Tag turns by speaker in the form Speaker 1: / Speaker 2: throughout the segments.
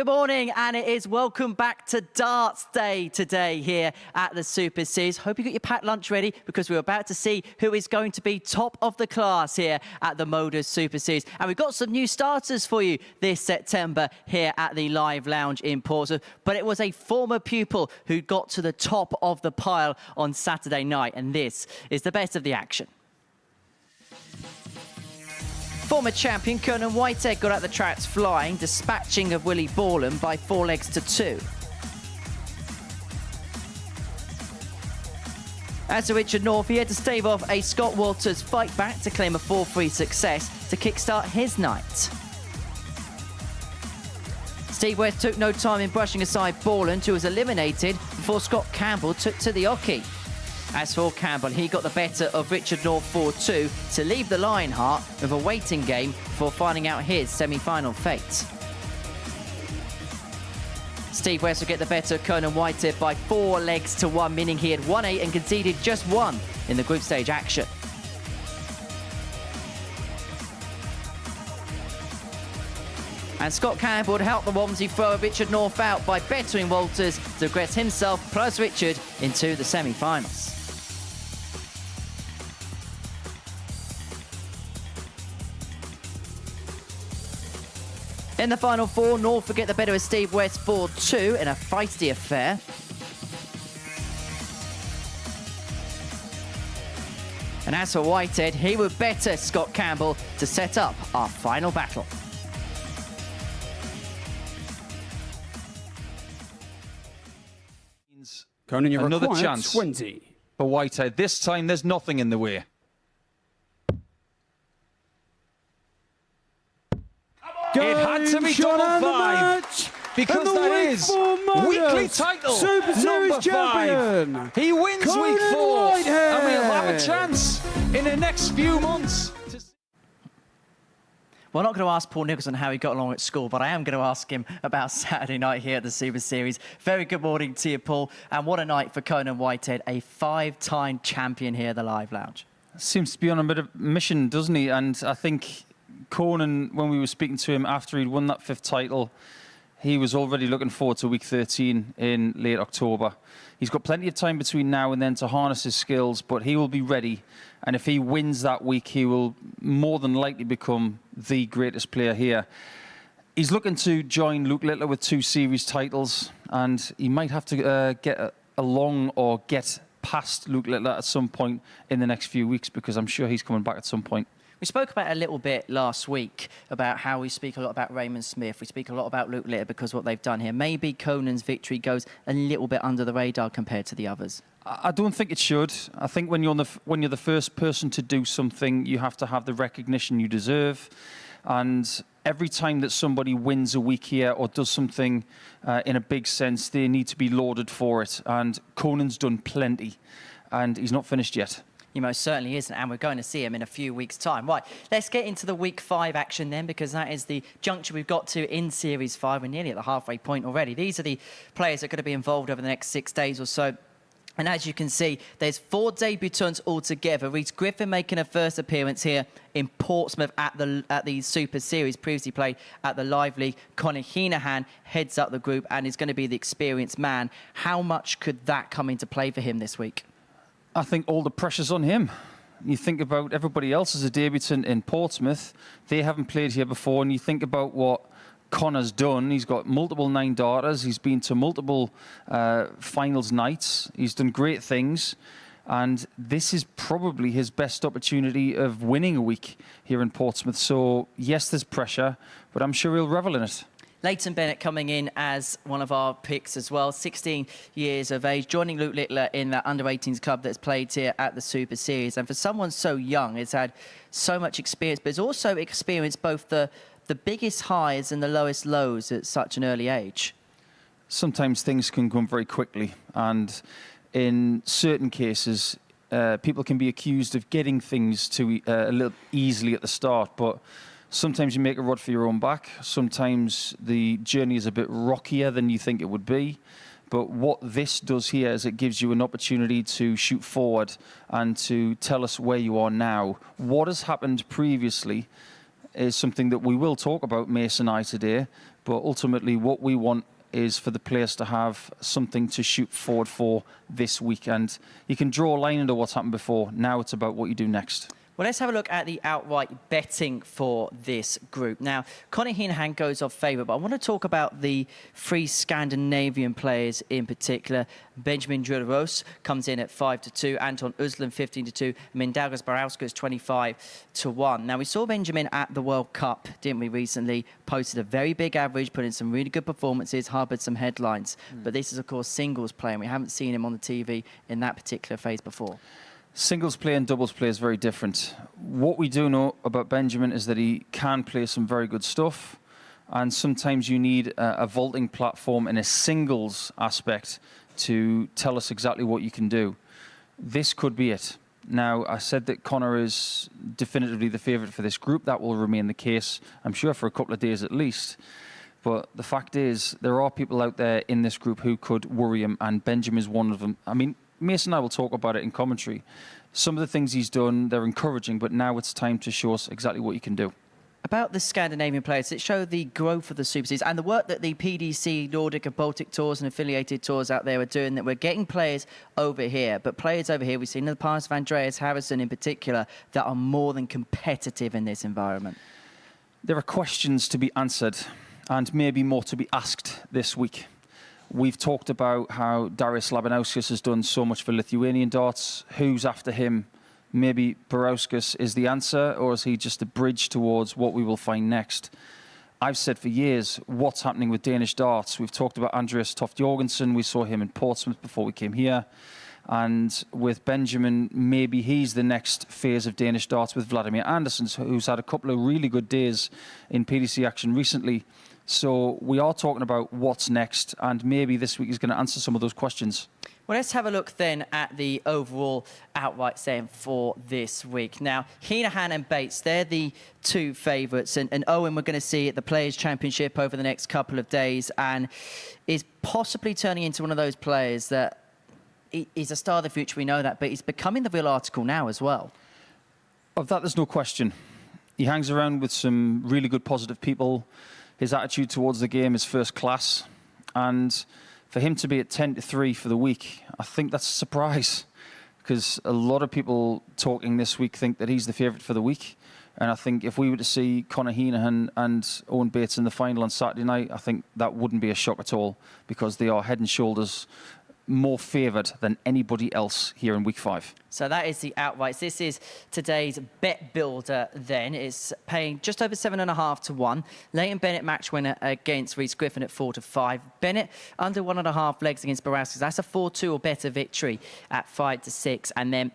Speaker 1: Good morning, and it is welcome back to Darts Day today here at the Super Series. Hope you got your packed lunch ready because we're about to see who is going to be top of the class here at the MODUS Super Series. And we've got some new starters for you this September here at the Live Lounge in Portsmouth. But it was a former pupil who got to the top of the pile on Saturday night, and this is the best of the action. Former champion Conan Whitehead got out the tracks flying, dispatching of Willie Borland by 4 legs to 2. As for Richard North, he had to stave off a Scott Walters fight back to claim a 4-3 success to kickstart his night. Steve West took no time in brushing aside Borland, who was eliminated before Scott Campbell took to the oche. As for Campbell, he got the better of Richard North 4-2 to leave the Lionheart with a waiting game before finding out his semi-final fate. Steve West would get the better of Conan Whitehead by 4 legs to 1, meaning he had won 8 and conceded just 1 in the group stage action. And Scott Campbell would help the Walmsley thrower Richard North out by bettering Walters to progress himself plus Richard into the semi-finals. In the final 4, North would get the better of Steve West 4-2 in a feisty affair. And as for Whitehead, he would better Scott Campbell to set up our final battle.
Speaker 2: Conan, you've
Speaker 3: Another
Speaker 2: required
Speaker 3: chance
Speaker 2: 20.
Speaker 3: For Whitehead. This time, there's nothing in the way. It had to be double 5 because that is weekly title
Speaker 2: Super Series
Speaker 3: number
Speaker 2: champion.
Speaker 3: 5. He wins
Speaker 2: Conan
Speaker 3: week 4,
Speaker 2: Whitehead.
Speaker 3: and we'll have a chance in the next few months.
Speaker 1: Well, I'm not going to ask Paul Nicholson how he got along at school, but I am going to ask him about Saturday night here at the Super Series. Very good morning to you, Paul. And what a night for Conan Whitehead, a 5-time champion here at the Live Lounge.
Speaker 3: Seems to be on a bit of mission, doesn't he? And I think Conan, when we were speaking to him after he'd won that 5th title, he was already looking forward to week 13 in late October. He's got plenty of time between now and then to harness his skills, but he will be ready. And if he wins that week, he will more than likely become the greatest player here. He's looking to join Luke Littler with 2 series titles, and he might have to get along or get past Luke Littler at some point in the next few weeks, because I'm sure he's coming back at some point.
Speaker 1: We spoke about it a little bit last week about how we speak a lot about Raymond Smith. We speak a lot about Luke Littler because of what they've done here. Maybe Conan's victory goes a little bit under the radar compared to the others.
Speaker 3: I don't think it should. I think when you're the first person to do something, you have to have the recognition you deserve. And every time that somebody wins a week here or does something in a big sense, they need to be lauded for it. And Conan's done plenty, and he's not finished yet.
Speaker 1: He most certainly isn't, and we're going to see him in a few weeks' time. Right, let's get into the Week 5 action then, because that is the juncture we've got to in Series 5. We're nearly at the halfway point already. These are the players that are going to be involved over the next 6 days or so. And as you can see, there's 4 debutants altogether. Reus Griffin making a first appearance here in Portsmouth at the Super Series, previously played at the Live League. Hina Han heads up the group and is going to be the experienced man. How much could that come into play for him this week?
Speaker 3: I think all the pressure's on him. You think about everybody else as a debutant in Portsmouth. They haven't played here before, and you think about what Connor's done. He's got multiple 9 darters. He's been to multiple finals nights. He's done great things. And this is probably his best opportunity of winning a week here in Portsmouth. So, yes, there's pressure, but I'm sure he'll revel in it.
Speaker 1: Bennett coming in as one of our picks as well, 16 years of age, joining Luke Littler in that under-18s club that's played here at the Super Series. And for someone so young, has had so much experience, but has also experienced both the biggest highs and the lowest lows at such an early age.
Speaker 3: Sometimes things can come very quickly, and in certain cases, people can be accused of getting things too a little easily at the start, but sometimes you make a rod for your own back. Sometimes the journey is a bit rockier than you think it would be. But what this does here is it gives you an opportunity to shoot forward and to tell us where you are now. What has happened previously is something that we will talk about, Mace and I, today. But ultimately, what we want is for the players to have something to shoot forward for this week. And you can draw a line into what's happened before. Now it's about what you do next.
Speaker 1: Well, let's have a look at the outright betting for this group. Now, Hina Han goes off favourite, but I want to talk about the three Scandinavian players in particular. Benjamin Drue comes in at 5-2, Anton Osland 15-2, Mindaugas Barauskas 25-1. Now, we saw Benjamin at the World Cup, didn't we, recently? Posted a very big average, put in some really good performances, harboured some headlines. But this is, of course, singles play, and we haven't seen him on the TV in that particular phase before.
Speaker 3: Singles play and doubles play is very different. What we do know about Benjamin is that he can play some very good stuff, and sometimes you need a vaulting platform in a singles aspect to tell us exactly what you can do. This could be it. Now, I said that Connor is definitively the favourite for this group. That will remain the case, I'm sure, for a couple of days at least. But the fact is, there are people out there in this group who could worry him, and Benjamin is one of them. I mean, Mason and I will talk about it in commentary. Some of the things he's done, they're encouraging, but now it's time to show us exactly what he can do.
Speaker 1: About the Scandinavian players, it showed the growth of the Super Series and the work that the PDC, Nordic and Baltic tours and affiliated tours out there are doing, that we're getting players over here. But players over here, we've seen in the past of Andreas Harrison in particular, that are more than competitive in this environment.
Speaker 3: There are questions to be answered and maybe more to be asked this week. We've talked about how Darius Labanauskas has done so much for Lithuanian darts. Who's after him? Maybe Barauskas is the answer, or is he just a bridge towards what we will find next? I've said for years, what's happening with Danish darts? We've talked about Andreas Toft Jorgensen. We saw him in Portsmouth before we came here. And with Benjamin, maybe he's the next phase of Danish darts with Vladimir Andersen, who's had a couple of really good days in PDC action recently. So we are talking about what's next, and maybe this week is going to answer some of those questions.
Speaker 1: Well, let's have a look then at the overall outright saying for this week. Now, Hina Han and Bates, they're the two favourites. And Owen, we're going to see at the Players' Championship over the next couple of days, and is possibly turning into one of those players that is a star of the future, we know that, but he's becoming the real article now as well.
Speaker 3: Of that, there's no question. He hangs around with some really good, positive people. His attitude towards the game is first class. And for him to be at 10-3 for the week, I think that's a surprise, because a lot of people talking this week think that he's the favourite for the week. And I think if we were to see Hina Han and Owen Bates in the final on Saturday night, I think that wouldn't be a shock at all, because they are head and shoulders more favoured than anybody else here in week 5.
Speaker 1: So that is the outrights. This is today's bet builder then. It's paying just over 7.5-1. Leighton Bennett match winner against Reus Griffin at 4-5. Bennett under 1.5 legs against Barauskas. That's a 4-2 or better victory at 5-6. And then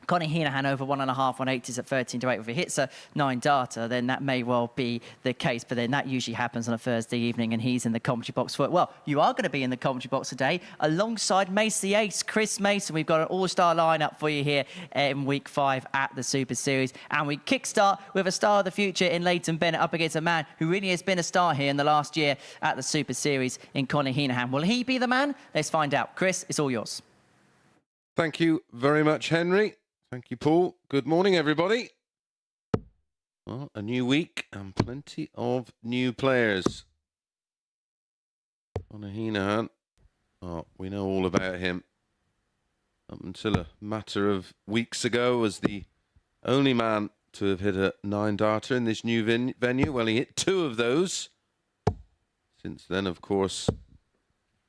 Speaker 1: Hina Han over 1.5 1/80 at 13-8. If it hits a 9 darter, then that may well be the case. But then that usually happens on a Thursday evening, and he's in the commentary box for it. Well, you are going to be in the commentary box today alongside Mace the Ace, Chris Mason. We've got an all-star lineup for you here in week 5 at the Super Series. And we kickstart with a star of the future in Leighton Bennett up against a man who really has been a star here in the last year at the Super Series in Hina Han. Will he be the man? Let's find out. Chris, it's all yours.
Speaker 4: Thank you very much, Henry. Thank you, Paul. Good morning, everybody. Well, a new week and plenty of new players. Hina Han. Oh, we know all about him. Up until a matter of weeks ago, was the only man to have hit a 9 darter in this new venue. Well, he hit 2 of those. Since then, of course,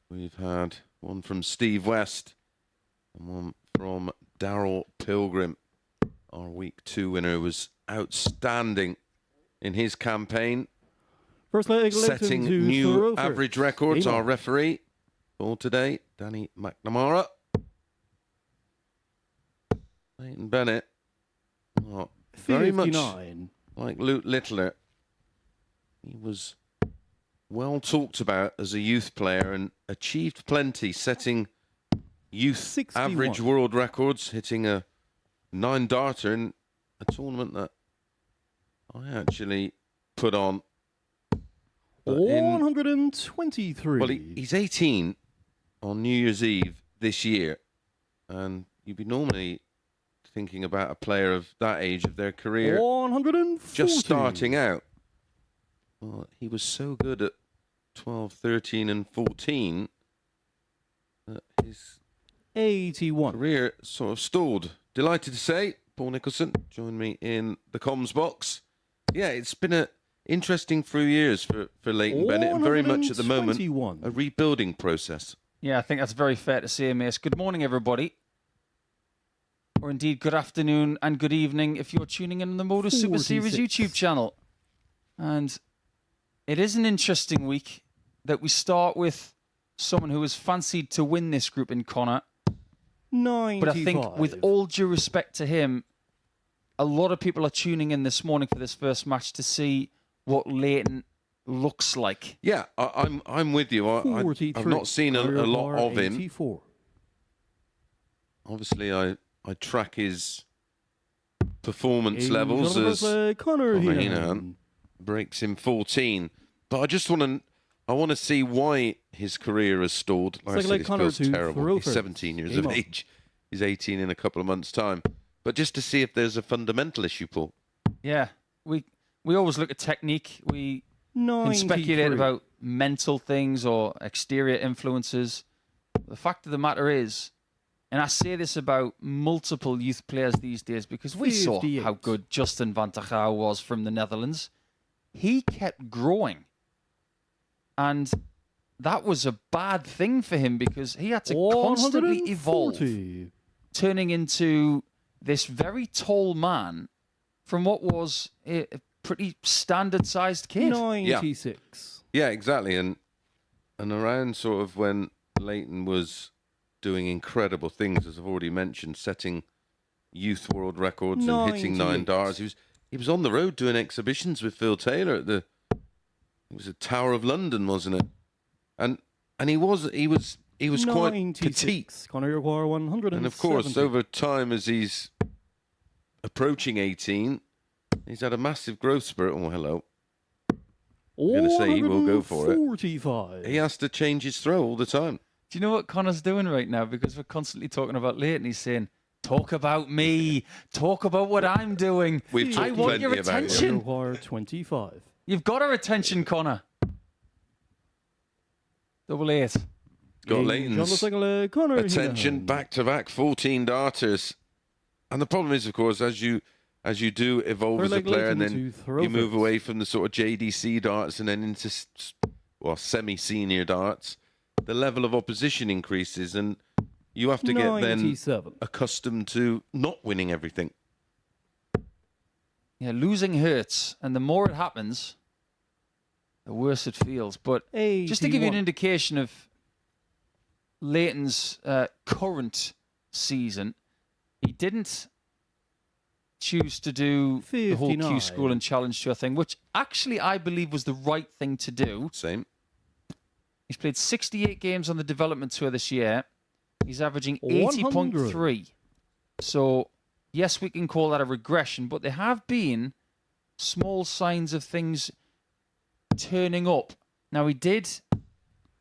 Speaker 4: we've had one from Steve West and one from Darryl Pilgrim. Our week 2 winner was outstanding in his campaign, setting new average records. Our referee for today, Danny McNamara. Leighton Bennett, very much like Luke Littler. He was well talked about as a youth player and achieved plenty, setting youth 61 average world records, hitting a 9 darter in a tournament that I actually put on.
Speaker 2: 123.
Speaker 4: Well, he's 18 on New Year's Eve this year, and you'd be normally thinking about a player of that age of their career
Speaker 2: 140.
Speaker 4: just starting out. Well, he was so good at 12, 13 and 14, his
Speaker 2: 81.
Speaker 4: career sort of stalled. Delighted to say, Paul Nicholson joined me in the comms box. Yeah, it's been an interesting few years for Leighton Bennett, and very much at the moment
Speaker 2: 121.
Speaker 4: a rebuilding process.
Speaker 3: Yeah, I think that's very fair to say, Mace. Good morning, everybody. Or indeed, good afternoon and good evening if you're tuning in on the MODUS Super Series
Speaker 2: 46.
Speaker 3: YouTube channel. And it is an interesting week that we start with someone who is fancied to win this group in Connor.
Speaker 2: 95.
Speaker 3: But I think, with all due respect to him, a lot of people are tuning in this morning for this first match to see what Leighton looks like.
Speaker 4: Yeah, I'm with you. I've not seen a lot of him.
Speaker 2: 84.
Speaker 4: Obviously, I track his performance levels as
Speaker 2: Connor
Speaker 4: Hina Han breaks in 14. But I just want to see why his career has stalled. Like I said, it feels terrible. He's 17 years of age. He's 18 in a couple of months' time. But just to see if there's a fundamental issue, Paul.
Speaker 3: Yeah, we always look at technique. We can speculate about mental things or exterior influences. The fact of the matter is, and I say this about multiple youth players these days because we saw how good Justin van der Gaal was from the Netherlands. He kept growing. And that was a bad thing for him because he had to constantly evolve, turning into this very tall man from what was a pretty standard-sized kid.
Speaker 2: 96.
Speaker 4: Yeah, exactly. And around sort of when Leighton was doing incredible things, as I've already mentioned, setting youth world records and hitting 9 darts. He was on the road doing exhibitions with Phil Taylor at it was a Tower of London, wasn't it? And he was quite petite.
Speaker 2: Connor War 100.
Speaker 4: And of course, over time, as he's approaching 18, he's had a massive growth spurt. Oh, hello. I'm going to say he will go for it.
Speaker 2: 45.
Speaker 4: He has to change his throw all the time.
Speaker 3: Do you know what Connor's doing right now? Because we're constantly talking about Leighton. He's saying, talk about me. Talk about what I'm doing.
Speaker 4: We've
Speaker 3: I
Speaker 4: talked
Speaker 3: want your
Speaker 4: plenty about
Speaker 3: attention.
Speaker 4: him.
Speaker 2: War 25.
Speaker 3: You've got our attention, Connor. 88.
Speaker 4: Got Leighton's attention, back-to-back 14 darters. And the problem is, of course, as you do evolve as a player, and then you move away from the sort of JDC darts and then into semi-senior darts, the level of opposition increases, and you have to get then accustomed to not winning everything.
Speaker 3: Yeah, losing hurts, and the more it happens, the worse it feels. But just to give you an indication of Leighton's current season, he didn't choose to do the whole Q School and Challenge Tour thing, which actually I believe was the right thing to do.
Speaker 4: Same.
Speaker 3: He's played 68 games on the development tour this year. He's averaging 80.3. So, yes, we can call that a regression, but there have been small signs of things turning up. Now, he did, on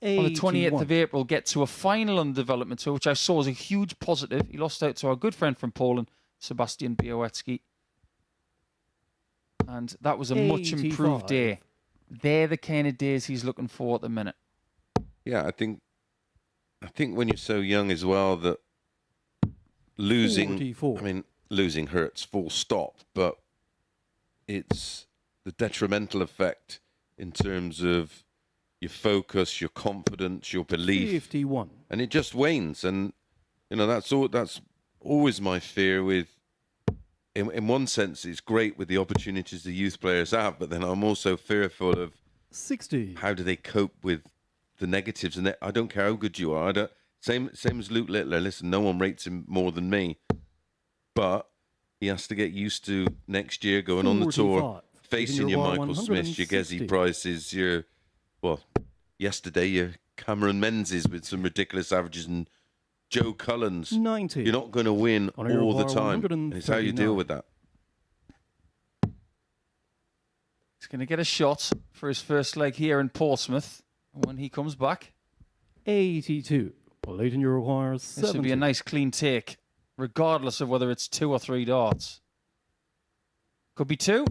Speaker 3: the 28th of April, get to a final on the development tour, which I saw as a huge positive. He lost out to our good friend from Poland, Sebastian Białecki. And that was a much improved day. They're the kind of days he's looking for at the minute.
Speaker 4: Yeah, I think when you're so young as well that losing,
Speaker 2: 44.
Speaker 4: I mean, losing hurts, full stop, but it's the detrimental effect in terms of your focus, your confidence, your belief.
Speaker 2: 51.
Speaker 4: And it just wanes. And, you know, that's always my fear with, in one sense, it's great with the opportunities the youth players have, but then I'm also fearful of
Speaker 2: 60.
Speaker 4: how do they cope with the negatives. And I don't care how good you are. Same as Luke Littler. Listen, no one rates him more than me. But he has to get used to next year going on the tour, facing your Michael Smiths, your Gezi Prices, yesterday your Cameron Menzies with some ridiculous averages, and Joe Cullens.
Speaker 2: 90.
Speaker 4: You're not going to win all the time. And it's how you deal with that.
Speaker 3: He's going to get a shot for his first leg here in Portsmouth when he comes back.
Speaker 2: 82. Leighton, you require 70.
Speaker 3: This would be a nice clean take, regardless of whether it's 2 or 3 darts. Could be 2.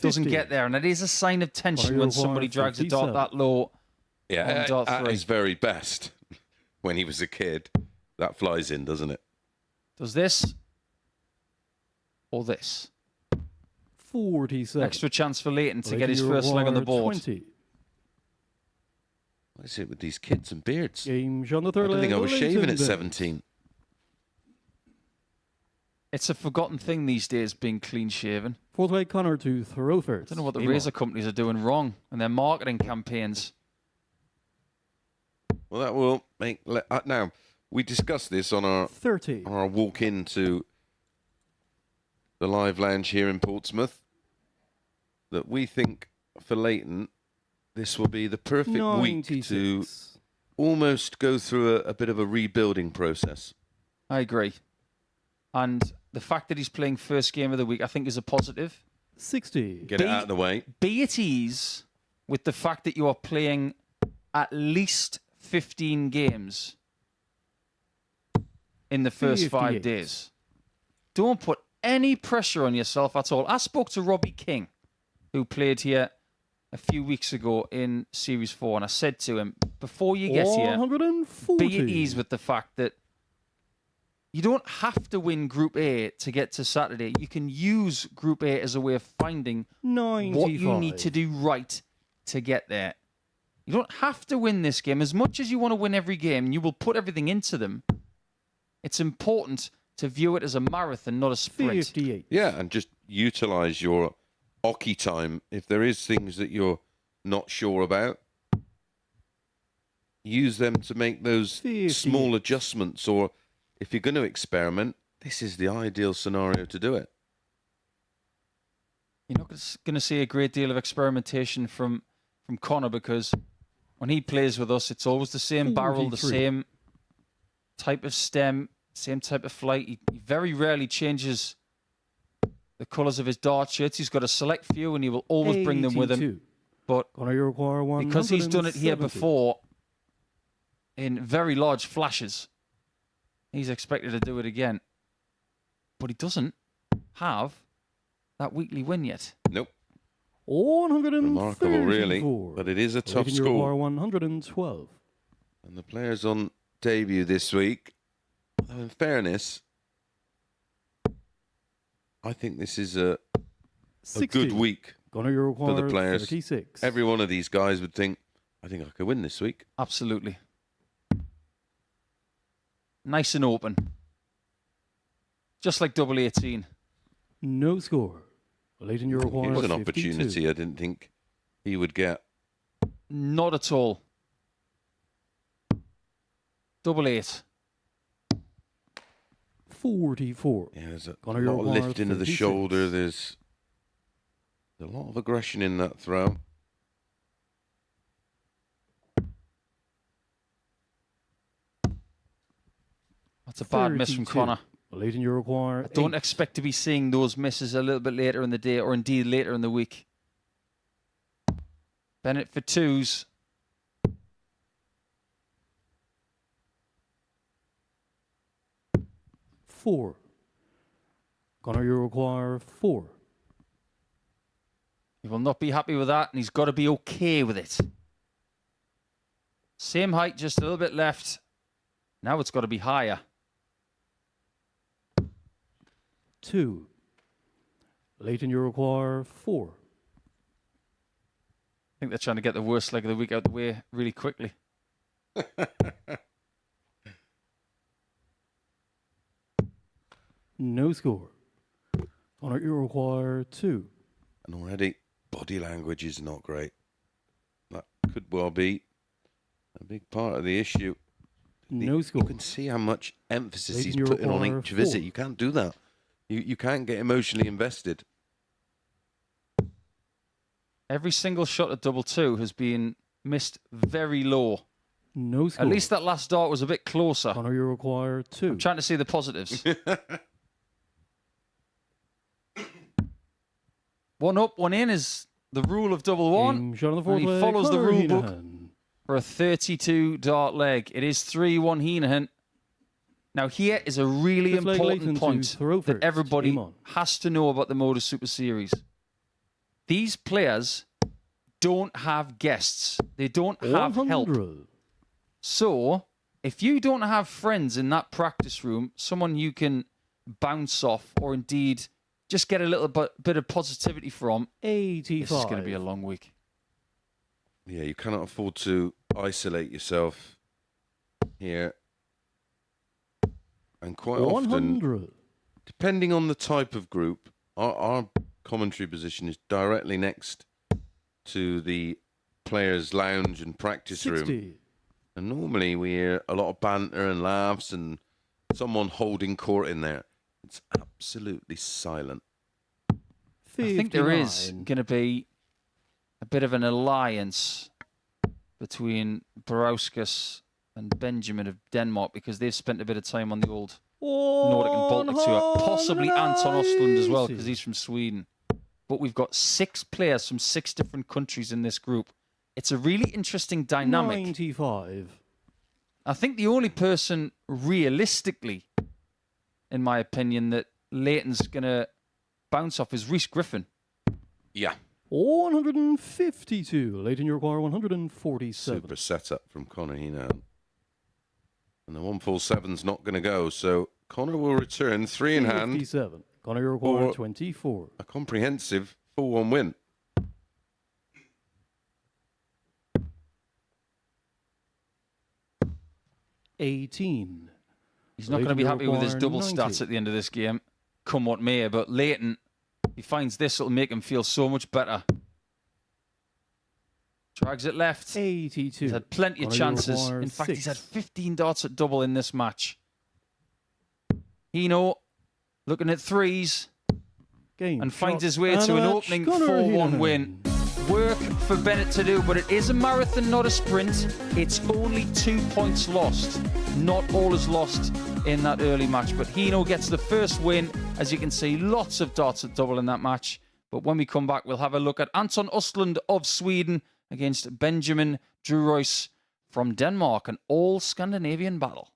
Speaker 3: doesn't
Speaker 2: 50.
Speaker 3: get there. And it is a sign of tension
Speaker 2: Final
Speaker 3: when somebody
Speaker 2: require
Speaker 3: drags a dart
Speaker 2: 57.
Speaker 3: that low.
Speaker 4: Yeah,
Speaker 3: On dart
Speaker 4: at
Speaker 3: 3.
Speaker 4: his very best, when he was a kid, that flies in, doesn't it?
Speaker 3: Does this or this?
Speaker 2: 47.
Speaker 3: Extra chance for Leighton to get
Speaker 2: Leighton,
Speaker 3: his
Speaker 2: you
Speaker 3: first leg on the
Speaker 2: require
Speaker 3: board.
Speaker 2: 20.
Speaker 4: What is it with these kids and beards?
Speaker 2: Game on the
Speaker 4: I
Speaker 2: third
Speaker 4: don't think I
Speaker 2: leg,
Speaker 4: was
Speaker 2: Leighton
Speaker 4: shaving at
Speaker 2: Bennett.
Speaker 4: 17.
Speaker 3: It's a forgotten thing these days, being clean shaven.
Speaker 2: Fourth leg, Connor to throw first.
Speaker 3: I don't know what the
Speaker 2: Game
Speaker 3: razor
Speaker 2: on.
Speaker 3: companies are doing wrong in their marketing campaigns.
Speaker 4: Well, that will make... now, we discussed this on our
Speaker 2: 30.
Speaker 4: walk into the live lounge here in Portsmouth, that we think for Leighton, this will be the perfect week to
Speaker 2: 96.
Speaker 4: almost go through a bit of a rebuilding process.
Speaker 3: I agree. And the fact that he's playing first game of the week, I think, is a positive.
Speaker 2: 60.
Speaker 4: Get it out of the way.
Speaker 3: Be at ease with the fact that you are playing at least 15 games in the first 5
Speaker 2: 58.
Speaker 3: days. Don't put any pressure on yourself at all. I spoke to Robbie King, who played here a few weeks ago in Series 4, and I said to him, before you get here,
Speaker 2: 140.
Speaker 3: be at ease with the fact that you don't have to win Group A to get to Saturday. You can use Group A as a way of finding
Speaker 2: 95.
Speaker 3: what you need to do right to get there. You don't have to win this game. As much as you want to win every game, and you will put everything into them, it's important to view it as a marathon, not a sprint.
Speaker 2: 58.
Speaker 4: Yeah, and just utilize your hockey time. If there is things that you're not sure about, use them to make those
Speaker 2: 50.
Speaker 4: small adjustments. Or if you're going to experiment, this is the ideal scenario to do it.
Speaker 3: You're not going to see a great deal of experimentation from Connor, because when he plays with us, it's always the same barrel, the
Speaker 2: 43.
Speaker 3: same type of stem, same type of flight. He very rarely changes the colours of his dart shirts. He's got a select few, and he will always bring them with him.
Speaker 2: 82.
Speaker 3: But
Speaker 2: Connor, you require 170.
Speaker 3: because he's done it here before in very large flashes, he's expected to do it again. But he doesn't have that weekly win yet.
Speaker 4: Nope.
Speaker 2: 134.
Speaker 4: Remarkable, really. But it is a tough
Speaker 2: Leighton, you require
Speaker 4: score.
Speaker 2: 112.
Speaker 4: And the players on debut this week, though in fairness, I think this is a
Speaker 2: 60.
Speaker 4: good week.
Speaker 2: Connor, you require
Speaker 4: for the players.
Speaker 2: 36.
Speaker 4: Every one of these guys would think, I think I could win this week.
Speaker 3: Absolutely. Nice and open. Just like double 18.
Speaker 2: No score. Leighton, you
Speaker 4: It
Speaker 2: require
Speaker 4: was an
Speaker 2: 52.
Speaker 4: opportunity I didn't think he would get.
Speaker 3: Not at all. Double 8.
Speaker 2: 44.
Speaker 4: Yeah, there's a
Speaker 2: Connor,
Speaker 4: lot
Speaker 2: you're
Speaker 4: of
Speaker 2: required
Speaker 4: lifting of the
Speaker 2: 56.
Speaker 4: shoulder. There's a lot of aggression in that throw.
Speaker 3: That's a bad miss from
Speaker 2: 32.
Speaker 3: Connor.
Speaker 2: Leighton, you require
Speaker 3: I don't
Speaker 2: 8.
Speaker 3: expect to be seeing those misses a little bit later in the day, or indeed later in the week. Bennett for 2s.
Speaker 2: Four. Connor, you require 4.
Speaker 3: He will not be happy with that, and he's got to be okay with it. Same height, just a little bit left. Now it's got to be higher.
Speaker 2: 2. Leighton, you require 4.
Speaker 3: I think they're trying to get the worst leg of the week out the way really quickly.
Speaker 2: No score. Connor, you require 2.
Speaker 4: And already, body language is not great. That could well be a big part of the issue.
Speaker 2: No score.
Speaker 4: You can see how much emphasis
Speaker 2: Leighton,
Speaker 4: he's
Speaker 2: you
Speaker 4: putting on
Speaker 2: require
Speaker 4: each
Speaker 2: 4.
Speaker 4: visit. You can't do that. You can't get emotionally invested.
Speaker 3: Every single shot at double 2 has been missed very low.
Speaker 2: No score.
Speaker 3: At least that last dart was a bit closer.
Speaker 2: Connor, you require 2.
Speaker 3: I'm trying to see the positives. 1 up, 1 in is the rule of double 1.
Speaker 2: Game shot on the fourth
Speaker 3: And he
Speaker 2: leg,
Speaker 3: follows the
Speaker 2: Connor
Speaker 3: rule
Speaker 2: Hina
Speaker 3: book
Speaker 2: Han.
Speaker 3: for a 32 dart leg. It is 3-1 Hina Han. Now here is a really
Speaker 2: Fifth leg, Leighton
Speaker 3: important
Speaker 2: to
Speaker 3: point
Speaker 2: throw
Speaker 3: that
Speaker 2: first.
Speaker 3: everybody
Speaker 2: Game on.
Speaker 3: has to know about the MODUS Super Series. these players don't have guests. They don't have help.
Speaker 2: 100.
Speaker 3: So if you don't have friends in that practice room, someone you can bounce off or indeed just get a little bit of positivity from,
Speaker 2: 85.
Speaker 3: this is going to be a long week.
Speaker 4: Yeah, you cannot afford to isolate yourself here. And quite often,
Speaker 2: 100.
Speaker 4: depending on the type of group, our commentary position is directly next to the players' lounge and practice
Speaker 2: 60.
Speaker 4: room. And normally we hear a lot of banter and laughs and someone holding court in there. It's absolutely silent.
Speaker 2: 59.
Speaker 3: I think there is going to be a bit of an alliance between Barauskas and Benjamin of Denmark because they've spent a bit of time on the old Nordic and Baltic tour. Possibly Anton Osland as well because he's from Sweden. But we've got 6 players from 6 different countries in this group. It's a really interesting dynamic.
Speaker 2: 95.
Speaker 3: I think the only person realistically, in my opinion, that Leighton's going to bounce off is Reus Griffin.
Speaker 4: Yeah.
Speaker 2: 152. Leighton, you require 147.
Speaker 4: Super setup from Conan Hina Han. And the 147's not going to go, so Connor will return 3 in hand.
Speaker 2: 57. Connor, you require
Speaker 4: Or-
Speaker 2: 24.
Speaker 4: A comprehensive 4-1 win.
Speaker 2: 18.
Speaker 3: He's not going to be happy with his double
Speaker 2: 90.
Speaker 3: stats at the end of this game, come what may, but Leighton, he finds this will make him feel so much better. Drags it left.
Speaker 2: 82.
Speaker 3: He's had plenty of
Speaker 2: Connor, you
Speaker 3: chances.
Speaker 2: require
Speaker 3: In fact, he's had
Speaker 2: 6.
Speaker 3: 15 darts at double in this match. Hino looking at threes
Speaker 2: Game
Speaker 3: and finds
Speaker 2: shot
Speaker 3: his way
Speaker 2: and
Speaker 3: to
Speaker 2: a
Speaker 3: an
Speaker 2: match.
Speaker 3: opening
Speaker 2: Connor
Speaker 3: 4-1
Speaker 2: Hina Han.
Speaker 3: win. Work for Bennett to do, but it is a marathon, not a sprint. It's only 2 points lost. Not all is lost in that early match, but Hino gets the first win. As you can see, lots of darts at double in that match. But when we come back, we'll have a look at Anton Osland of Sweden against Benjamin Drue from Denmark, an all-Scandinavian battle.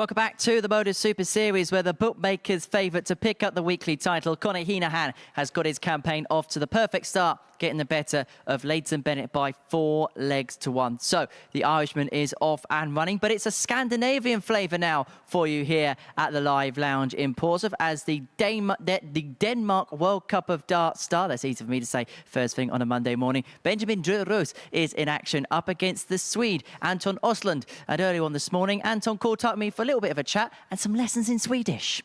Speaker 1: Welcome back to the MODUS Super Series, where the bookmakers' favourite to pick up the weekly title, Hina Han, has got his campaign off to the perfect start, getting the better of Bennett by 4 legs to 1. So the Irishman is off and running, but it's a Scandinavian flavour now for you here at the Live Lounge in Portsmouth as the Denmark World Cup of Darts star, that's easy for me to say first thing on a Monday morning, Benjamin Drue is in action up against the Swede, Anton Osland. And earlier on this morning, Anton caught up with me for a little bit of a chat and some lessons in Swedish.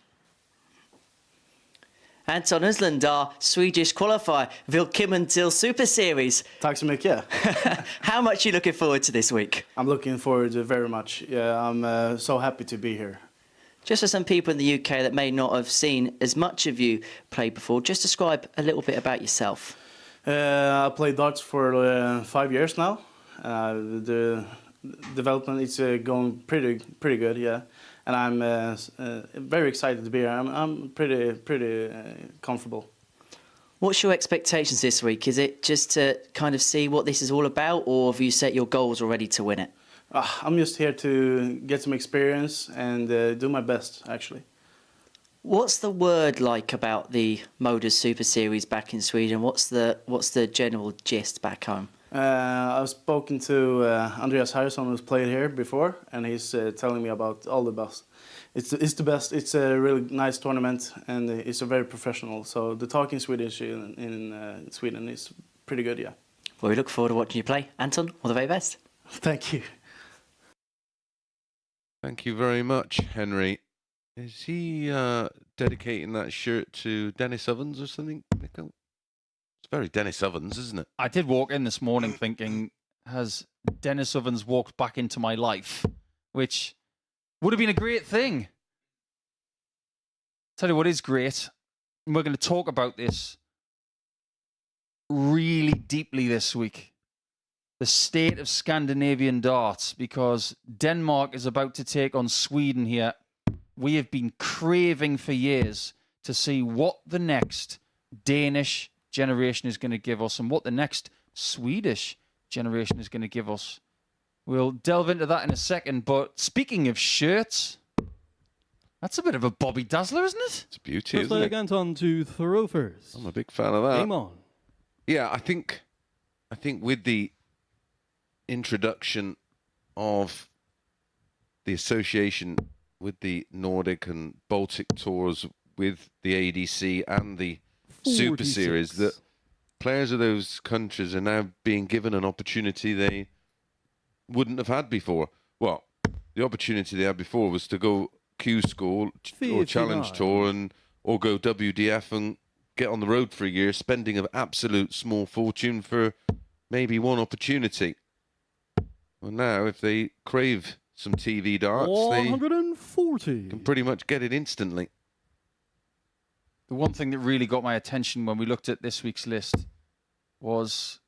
Speaker 1: Anton Osland, our Swedish qualifier. Välkommen till Super Series.
Speaker 5: Tack så mycket.
Speaker 1: How much are you looking forward to this week?
Speaker 5: I'm looking forward to it very much. Yeah, I'm so happy to be here.
Speaker 1: Just for some people in the UK that may not have seen as much of you play before, just describe a little bit about yourself.
Speaker 5: I played darts for 5 years now. The development is going pretty good, yeah. And I'm very excited to be here. I'm pretty comfortable.
Speaker 1: What's your expectations this week? Is it just to kind of see what this is all about, or have you set your goals already to win it?
Speaker 5: I'm just here to get some experience and do my best, actually.
Speaker 1: What's the word like about the MODUS Super Series back in Sweden? What's the general gist back home?
Speaker 5: I've spoken to Andreas Harrison, who's played here before, and he's telling me about all the best. It's the best. It's a really nice tournament, and it's a very professional. So the talk in Swedish in Sweden is pretty good, yeah.
Speaker 1: Well, we look forward to watching you play. Anton, all the very best.
Speaker 5: Thank you.
Speaker 4: Thank you very much, Henry. Is he dedicating that shirt to Dennis Ovens or something, Nico? It's very Dennis Ovens, isn't it?
Speaker 3: I did walk in this morning thinking, has Dennis Ovens walked back into my life? Which would have been a great thing. Tell you what is great, and we're going to talk about this really deeply this week. The state of Scandinavian darts, because Denmark is about to take on Sweden here. We have been craving for years to see what the next Danish generation is going to give us and what the next Swedish generation is going to give us. We'll delve into that in a second, but speaking of shirts, that's a bit of a Bobby Dazzler, isn't it?
Speaker 4: It's a beauty,
Speaker 2: First
Speaker 4: isn't
Speaker 2: leg,
Speaker 4: it?
Speaker 2: Anton, to throw first.
Speaker 4: I'm a big fan of that.
Speaker 2: Game on.
Speaker 4: Yeah, I think with the introduction of the association with the Nordic and Baltic tours, with the ADC and the Super
Speaker 2: 46.
Speaker 4: Series, that players of those countries are now being given an opportunity they wouldn't have had before. Well, the opportunity they had before was to go Q School or Challenge
Speaker 2: 59.
Speaker 4: Tour or go WDF and get on the road for a year, spending an absolute small fortune for maybe one opportunity. Well, now, if they crave some TV darts, they
Speaker 2: 140.
Speaker 4: can pretty much get it instantly.
Speaker 3: The one thing that really got my attention when we looked at this week's list was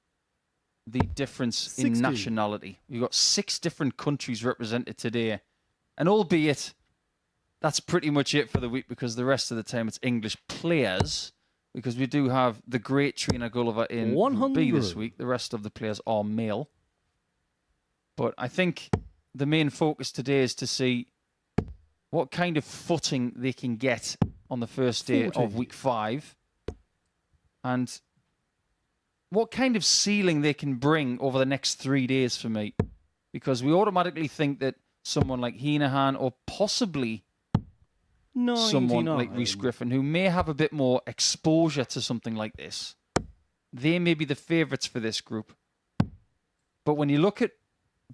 Speaker 3: the difference
Speaker 2: 60.
Speaker 3: in nationality. We've got 6 different countries represented today. And albeit, that's pretty much it for the week, because the rest of the time it's English players, because we do have the great Trina Gulliver in Group B this
Speaker 2: 100.
Speaker 3: week. The rest of the players are male. But I think the main focus today is to see what kind of footing they can get on the first day
Speaker 2: 40.
Speaker 3: of week 5, and what kind of ceiling they can bring over the next 3 days for me. Because we automatically think that someone like Hina Han, or possibly someone like Reus
Speaker 2: 99.
Speaker 3: Griffin, who may have a bit more exposure to something like this, they may be the favourites for this group. But when you look at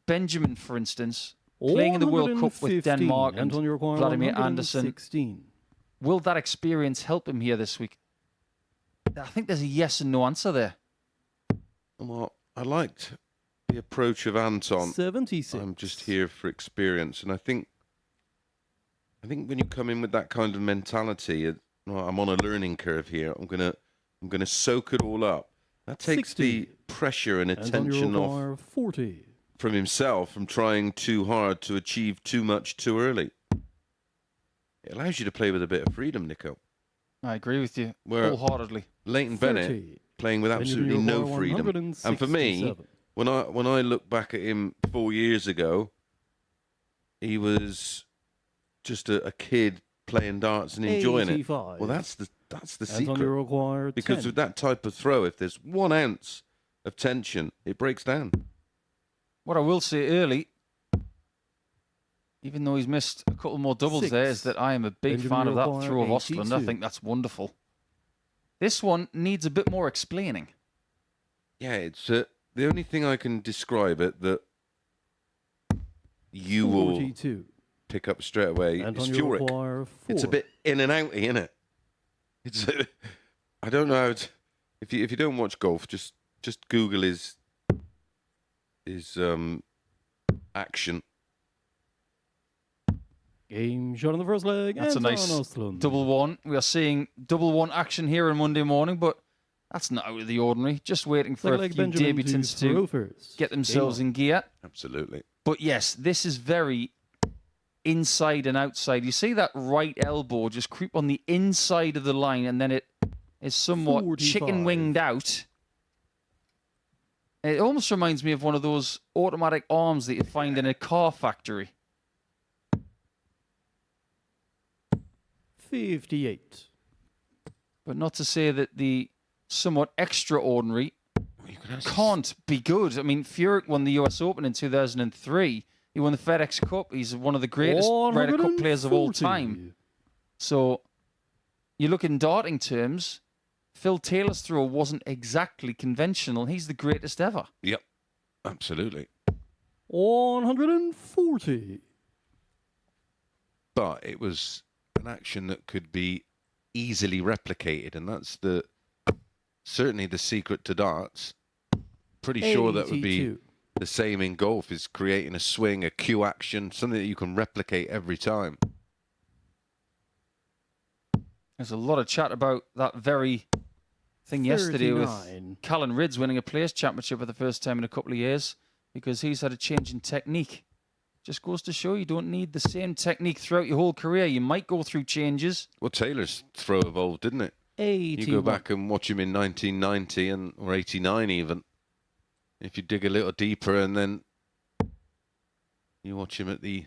Speaker 3: Benjamin, for instance, playing in the World Cup with
Speaker 2: 115.
Speaker 3: Denmark and
Speaker 2: Anton, you require
Speaker 3: Vladimir Andersen,
Speaker 2: 116.
Speaker 3: will that experience help him here this week? I think there's a yes and no answer there.
Speaker 4: Well, I liked the approach of Anton.
Speaker 2: 76.
Speaker 4: I'm just here for experience, and I think when you come in with that kind of mentality, well, I'm on a learning curve here. I'm gonna soak it all up. That takes
Speaker 2: 60.
Speaker 4: the pressure and
Speaker 2: Anton,
Speaker 4: attention
Speaker 2: you
Speaker 4: off
Speaker 2: require 40.
Speaker 4: from himself, from trying too hard to achieve too much too early. It allows you to play with a bit of freedom, Nico.
Speaker 3: I agree with you
Speaker 4: Where-
Speaker 3: wholeheartedly.
Speaker 4: Leighton
Speaker 2: 30.
Speaker 4: Bennett playing with
Speaker 2: Benjamin,
Speaker 4: absolutely
Speaker 2: you
Speaker 4: no
Speaker 2: require
Speaker 4: freedom. And for me,
Speaker 2: 167.
Speaker 4: when I look back at him 4 years ago, he was just a kid playing darts and enjoying it.
Speaker 2: 85.
Speaker 4: Well, that's the
Speaker 2: Antonio
Speaker 4: secret.
Speaker 2: requires
Speaker 4: Because
Speaker 2: 10.
Speaker 4: with that type of throw, if there's 1 ounce of tension, it breaks down.
Speaker 3: What I will say early, even though he's missed a couple more doubles
Speaker 2: 6.
Speaker 3: there, is that I am a big
Speaker 2: Benjamin
Speaker 3: fan of that
Speaker 2: Require,
Speaker 3: throw of Osland. I
Speaker 2: 82.
Speaker 3: think that's wonderful. This one needs a bit more explaining.
Speaker 4: Yeah, it's the only thing I can describe it that you will
Speaker 2: 42.
Speaker 4: pick up straight away is
Speaker 2: Antonio
Speaker 4: Furyk.
Speaker 2: require 4.
Speaker 4: It's a bit in and outy, isn't it? It's I don't know how to, if you don't watch golf, just Google his action.
Speaker 2: Game shot on the first leg.
Speaker 3: That's a
Speaker 2: Anton
Speaker 3: nice
Speaker 2: Osland.
Speaker 3: double one. We are seeing double one action here on Monday morning, but that's not out of the ordinary. Just waiting for
Speaker 2: Second
Speaker 3: a
Speaker 2: leg,
Speaker 3: few
Speaker 2: Benjamin
Speaker 3: debutants
Speaker 2: throw
Speaker 3: to
Speaker 2: first.
Speaker 3: get themselves
Speaker 2: Game
Speaker 3: in gear.
Speaker 4: Absolutely.
Speaker 3: But yes, this is very inside and outside. You see that right elbow just creep on the inside of the line, and then it is somewhat
Speaker 2: 45.
Speaker 3: chicken winged out. It almost reminds me of one of those automatic arms that you find in a car factory.
Speaker 2: 58.
Speaker 3: But not to say that the somewhat extraordinary
Speaker 4: You could have
Speaker 3: can't be good. I mean, Furyk won the US Open in 2003. He won the FedEx Cup. He's one of the greatest Ryder Cup players of all
Speaker 2: 140.
Speaker 3: time. So you look in darting terms, Phil Taylor's throw wasn't exactly conventional. He's the greatest ever.
Speaker 4: Yep, absolutely.
Speaker 2: 140.
Speaker 4: But it was an action that could be easily replicated, and that's certainly the secret to darts. Pretty sure that would be
Speaker 2: 82.
Speaker 4: the same in golf, is creating a swing, a cue action, something that you can replicate every time.
Speaker 3: There's a lot of chat about that very thing yesterday with
Speaker 2: 39.
Speaker 3: Callan Ridds winning a Players' Championship for the first time in a couple of years because he's had a change in technique. Just goes to show you don't need the same technique throughout your whole career. You might go through changes.
Speaker 4: Well, Taylor's throw evolved, didn't it?
Speaker 2: 81.
Speaker 4: You go back and watch him in 1990 or 89 even. If you dig a little deeper and then you watch him at the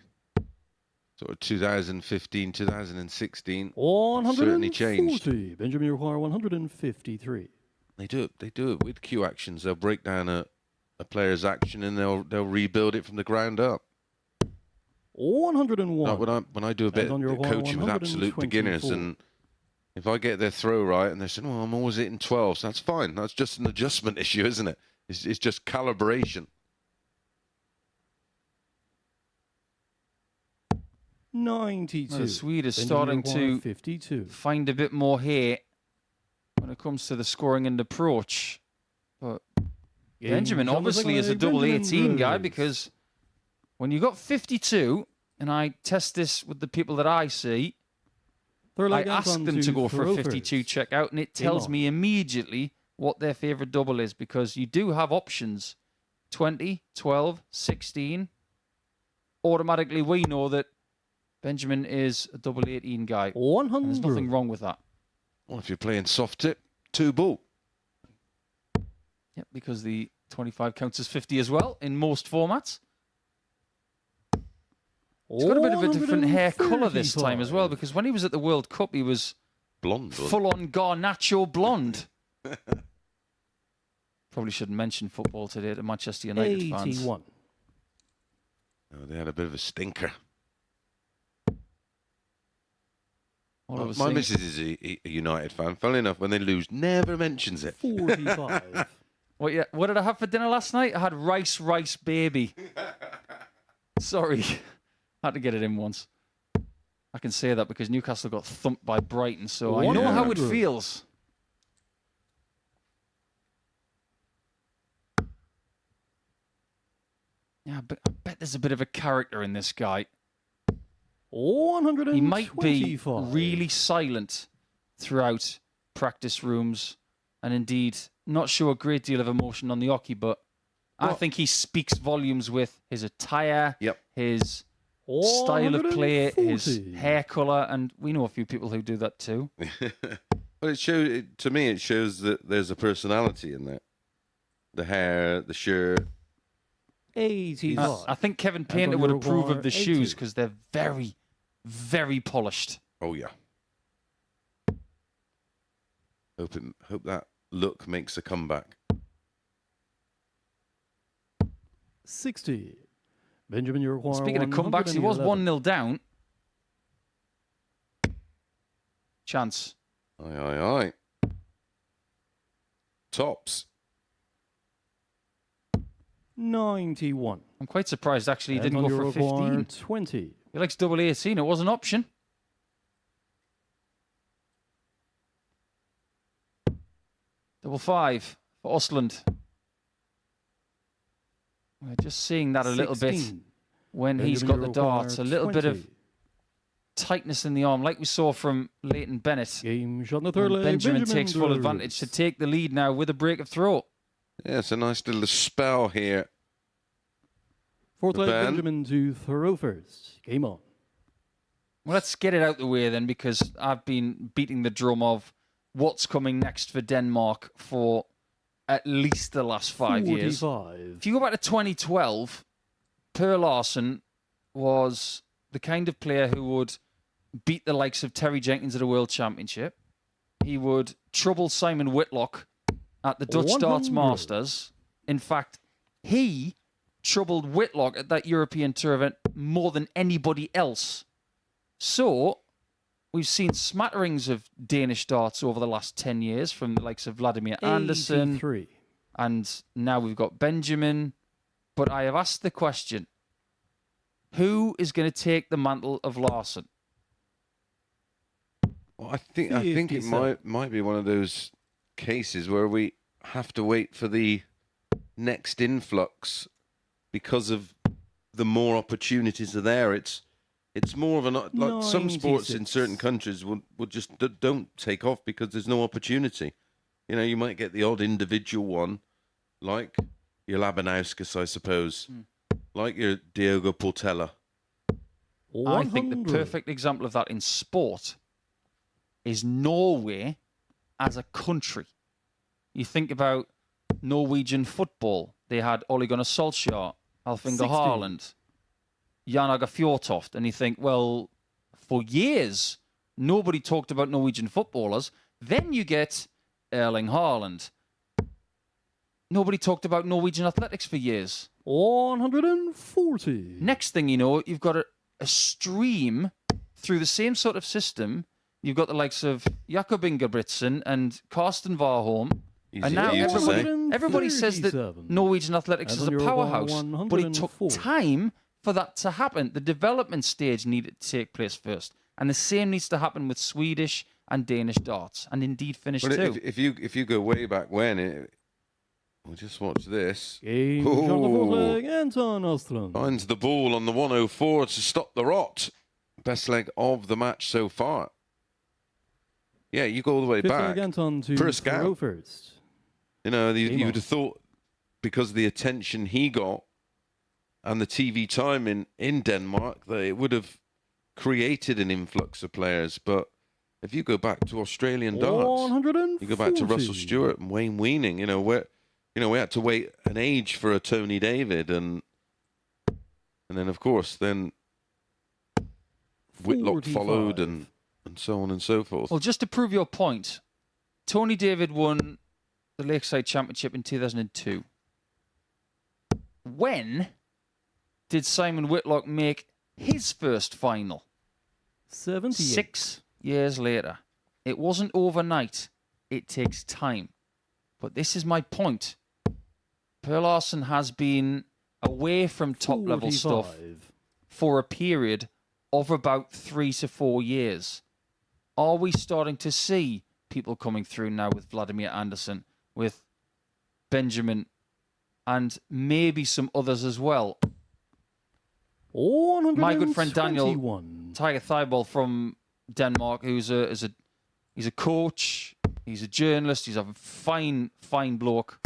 Speaker 4: sort of 2015, 2016, certainly changed.
Speaker 2: 140. Benjamin require 153.
Speaker 4: They do it with cue actions. They'll break down a player's action and they'll rebuild it from the ground up.
Speaker 2: 101.
Speaker 4: Like when I do a bit
Speaker 2: And on your
Speaker 4: of coaching with absolute
Speaker 2: 124.
Speaker 4: beginners, and if I get their throw right and they say, "Oh, I'm always hitting 12s," that's fine. That's just an adjustment issue, isn't it? It's just calibration.
Speaker 2: 92.
Speaker 3: Well, the Swede is
Speaker 2: Benjamin
Speaker 3: starting
Speaker 2: require
Speaker 3: to
Speaker 2: 52.
Speaker 3: find a bit more here when it comes to the scoring and approach. But
Speaker 2: Game
Speaker 3: Benjamin
Speaker 2: shot on the
Speaker 3: obviously
Speaker 2: second
Speaker 3: is a
Speaker 2: leg,
Speaker 3: double
Speaker 2: Benjamin
Speaker 3: 18 guy
Speaker 2: Reus.
Speaker 3: because when you got 52, and I test this with the people that I see,
Speaker 2: Third
Speaker 3: I
Speaker 2: leg,
Speaker 3: ask
Speaker 2: Anton
Speaker 3: them to go for a
Speaker 2: throw
Speaker 3: 52
Speaker 2: first.
Speaker 3: checkout, and it tells
Speaker 2: on.
Speaker 3: me immediately what their favourite double is because you do have options. 20, 12, 16. Automatically, we know that Benjamin is a double 18 guy.
Speaker 2: 100.
Speaker 3: And there's nothing wrong with that.
Speaker 4: Well, if you're playing soft tip, 2 ball.
Speaker 3: Yep, because the 25 counts as 50 as well in most formats. He's got a bit of a different hair colour this time as well, because when he was at the World Cup, he was
Speaker 4: Blonde. wasn't it?
Speaker 3: full-on Garnacho blonde. Probably shouldn't mention football today to Manchester United fans.
Speaker 2: 81.
Speaker 4: Oh, they had a bit of a stinker.
Speaker 3: All I was
Speaker 4: My
Speaker 3: saying-
Speaker 4: missus is a United fan. Funnily enough, when they lose, never mentions it.
Speaker 2: 45.
Speaker 3: What did I have for dinner last night? I had rice baby. Sorry. Had to get it in once. I can say that because Newcastle got thumped by Brighton, so I know how it
Speaker 2: 100.
Speaker 3: feels. Yeah, but I bet there's a bit of a character in this guy.
Speaker 2: 125.
Speaker 3: He might be really silent throughout practice rooms and indeed not show a great deal of emotion on the hockey, but I think he speaks volumes with his attire,
Speaker 4: Yep.
Speaker 3: his style of play, his
Speaker 2: 140.
Speaker 3: hair colour, and we know a few people who do that too.
Speaker 4: Well, to me, it shows that there's a personality in that. The hair, the shirt.
Speaker 2: 85.
Speaker 3: I think Kevin Painter
Speaker 2: Antonio
Speaker 3: would approve of
Speaker 2: Reguar,
Speaker 3: the shoes
Speaker 2: 80.
Speaker 3: because they're very, very polished.
Speaker 4: Oh yeah. Hope that look makes a comeback.
Speaker 2: 60. Benjamin, you require
Speaker 3: Speaking of comebacks, he was 1-0 down. Chance.
Speaker 4: Aye, aye, aye. Tops.
Speaker 2: 91.
Speaker 3: I'm quite surprised, actually, he didn't go for 15.
Speaker 2: 20.
Speaker 3: He likes double 18. It was an option. Double 5 for Osland. We're just seeing that a little bit
Speaker 2: 16.
Speaker 3: when he's
Speaker 2: Benjamin,
Speaker 3: got
Speaker 2: you
Speaker 3: the darts. A
Speaker 2: require
Speaker 3: little bit of
Speaker 2: 20.
Speaker 3: tightness in the arm, like we saw from Leighton Bennett.
Speaker 2: Game shot in the third
Speaker 3: And
Speaker 2: leg.
Speaker 3: Benjamin takes full
Speaker 2: Drue.
Speaker 3: advantage to take the lead now with a break of throw.
Speaker 4: Yeah, it's a nice little spell here.
Speaker 2: Fourth leg,
Speaker 4: Ben.
Speaker 2: Benjamin to throw first. Game on.
Speaker 3: Well, let's get it out the way then, because I've been beating the drum of what's coming next for Denmark for at least the last 5 years.
Speaker 2: 45.
Speaker 3: If you go back to 2012, Per Larsen was the kind of player who would beat the likes of Terry Jenkins at a World Championship. He would trouble Simon Whitlock at the Dutch Darts
Speaker 2: 100.
Speaker 3: Masters. In fact, he troubled Whitlock at that European Tour event more than anybody else. So, we've seen smatterings of Danish darts over the last 10 years from the likes of Vladimir Andersen.
Speaker 2: 83.
Speaker 3: And now we've got Benjamin. But I have asked the question, who is going to take the mantle of Larsen?
Speaker 4: Well, I think it
Speaker 2: 57.
Speaker 4: might be one of those cases where we have to wait for the next influx because of the more opportunities are there. It's more of an like some sports in
Speaker 2: 96.
Speaker 4: certain countries will just don't take off because there's no opportunity. You know, you might get the odd individual one, like your Barauskas, I suppose, like your Diogo Portela.
Speaker 3: I think the
Speaker 2: 100.
Speaker 3: perfect example of that in sport is Norway as a country. You think about Norwegian football. They had Ole Gunnar Solskjaer, Alf-Inge
Speaker 2: 60.
Speaker 3: Haaland, Jan Åge Fjørtoft, and you think, well, for years, nobody talked about Norwegian footballers. Then you get Erling Haaland. Nobody talked about Norwegian athletics for years.
Speaker 2: 140.
Speaker 3: Next thing you know, you've got a stream through the same sort of system. You've got the likes of Jakob Ingebrigtsen and Karsten Warholm.
Speaker 4: Easy
Speaker 3: And now
Speaker 4: for you to say.
Speaker 3: everybody says that
Speaker 2: 137.
Speaker 3: Norwegian athletics is a
Speaker 2: Antonio
Speaker 3: powerhouse,
Speaker 2: Rowan,
Speaker 3: but it took
Speaker 2: 104.
Speaker 3: time for that to happen. The development stage needed to take place first. And the same needs to happen with Swedish and Danish darts, and indeed Finnish
Speaker 4: But
Speaker 3: too.
Speaker 4: if you go way back when, we'll just watch this.
Speaker 2: Game shot in the fourth
Speaker 4: Ooh.
Speaker 2: leg. Anton Osland.
Speaker 4: Finds the ball on the 104 to stop the rot. Best leg of the match so far. Yeah, you go all the way
Speaker 2: Fifth
Speaker 4: back.
Speaker 2: leg, Anton to
Speaker 4: First
Speaker 2: throw
Speaker 4: count.
Speaker 2: first.
Speaker 4: You know,
Speaker 2: Game
Speaker 4: you
Speaker 2: on.
Speaker 4: would have thought because of the attention he got and the TV time in Denmark that it would have created an influx of players. But if you go back to Australian darts,
Speaker 2: 140.
Speaker 4: you go back to Russell Stewart and Wayne Weaning, we had to wait an age for a Tony David and then of course Whitlock
Speaker 2: 45.
Speaker 4: followed and so on and so forth.
Speaker 3: Well, just to prove your point, Tony David won the Lakeside Championship in 2002. When did Simon Whitlock make his first final?
Speaker 2: 78.
Speaker 3: 6 years later. It wasn't overnight. It takes time. But this is my point. Per Larsen has been away from top-level stuff
Speaker 2: 45.
Speaker 3: for a period of about 3 to 4 years. Are we starting to see people coming through now with Vladimir Andersen, with Benjamin, and maybe some others as well? My good friend Daniel
Speaker 2: 121.
Speaker 3: Tiger Thibault from Denmark, who's he's a coach, he's a journalist, he's a fine bloke.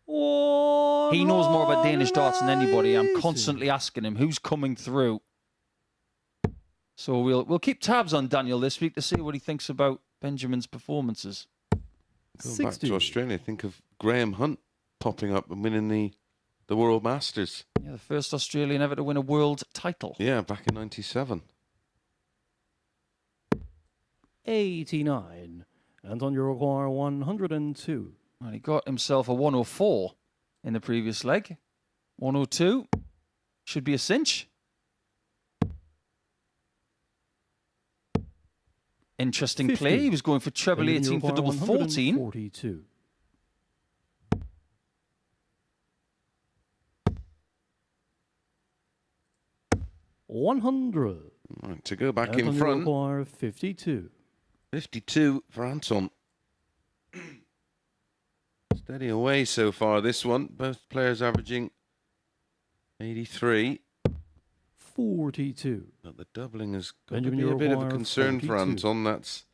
Speaker 3: He knows more about Danish darts than anybody. I'm constantly asking him who's coming through. So we'll keep tabs on Daniel this week to see what he thinks about Benjamin's performances.
Speaker 4: Going back
Speaker 2: 60.
Speaker 4: to Australia, think of Graham Hunt popping up and winning the World Masters.
Speaker 3: Yeah, the first Australian ever to win a world title.
Speaker 4: Yeah, back in '97.
Speaker 2: 89. Anton, you require 102.
Speaker 3: Well, he got himself a 104 in the previous leg. 102 should be a cinch. Interesting
Speaker 2: 50.
Speaker 3: play. He was going for treble
Speaker 2: Benjamin, you
Speaker 3: 18 for
Speaker 2: require
Speaker 3: double 14.
Speaker 2: 142. $100.
Speaker 4: Right, to go back
Speaker 2: Anton,
Speaker 4: in
Speaker 2: you
Speaker 4: front.
Speaker 2: require 52.
Speaker 4: 52 for Anton. Steady away so far, this one. Both players averaging 83.
Speaker 2: 42.
Speaker 4: But the doubling has got
Speaker 2: Benjamin,
Speaker 4: to be
Speaker 2: you
Speaker 4: a bit of a
Speaker 2: require
Speaker 4: concern for
Speaker 2: 42.
Speaker 4: Anton. That's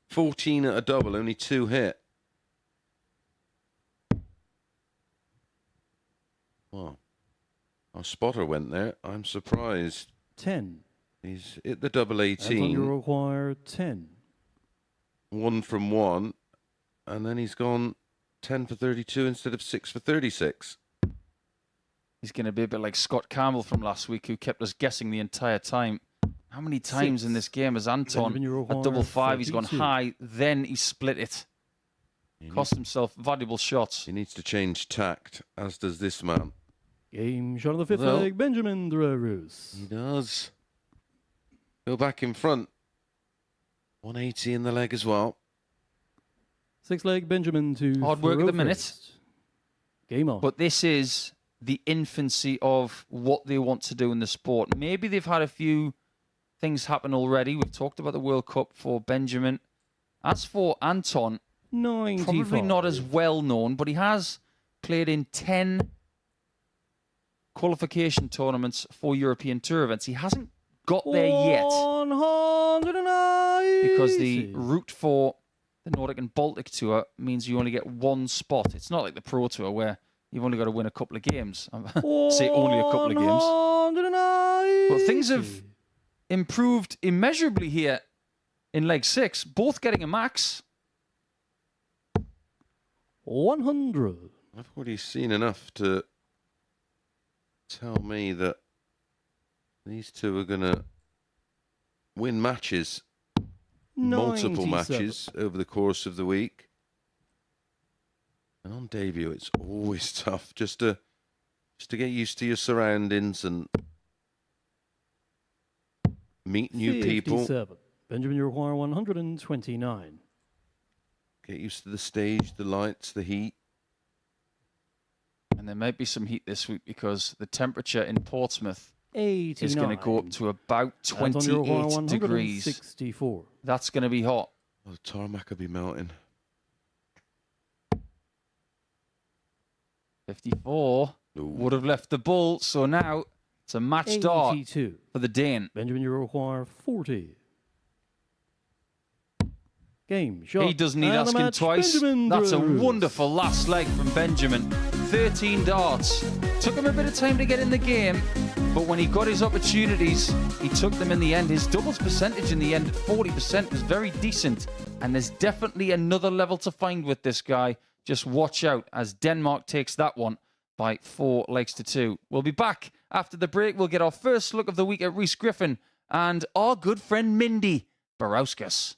Speaker 4: 14 at a double, only 2 hit. Well, our spotter went there. I'm surprised.
Speaker 2: 10.
Speaker 4: He's hit the double
Speaker 2: Anton, you
Speaker 4: 18.
Speaker 2: require 10.
Speaker 4: 1 from 1. And then he's gone 10 for 32 instead of 6 for 36.
Speaker 3: He's going to be a bit like Scott Campbell from last week, who kept us guessing the entire time. How many times in this game has Anton
Speaker 2: Benjamin, you
Speaker 3: at double
Speaker 2: require
Speaker 3: 5? He's gone
Speaker 2: 32.
Speaker 3: high, then he split it. Cost himself valuable shots.
Speaker 4: He needs to change tact, as does this man.
Speaker 2: Game shot of the fifth
Speaker 4: Well-
Speaker 2: leg, Benjamin Reus.
Speaker 4: He does. Go back in front. 180 in the leg as well.
Speaker 2: Sixth leg, Benjamin to
Speaker 3: Hard work at the minute.
Speaker 2: first. Game on.
Speaker 3: But this is the infancy of what they want to do in the sport. Maybe they've had a few things happen already. We've talked about the World Cup for Benjamin. As for Anton,
Speaker 2: 95.
Speaker 3: probably not as well known, but he has played in 10 qualification tournaments for European Tour events. He hasn't got there yet
Speaker 2: 190.
Speaker 3: because the route for the Nordic and Baltic Tour means you only get one spot. It's not like the Pro Tour where you've only got to win a couple of games. Say only a couple of games.
Speaker 2: 190.
Speaker 3: But things have improved immeasurably here in leg 6, both getting a max.
Speaker 2: 100.
Speaker 4: I've already seen enough to tell me that these two are going to win matches, multiple
Speaker 2: 97.
Speaker 4: matches over the course of the week. And on debut, it's always tough just to get used to your surroundings and meet new people.
Speaker 2: 57. Benjamin, you require 129.
Speaker 4: Get used to the stage, the lights, the heat.
Speaker 3: And there might be some heat this week because the temperature in Portsmouth
Speaker 2: 89.
Speaker 3: is going to go up to about
Speaker 2: Anton, you require
Speaker 3: 28 degrees.
Speaker 2: 164.
Speaker 3: That's going to be hot.
Speaker 4: Oh, the tarmac will be melting.
Speaker 3: 54
Speaker 4: Ooh.
Speaker 3: would have left the bull, so now it's a match start
Speaker 2: 82.
Speaker 3: for the Dane.
Speaker 2: Benjamin, you require 40. Game shot.
Speaker 3: He doesn't need
Speaker 2: and the
Speaker 3: asking
Speaker 2: match,
Speaker 3: twice.
Speaker 2: Benjamin
Speaker 3: That's a
Speaker 2: Drue.
Speaker 3: wonderful last leg from Benjamin. 13 darts. Took him a bit of time to get in the game, but when he got his opportunities, he took them in the end. His doubles percentage in the end at 40% was very decent, and there's definitely another level to find with this guy. Just watch out as Denmark takes that one by 4 legs to 2. We'll be back after the break. We'll get our first look of the week at Reus, Griffin, and our good friend Mindy Barauskas.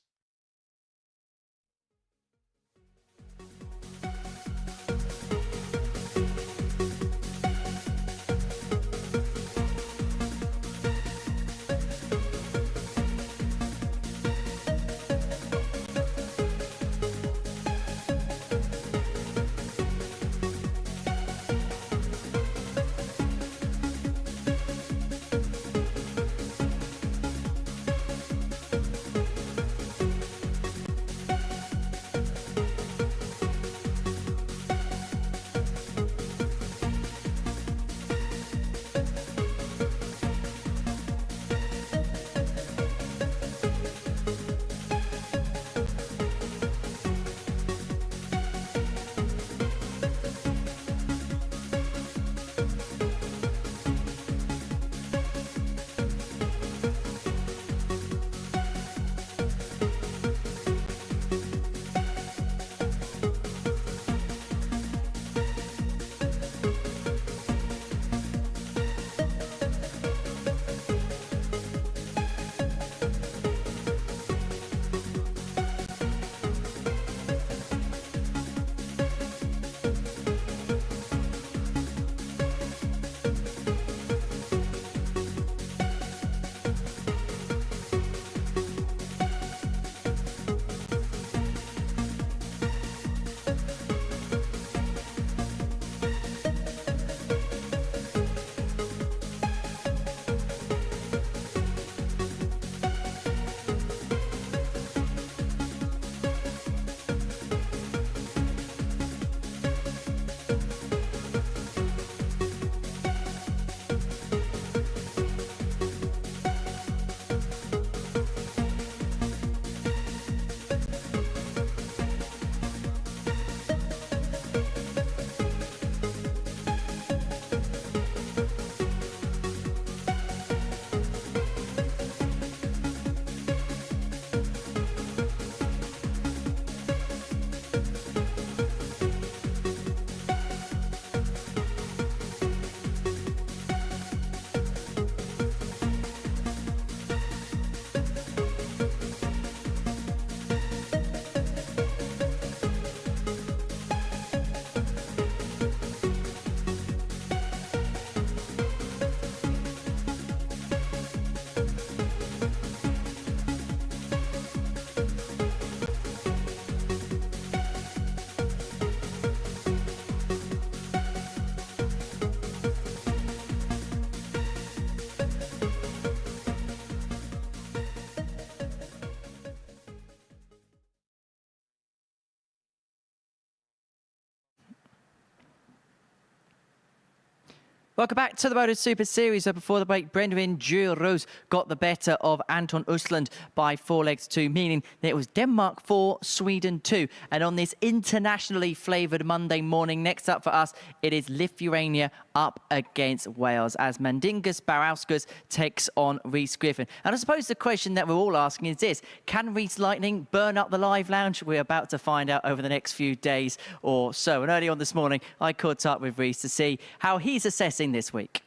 Speaker 1: Welcome back to the MODUS Super Series. So before the break, Brendan Reus got the better of Anton Osland by 4-2, meaning that it was Denmark 4, Sweden 2. And on this internationally flavoured Monday morning, next up for us, it is Lithuania up against Wales as Mandingus Barauskas takes on Reus Griffin. And I suppose the question that we're all asking is this: can Reus Lightning burn up the live lounge? We're about to find out over the next few days or so. And early on this morning, I caught up with Reus to see how he's assessing this week.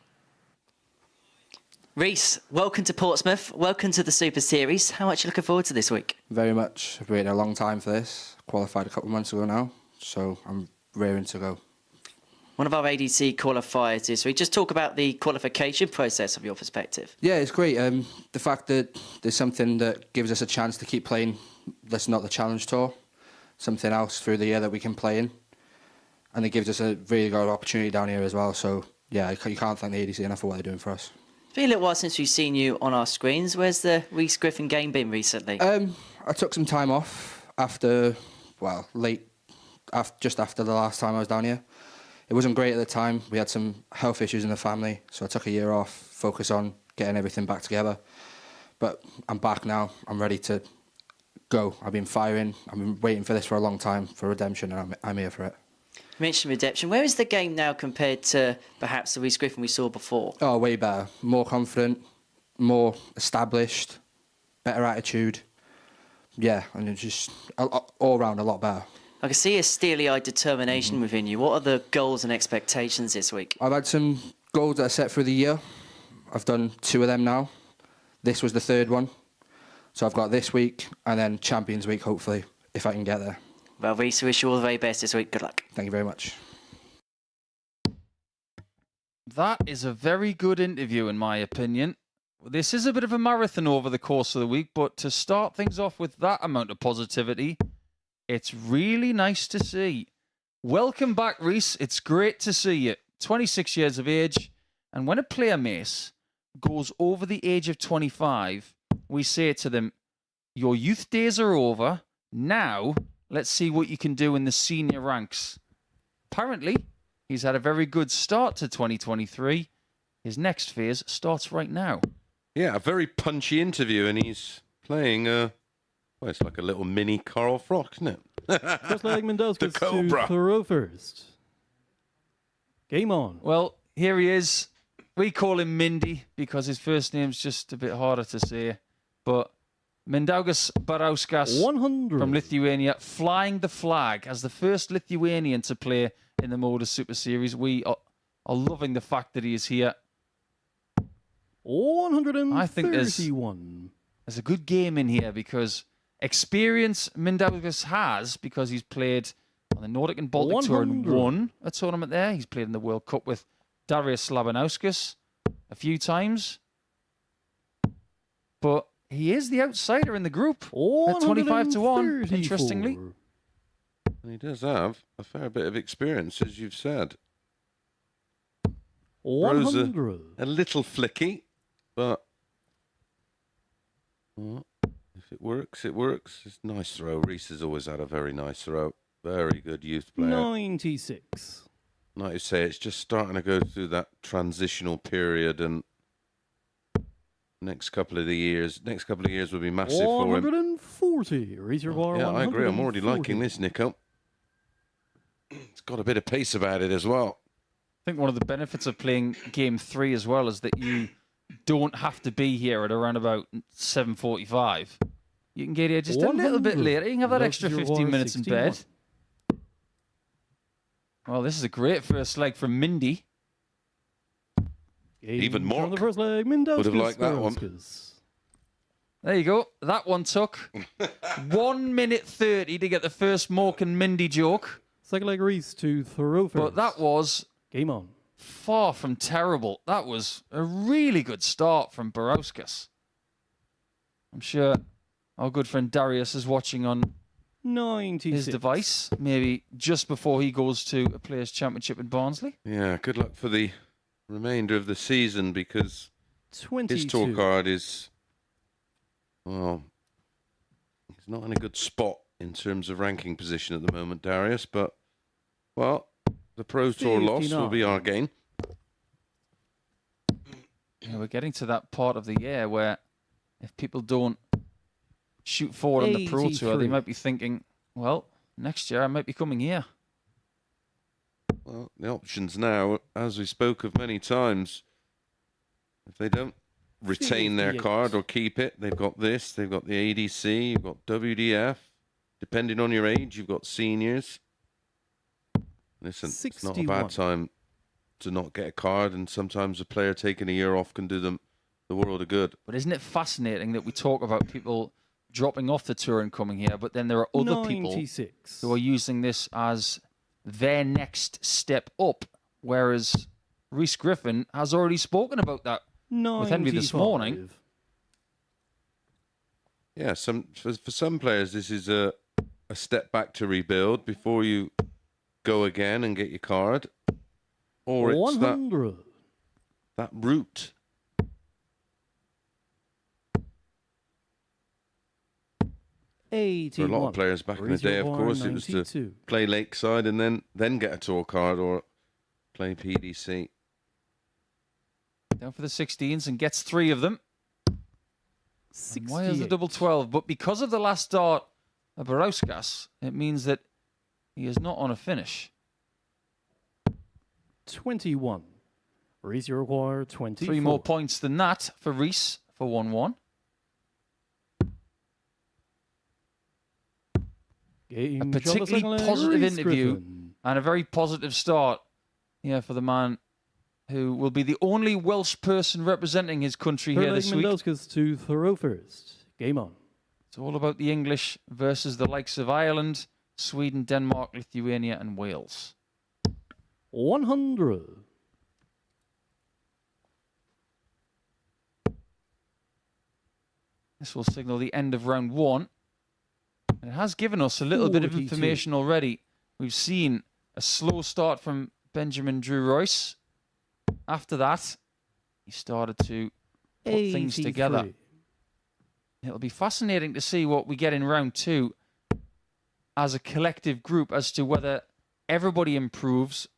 Speaker 1: Reus, welcome to Portsmouth. Welcome to the Super Series. How much are you looking forward to this week?
Speaker 6: Very much. I've waited a long time for this. Qualified a couple of months ago now, so I'm raring to go.
Speaker 1: One of our ADC qualifiers this week. Just talk about the qualification process from your perspective.
Speaker 6: Yeah, it's great. The fact that there's something that gives us a chance to keep playing that's not the Challenge Tour, something else through the year that we can play in, and it gives us a really good opportunity down here as well. So yeah, you can't thank the ADC enough for what they're doing for us.
Speaker 1: It's been a little while since we've seen you on our screens. Where's the Reus Griffin game been recently?
Speaker 6: I took some time off after, just after the last time I was down here. It wasn't great at the time. We had some health issues in the family, so I took a year off, focus on getting everything back together. But I'm back now. I'm ready to go. I've been firing. I've been waiting for this for a long time, for redemption, and I'm here for it.
Speaker 1: You mentioned redemption. Where is the game now compared to perhaps the Reus Griffin we saw before?
Speaker 6: Oh, way better. More confident, more established, better attitude. Yeah, and it's just all round a lot better.
Speaker 1: I can see a steely-eyed determination within you. What are the goals and expectations this week?
Speaker 6: I've had some goals that I set through the year. I've done 2 of them now. This was the 3rd one. So I've got this week and then Champions Week, hopefully, if I can get there.
Speaker 1: Well, Reus, we wish you all the very best this week. Good luck.
Speaker 6: Thank you very much.
Speaker 3: That is a very good interview, in my opinion. This is a bit of a marathon over the course of the week, but to start things off with that amount of positivity, it's really nice to see. Welcome back, Reus. It's great to see you. 26 years of age. And when a player, Mace, goes over the age of 25, we say to them, your youth days are over. Now, let's see what you can do in the senior ranks. Apparently, he's had a very good start to 2023. His next phase starts right now.
Speaker 4: Yeah, a very punchy interview, and he's playing, well, it's like a little mini Carl Frock, isn't it?
Speaker 2: First leg, Mendoza
Speaker 4: The
Speaker 2: to
Speaker 4: Cobra.
Speaker 2: throw first. Game on.
Speaker 3: Well, here he is. We call him Mindy because his first name's just a bit harder to say. But Mindaugas Barauskas
Speaker 2: 100.
Speaker 3: from Lithuania, flying the flag as the first Lithuanian to play in the MODUS Super Series. We are loving the fact that he is here.
Speaker 2: 131.
Speaker 3: I think there's a good game in here because experience Mindaugas has, because he's played on the Nordic and Baltic Tour and
Speaker 2: 100.
Speaker 3: won a tournament there. He's played in the World Cup with Darius Barauskas a few times. But he is the outsider in the group at 25 to 1, interestingly.
Speaker 4: And he does have a fair bit of experience, as you've said.
Speaker 2: 100.
Speaker 4: A little flicky, but well, if it works, it works. It's a nice throw. Reus has always had a very nice throw. Very good youth player.
Speaker 2: 96.
Speaker 4: Like you say, it's just starting to go through that transitional period, and next couple of years will be massive for him.
Speaker 2: 140. Reservoir.
Speaker 4: Yeah, I agree. I'm already
Speaker 2: 140.
Speaker 4: liking this, Nico. It's got a bit of pace about it as well.
Speaker 3: I think one of the benefits of playing Game 3 as well is that you don't have to be here at around about 7:45. You can get here just a little bit
Speaker 2: 100.
Speaker 3: later. You can have that extra 15 minutes in
Speaker 2: 61.
Speaker 3: bed. Well, this is a great first leg from Mindy.
Speaker 4: Even
Speaker 2: Game
Speaker 4: Mork
Speaker 2: on the first leg. Mendoza
Speaker 4: would have liked that one.
Speaker 3: There you go. That one took 1 minute 30 to get the first Mork and Mindy joke.
Speaker 2: Second leg, Reus to throw first.
Speaker 3: But that was
Speaker 2: Game on.
Speaker 3: far from terrible. That was a really good start from Barauskas. I'm sure our good friend Darius is watching on
Speaker 2: 96.
Speaker 3: his device, maybe just before he goes to a Players' Championship in Barnsley.
Speaker 4: Yeah, good luck for the remainder of the season, because
Speaker 2: 22.
Speaker 4: his tour card is, well, he's not in a good spot in terms of ranking position at the moment, Darius, but, well, the Pro Tour loss will be our gain.
Speaker 3: Yeah, we're getting to that part of the year where if people don't shoot forward on the Pro Tour, they
Speaker 2: 83.
Speaker 3: might be thinking, well, next year I might be coming here.
Speaker 4: Well, the options now, as we spoke of many times, if they don't retain their
Speaker 2: 58.
Speaker 4: card or keep it, they've got this, they've got the ADC, you've got WDF. Depending on your age, you've got seniors. Listen, it's not a
Speaker 2: 61.
Speaker 4: bad time to not get a card, and sometimes a player taking a year off can do them the world of good.
Speaker 3: But isn't it fascinating that we talk about people dropping off the tour and coming here, but then there are other people
Speaker 2: 96.
Speaker 3: who are using this as their next step up, whereas Reus Griffin has already spoken about that with Henry this morning.
Speaker 2: 95.
Speaker 4: Yeah, for some players, this is a step back to rebuild before you go again and get your card. Or it's
Speaker 2: 100.
Speaker 4: that route. For a
Speaker 2: 81.
Speaker 4: lot of players back in the day, of course, it was to
Speaker 2: 92.
Speaker 4: play Lakeside and then get a tour card or play PDC.
Speaker 3: Down for the 16s and gets 3 of them. And why is the
Speaker 2: 68.
Speaker 3: double 12? But because of the last start of Barauskas, it means that he is not on a finish.
Speaker 2: 21. Reus, you require 24.
Speaker 3: 3 more points than that for Reus for 1-1.
Speaker 2: Game
Speaker 3: A
Speaker 2: shot
Speaker 3: particularly
Speaker 2: second leg,
Speaker 3: positive
Speaker 2: Reus
Speaker 3: interview
Speaker 2: Griffin.
Speaker 3: and a very positive start here for the man who will be the only Welsh person representing his country
Speaker 2: Third
Speaker 3: here
Speaker 2: leg,
Speaker 3: this week.
Speaker 2: Barauskas to throw first. Game on.
Speaker 3: It's all about the English versus the likes of Ireland, Sweden, Denmark, Lithuania and Wales.
Speaker 2: 100.
Speaker 3: This will signal the end of round 1. And it has given us a little bit of
Speaker 2: 42.
Speaker 3: information already. We've seen a slow start from Benjamin Drue Reus. After that, he started to put things
Speaker 2: 83.
Speaker 3: together. It'll be fascinating to see what we get in round 2 as a collective group as to whether everybody improves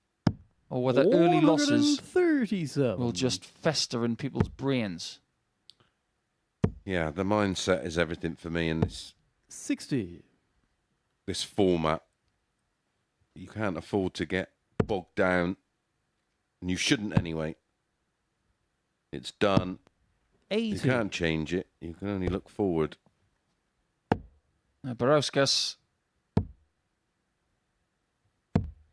Speaker 3: or whether early losses
Speaker 2: 137.
Speaker 3: will just fester in people's brains.
Speaker 4: Yeah, the mindset is everything for me in
Speaker 2: 60.
Speaker 4: this format. You can't afford to get bogged down, and you shouldn't anyway. It's done.
Speaker 2: 80.
Speaker 4: You can't change it. You can only look forward.
Speaker 3: Barauskas,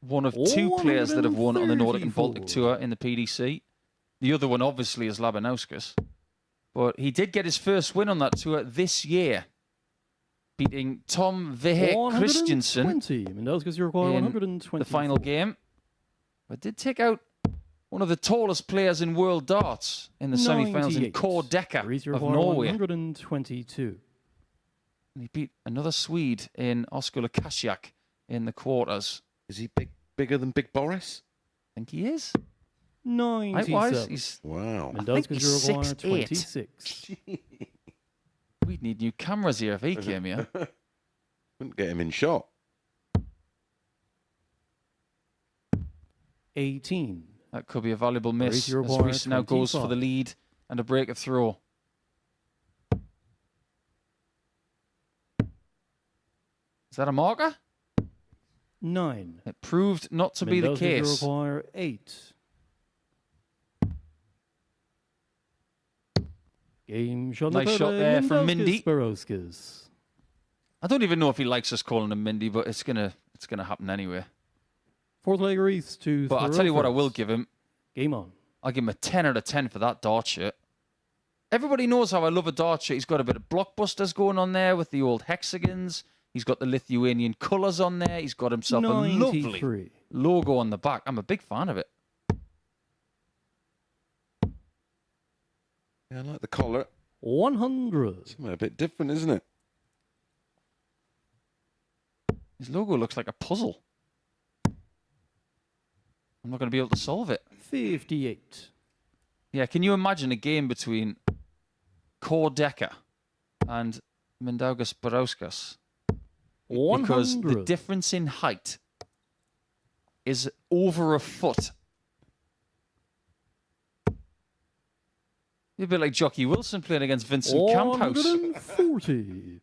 Speaker 3: one of 2 players that have won on the Nordic and Baltic
Speaker 2: 134.
Speaker 3: Tour in the PDC. The other one, obviously, is Labanauskas. But he did get his first win on that tour this year, beating Tom Vehe Christensen
Speaker 2: 120. Barauskas, you require
Speaker 3: in
Speaker 2: 120.
Speaker 3: the final game. But did take out one of the tallest players in world darts in the semi-finals in
Speaker 2: 98.
Speaker 3: Kåre Dekker
Speaker 2: Reus, you
Speaker 3: of
Speaker 2: require
Speaker 3: Norway.
Speaker 2: 122.
Speaker 3: And he beat another Swede in Oskar Lukasiak in the quarters.
Speaker 4: Is he bigger than Big Boris?
Speaker 3: I think he is.
Speaker 2: 97.
Speaker 3: Height-wise, he's...
Speaker 4: Wow.
Speaker 2: Barauskas,
Speaker 3: he's
Speaker 2: you require
Speaker 3: 6'8".
Speaker 2: 26.
Speaker 3: We'd need new cameras here if he came here.
Speaker 4: Wouldn't get him in shot.
Speaker 2: 18.
Speaker 3: That could be a valuable miss
Speaker 2: Reus, you
Speaker 3: as
Speaker 2: require
Speaker 3: Reus now goes for
Speaker 2: 25.
Speaker 3: the lead and a break of throw. Is that a marker?
Speaker 2: 9.
Speaker 3: It proved not to be the
Speaker 2: Barauskas, you
Speaker 3: case.
Speaker 2: require 8. Game shot.
Speaker 3: Nice
Speaker 2: third
Speaker 3: shot
Speaker 2: leg,
Speaker 3: there from
Speaker 2: Barauskas,
Speaker 3: Mindy.
Speaker 2: Barauskas.
Speaker 3: I don't even know if he likes us calling him Mindy, but it's gonna happen anyway.
Speaker 2: Fourth leg Reus to
Speaker 3: But I'll
Speaker 2: throw
Speaker 3: tell you what I
Speaker 2: first.
Speaker 3: will give him.
Speaker 2: Game on.
Speaker 3: I'll give him a 10 out of 10 for that dart shirt. Everybody knows how I love a dart shirt. He's got a bit of blockbusters going on there with the old hexagons. He's got the Lithuanian colours on there. He's got himself a lovely
Speaker 2: 93.
Speaker 3: logo on the back. I'm a big fan of it.
Speaker 4: Yeah, I like the collar.
Speaker 2: 100.
Speaker 4: Something a bit different, isn't it?
Speaker 3: His logo looks like a puzzle. I'm not going to be able to solve it.
Speaker 2: 58.
Speaker 3: Yeah, can you imagine a game between Kåre Dekker and Mindaugas Barauskas? Because the
Speaker 2: 100.
Speaker 3: difference in height is over a foot. You're a bit like Jockey Wilson playing against Vincent Camphouse.
Speaker 2: 140.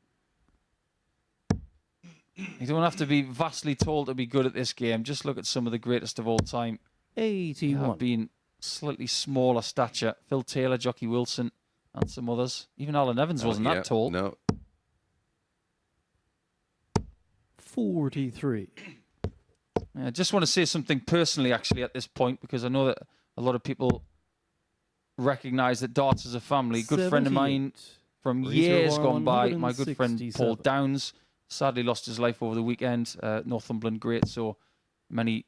Speaker 3: You don't have to be vastly tall to be good at this game. Just look at some of the greatest of all time.
Speaker 2: 81.
Speaker 3: Have been slightly smaller stature. Phil Taylor, Jockey Wilson, and some others. Even Alan Evans wasn't that tall.
Speaker 4: No.
Speaker 2: 43.
Speaker 3: I just want to say something personally, actually, at this point, because I know that a lot of people recognise that darts is a family. Good friend of mine
Speaker 2: 78.
Speaker 3: from
Speaker 2: Raise
Speaker 3: years
Speaker 2: your bar,
Speaker 3: gone by, my good friend
Speaker 2: 167.
Speaker 3: Paul Downs, sadly lost his life over the weekend. Northumberland great, so many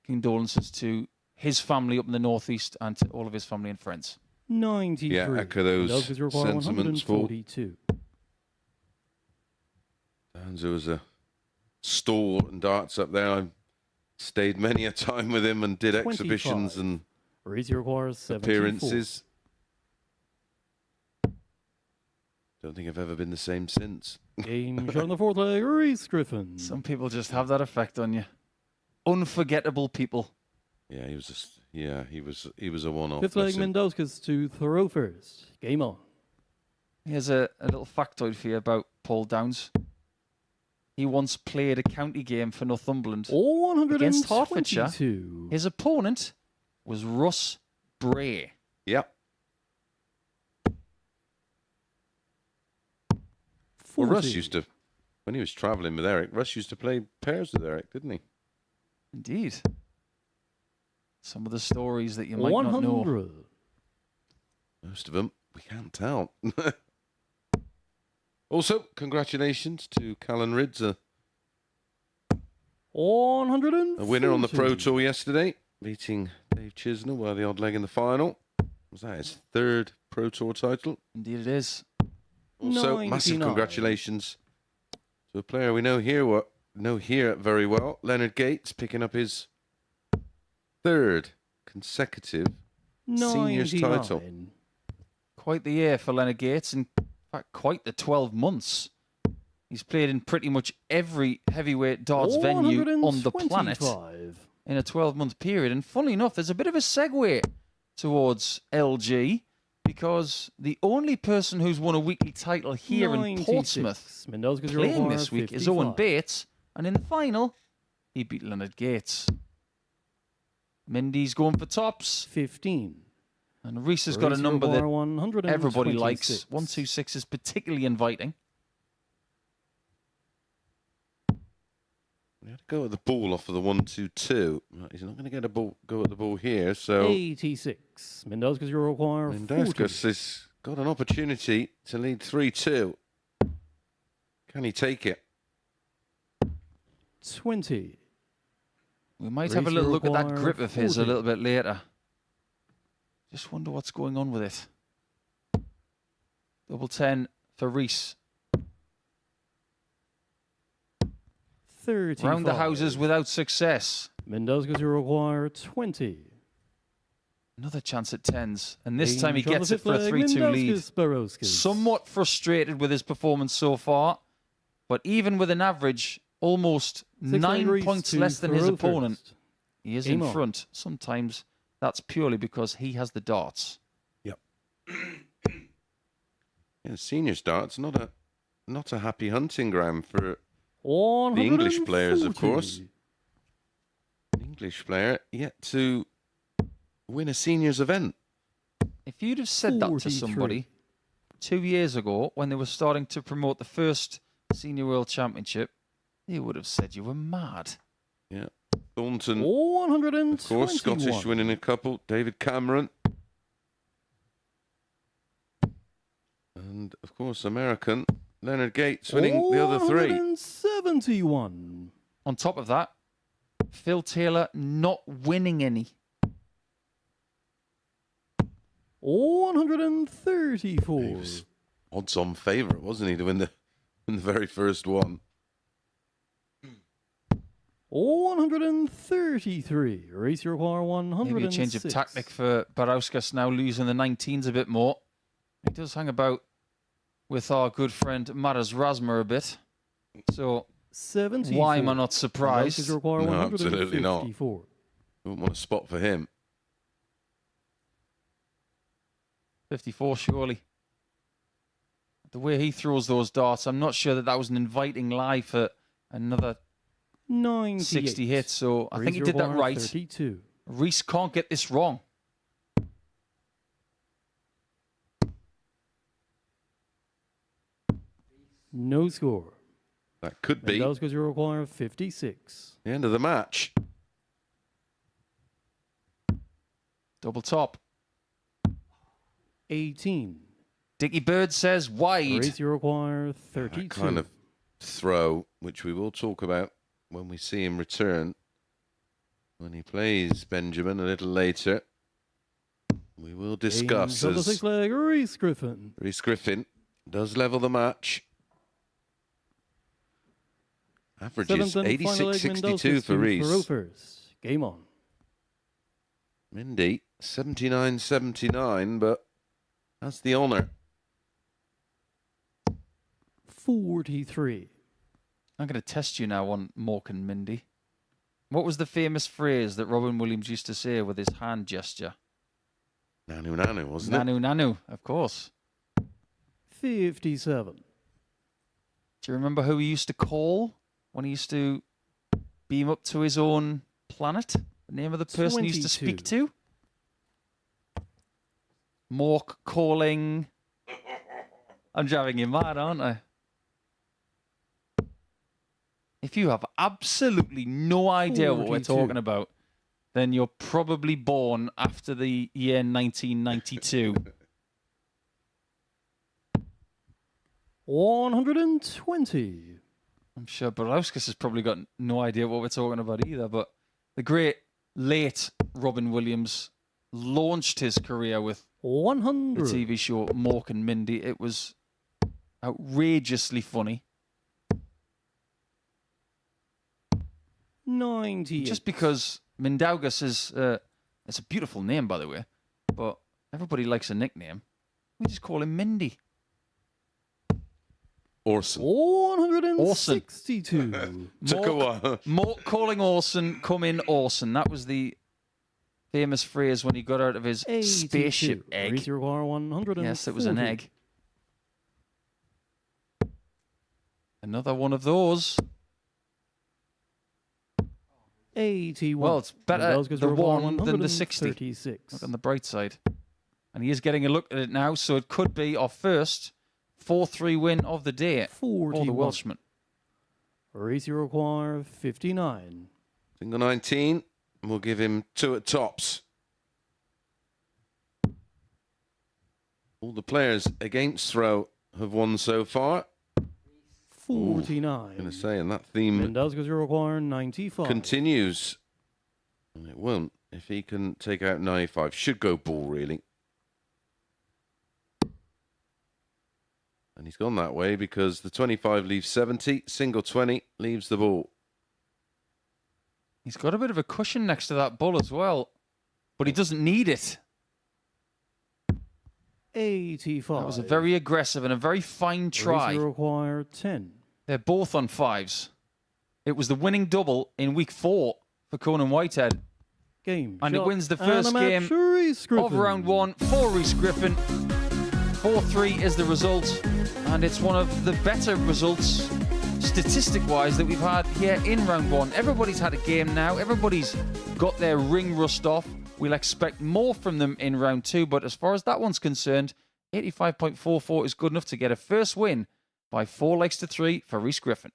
Speaker 3: condolences to his family up in the northeast and to all of his family and friends.
Speaker 2: 93.
Speaker 4: Yeah, echo those
Speaker 2: Douglas require
Speaker 4: sentiments, Paul.
Speaker 2: 142.
Speaker 4: Downs was a stalwart in darts up there. I stayed many a time with him and did
Speaker 2: 25.
Speaker 4: exhibitions and
Speaker 2: Reus requires 74.
Speaker 4: appearances. Don't think I've ever been the same since.
Speaker 2: Game shot on the fourth leg, Reus Griffin.
Speaker 3: Some people just have that effect on you. Unforgettable people.
Speaker 4: Yeah, he was just, he was a one-off.
Speaker 2: Fifth leg,
Speaker 4: bless him.
Speaker 2: Mendozkas to throw first. Game on.
Speaker 3: Here's a little factoid for you about Paul Downs. He once played a county game for Northumberland
Speaker 2: 122.
Speaker 3: against Hertfordshire. His opponent was Russ Bray.
Speaker 4: Yep. Well, Russ
Speaker 2: 40.
Speaker 4: used to, when he was travelling with Eric, Russ used to play pairs with Eric, didn't he?
Speaker 3: Indeed. Some of the stories that you might not know.
Speaker 2: 100.
Speaker 4: Most of them, we can't tell. Also, congratulations to Callan Ridds, a
Speaker 2: 140.
Speaker 4: winner on the Pro Tour yesterday, beating Dave Chisnell by the odd leg in the final. Was that his third Pro Tour title?
Speaker 3: Indeed it is.
Speaker 4: Also, massive
Speaker 2: 99.
Speaker 4: congratulations to a player we know here very well, Leonard Gates, picking up his third consecutive seniors
Speaker 2: 99.
Speaker 4: title.
Speaker 3: Quite the year for Leonard Gates, and in fact, quite the 12 months. He's played in pretty much every heavyweight darts venue on the planet
Speaker 2: 125.
Speaker 3: in a 12-month period. And funnily enough, there's a bit of a segue towards LG, because the only person who's won a weekly title here in
Speaker 2: 96.
Speaker 3: Portsmouth
Speaker 2: Mendozkas
Speaker 3: playing
Speaker 2: require
Speaker 3: this week is
Speaker 2: 55.
Speaker 3: Owen Bates, and in the final, he beat Leonard Gates. Mindy's going for tops,
Speaker 2: 15.
Speaker 3: and Reus has got a number that
Speaker 2: 126.
Speaker 3: everybody likes. 126 is particularly inviting.
Speaker 4: We had to go at the ball off of the 1-2-2. He's not going to get a ball, go at the ball here, so
Speaker 2: 86. Mendozkas you require 40.
Speaker 4: Barauskas has got an opportunity to lead 3-2. Can he take it?
Speaker 2: 20.
Speaker 3: We might have a
Speaker 2: Reus
Speaker 3: little look at that
Speaker 2: require
Speaker 3: grip of his a
Speaker 2: 40.
Speaker 3: little bit later. Just wonder what's going on with it. Double 10 for Reus.
Speaker 2: 35.
Speaker 3: Round the houses without success.
Speaker 2: Mendozkas you require 20.
Speaker 3: Another chance at 10s. And this
Speaker 2: Game
Speaker 3: time he
Speaker 2: shot on
Speaker 3: gets
Speaker 2: the
Speaker 3: it
Speaker 2: fifth
Speaker 3: for a
Speaker 2: leg,
Speaker 3: 3-2 lead.
Speaker 2: Mendozkas, Barauskas.
Speaker 3: Somewhat frustrated with his performance so far. But even with an average almost
Speaker 2: Six leg
Speaker 3: 9
Speaker 2: Reus
Speaker 3: points
Speaker 2: to
Speaker 3: less than his
Speaker 2: throw
Speaker 3: opponent,
Speaker 2: first.
Speaker 3: he is
Speaker 2: Game
Speaker 3: in
Speaker 2: on.
Speaker 3: front. Sometimes that's purely because he has the darts.
Speaker 4: Yep. Yeah, senior starts not a happy hunting ground for the English players, of
Speaker 2: 140.
Speaker 4: course. An English player yet to win a seniors event.
Speaker 3: If you'd have said that to
Speaker 2: 43.
Speaker 3: somebody 2 years ago when they were starting to promote the first Senior World Championship, they would have said you were mad.
Speaker 4: Yeah. Thornton,
Speaker 2: 121.
Speaker 4: of course, Scottish winning a couple. David Cameron. And, of course, American Leonard Gates winning the other three.
Speaker 2: 171.
Speaker 3: On top of that, Phil Taylor not winning any.
Speaker 2: 134.
Speaker 4: He was odds-on favourite, wasn't he, to win the very first one?
Speaker 2: 133. Race your require 106.
Speaker 3: Maybe a change of tactic for Barauskas now, losing the 19s a bit more. He does hang about with our good friend Maras Razma a bit. So
Speaker 2: 74.
Speaker 3: why am I not surprised?
Speaker 2: Races require
Speaker 4: No, absolutely not.
Speaker 2: 154.
Speaker 4: Wouldn't want a spot for him.
Speaker 3: 54, surely. The way he throws those darts, I'm not sure that that was an inviting lie for another
Speaker 2: 98.
Speaker 3: 60 hits. So I think he
Speaker 2: Reus
Speaker 3: did that
Speaker 2: requires
Speaker 3: right.
Speaker 2: 32.
Speaker 3: Reus can't get this wrong.
Speaker 2: No score.
Speaker 4: That could be
Speaker 2: Barauskas require 56.
Speaker 4: the end of the match.
Speaker 3: Double top.
Speaker 2: 18.
Speaker 3: Dickie Bird says wide.
Speaker 2: Reus require 32.
Speaker 4: That kind of throw, which we will talk about when we see him return. When he plays Benjamin a little later, we will discuss
Speaker 2: Double
Speaker 4: as
Speaker 2: six leg, Reus Griffin.
Speaker 4: Reus Griffin does level the match. Averages
Speaker 2: Seventh and final leg,
Speaker 4: 86.62 for Reus.
Speaker 2: Rovers. Game on.
Speaker 4: Mindy, 79.79, but that's the honour.
Speaker 2: 43.
Speaker 3: I'm going to test you now on Mork and Mindy. What was the famous phrase that Robin Williams used to say with his hand gesture?
Speaker 4: Nanu nanu, wasn't it?
Speaker 3: Nanu, nanu, of course.
Speaker 2: 57.
Speaker 3: Do you remember who he used to call when he used to beam up to his own planet? The name of the person he used to speak
Speaker 2: 22.
Speaker 3: to? Mork calling. I'm driving you mad, aren't I? If you have absolutely no idea what we're
Speaker 2: 42.
Speaker 3: talking about, then you're probably born after the year 1992.
Speaker 2: 120.
Speaker 3: I'm sure Barauskas has probably got no idea what we're talking about either, but the great late Robin Williams launched his career with the
Speaker 2: 100.
Speaker 3: TV show Mork and Mindy. It was outrageously funny.
Speaker 2: 90.
Speaker 3: Just because Mindaugas is it's a beautiful name, by the way, but everybody likes a nickname. We just call him Mindy.
Speaker 4: Orson.
Speaker 2: 162.
Speaker 4: Took a while.
Speaker 3: Mork calling Orson, come in Orson. That was the famous phrase when he got out of his
Speaker 2: 82.
Speaker 3: spaceship egg.
Speaker 2: Reus require 140.
Speaker 3: Yes, it was an egg. Another one of those.
Speaker 2: 81.
Speaker 3: Well, it's better
Speaker 2: Barauskas
Speaker 3: the
Speaker 2: require
Speaker 3: one than the 60.
Speaker 2: 136.
Speaker 3: Look on the bright side. And he is getting a look at it now, so it could be our first 4-3 win of the day for the
Speaker 2: 41.
Speaker 3: Welshman.
Speaker 2: Reus require 59.
Speaker 4: Single 19. And we'll give him 2 at tops. All the players against throw have won so far.
Speaker 2: 49.
Speaker 4: I'm going to say, and that theme
Speaker 2: Barauskas require 95.
Speaker 4: continues. And it won't if he can take out 95. Should go ball, really. And he's gone that way because the 25 leaves 70. Single 20 leaves the ball.
Speaker 3: He's got a bit of a cushion next to that bull as well, but he doesn't need it.
Speaker 2: 85.
Speaker 3: That was a very aggressive and a very fine try.
Speaker 2: Reus require 10.
Speaker 3: They're both on 5s. It was the winning double in week 4 for Conan Whitehead.
Speaker 2: Game.
Speaker 3: And
Speaker 2: shot,
Speaker 3: it wins the
Speaker 2: and
Speaker 3: first
Speaker 2: a match,
Speaker 3: game
Speaker 2: Reus Griffin.
Speaker 3: of round 1 for Reus Griffin. 4-3 is the result, and it's one of the better results statistic-wise that we've had here in round 1. Everybody's had a game now. Everybody's got their ring rust off. We'll expect more from them in round 2, but as far as that one's concerned, 85.44 is good enough to get a first win by 4 legs to 3 for Reus Griffin.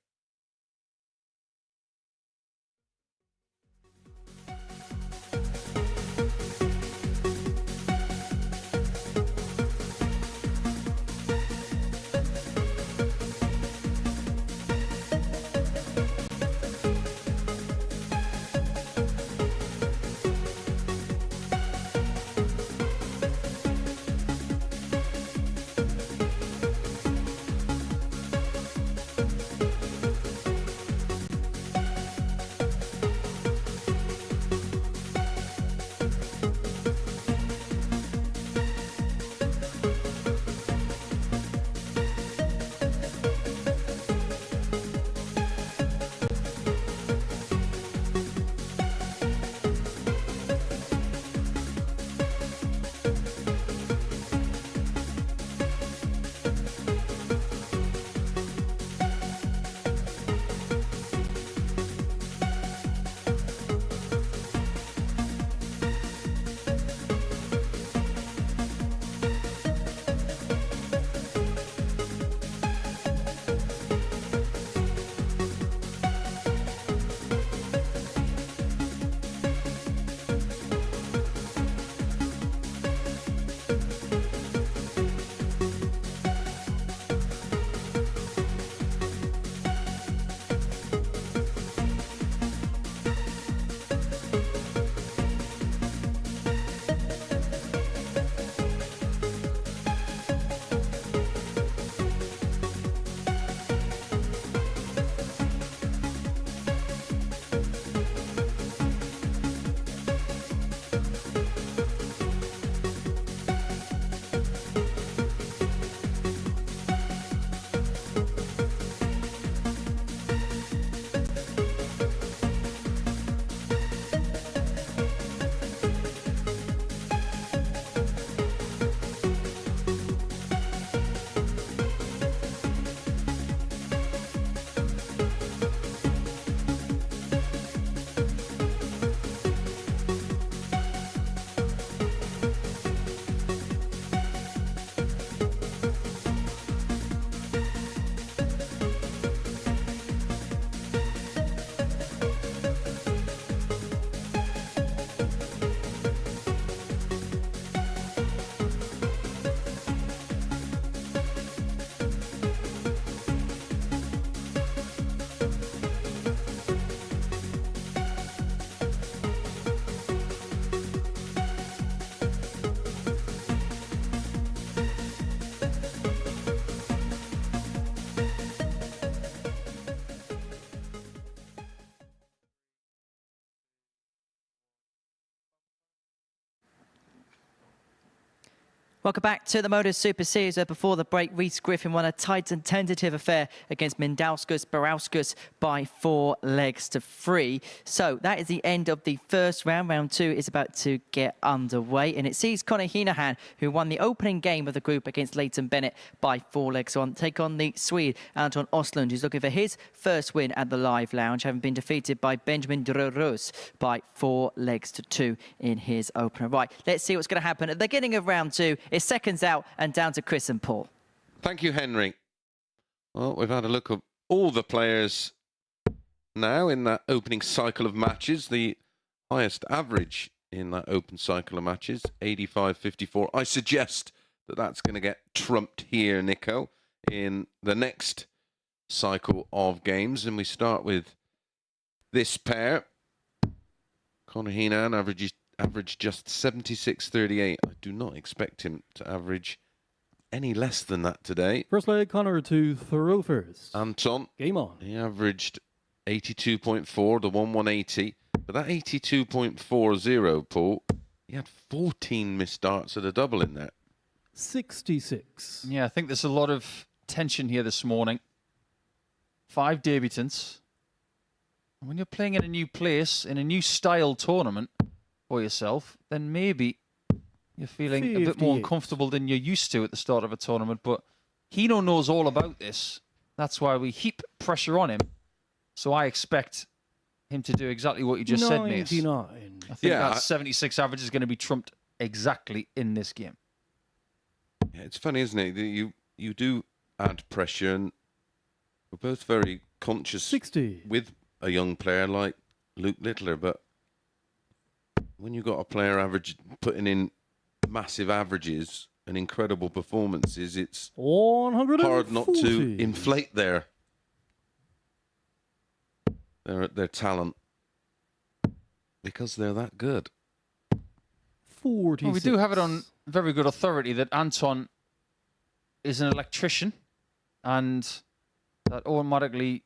Speaker 1: Welcome back to the MODUS Super Series, where before the break, Reus Griffin won a tight and tentative affair against Barauskas by 4 legs to 3. So that is the end of the first round. Round 2 is about to get underway, and it sees Hina Han, who won the opening game of the group against Bennett by 4 legs on, take on the Swede Anton Osland, who's looking for his first win at the Live Lounge, having been defeated by Benjamin Drue by 4 legs to 2 in his opener. Right, let's see what's going to happen at the beginning of round 2. It's seconds out and down to Chris and Paul.
Speaker 4: Thank you, Henry. Well, we've had a look at all the players now in that opening cycle of matches. The highest average in that open cycle of matches, 85.54. I suggest that that's going to get trumped here, Nico, in the next cycle of games. And we start with this pair. Hina Han averaged just 76.38. I do not expect him to average any less than that today.
Speaker 2: First leg, Connor to throw first.
Speaker 4: Anton,
Speaker 2: Game on.
Speaker 4: he averaged 82.4 to 180. But that 82.40, Paul, he had 14 missed darts at a double in there.
Speaker 2: 66.
Speaker 3: Yeah, I think there's a lot of tension here this morning. 5 debutants. And when you're playing in a new place, in a new style tournament for yourself, then maybe you're feeling a bit more
Speaker 2: 58.
Speaker 3: uncomfortable than you're used to at the start of a tournament. But Hino knows all about this. That's why we heap pressure on him. So I expect him to do exactly what you just said, Mace.
Speaker 2: 99.
Speaker 3: I think that 76 average is going to be trumped exactly in this game.
Speaker 4: Yeah, it's funny, isn't it? That you do add pressure, and we're both very conscious
Speaker 2: 60.
Speaker 4: with a young player like Luke Littler, but when you've got a player putting in massive averages and incredible performances, it's
Speaker 2: 140.
Speaker 4: hard not to inflate their talent because they're that good.
Speaker 2: 46.
Speaker 3: Well, we do have it on very good authority that Anton is an electrician, and that automatically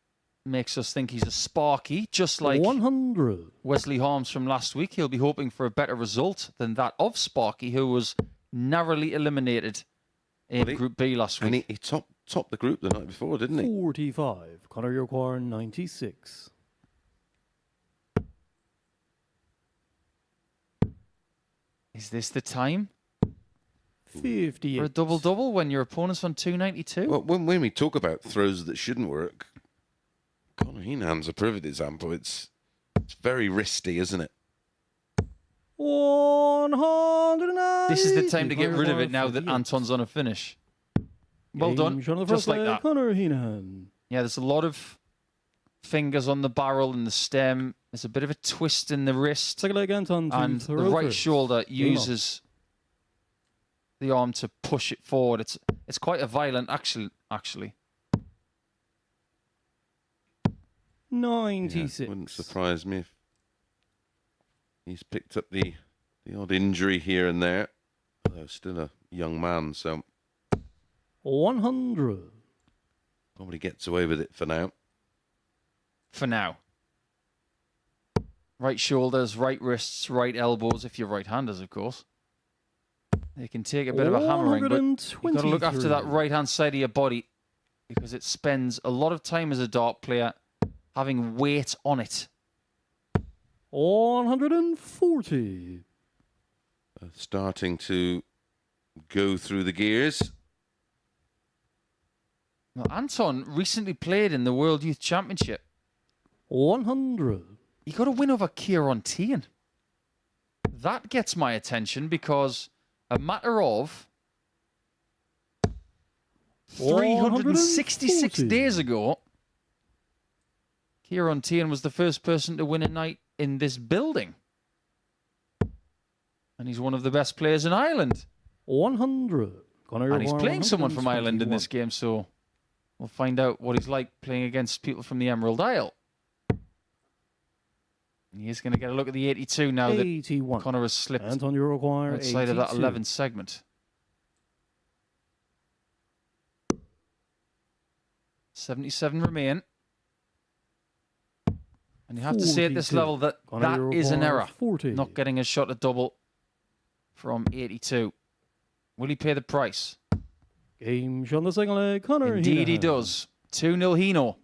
Speaker 3: makes us think he's a sparky, just like
Speaker 2: 100.
Speaker 3: Wesley Harms from last week. He'll be hoping for a better result than that of Sparky, who was narrowly eliminated in Group B last week.
Speaker 4: And he topped the group the night before, didn't he?
Speaker 2: 45. Connor Yorquhar, 96.
Speaker 3: Is this the time
Speaker 2: 58.
Speaker 3: for a double-double when your opponent's on 292?
Speaker 4: Well, when we talk about throws that shouldn't work, Hina Han's a perfect example. It's very risky, isn't it?
Speaker 2: 190.
Speaker 3: This is the time to get rid of it now that Anton's on a finish. Well done. Just like that.
Speaker 2: Connor Hina Han.
Speaker 3: Yeah, there's a lot of fingers on the barrel and the stem. There's a bit of a twist in the wrist.
Speaker 2: Second leg, Anton.
Speaker 3: And the right shoulder uses the arm to push it forward. It's quite a violent action, actually.
Speaker 2: 96.
Speaker 4: Yeah, wouldn't surprise me if he's picked up the odd injury here and there. Although still a young man, so
Speaker 2: 100.
Speaker 4: probably gets away with it for now.
Speaker 3: For now. Right shoulders, right wrists, right elbows, if you're right-handers, of course. They can take a bit of a hammering, but you've got to look after that right-hand side of your body because it spends a lot of time as a dart player having weight on it.
Speaker 2: 140.
Speaker 4: Starting to go through the gears.
Speaker 3: Now, Anton recently played in the World Youth Championship.
Speaker 2: 100.
Speaker 3: He got a win over Kieran Tian. That gets my attention because a matter of 366
Speaker 2: 140.
Speaker 3: days ago, Kieran Tian was the first person to win a night in this building. And he's one of the best players in Ireland.
Speaker 2: 100.
Speaker 3: And he's playing someone from Ireland in this game, so we'll find out what he's like playing against people from the Emerald Isle. And he's going to get a look at the 82 now
Speaker 2: 81.
Speaker 3: that Connor has slipped
Speaker 2: Anton Yorquhar,
Speaker 3: outside of that
Speaker 2: 82.
Speaker 3: 11th segment. 77 remain. And you have to say at this
Speaker 2: 42.
Speaker 3: level that
Speaker 2: Connor
Speaker 3: that is an
Speaker 2: Yorquhar,
Speaker 3: error.
Speaker 2: 40.
Speaker 3: Not getting a shot at double from 82 Will he pay the price?
Speaker 2: Game on the second leg, Connor.
Speaker 3: Indeed he
Speaker 2: Hina Han.
Speaker 3: does. 2-0 Hino.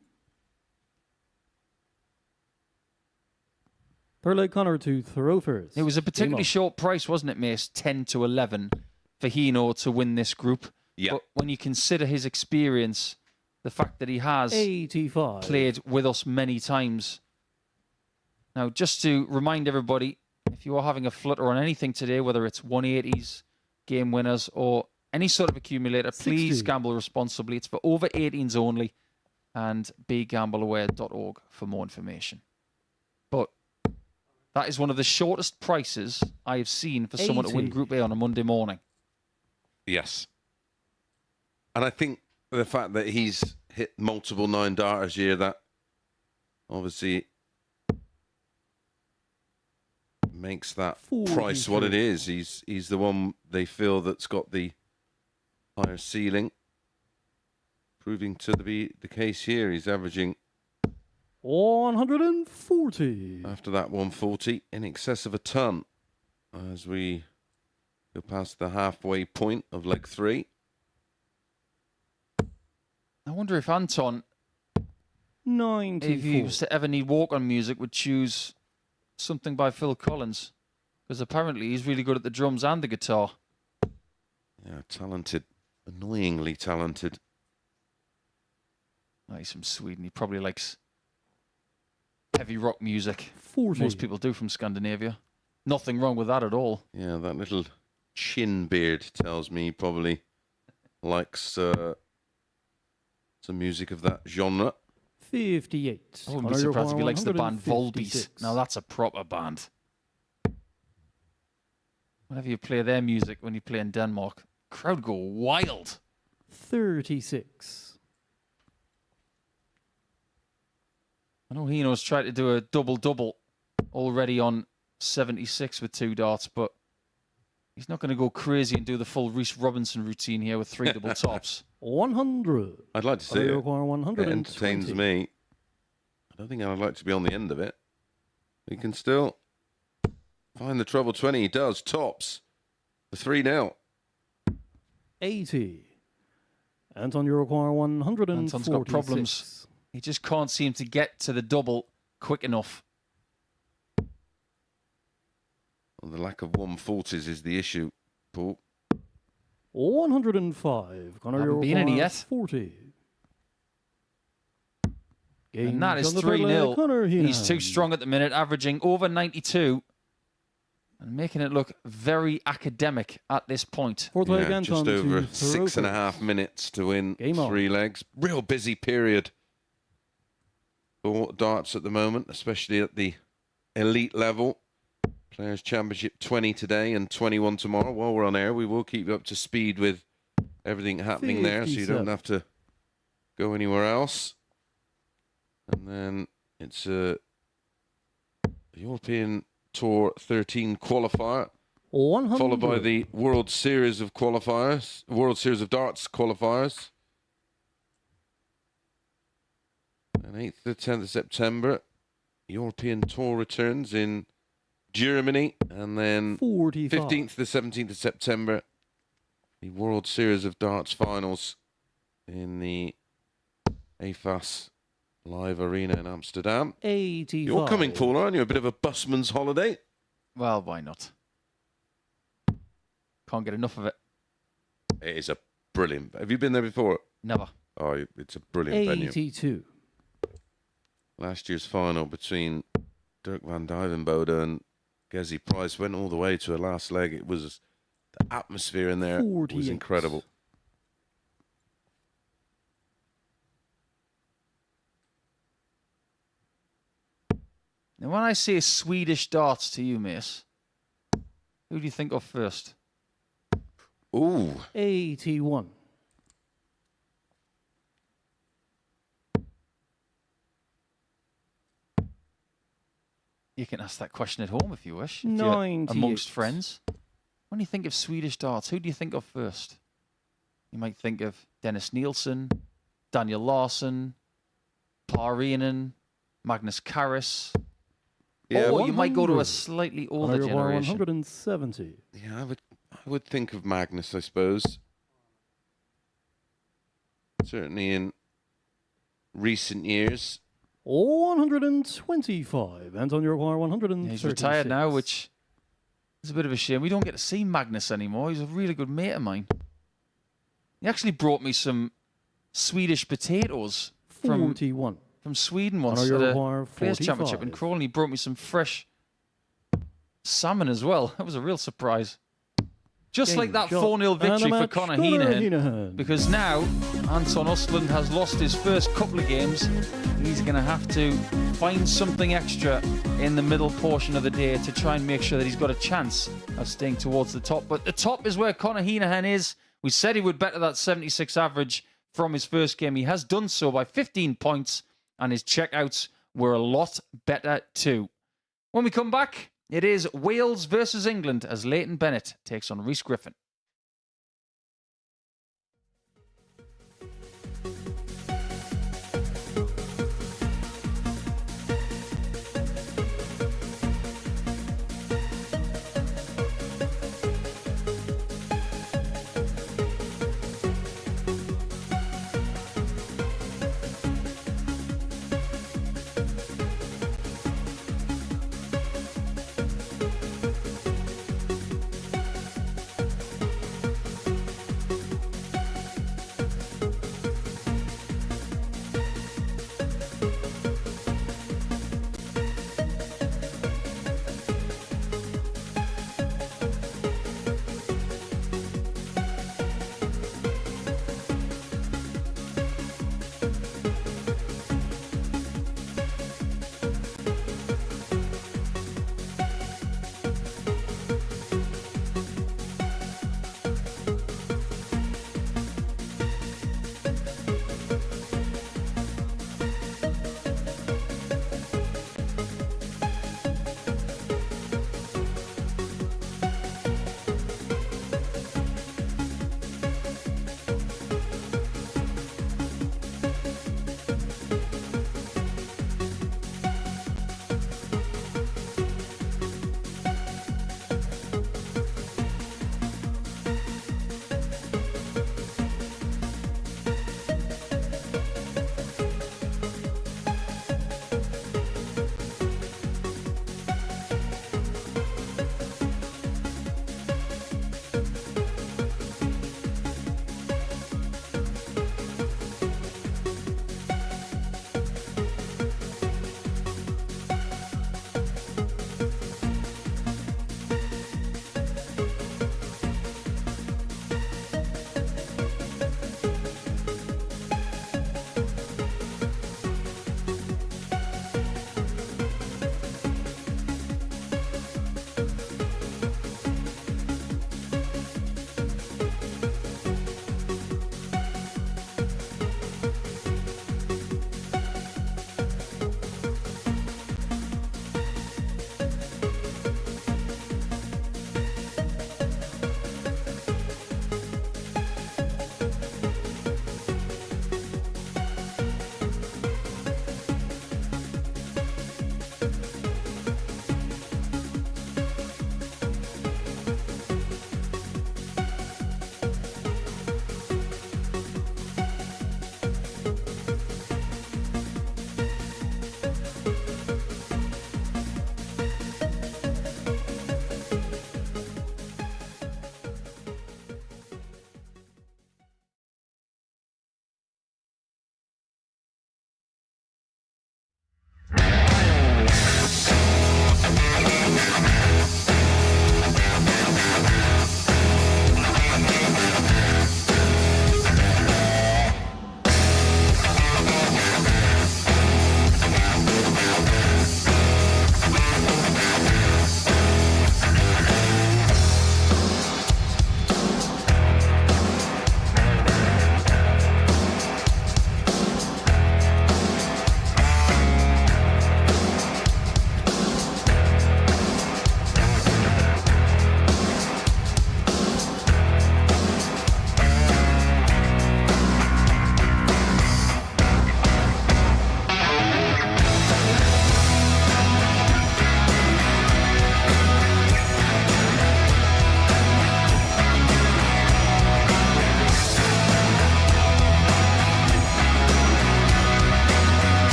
Speaker 2: Third leg, Connor to throw first.
Speaker 3: It was a
Speaker 2: Game
Speaker 3: particularly
Speaker 2: on.
Speaker 3: short price, wasn't it, Mace? 10-11 for Hino to win this group.
Speaker 4: Yeah.
Speaker 3: But when you consider his experience, the fact that he has
Speaker 2: 85.
Speaker 3: played with us many times. Now, just to remind everybody, if you are having a flutter on anything today, whether it's 180s, game winners, or any sort of accumulator, please
Speaker 2: 60.
Speaker 3: gamble responsibly. It's for over 18s only, and begambleaware.org for more information. But that is one of the shortest prices I have seen for someone to win
Speaker 2: 80.
Speaker 3: Group A on a Monday morning.
Speaker 4: Yes. And I think the fact that he's hit multiple 9-darters here, that obviously makes that price what it
Speaker 2: 43.
Speaker 4: is. He's the one they feel that's got the higher ceiling. Proving to be the case here. He's averaging,
Speaker 2: 140.
Speaker 4: after that 140, in excess of a ton as we go past the halfway point of leg 3.
Speaker 3: I wonder if Anton,
Speaker 2: 94.
Speaker 3: if he was to ever need walk-on music, would choose something by Phil Collins. Because apparently he's really good at the drums and the guitar.
Speaker 4: Yeah, talented. Annoyingly talented.
Speaker 3: Oh, he's from Sweden. He probably likes heavy rock music.
Speaker 2: 40.
Speaker 3: Most people do from Scandinavia. Nothing wrong with that at all.
Speaker 4: Yeah, that little chin beard tells me he probably likes some music of that genre.
Speaker 2: 58.
Speaker 3: I wouldn't be
Speaker 2: Connor
Speaker 3: surprised if he likes the band
Speaker 2: 156.
Speaker 3: Volbeat. Now that's a proper band. Whenever you play their music when you play in Denmark, crowd go wild.
Speaker 2: 36.
Speaker 3: I know Hino's tried to do a double-double already on 76 with 2 darts, but he's not going to go crazy and do the full Reese Robinson routine here with 3 double tops.
Speaker 2: 100.
Speaker 4: I'd like to see
Speaker 2: Connor
Speaker 4: it.
Speaker 2: require
Speaker 4: It
Speaker 2: 120.
Speaker 4: entertains me. I don't think I'd like to be on the end of it. He can still find the treble 20. He does. Tops. The 3-0.
Speaker 2: 80. Anton, you require 146.
Speaker 3: Anton's got problems. He just can't seem to get to the double quick enough.
Speaker 4: Well, the lack of 140s is the issue, Paul.
Speaker 2: 105. Connor,
Speaker 3: Haven't
Speaker 2: you
Speaker 3: been any
Speaker 2: require
Speaker 3: yet.
Speaker 2: 40.
Speaker 3: And that is
Speaker 2: on the third leg, Connor
Speaker 3: 3-0. He's
Speaker 2: Hina
Speaker 3: too
Speaker 2: Han.
Speaker 3: strong at the minute, averaging over 92 and making it look very academic at this point.
Speaker 2: Fourth leg,
Speaker 4: Yeah,
Speaker 2: Anton
Speaker 4: just
Speaker 2: to
Speaker 4: over
Speaker 2: throw
Speaker 4: 6.5
Speaker 2: first.
Speaker 4: minutes to win
Speaker 2: Game on.
Speaker 4: 3 legs. Real busy period for darts at the moment, especially at the elite level. Players' Championship 20 today and 21 tomorrow. While we're on air, we will keep you up to speed with everything happening there, so you don't
Speaker 2: 57.
Speaker 4: have to go anywhere else. And then it's a European Tour 13 qualifier,
Speaker 2: 100.
Speaker 4: followed by the World Series of qualifiers, World Series of Darts qualifiers. And 8th to 10th of September, European Tour returns in Germany, and then
Speaker 2: 45.
Speaker 4: 15th to 17th of September, the World Series of Darts finals in the AFAS Live Arena in Amsterdam.
Speaker 2: 85.
Speaker 4: You're coming, Paul, aren't you? A bit of a busman's holiday.
Speaker 3: Well, why not? Can't get enough of it.
Speaker 4: It is a brilliant. Have you been there before?
Speaker 3: Never.
Speaker 4: Oh, it's a brilliant venue.
Speaker 2: 82.
Speaker 4: Last year's final between Dirk van Dijvenbode and Gezi Price went all the way to a last leg. It was the atmosphere in there was
Speaker 2: 48.
Speaker 4: incredible.
Speaker 3: Now, when I say Swedish darts to you, Mace, who do you think of first?
Speaker 4: Ooh,
Speaker 2: 81.
Speaker 3: You can ask that question at home if you wish. If you're
Speaker 2: 98.
Speaker 3: amongst friends. When you think of Swedish darts, who do you think of first? You might think of Dennis Nielsen, Daniel Larsson, Parinen, Magnus Karras.
Speaker 4: yeah,
Speaker 3: Or you might go to a
Speaker 2: 100.
Speaker 3: slightly
Speaker 2: Connor
Speaker 3: older
Speaker 2: require
Speaker 3: generation.
Speaker 2: 170.
Speaker 4: yeah. I would would think of Magnus, I suppose. Certainly in recent years.
Speaker 2: 125. Antonio Require 136.
Speaker 3: He's retired now, which is a bit of a shame. We don't get to see Magnus anymore. He's a really good mate of mine. He actually brought me some Swedish potatoes from
Speaker 2: 41.
Speaker 3: Sweden once
Speaker 2: Antonio
Speaker 3: at a
Speaker 2: Require
Speaker 3: Players'
Speaker 2: 45.
Speaker 3: Championship in Crawley. He brought me some fresh salmon as well. That was a real surprise. Just
Speaker 2: Game
Speaker 3: like that
Speaker 2: shot.
Speaker 3: 4-0
Speaker 2: And a
Speaker 3: victory for
Speaker 2: match,
Speaker 3: Conor
Speaker 2: Conor
Speaker 3: Hina Han.
Speaker 2: Hina Han.
Speaker 3: Because now Anton Osland has lost his first couple of games. He's going to have to find something extra in the middle portion of the day to try and make sure that he's got a chance of staying towards the top. But the top is where Conor Hina Han is. We said he would better that 76 average from his first game. He has done so by 15 points, and his checkouts were a lot better too. When we come back, it is Wales versus England as Leighton Bennett takes on Reus Griffin.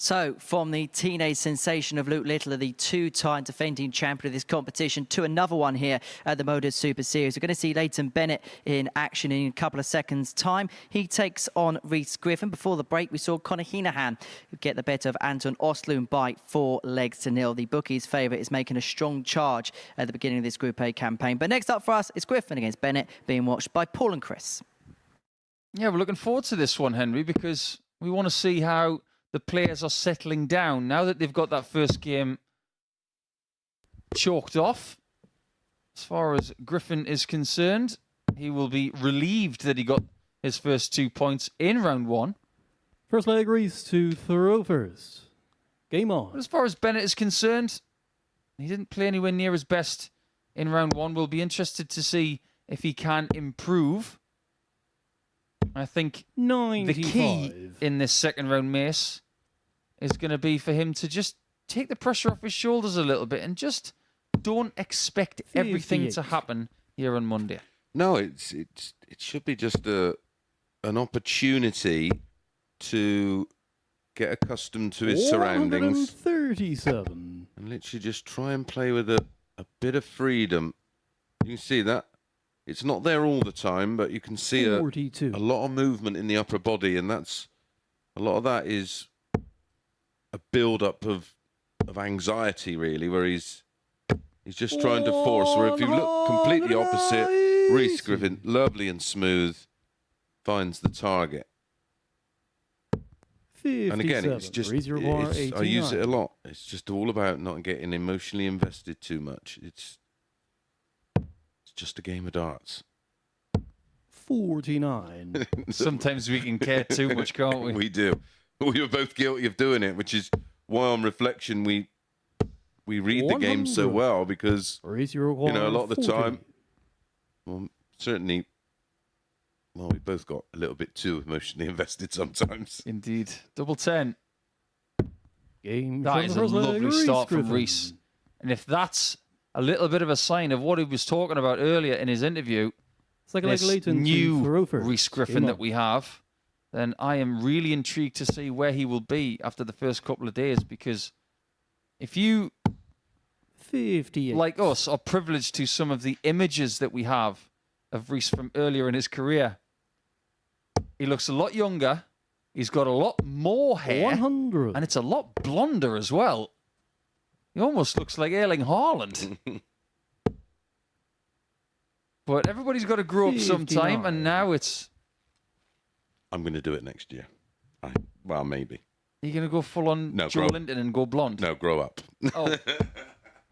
Speaker 1: So, from the teenage sensation of Luke Littler, the two-time defending champion of this competition, to another one here at the MODUS Super Series. We're going to see Leighton Bennett in action in a couple of seconds' time. He takes on Reus Griffin. Before the break, we saw Hina Han get the better of Anton Osland by 4-0. The bookies' favourite is making a strong charge at the beginning of this Group A campaign. But next up for us is Griffin against Bennett, being watched by Paul and Chris.
Speaker 3: Yeah, we're looking forward to this one, Henry, because we want to see how the players are settling down now that they've got that first game chalked off. As far as Griffin is concerned, he will be relieved that he got his first 2 points in round one.
Speaker 2: First leg, Reus to throw first. Game
Speaker 3: But
Speaker 2: on.
Speaker 3: as far as Bennett is concerned, he didn't play anywhere near his best in round one. We'll be interested to see if he can improve. I think
Speaker 2: 95.
Speaker 3: the key in this second round, Mace, is going to be for him to just take the pressure off his shoulders a little bit and just don't expect everything to
Speaker 2: 58.
Speaker 3: happen here on Monday.
Speaker 4: No, it should be just an opportunity to get accustomed to his surroundings
Speaker 2: 137.
Speaker 4: and literally just try and play with a bit of freedom. You can see that it's not there all the time, but you can see a
Speaker 2: 42.
Speaker 4: lot of movement in the upper body, and that's a lot of that is a build-up of anxiety, really, where he's just trying to force. Where if you look completely opposite, Reus Griffin, lovely and smooth, finds the target.
Speaker 2: 57.
Speaker 4: And again, it's just
Speaker 2: Reus require
Speaker 4: I use it a
Speaker 2: 89.
Speaker 4: lot. It's just all about not getting emotionally invested too much. It's just a game of darts.
Speaker 2: 49.
Speaker 3: Sometimes we can care too much, can't we?
Speaker 4: We do. We were both guilty of doing it, which is why on reflection we read the game so
Speaker 2: 100.
Speaker 4: well, because
Speaker 2: Reus require
Speaker 4: a lot of the
Speaker 2: 40.
Speaker 4: time, well, certainly, well, we both got a little bit too emotionally invested sometimes.
Speaker 3: Indeed. Double 10.
Speaker 2: Game
Speaker 3: That
Speaker 2: from
Speaker 3: is
Speaker 2: the
Speaker 3: a
Speaker 2: first leg,
Speaker 3: lovely
Speaker 2: Reus
Speaker 3: start from
Speaker 2: Griffin.
Speaker 3: Reus. And if that's a little bit of a sign of what he was talking about earlier in his interview,
Speaker 2: Second leg,
Speaker 3: this
Speaker 2: Leighton to
Speaker 3: new
Speaker 2: throw first.
Speaker 3: Reus Griffin
Speaker 2: Game
Speaker 3: that
Speaker 2: on.
Speaker 3: we have, then I am really intrigued to see where he will be after the first couple of days, because if you,
Speaker 2: 58.
Speaker 3: like us, are privileged to some of the images that we have of Reus from earlier in his career, he looks a lot younger, he's got a lot more hair,
Speaker 2: 100.
Speaker 3: and it's a lot blonder as well. He almost looks like Erling Haaland. But everybody's got to grow up sometime,
Speaker 2: 59.
Speaker 3: and now it's...
Speaker 4: I'm going to do it next year. Well, maybe.
Speaker 3: You're going to go full on
Speaker 4: No,
Speaker 3: Joe
Speaker 4: grow-
Speaker 3: Linton and go blonde?
Speaker 4: No, grow up.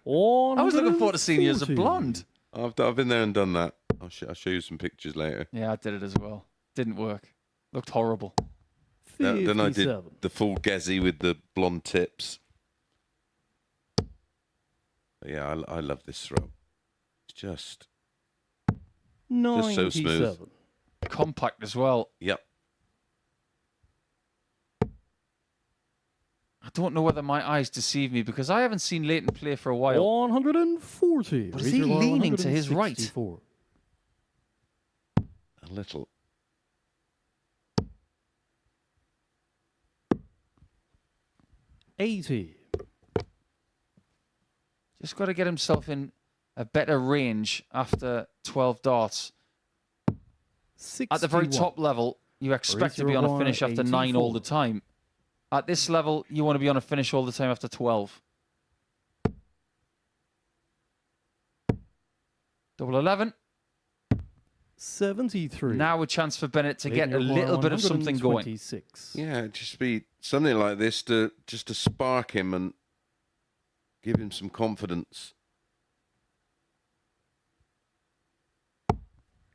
Speaker 3: Oh, I was looking forward to seeing you as a
Speaker 2: 140.
Speaker 3: blonde.
Speaker 4: I've been there and done that. I'll show you some pictures later.
Speaker 3: Yeah, I did it as well. Didn't work. Looked horrible.
Speaker 4: Then I did
Speaker 2: 57.
Speaker 4: the full Gezi with the blonde tips. But yeah, I love this throw. It's just so smooth.
Speaker 2: 97.
Speaker 3: Compact as well.
Speaker 4: Yep.
Speaker 3: I don't know whether my eyes deceive me, because I haven't seen Leighton play for a while.
Speaker 2: 140.
Speaker 3: But is he leaning to his right?
Speaker 2: 164.
Speaker 4: A little.
Speaker 2: $80.
Speaker 3: Just got to get himself in a better range after 12 darts.
Speaker 2: 61.
Speaker 3: At the very top level, you expect to be on a finish after 9 all the
Speaker 2: 84.
Speaker 3: time. At this level, you want to be on a finish all the time after 12. Double 11.
Speaker 2: 73.
Speaker 3: Now a chance for Bennett to get a
Speaker 2: Leighton
Speaker 3: little bit of something going.
Speaker 2: 126.
Speaker 4: Yeah, it'd just be something like this to spark him and give him some confidence.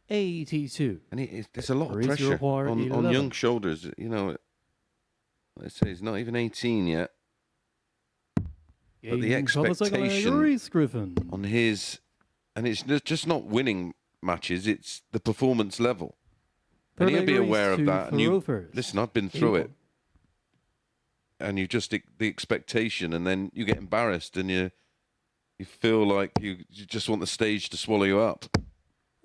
Speaker 2: 82.
Speaker 4: And there's a lot of
Speaker 2: Reus
Speaker 4: pressure
Speaker 2: require
Speaker 4: on
Speaker 2: 11.
Speaker 4: young shoulders. You know, let's say he's not even 18 yet. But the
Speaker 2: Game from the second leg,
Speaker 4: expectation
Speaker 2: Reus Griffin.
Speaker 4: on his, and it's just not winning matches, it's the performance level.
Speaker 2: Third
Speaker 4: And he'll
Speaker 2: leg,
Speaker 4: be
Speaker 2: Reus
Speaker 4: aware of
Speaker 2: to
Speaker 4: that. And
Speaker 2: throw
Speaker 4: you,
Speaker 2: first.
Speaker 4: listen, I've been
Speaker 2: Game
Speaker 4: through
Speaker 2: on.
Speaker 4: it. And you just, the expectation, and then you get embarrassed and you feel like you just want the stage to swallow you up.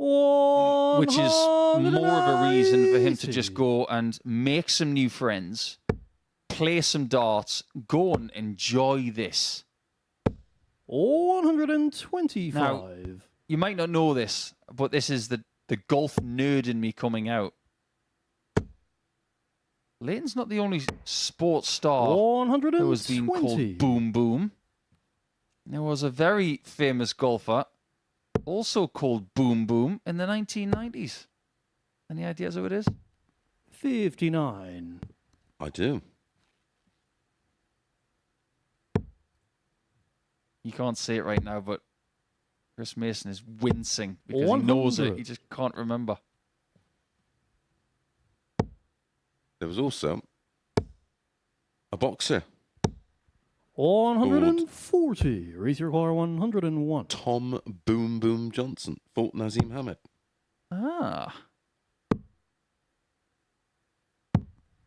Speaker 3: Which is more of a reason for him to just
Speaker 2: 180.
Speaker 3: go and make some new friends play some darts, go and enjoy this.
Speaker 2: 125.
Speaker 3: Now, you might not know this, but this is the golf nerd in me coming out. Leighton's not the only sports star
Speaker 2: 120.
Speaker 3: who has been called Boom Boom. There was a very famous golfer also called Boom Boom in the 1990s. Any ideas who it is?
Speaker 2: 59.
Speaker 4: I do.
Speaker 3: You can't see it right now, but Chris Mason is wincing because he knows it.
Speaker 2: 100.
Speaker 3: He just can't remember.
Speaker 4: There was also a boxer,
Speaker 2: 140. Raise your car 101.
Speaker 4: Tom Boom Boom Johnson, fought Nazim Hamed.
Speaker 3: Ah.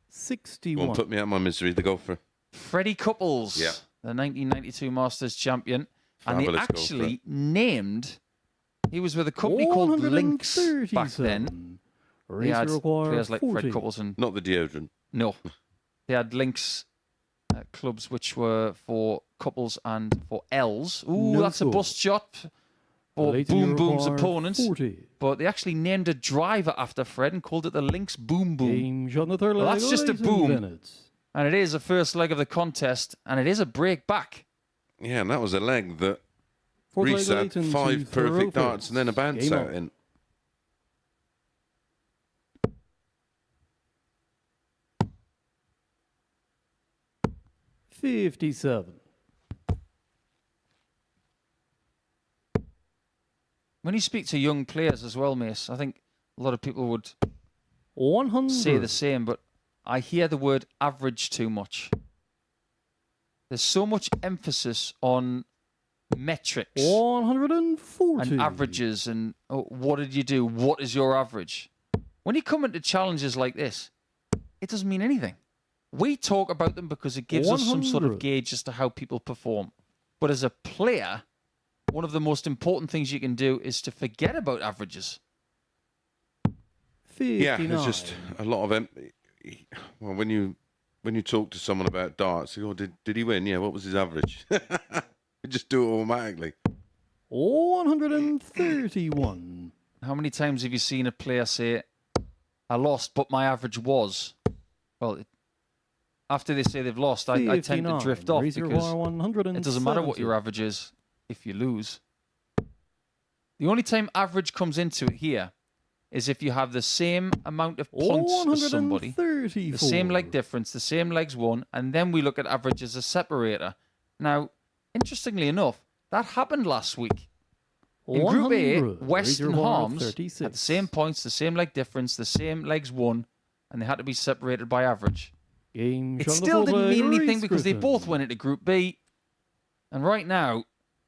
Speaker 2: 61.
Speaker 4: Won't put me out of my misery, the golfer.
Speaker 3: Freddie Couples,
Speaker 4: Yeah.
Speaker 3: the 1992 Masters champion. And they
Speaker 4: Fabulous
Speaker 3: actually named, he was with a company called Lynx back then. They
Speaker 2: Raise
Speaker 3: had
Speaker 2: your car
Speaker 3: players like
Speaker 2: 40.
Speaker 3: Fred Couples and
Speaker 4: Not the deodorant.
Speaker 3: no. They had Lynx clubs which were for couples and for L's. Ooh,
Speaker 2: No
Speaker 3: that's a
Speaker 2: score.
Speaker 3: bust shot for
Speaker 2: Leighton
Speaker 3: Boom Boom's
Speaker 2: Eurocar,
Speaker 3: opponent.
Speaker 2: 40.
Speaker 3: But they actually named a driver after Fred and called it the Lynx Boom Boom.
Speaker 2: Game shot in the third
Speaker 3: Well,
Speaker 2: leg.
Speaker 3: that's just a
Speaker 2: Leighton
Speaker 3: boom.
Speaker 2: Bennett.
Speaker 3: And it is the first leg of the contest, and it is a break back.
Speaker 4: Yeah, and that was a leg that
Speaker 2: Fourth leg,
Speaker 4: Reus had
Speaker 2: Leighton
Speaker 4: 5
Speaker 2: to
Speaker 4: perfect
Speaker 2: throw
Speaker 4: darts and then a
Speaker 2: first.
Speaker 4: bounce
Speaker 2: Game
Speaker 4: out
Speaker 2: on.
Speaker 4: in.
Speaker 2: 57.
Speaker 3: When you speak to young players as well, Mace, I think a lot of people would
Speaker 2: 100.
Speaker 3: say the same, but I hear the word average too much. There's so much emphasis on metrics
Speaker 2: 140.
Speaker 3: and averages and what did you do? What is your average? When you come into challenges like this, it doesn't mean anything. We talk about them because it gives us some sort of
Speaker 2: 100.
Speaker 3: gauge as to how people perform. But as a player, one of the most important things you can do is to forget about averages.
Speaker 2: 59.
Speaker 4: Yeah, there's just a lot of well, when you talk to someone about darts, you go, did he win? Yeah, what was his average? You just do it automatically.
Speaker 2: 131.
Speaker 3: How many times have you seen a player say, I lost, but my average was? Well, after they say they've lost, I tend to
Speaker 2: 59.
Speaker 3: drift off
Speaker 2: Raise your
Speaker 3: because
Speaker 2: bar 170.
Speaker 3: it doesn't matter what your average is if you lose. The only time average comes into it here is if you have the same amount of points as somebody, the same leg difference, the same legs won, and then we look at average as a separator. Now, interestingly enough, that happened last week. In Group A,
Speaker 2: 100.
Speaker 3: West
Speaker 2: Raise
Speaker 3: and
Speaker 2: your bar
Speaker 3: Harms had
Speaker 2: 36.
Speaker 3: the same points, the same leg difference, the same legs won, and they had to be separated by average.
Speaker 2: Game
Speaker 3: It
Speaker 2: shot in the
Speaker 3: still
Speaker 2: fourth
Speaker 3: didn't
Speaker 2: leg,
Speaker 3: mean anything
Speaker 2: Reus
Speaker 3: because they
Speaker 2: Griffin.
Speaker 3: both went into Group B. And right now,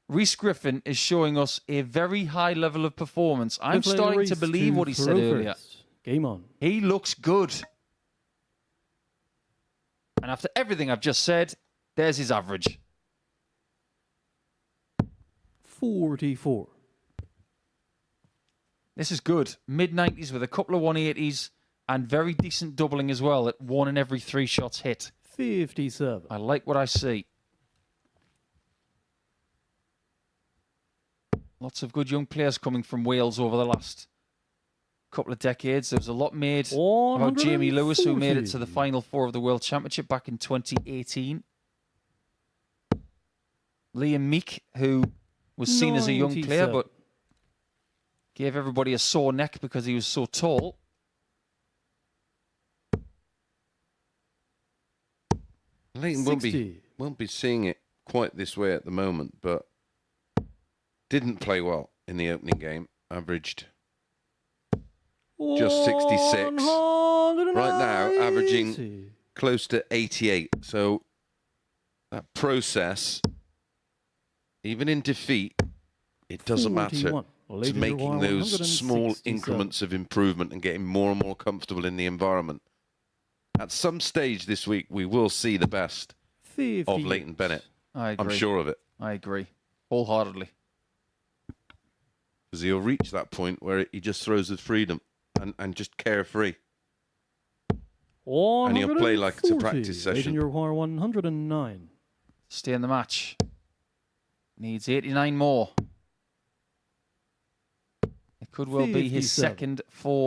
Speaker 3: Reus Griffin is showing us a very high level of performance. I'm
Speaker 2: Fifth leg,
Speaker 3: starting
Speaker 2: Reus
Speaker 3: to believe what he said
Speaker 2: throw
Speaker 3: earlier.
Speaker 2: first. Game on.
Speaker 3: He looks good. And after everything I've just said, there's his average.
Speaker 2: 44.
Speaker 3: This is good. Mid-90s with a couple of 180s and very decent doubling as well at 1 in every 3 shots hit.
Speaker 2: 57.
Speaker 3: I like what I see. Lots of good young players coming from Wales over the last couple of decades. There was a lot made about Jamie Lewis, who made it to the
Speaker 2: 140.
Speaker 3: Final Four of the World Championship back in 2018. Liam Meek, who was seen as a young player,
Speaker 2: 97.
Speaker 3: but gave everybody a sore neck because he was so tall.
Speaker 4: Leighton
Speaker 2: 60.
Speaker 4: won't be seeing it quite this way at the moment, but didn't play well in the opening game. Averaged just 66. Right now, averaging
Speaker 2: 180.
Speaker 4: close to 88. So that process, even in defeat, it doesn't matter.
Speaker 2: 41.
Speaker 4: It's
Speaker 2: Leighton
Speaker 4: making
Speaker 2: Eurocar,
Speaker 4: those small
Speaker 2: 167.
Speaker 4: increments of improvement and getting more and more comfortable in the environment. At some stage this week, we will see the best
Speaker 2: 50.
Speaker 4: of Leighton Bennett.
Speaker 3: I agree.
Speaker 4: I'm sure of it.
Speaker 3: I agree. Wholeheartedly.
Speaker 4: Because he'll reach that point where he just throws with freedom and just carefree. And he'll play like it's a practice
Speaker 2: Rating
Speaker 4: session.
Speaker 2: you require 109.
Speaker 3: Stay in the match. Needs 89 more. It could well be his
Speaker 2: 57.
Speaker 3: second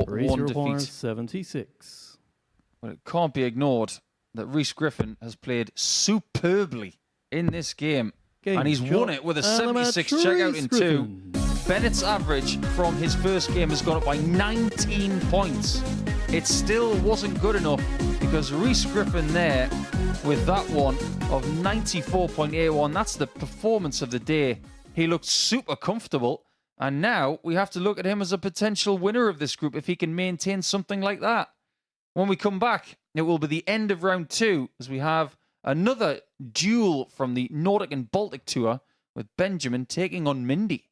Speaker 2: Rating
Speaker 3: 4-1
Speaker 2: requires
Speaker 3: defeat.
Speaker 2: 76.
Speaker 3: But it can't be ignored that Reus Griffin has played superbly in this game. And he's
Speaker 2: Game
Speaker 3: won
Speaker 2: shot
Speaker 3: it with a
Speaker 2: and the match,
Speaker 3: 76 checkout in 2.
Speaker 2: Griffin.
Speaker 3: Bennett's average from his first game has gone up by 19 points. It still wasn't good enough because Reus Griffin there with that one of 94.81. That's the performance of the day. He looked super comfortable. And now we have to look at him as a potential winner of this group if he can maintain something like that. When we come back, it will be the end of round 2 as we have another duel from the Nordic and Baltic Tour with Benjamin taking on Mindy.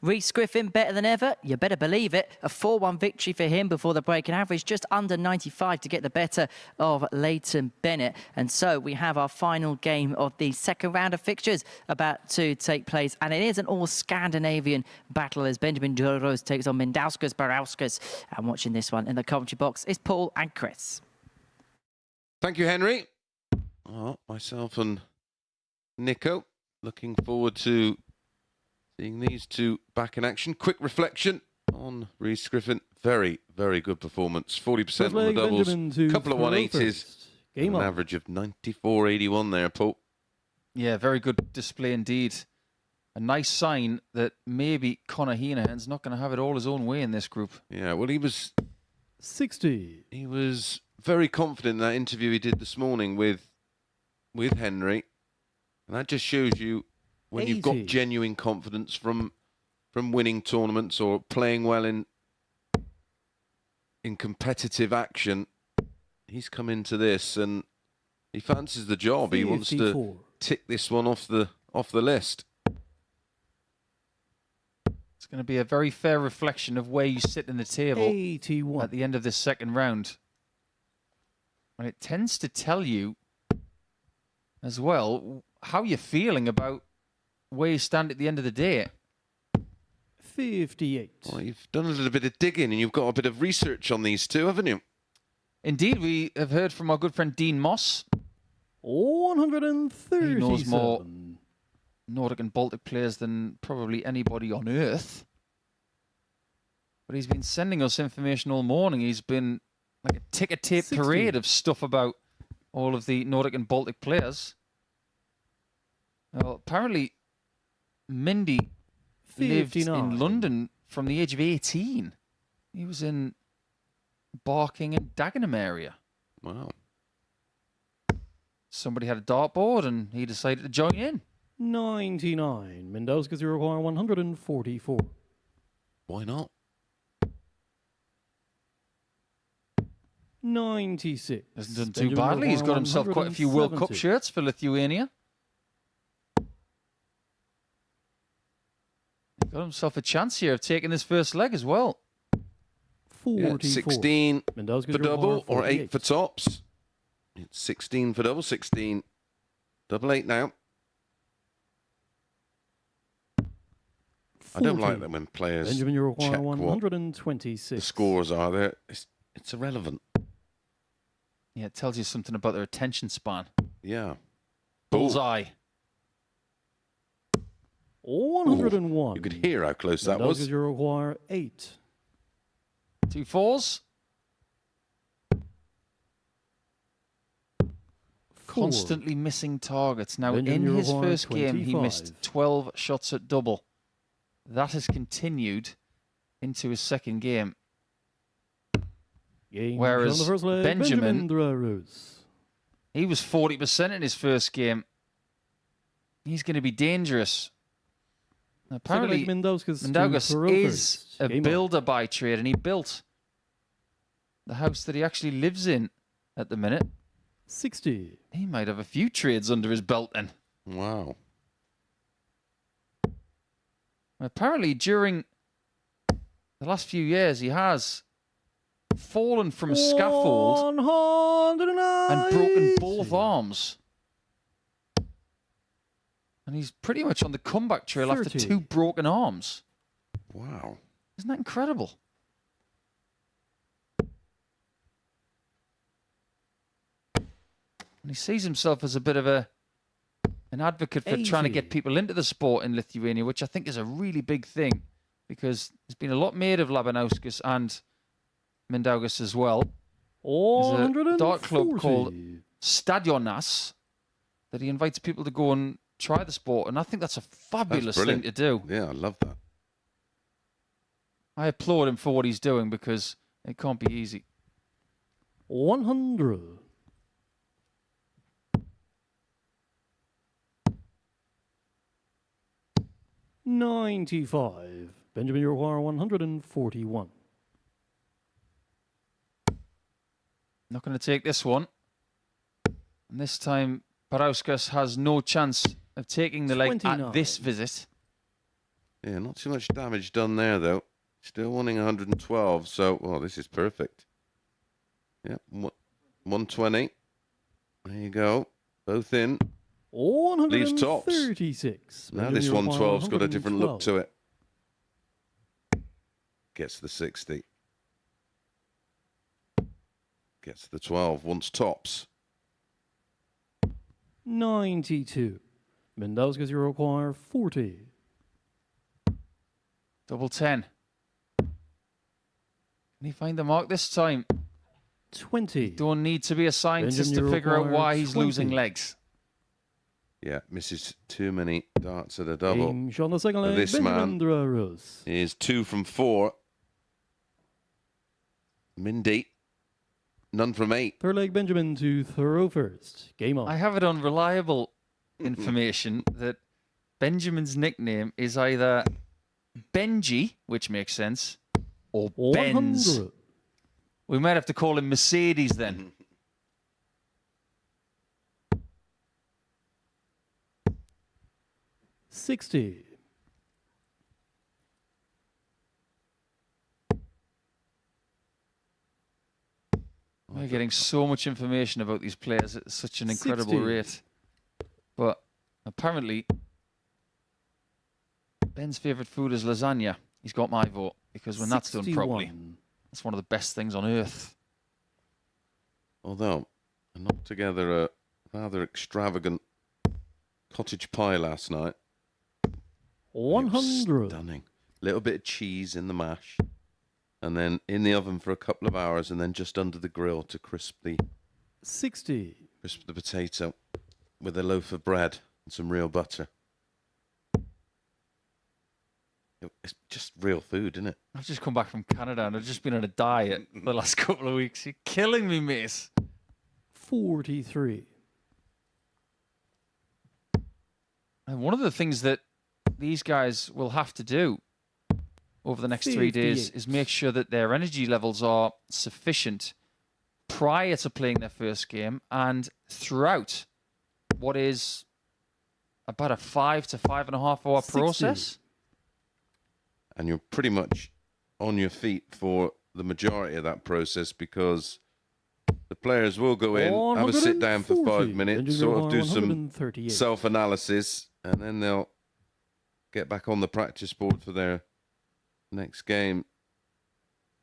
Speaker 1: Reus Griffin better than ever. You better believe it. A 4-1 victory for him before the break, and average just under 95 to get the better of Leighton Bennett. And so we have our final game of the second round of fixtures about to take place. And it is an all Scandinavian battle as Benjamin Drue takes on Mindauskis Barauskas. And watching this one in the commentary box is Paul and Chris.
Speaker 4: Thank you, Henry. Myself and Nico looking forward to seeing these two back in action. Quick reflection on Reus Griffin. Very, very good performance. 40% on the doubles. Couple of 180s. An average of 94.81 there, Paul.
Speaker 3: Yeah, very good display indeed. A nice sign that maybe Conor Hina Han's not going to have it all his own way in this group.
Speaker 4: Yeah, well, he was
Speaker 2: 60.
Speaker 4: He was very confident in that interview he did this morning with Henry. And that just shows you when you've got
Speaker 2: 80.
Speaker 4: genuine confidence from winning tournaments or playing well in competitive action. He's come into this and he fancies the job. He wants to
Speaker 2: 54.
Speaker 4: tick this one off the list.
Speaker 3: It's going to be a very fair reflection of where you sit in the table
Speaker 2: 81.
Speaker 3: at the end of this second round. And it tends to tell you as well how you're feeling about where you stand at the end of the day.
Speaker 2: 58.
Speaker 4: Well, you've done a little bit of digging and you've got a bit of research on these two, haven't you?
Speaker 3: Indeed, we have heard from our good friend Dean Moss.
Speaker 2: 137.
Speaker 3: He knows more Nordic and Baltic players than probably anybody on earth. But he's been sending us information all morning. He's been like a ticker tape
Speaker 2: 60.
Speaker 3: parade of stuff about all of the Nordic and Baltic players. Well, apparently, Mindy lived
Speaker 2: 59.
Speaker 3: in London from the age of 18. He was in Barking and Dagenham area.
Speaker 4: Wow.
Speaker 3: Somebody had a dartboard and he decided to join in.
Speaker 2: 99. Mendoza's you require 144.
Speaker 4: Why not?
Speaker 2: 96.
Speaker 3: Hasn't done too
Speaker 2: Benjamin
Speaker 3: badly. He's got
Speaker 2: require
Speaker 3: himself quite a few World Cup
Speaker 2: 170.
Speaker 3: shirts for Lithuania. Got himself a chance here of taking this first leg as well.
Speaker 2: 44.
Speaker 4: 16
Speaker 2: Mendoza's
Speaker 4: for
Speaker 2: you require
Speaker 4: double or 8 for
Speaker 2: 48.
Speaker 4: tops. It's 16 for double, 16. Double 8 now. I don't like
Speaker 2: 40.
Speaker 4: that when players
Speaker 2: Benjamin, you require
Speaker 4: check what
Speaker 2: 126.
Speaker 4: the scores are there. It's irrelevant.
Speaker 3: Yeah, it tells you something about their attention span.
Speaker 4: Yeah.
Speaker 3: Bullseye.
Speaker 2: 101.
Speaker 4: You could hear how close that
Speaker 2: Mendoza's
Speaker 4: was.
Speaker 2: you require 8.
Speaker 3: 2 fours. Constantly missing targets. Now,
Speaker 2: Benjamin
Speaker 3: in his
Speaker 2: Uruguay,
Speaker 3: first game, he missed
Speaker 2: 25.
Speaker 3: 12 shots at double. That has continued into his second game.
Speaker 2: Game
Speaker 3: Whereas
Speaker 2: on the first leg,
Speaker 3: Benjamin-
Speaker 2: Reus.
Speaker 3: He was 40% in his first game. He's going to be dangerous. Apparently, Mendogas is a builder by trade, and he built the house that he actually lives in at the minute.
Speaker 2: 60.
Speaker 3: He might have a few trades under his belt then.
Speaker 4: Wow.
Speaker 3: Apparently, during the last few years, he has fallen from a scaffold
Speaker 2: 190.
Speaker 3: and broken both arms. And he's pretty much on the comeback trail after
Speaker 2: 30.
Speaker 3: 2 broken arms.
Speaker 4: Wow.
Speaker 3: Isn't that incredible? And he sees himself as a bit of an advocate for trying to
Speaker 2: 80.
Speaker 3: get people into the sport in Lithuania, which I think is a really big thing, because there's been a lot made of Barauskas and Mindaugas as well. There's a dart club called Stadionas that he invites people to go and try the sport, and I think that's a fabulous thing
Speaker 4: brilliant.
Speaker 3: to do.
Speaker 4: Yeah, I love that.
Speaker 3: I applaud him for what he's doing, because it can't be easy.
Speaker 2: 100. $95. Benjamin, you require 141.
Speaker 3: Not going to take this one. And this time, Barauskas has no chance of taking the leg
Speaker 2: 29.
Speaker 3: at this visit.
Speaker 4: Yeah, not too much damage done there, though. Still wanting 112, so, well, this is perfect. Yeah, 120. There you go. Both in.
Speaker 2: 136.
Speaker 4: Now
Speaker 2: Benjamin,
Speaker 4: this
Speaker 2: you require
Speaker 4: 112's got a different look to
Speaker 2: 112.
Speaker 4: it. Gets the 60. Gets the 12. Wants tops.
Speaker 2: 92. Mendoza's you require 40.
Speaker 3: Double 10. Can he find the mark this time?
Speaker 2: 20.
Speaker 3: Don't need to be a scientist
Speaker 2: Benjamin,
Speaker 3: to
Speaker 2: you
Speaker 3: figure out
Speaker 2: require
Speaker 3: why he's
Speaker 2: 20.
Speaker 3: losing legs.
Speaker 4: Yeah, misses too many darts at a double.
Speaker 2: Game shot on the second leg.
Speaker 4: This
Speaker 2: Benjamin
Speaker 4: man
Speaker 2: Drue.
Speaker 4: is 2 from 4. Mindy, none from 8.
Speaker 2: Third leg, Benjamin to throw first. Game on.
Speaker 3: I have it on reliable information that Benjamin's nickname is either Benji, which makes sense, or Benz.
Speaker 2: 100.
Speaker 3: We might have to call him Mercedes then.
Speaker 2: $60.
Speaker 3: We're getting so much information about these players at such an incredible
Speaker 2: 60.
Speaker 3: rate. But apparently, Ben's favourite food is lasagna. He's got my vote, because when that's done properly,
Speaker 2: 61.
Speaker 3: it's one of the best things on earth.
Speaker 4: Although I knocked together a rather extravagant cottage pie last night. It was
Speaker 2: 100.
Speaker 4: Stunning. Little bit of cheese in the mash. And then in the oven for a couple of hours, and then just under the grill to crisp the
Speaker 2: 60.
Speaker 4: potato with a loaf of bread and some real butter. It's just real food, isn't it?
Speaker 3: I've just come back from Canada and I've just been on a diet the last couple of weeks. You're killing me, mate.
Speaker 2: 43.
Speaker 3: And one of the things that these guys will have to do over the next 3 days
Speaker 2: 58.
Speaker 3: is make sure that their energy levels are sufficient prior to playing their first game and throughout what is about a 5 to 5.5 hour
Speaker 2: 60.
Speaker 3: process.
Speaker 4: And you're pretty much on your feet for the majority of that process, because the players will go in, have a sit down for 5
Speaker 2: 140.
Speaker 4: minutes,
Speaker 2: Benjamin
Speaker 4: sort of
Speaker 2: O'Hara,
Speaker 4: do some
Speaker 2: 138.
Speaker 4: self-analysis, and then they'll get back on the practice board for their next game.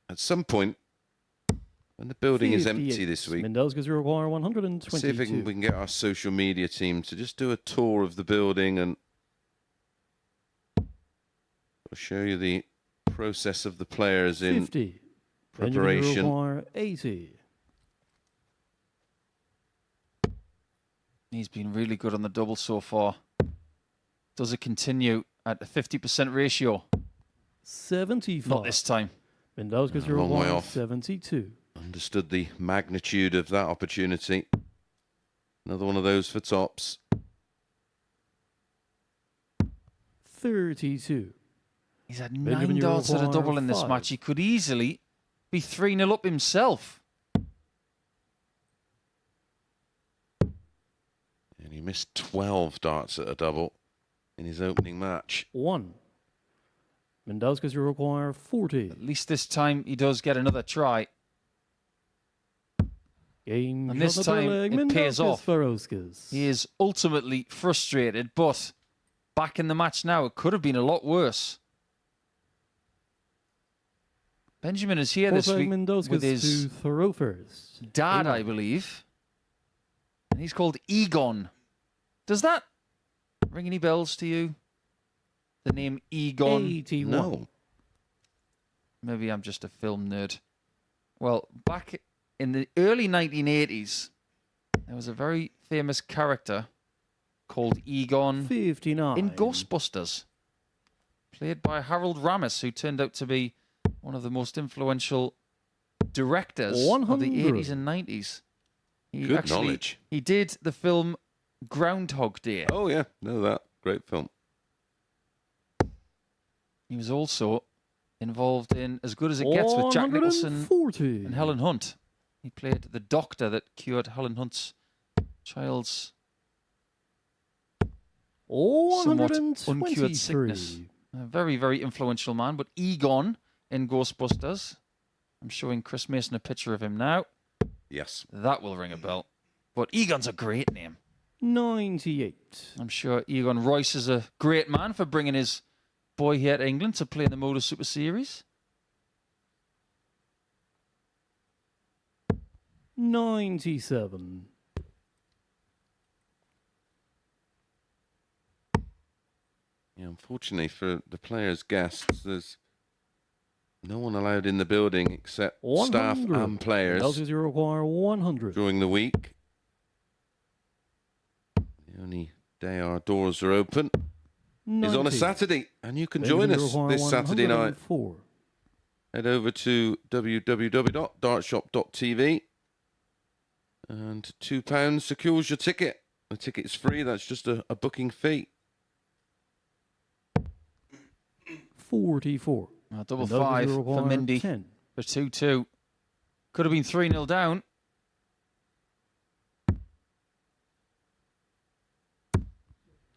Speaker 4: At some point, when the building is empty
Speaker 2: 58.
Speaker 4: this week,
Speaker 2: Mendoza's require 122.
Speaker 4: see if we can get our social media team to just do a tour of the building and I'll show you the process of the players in
Speaker 2: 50.
Speaker 4: preparation.
Speaker 2: Require 80.
Speaker 3: He's been really good on the double so far. Does it continue at a 50% ratio?
Speaker 2: 75.
Speaker 3: Not this time.
Speaker 2: Mendoza's
Speaker 4: A long way
Speaker 2: require
Speaker 4: off.
Speaker 2: 72.
Speaker 4: Understood the magnitude of that opportunity. Another one of those for tops.
Speaker 2: 32.
Speaker 3: He's had
Speaker 2: Benjamin,
Speaker 3: 9
Speaker 2: you
Speaker 3: darts at a
Speaker 2: require
Speaker 3: double in this
Speaker 2: 5.
Speaker 3: match. He could easily be 3-0 up himself.
Speaker 4: And he missed 12 darts at a double in his opening match.
Speaker 2: 1. Mendoza's require 40.
Speaker 3: At least this time he does get another try.
Speaker 2: Game
Speaker 3: And this
Speaker 2: shot at the
Speaker 3: time
Speaker 2: leg,
Speaker 3: it pays
Speaker 2: Mendoza's
Speaker 3: off.
Speaker 2: Barauskas.
Speaker 3: He is ultimately frustrated, but back in the match now, it could have been a lot worse. Benjamin is here this
Speaker 2: Fourth leg,
Speaker 3: week
Speaker 2: Mendoza's
Speaker 3: with his
Speaker 2: to throw first.
Speaker 3: dad, I believe. And he's called Egon. Does that ring any bells to you? The name Egon?
Speaker 2: 81.
Speaker 4: No.
Speaker 3: Maybe I'm just a film nerd. Well, back in the early 1980s, there was a very famous character called Egon
Speaker 2: 59.
Speaker 3: in Ghostbusters, played by Harold Ramis, who turned out to be one of the most influential directors of the
Speaker 2: 100.
Speaker 3: 80s and 90s. He
Speaker 4: Good knowledge.
Speaker 3: He did the film Groundhog Day.
Speaker 4: Oh, yeah. Know that. Great film.
Speaker 3: He was also involved in As Good as It Gets with Jack Nicholson
Speaker 2: 140.
Speaker 3: and Helen Hunt. He played the doctor that cured Helen Hunt's child's somewhat uncured sickness.
Speaker 2: 123.
Speaker 3: A very, very influential man. But Egon in Ghostbusters. I'm showing Chris Mason a picture of him now.
Speaker 4: Yes.
Speaker 3: That will ring a bell. But Egon's a great name.
Speaker 2: 98.
Speaker 3: I'm sure Egon Reus is a great man for bringing his boy here to England to play in the MODUS Super Series.
Speaker 2: 97.
Speaker 4: Yeah, unfortunately for the players' guests, there's no one allowed in the building except
Speaker 2: 100.
Speaker 4: staff and players
Speaker 2: Mendoza's require 100.
Speaker 4: during the week. The only day our doors are open is on a
Speaker 2: 90.
Speaker 4: Saturday, and you can join us
Speaker 2: Benjamin
Speaker 4: this Saturday night.
Speaker 2: 104.
Speaker 4: Head over to www.dartshop.tv and £2 secures your ticket. The ticket's free, that's just a booking fee.
Speaker 2: 44.
Speaker 3: Double
Speaker 2: And those
Speaker 3: five
Speaker 2: will
Speaker 3: for
Speaker 2: require
Speaker 3: Mindy
Speaker 2: 10.
Speaker 3: for 2-2. Could have been 3-0 down.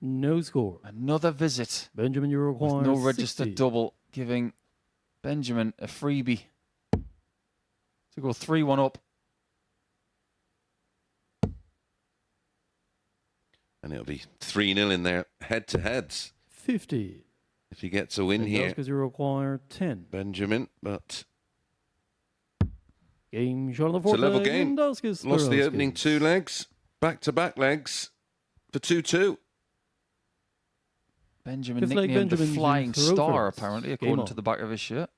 Speaker 2: No score.
Speaker 3: Another visit
Speaker 2: Benjamin, you require
Speaker 3: with no registered
Speaker 2: 60.
Speaker 3: double, giving Benjamin a freebie to go 3-1 up.
Speaker 4: And it'll be 3-0 in their head-to-heads
Speaker 2: 50.
Speaker 4: if he gets a win here,
Speaker 2: Because you require 10.
Speaker 4: Benjamin. But
Speaker 2: Game shot on the
Speaker 4: it's a
Speaker 2: fourth
Speaker 4: level
Speaker 2: leg,
Speaker 4: game.
Speaker 2: Barauskas,
Speaker 4: Lost the
Speaker 2: Barauskas.
Speaker 4: opening 2 legs, back-to-back legs for 2-2.
Speaker 3: Benjamin
Speaker 2: Fifth leg,
Speaker 3: nicknamed the
Speaker 2: Benjamin
Speaker 3: Flying
Speaker 2: used throw
Speaker 3: Star,
Speaker 2: first.
Speaker 3: apparently,
Speaker 2: Game
Speaker 3: according
Speaker 2: on.
Speaker 3: to the back of his shirt.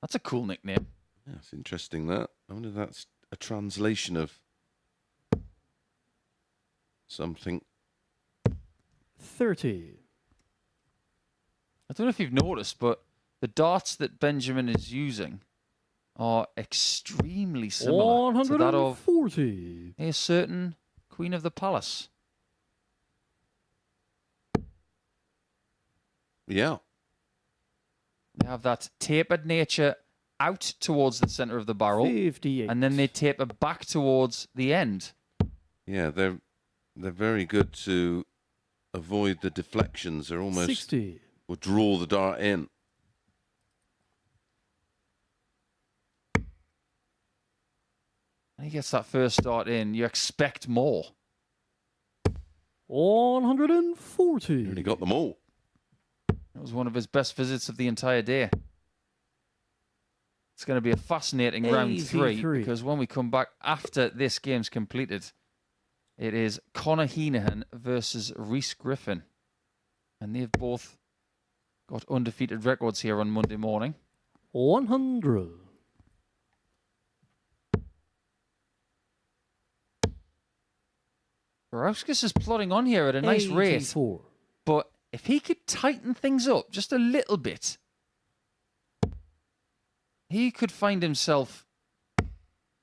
Speaker 3: That's a cool nickname.
Speaker 4: Yeah, it's interesting that. I wonder if that's a translation of something.
Speaker 2: 30.
Speaker 3: I don't know if you've noticed, but the darts that Benjamin is using are extremely similar to that of
Speaker 2: 140.
Speaker 3: a certain Queen of the Palace.
Speaker 4: Yeah.
Speaker 3: They have that tapered nature out towards the center of the barrel,
Speaker 2: 58.
Speaker 3: and then they taper back towards the end.
Speaker 4: Yeah, they're very good to avoid the deflections. They're almost
Speaker 2: 60.
Speaker 4: will draw the dart in.
Speaker 3: And he gets that first dart in. You expect more.
Speaker 2: 140.
Speaker 4: He only got them all.
Speaker 3: It was one of his best visits of the entire day. It's going to be a fascinating round 3
Speaker 2: 83.
Speaker 3: because when we come back after this game's completed, it is Conan Whitehead versus Reus Griffin. And they've both got undefeated records here on Monday morning.
Speaker 2: 100.
Speaker 3: Barauskas is plodding on here at a nice rate.
Speaker 2: 84.
Speaker 3: But if he could tighten things up just a little bit, he could find himself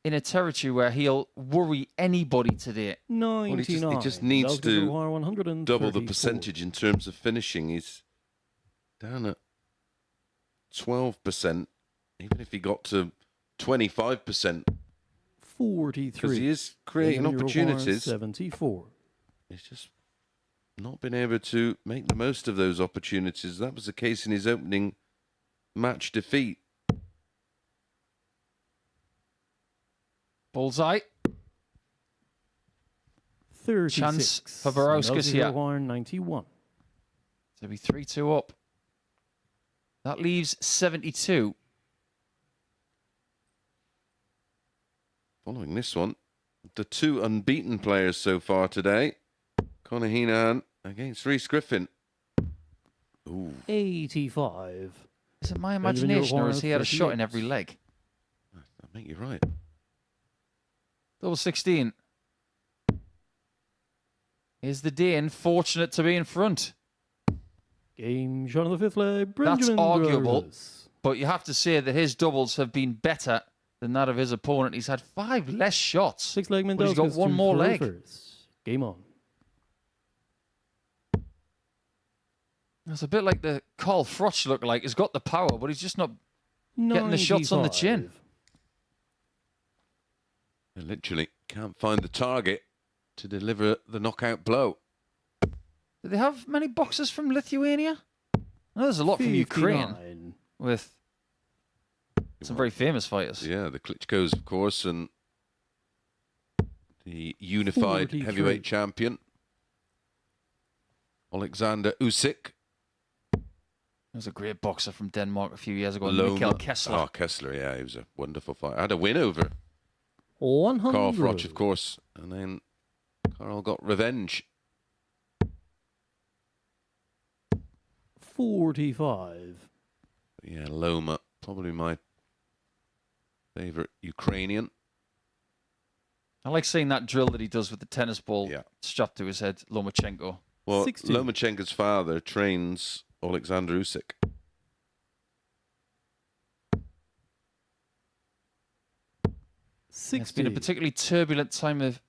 Speaker 3: in a territory where he'll worry anybody today.
Speaker 2: 99.
Speaker 4: He just needs
Speaker 2: Those
Speaker 4: to
Speaker 2: require 134.
Speaker 4: double the percentage in terms of finishing. He's down at 12%. Even if he got to 25%,
Speaker 2: 43.
Speaker 4: because he is creating
Speaker 2: Benjamin, you require
Speaker 4: opportunities,
Speaker 2: 74.
Speaker 4: he's just not been able to make the most of those opportunities. That was the case in his opening match defeat.
Speaker 3: Bullseye.
Speaker 2: 36.
Speaker 3: Chance for Barauskas
Speaker 2: Those
Speaker 3: here.
Speaker 2: require 91.
Speaker 3: So be 3-2 up. That leaves 72.
Speaker 4: Following this one, the 2 unbeaten players so far today. Conan Whitehead against Reus Griffin. Ooh,
Speaker 2: 85.
Speaker 3: Is it my
Speaker 2: Benjamin,
Speaker 3: imagination, or
Speaker 2: you're
Speaker 3: has he had a shot in
Speaker 2: 38.
Speaker 3: every leg?
Speaker 4: I think you're right.
Speaker 3: Double 16. Is the Dane fortunate to be in front?
Speaker 2: Game shot on the fifth leg.
Speaker 3: That's
Speaker 2: Benjamin
Speaker 3: arguable.
Speaker 2: Drue.
Speaker 3: But you have to say that his doubles have been better than that of his opponent. He's had 5 less shots.
Speaker 2: Six leg
Speaker 3: But he's got
Speaker 2: Mendozkis
Speaker 3: one
Speaker 2: to
Speaker 3: more
Speaker 2: throw
Speaker 3: leg.
Speaker 2: first. Game on.
Speaker 3: It's a bit like the Carl Froch look like. He's got the power, but he's just not getting the shots on the chin.
Speaker 2: 95.
Speaker 4: They literally can't find the target to deliver the knockout blow.
Speaker 3: Do they have many boxers from Lithuania? I know there's a lot from Ukraine
Speaker 2: 59.
Speaker 3: with some very famous fighters.
Speaker 4: Yeah, the Klitschko's, of course, and the unified
Speaker 2: 43.
Speaker 4: heavyweight champion, Alexander Usyk.
Speaker 3: There was a great boxer from Denmark a few years ago, Mikkel Kessler.
Speaker 4: Oh, Kessler, yeah, he was a wonderful fighter. Had a win over
Speaker 2: 100.
Speaker 4: Carl Froch, of course, and then Carl got revenge.
Speaker 2: 45.
Speaker 4: Yeah, Loma, probably my favourite Ukrainian.
Speaker 3: I like seeing that drill that he does with the tennis ball
Speaker 4: Yeah.
Speaker 3: strapped to his head, Lomachenko.
Speaker 4: Well,
Speaker 2: 60.
Speaker 4: Lomachenko's father trains Alexander Usyk.
Speaker 2: 60.
Speaker 3: It's been a particularly turbulent time of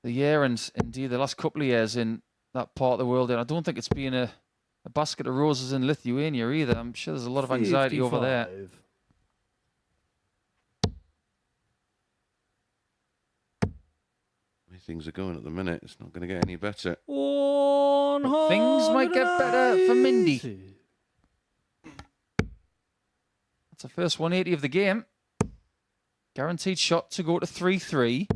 Speaker 3: the year and indeed the last couple of years in that part of the world. And I don't think it's been a a basket of roses in Lithuania either. I'm sure there's a lot of anxiety over there.
Speaker 2: 55.
Speaker 4: The way things are going at the minute, it's not going to get any better.
Speaker 3: Things might get better for Mindy.
Speaker 2: 180.
Speaker 3: That's the first 180 of the game. Guaranteed shot to go to 3-3.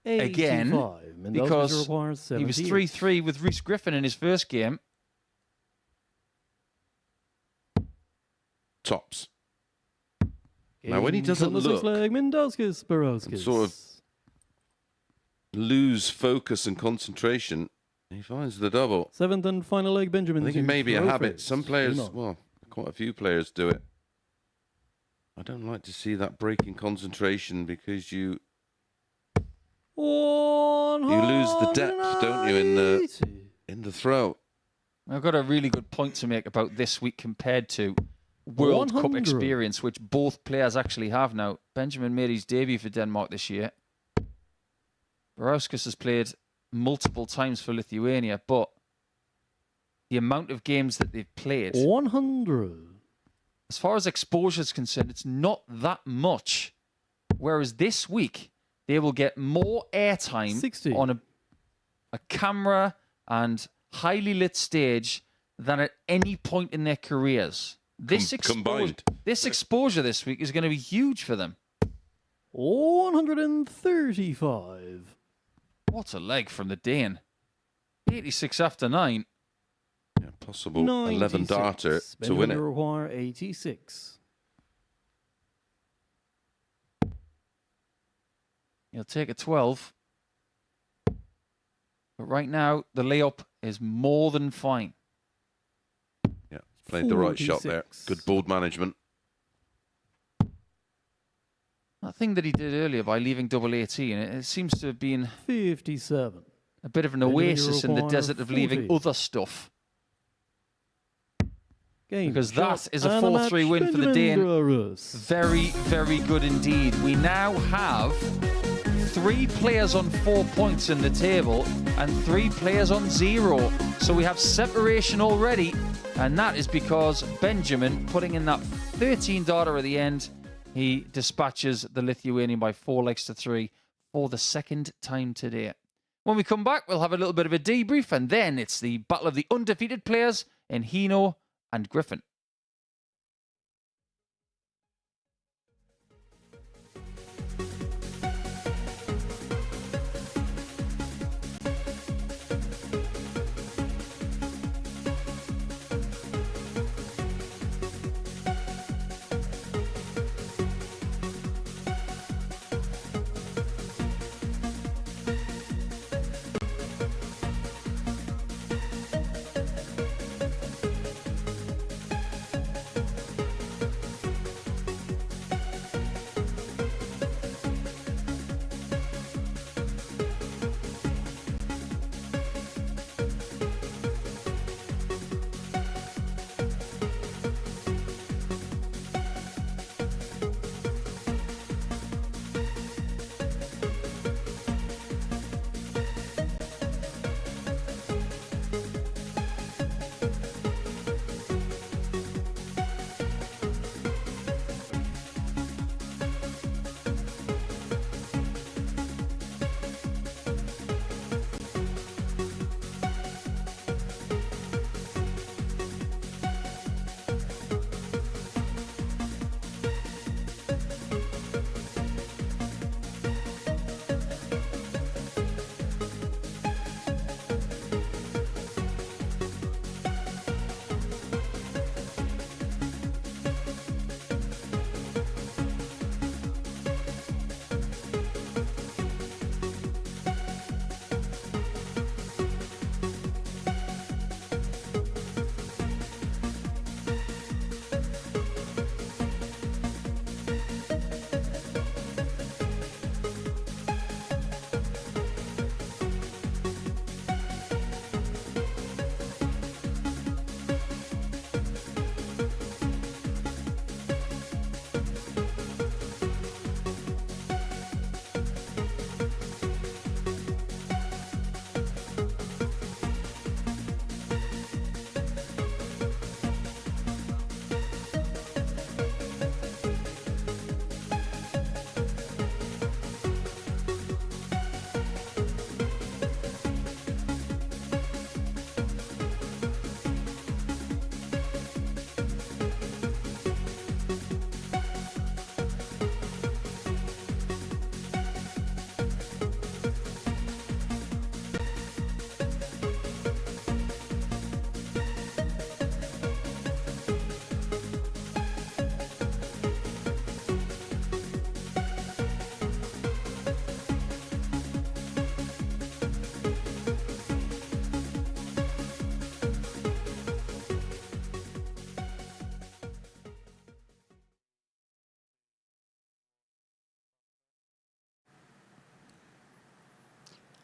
Speaker 3: Again,
Speaker 2: 85. Mendoza
Speaker 3: because
Speaker 2: requires
Speaker 3: he was
Speaker 2: 78.
Speaker 3: 3-3 with Reus Griffin in his first game.
Speaker 4: Tops. Now, when he
Speaker 2: Games
Speaker 4: doesn't
Speaker 2: on the sixth
Speaker 4: look
Speaker 2: leg, Mendoza's, Barauskas.
Speaker 4: and sort of lose focus and concentration, he finds the double.
Speaker 2: Seventh and final leg, Benjamin.
Speaker 4: I think it may be a habit. Some players,
Speaker 2: Hina.
Speaker 4: well, quite a few players do it. I don't like to see that breaking concentration because you lose the depth, don't you, in the throw.
Speaker 3: I've got a really good point to make about this week compared to World Cup
Speaker 2: 100.
Speaker 3: experience, which both players actually have now. Benjamin made his debut for Denmark this year. Barauskas has played multiple times for Lithuania, but the amount of games that they've played,
Speaker 2: 100.
Speaker 3: as far as exposure is concerned, it's not that much. Whereas this week, they will get more airtime
Speaker 2: 60.
Speaker 3: on a camera and highly lit stage than at any point in their careers.
Speaker 4: Combined.
Speaker 3: This exposure this week is going to be huge for them.
Speaker 2: 135.
Speaker 3: What a leg from the Dane. 86 after 9.
Speaker 4: Yeah, possible 11 darter to win it.
Speaker 2: Benjamin require 86.
Speaker 3: He'll take a 12. But right now, the layup is more than fine.
Speaker 4: Yeah, played the right shot there.
Speaker 2: 46.
Speaker 4: Good board management.
Speaker 3: That thing that he did earlier by leaving double 18, it seems to have been
Speaker 2: 57.
Speaker 3: a bit of an
Speaker 2: Benjamin
Speaker 3: oasis in the
Speaker 2: require
Speaker 3: desert of leaving
Speaker 2: 40.
Speaker 3: other stuff.
Speaker 2: Game
Speaker 3: Because
Speaker 2: shot
Speaker 3: that is a
Speaker 2: and
Speaker 3: 4-3
Speaker 2: match,
Speaker 3: win for the
Speaker 2: Benjamin
Speaker 3: Dane.
Speaker 2: Reus.
Speaker 3: Very, very good indeed. We now have 3 players on 4 points in the table and 3 players on 0. So we have separation already, and that is because Benjamin, putting in that 13 darter at the end, he dispatches the Lithuanian by 4 legs to 3 for the second time today. When we come back, we'll have a little bit of a debrief, and then it's the battle of the undefeated players in Hina and Griffin.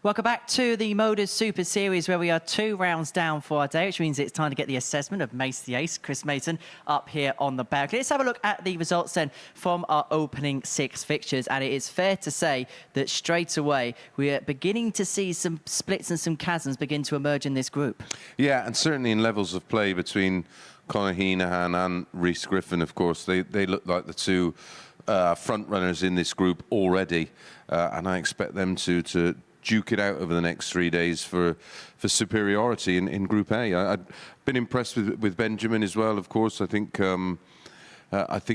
Speaker 1: Welcome back to the MODUS Super Series, where we are 2 rounds down for our day, which means it's time to get the assessment of Mace the Ace, Chris Mason, up here on the balcony. Let's have a look at the results then from our opening 6 fixtures. And it is fair to say that straight away we are beginning to see some splits and some chasms begin to emerge in this group.
Speaker 4: Yeah, and certainly in levels of play between Hina Han and Reus Griffin, of course. They look like the 2 front runners in this group already. And I expect them to duke it out over the next 3 days for superiority in Group A. I've been impressed with Benjamin as well, of course. I think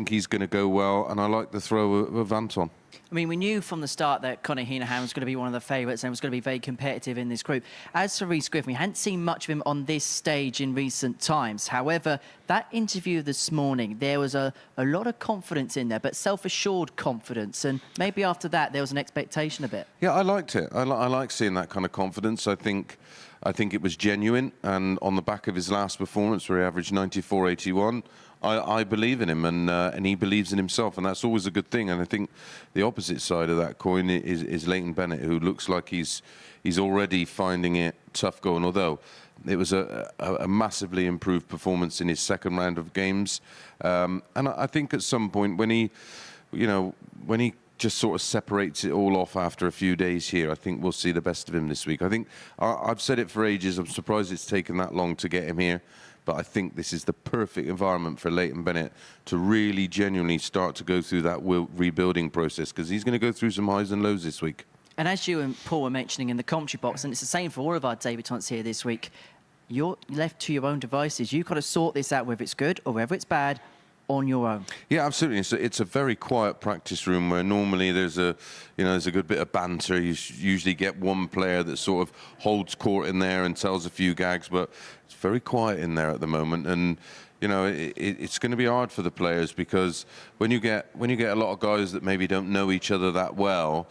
Speaker 4: he's going to go well, and I like the throw of Anton.
Speaker 1: I mean, we knew from the start that Hina Han was going to be one of the favourites and was going to be very competitive in this group. As for Reus Griffin, we hadn't seen much of him on this stage in recent times. However, that interview this morning, there was a lot of confidence in there, but self-assured confidence. And maybe after that, there was an expectation of it.
Speaker 4: Yeah, I liked it. I like seeing that kind of confidence. I think it was genuine. And on the back of his last performance, where he averaged 94.81, I believe in him, and he believes in himself, and that's always a good thing. And I think the opposite side of that coin is Leighton Bennett, who looks like he's already finding it tough going. Although it was a massively improved performance in his second round of games, and I think at some point when he just sort of separates it all off after a few days here, I think we'll see the best of him this week. I think I've said it for ages. I'm surprised it's taken that long to get him here. But I think this is the perfect environment for Leighton Bennett to really genuinely start to go through that rebuilding process, because he's going to go through some highs and lows this week.
Speaker 1: And as you and Paul were mentioning in the commentary box, and it's the same for all of our debutants here this week, you're left to your own devices. You've got to sort this out, whether it's good or whether it's bad, on your own.
Speaker 4: Yeah, absolutely. It's a very quiet practice room where normally there's a good bit of banter. You usually get one player that sort of holds court in there and tells a few gags, but it's very quiet in there at the moment. And it's going to be hard for the players, because when you get a lot of guys that maybe don't know each other that well,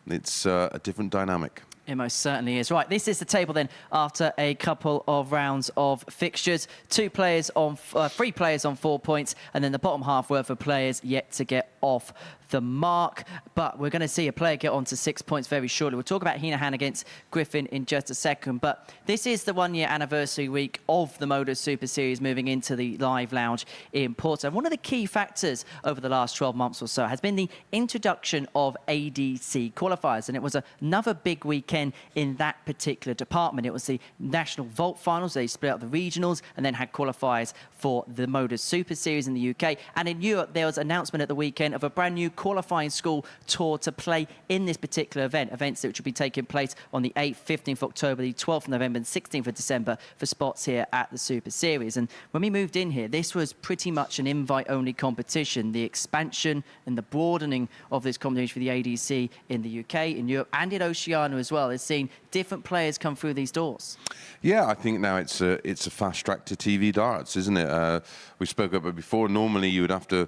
Speaker 4: it's a different dynamic.
Speaker 1: It most certainly is. Right, this is the table then after a couple of rounds of fixtures. 3 players on 4 points, and then the bottom half worth of players yet to get off the mark. But we're going to see a player get on to 6 points very shortly. We'll talk about Hina Han against Griffin in just a second. But this is the 1-year anniversary week of the MODUS Super Series, moving into the live lounge in Porto. And one of the key factors over the last 12 months or so has been the introduction of ADC qualifiers. And it was another big weekend in that particular department. It was the National Vault Finals. They split up the regionals and then had qualifiers for the MODUS Super Series in the UK. And in Europe, there was an announcement at the weekend of a brand new qualifying school tour to play in this particular events which will be taking place on the 8th, 15th of October, the 12th of November and 16th of December for spots here at the Super Series. And when we moved in here, this was pretty much an invite-only competition. The expansion and the broadening of this competition for the ADC in the UK, in Europe and in Oceania as well has seen different players come through these doors.
Speaker 4: Yeah, I think now it's a fast track to TV darts, isn't it? We spoke about it before. Normally you would have to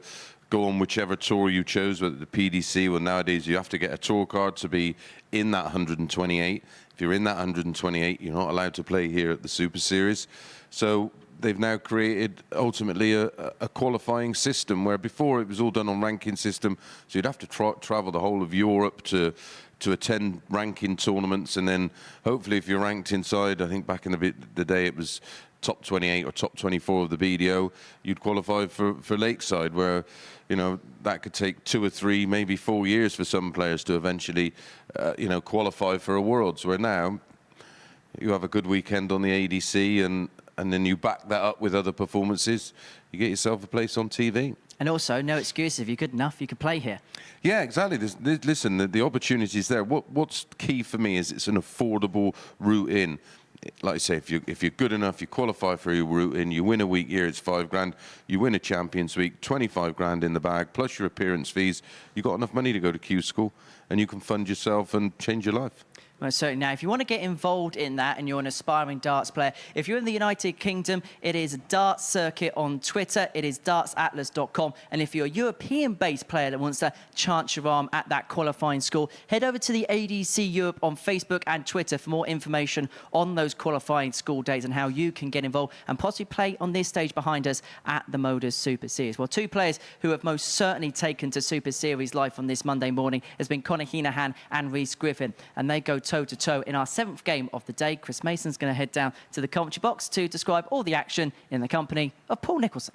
Speaker 4: go on whichever tour you chose, whether the PDC. Well, nowadays you have to get a tour card to be in that 128. If you're in that 128, you're not allowed to play here at the Super Series. So they've now created ultimately a qualifying system, where before it was all done on ranking system. So you'd have to travel the whole of Europe to attend ranking tournaments, and then hopefully if you're ranked inside, I think back in the day it was top 28 or top 24 of the BDO, you'd qualify for Lakeside, where that could take 2 or 3, maybe 4 years for some players to eventually qualify for a Worlds, where now you have a good weekend on the ADC and then you back that up with other performances, you get yourself a place on TV.
Speaker 1: And also, no excuse. If you're good enough, you can play here.
Speaker 4: Yeah, exactly. Listen, the opportunity is there. What's key for me is it's an affordable route in. Like I say, if you're good enough, you qualify for your route in, you win a week here, it's $5 grand. You win a Champions Week, 25 grand in the bag, plus your appearance fees. You've got enough money to go to Q School, and you can fund yourself and change your life.
Speaker 1: Well, certainly. Now, if you want to get involved in that and you're an aspiring darts player, if you're in the United Kingdom, it is Darts Circuit on Twitter. It is dartsatlas.com. And if you're a European-based player that wants to chance your arm at that qualifying school, head over to the ADC Europe on Facebook and Twitter for more information on those qualifying school dates and how you can get involved and possibly play on this stage behind us at the MODUS Super Series. Well, 2 players who have most certainly taken to Super Series life on this Monday morning has been Hina Han and Reus Griffin. And they go toe-to-toe in our 7th game of the day. Chris Mason's going to head down to the commentary box to describe all the action in the company of Paul Nicholson.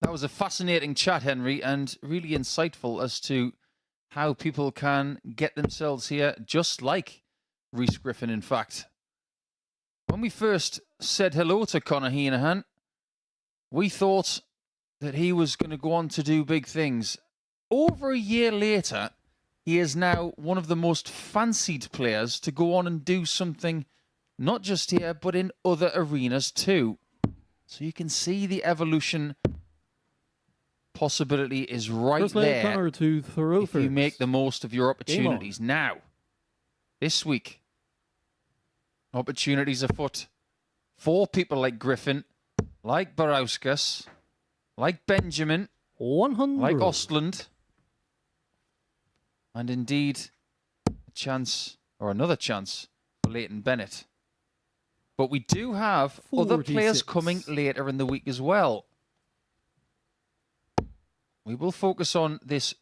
Speaker 3: That was a fascinating chat, Henry, and really insightful as to how people can get themselves here, just like Reus Griffin, in fact. When we first said hello to Conor Hina Han, we thought that he was going to go on to do big things. Over a year later, he is now one of the most fancied players to go on and do something not just here, but in other arenas too. So you can see the evolution possibility is right there
Speaker 2: Connor to throw
Speaker 3: if you make the most of your opportunities. Now, this week, opportunities afoot for people like Griffin, like Barauskas, like Benjamin,
Speaker 2: 100.
Speaker 3: like Osland, and indeed a chance, or another chance, for Leighton Bennett. But we do have other players
Speaker 2: 46.
Speaker 3: coming later in the week as well. We will focus on this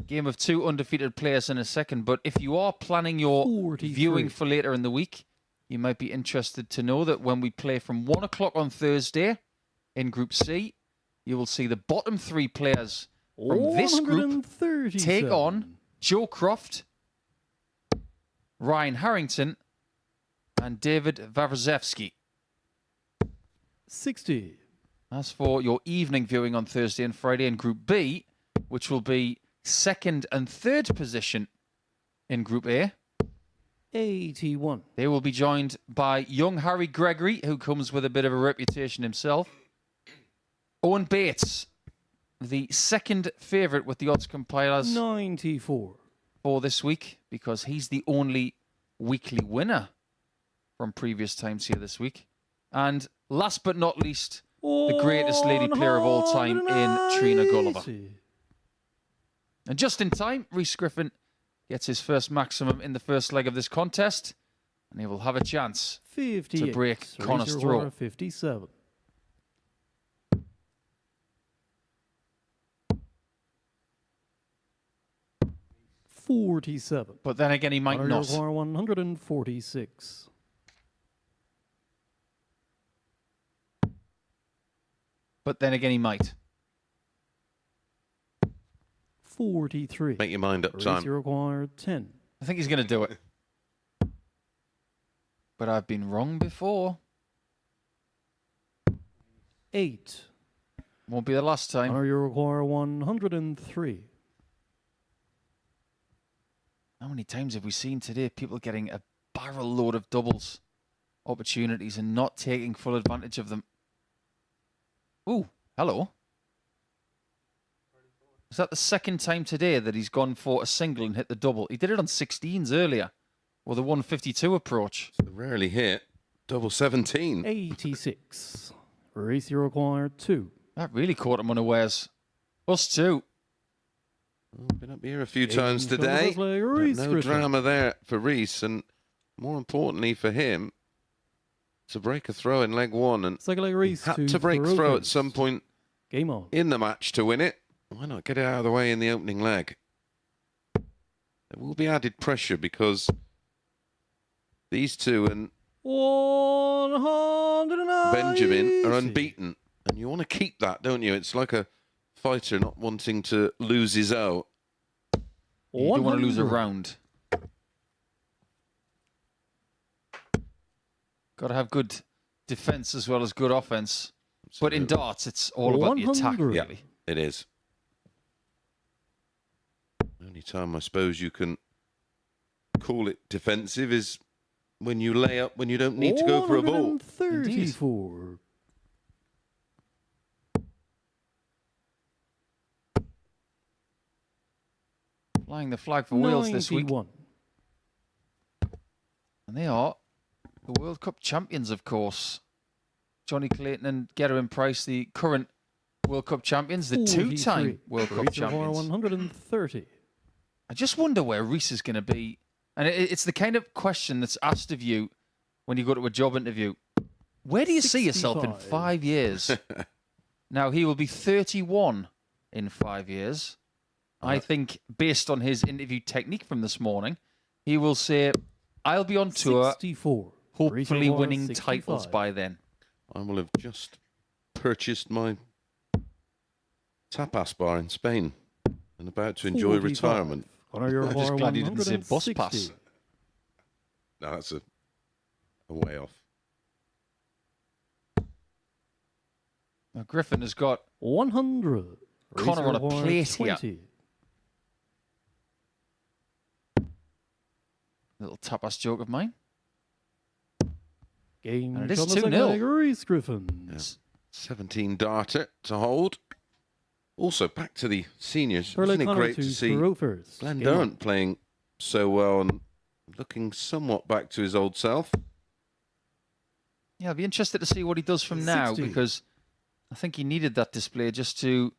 Speaker 3: game of 2 undefeated players in a second, but if you are planning your
Speaker 2: 43.
Speaker 3: viewing for later in the week, you might be interested to know that when we play from 1 o'clock on Thursday in Group C, you will see the bottom 3 players from this group take on Joe Croft, Ryan Harrington, and David Wawrzewski.
Speaker 2: 60.
Speaker 3: As for your evening viewing on Thursday and Friday in Group B, which will be 2nd and 3rd position in Group A,
Speaker 2: 81.
Speaker 3: they will be joined by young Harry Gregory, who comes with a bit of a reputation himself. Owen Bates, the 2nd favourite with the odds compilers
Speaker 2: 94.
Speaker 3: for this week, because he's the only weekly winner from previous times here this week. And last but not least, the greatest lady player of all time in Trina Gulliver. And just in time, Reus Griffin gets his first maximum in the first leg of this contest, and he will have a chance
Speaker 2: 58.
Speaker 3: to break Connor's throw.
Speaker 2: 57. $47.
Speaker 3: But then again, he might not.
Speaker 2: 146.
Speaker 3: But then again, he might.
Speaker 2: 43.
Speaker 4: Make your mind up,
Speaker 2: Raise
Speaker 4: Simon.
Speaker 2: your require 10.
Speaker 3: I think he's going to do it. But I've been wrong before.
Speaker 2: 8.
Speaker 3: Won't be the last time.
Speaker 2: Honor your require 103.
Speaker 3: How many times have we seen today people getting a barrel load of doubles opportunities and not taking full advantage of them? Ooh, hello. Is that the 2nd time today that he's gone for a single and hit the double? He did it on 16s earlier with a 152 approach.
Speaker 4: Rarely hit. Double 17.
Speaker 2: 86. Raise your require 2.
Speaker 3: That really caught him unawares. Us too.
Speaker 4: Been up here a few times today. But no drama there for Reus, and more importantly for him, to break a throw in leg 1, and he had to break throw at some point
Speaker 2: Game on.
Speaker 4: in the match to win it. Why not get it out of the way in the opening leg? There will be added pressure because these two and
Speaker 2: 190.
Speaker 4: Benjamin are unbeaten, and you want to keep that, don't you? It's like a fighter not wanting to lose his own.
Speaker 3: You don't want to lose a round. Got to have good defense as well as good offense. But in darts, it's all about the attack,
Speaker 2: 100.
Speaker 3: really.
Speaker 4: It is. The only time I suppose you can call it defensive is when you lay up when you don't need to go for a ball.
Speaker 2: 34.
Speaker 3: Flying the flag for Wales this week.
Speaker 2: 91.
Speaker 3: And they are the World Cup champions, of course. Johnny Clayton and Gerwin Price, the current World Cup champions, the
Speaker 2: 43.
Speaker 3: two-time World Cup
Speaker 2: Raise your require
Speaker 3: champions.
Speaker 2: 130.
Speaker 3: I just wonder where Reus is going to be. And it's the kind of question that's asked of you when you go to a job interview. Where do you see yourself in
Speaker 2: 65.
Speaker 3: 5 years? Now, he will be 31 in 5 years. I think, based on his interview technique from this morning, he will say, I'll be on tour,
Speaker 2: 64.
Speaker 3: hopefully
Speaker 2: Reus
Speaker 3: winning
Speaker 2: 65.
Speaker 3: titles by then.
Speaker 4: I will have just purchased my tapas bar in Spain and about to enjoy
Speaker 2: 45.
Speaker 4: retirement.
Speaker 2: Conor
Speaker 3: I'm just glad he didn't say bus
Speaker 2: 160.
Speaker 3: pass.
Speaker 4: No, that's a way off.
Speaker 3: Now, Griffin has got
Speaker 2: 100.
Speaker 3: Conor on a
Speaker 2: Reus
Speaker 3: plate here.
Speaker 2: 20.
Speaker 3: Little tapas joke of mine.
Speaker 2: Game
Speaker 3: And it is
Speaker 2: shot in the
Speaker 3: 2-0.
Speaker 2: second leg, Reus Griffin.
Speaker 4: Yeah. 17 darter to hold. Also, back to the seniors.
Speaker 2: Early
Speaker 4: Isn't it
Speaker 2: Conor
Speaker 4: great to see
Speaker 2: Drue first.
Speaker 4: Glenn
Speaker 2: Game on.
Speaker 4: Durrant playing so well and looking somewhat back to his old self?
Speaker 3: Yeah, I'll be interested to see what he does from now
Speaker 2: 60.
Speaker 3: because I think he needed that display just to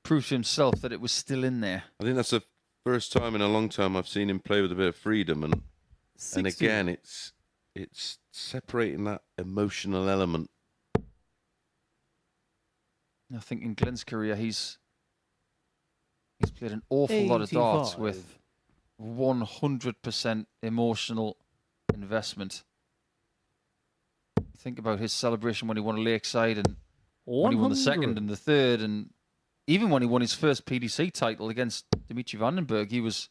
Speaker 3: prove to himself that it was still in there.
Speaker 4: I think that's the first time in a long time I've seen him play with a bit of freedom, and
Speaker 2: 60.
Speaker 4: again, it's separating that emotional element.
Speaker 3: I think in Glenn's career, he's played an awful lot of darts
Speaker 2: 85.
Speaker 3: with 100% emotional investment. Think about his celebration when he won a Lakeside and when he won the second
Speaker 2: 100.
Speaker 3: and the third, and even when he won his first PDC title against Dimitri Vandenberg, he was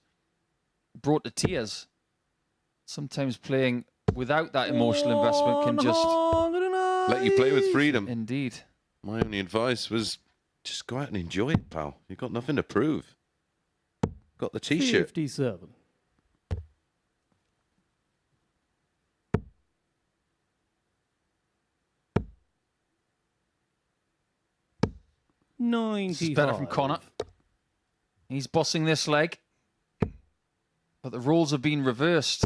Speaker 3: brought to tears. Sometimes playing without that emotional investment can just...
Speaker 4: Let you play with freedom.
Speaker 3: Indeed.
Speaker 4: My only advice was just go out and enjoy it, pal. You've got nothing to prove. Got the T-shirt.
Speaker 2: 57.
Speaker 3: This is better from Conor. He's bossing this leg. But the roles have been reversed.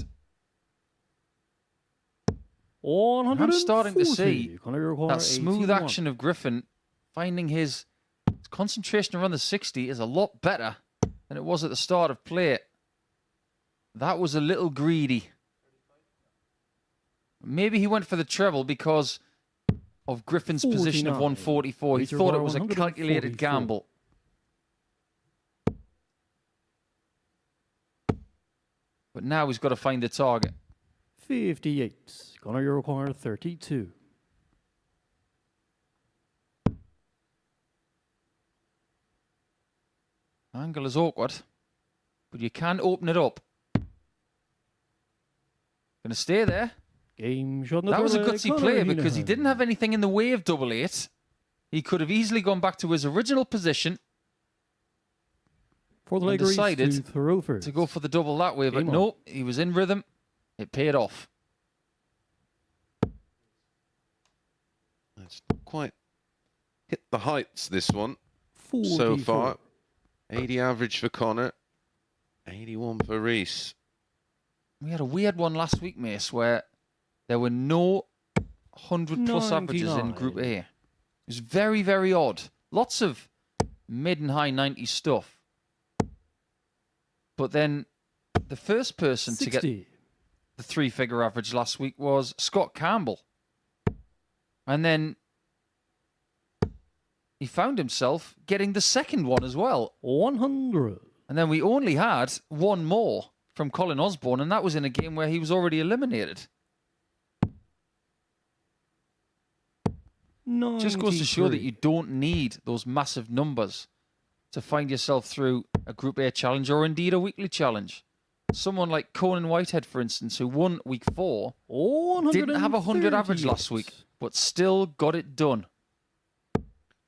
Speaker 3: I'm starting to see that smooth action of Griffin finding his concentration around the 60 is a lot better than it was at the start of play. That was a little greedy. Maybe he went for the treble because of Griffin's position of
Speaker 2: 49.
Speaker 3: 144. He
Speaker 2: Major
Speaker 3: thought it
Speaker 2: bar
Speaker 3: was a
Speaker 2: 144.
Speaker 3: calculated gamble. But now he's got to find the target.
Speaker 2: 58. Conor, you require 32.
Speaker 3: Angle is awkward, but you can open it up. Gonna stay there.
Speaker 2: Game shot.
Speaker 3: That was a
Speaker 2: Conor
Speaker 3: gutsy play
Speaker 2: Hina
Speaker 3: because he
Speaker 2: Han.
Speaker 3: didn't have anything in the way of double eight. He could have easily gone back to his original position
Speaker 2: For the
Speaker 3: and
Speaker 2: leg, Reus
Speaker 3: decided
Speaker 2: to throw first.
Speaker 3: to go for the double that way, but
Speaker 2: Game on.
Speaker 3: no, he was in rhythm. It paid off.
Speaker 4: It's not quite hit the heights, this one,
Speaker 2: 44.
Speaker 4: so far. 80 average for Conor, 81 for Reus.
Speaker 3: We had a weird one last week, Mace, where there were no 100-plus averages in Group
Speaker 2: 99.
Speaker 3: A. It was very, very odd. Lots of mid and high 90 stuff. But then the first person to get
Speaker 2: 60.
Speaker 3: the three-figure average last week was Scott Campbell. And then he found himself getting the second one as well.
Speaker 2: 100.
Speaker 3: And then we only had one more from Colin Osborne, and that was in a game where he was already eliminated. Just goes to show that
Speaker 2: 93.
Speaker 3: you don't need those massive numbers to find yourself through a Group A challenge or indeed a weekly challenge. Someone like Conan Whitehead, for instance, who won week 4, didn't have 100 average last week, but still got it done.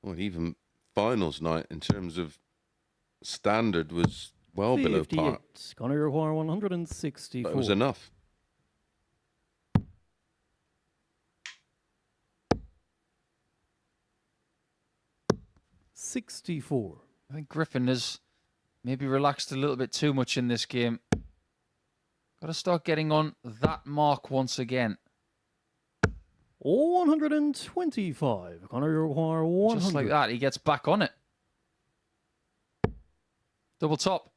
Speaker 4: Well, even finals night in terms of standard was well below par.
Speaker 2: 58. Conor require 164.
Speaker 4: That was enough.
Speaker 2: $64.
Speaker 3: I think Griffin has maybe relaxed a little bit too much in this game. Got to start getting on that mark once again.
Speaker 2: 125. Conor require 100.
Speaker 3: Just like that, he gets back on it. Double top.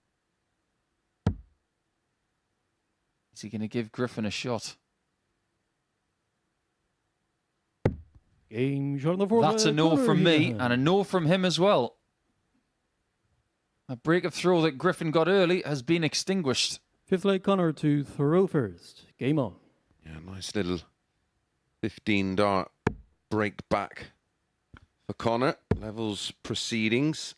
Speaker 3: Is he going to give Griffin a shot?
Speaker 2: Game shot on the fourth
Speaker 3: That's a
Speaker 2: leg,
Speaker 3: no
Speaker 2: Conor
Speaker 3: from me
Speaker 2: Hina Han.
Speaker 3: and a no from him as well. A break of throw that Griffin got early has been extinguished.
Speaker 2: 5th leg Connor to throw first. Game on.
Speaker 4: Yeah, nice little 15 dart break back for Connor. Levels proceedings.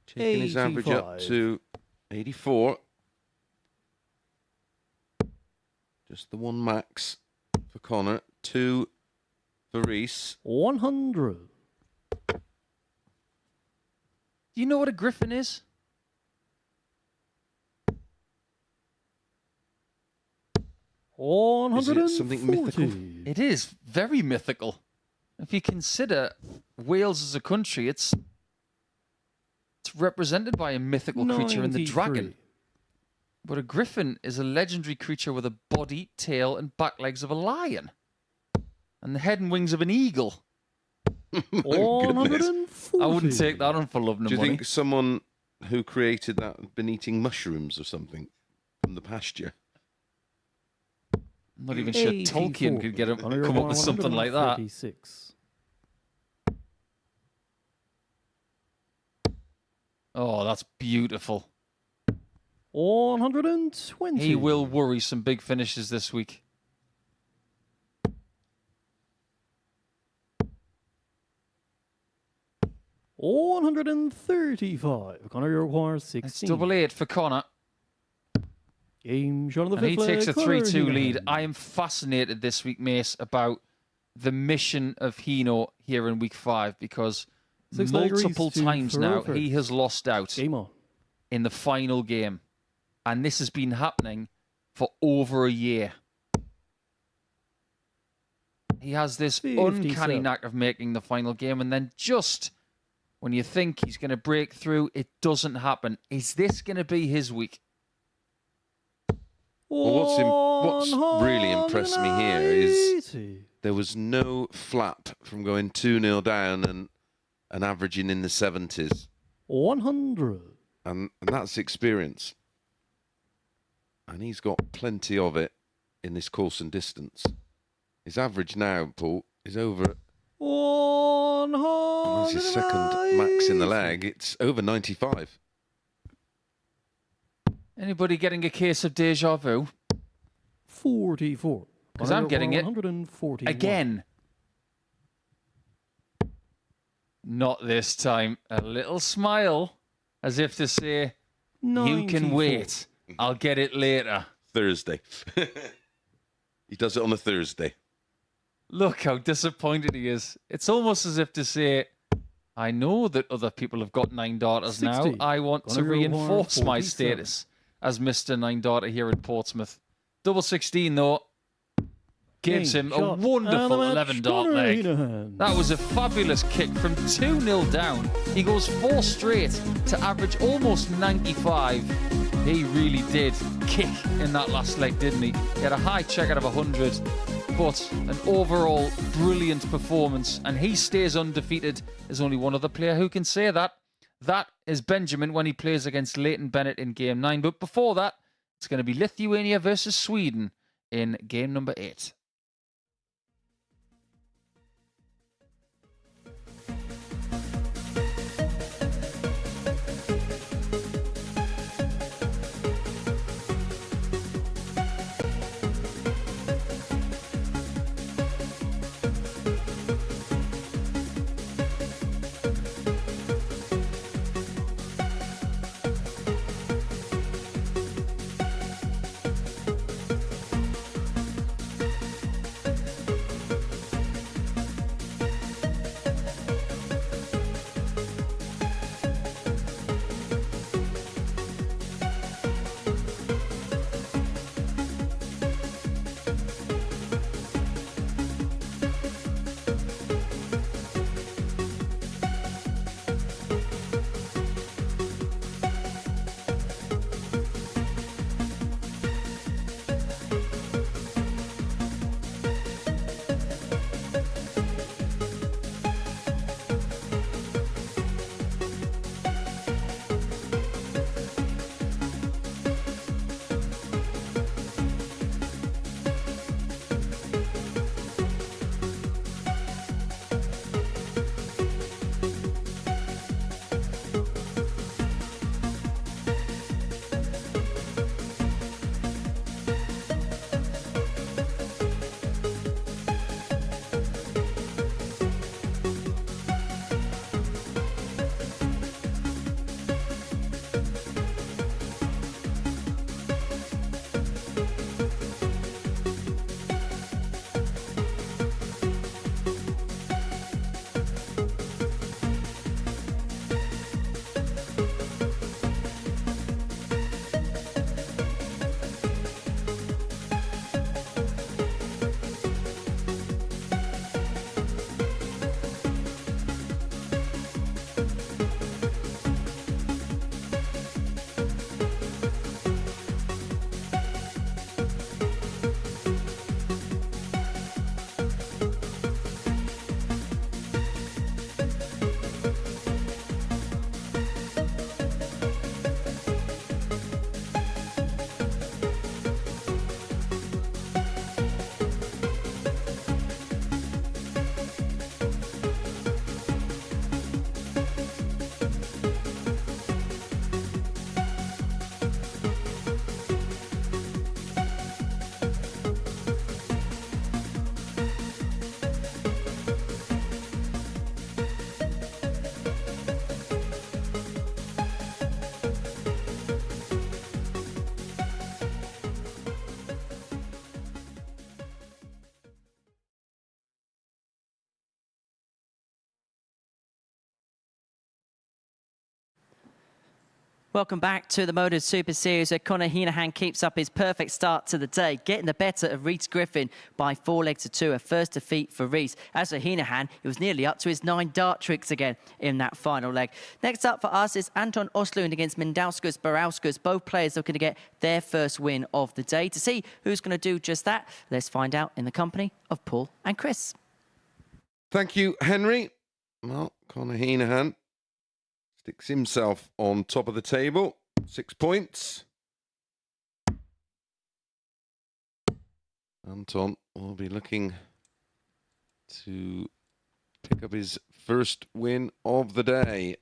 Speaker 4: Taking his average up
Speaker 2: 85.
Speaker 4: to 84. Just the one max for Connor. 2 for Reus.
Speaker 2: 100.
Speaker 3: Do you know what a Griffin is?
Speaker 4: Is it something mythical?
Speaker 2: 140.
Speaker 3: It is very mythical. If you consider Wales as a country, it's represented by a mythical creature in the
Speaker 2: 93.
Speaker 3: dragon. But a griffin is a legendary creature with a body, tail, and back legs of a lion, and the head and wings of an eagle.
Speaker 2: 140.
Speaker 3: I wouldn't take that on for love nor
Speaker 4: Do you
Speaker 3: money.
Speaker 4: think someone who created that had been eating mushrooms or something from the pasture?
Speaker 3: I'm not even sure
Speaker 2: 84.
Speaker 3: Tolkien could get him
Speaker 2: Connor,
Speaker 3: come up with something like that.
Speaker 2: 146.
Speaker 3: Oh, that's beautiful.
Speaker 2: 120.
Speaker 3: He will worry some big finishes this week.
Speaker 2: $135. Connor, you require 16.
Speaker 3: It's double 8 for Connor.
Speaker 2: Game shot on the
Speaker 3: And he
Speaker 2: 5th leg.
Speaker 3: takes a
Speaker 2: Connor
Speaker 3: 3-2
Speaker 2: Hina
Speaker 3: lead.
Speaker 2: Han.
Speaker 3: I am fascinated this week, Mace, about the mission of Hino here in week 5 because
Speaker 2: 6 leg
Speaker 3: multiple
Speaker 2: Reus to
Speaker 3: times
Speaker 2: throw
Speaker 3: now
Speaker 2: first.
Speaker 3: he has lost out
Speaker 2: Game on.
Speaker 3: in the final game. And this has been happening for over a year. He has this
Speaker 2: 57.
Speaker 3: uncanny knack of making the final game, and then just when you think he's going to break through, it doesn't happen. Is this going to be his week?
Speaker 4: Well, what's really impressed me here is
Speaker 2: 180.
Speaker 4: there was no flap from going 2-0 down and averaging in the 70s.
Speaker 2: 100.
Speaker 4: And that's experience. And he's got plenty of it in this course and distance. His average now, Paul, is over.
Speaker 2: 100.
Speaker 4: That's his second max in the leg. It's over 95.
Speaker 3: Anybody getting a case of deja vu?
Speaker 2: 44.
Speaker 3: 'Cause I'm getting it
Speaker 2: 140
Speaker 3: Again. Not this time. A little smile, as if to say, you can
Speaker 2: 94.
Speaker 3: wait. I'll get it later.
Speaker 4: Thursday. He does it on a Thursday.
Speaker 3: Look how disappointed he is. It's almost as if to say, I know that other people have got 9 daughters now.
Speaker 2: 60.
Speaker 3: I want to
Speaker 2: Gonna go
Speaker 3: reinforce my
Speaker 2: 47.
Speaker 3: status as Mr. 9 daughter here in Portsmouth. Double 16, though, gives
Speaker 2: Game
Speaker 3: him a
Speaker 2: shot.
Speaker 3: wonderful
Speaker 2: And the match,
Speaker 3: 11 dart
Speaker 2: Connor
Speaker 3: leg.
Speaker 2: Hina Han.
Speaker 3: That was a fabulous kick from 2-0 down. He goes 4 straight to average almost 95. He really did kick in that last leg, didn't he? He had a high check out of 100, but an overall brilliant performance. And he stays undefeated. There's only one other player who can say that. That is Benjamin when he plays against Leighton Bennett in Game 9. But before that, it's going to be Lithuania versus Sweden in Game number 8.
Speaker 1: Welcome back to the MODUS Super Series where Hina Han keeps up his perfect start to the day, getting the better of Reus Griffin by 4-2, a first defeat for Reus. As for Hina Han, he was nearly up to his 9 dart tricks again in that final leg. Next up for us is Anton Osland against Barauskas. Both players looking to get their first win of the day. To see who's going to do just that, let's find out in the company of Paul and Chris.
Speaker 4: Thank you, Henry. Well, Hina Han sticks himself on top of the table, 6 points. Anton will be looking to pick up his first win of the day,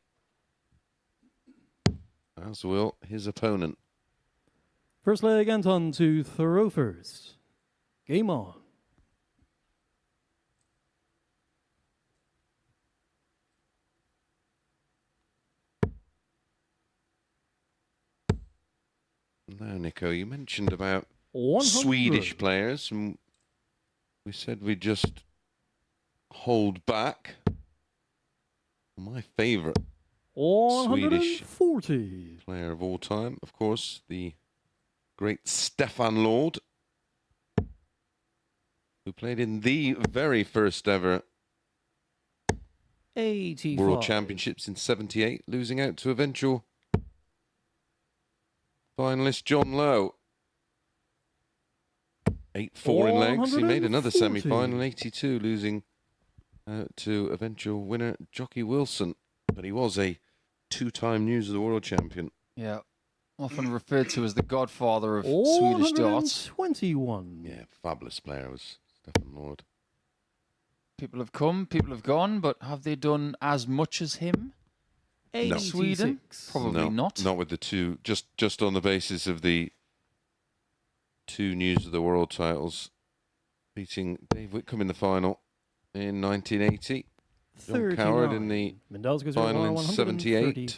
Speaker 4: as will his opponent.
Speaker 2: First leg, Anton to throw first. Game on.
Speaker 4: Now, Nico, you mentioned about
Speaker 2: 100.
Speaker 4: Swedish players, and we said we'd just hold back. My favourite Swedish
Speaker 2: 140.
Speaker 4: player of all time, of course, the great Stefan Lord, who played in the very first ever
Speaker 2: 85.
Speaker 4: World Championships in '78, losing out to eventual finalist John Lowe. 8-4 in legs. He made another
Speaker 2: 140.
Speaker 4: semi-final in '82, losing to eventual winner Jockey Wilson. But he was a 2-time News of the World champion.
Speaker 3: Yeah, often referred to as the godfather of Swedish darts.
Speaker 2: 121.
Speaker 4: Yeah, fabulous player was Stefan Lord.
Speaker 3: People have come, people have gone, but have they done as much as him?
Speaker 4: No.
Speaker 3: Sweden? Probably
Speaker 4: No,
Speaker 3: not.
Speaker 4: Not with the two, just on the basis of the 2 News of the World titles, beating Dave Whitcomb in the final in 1980. John Coward in the final in 78.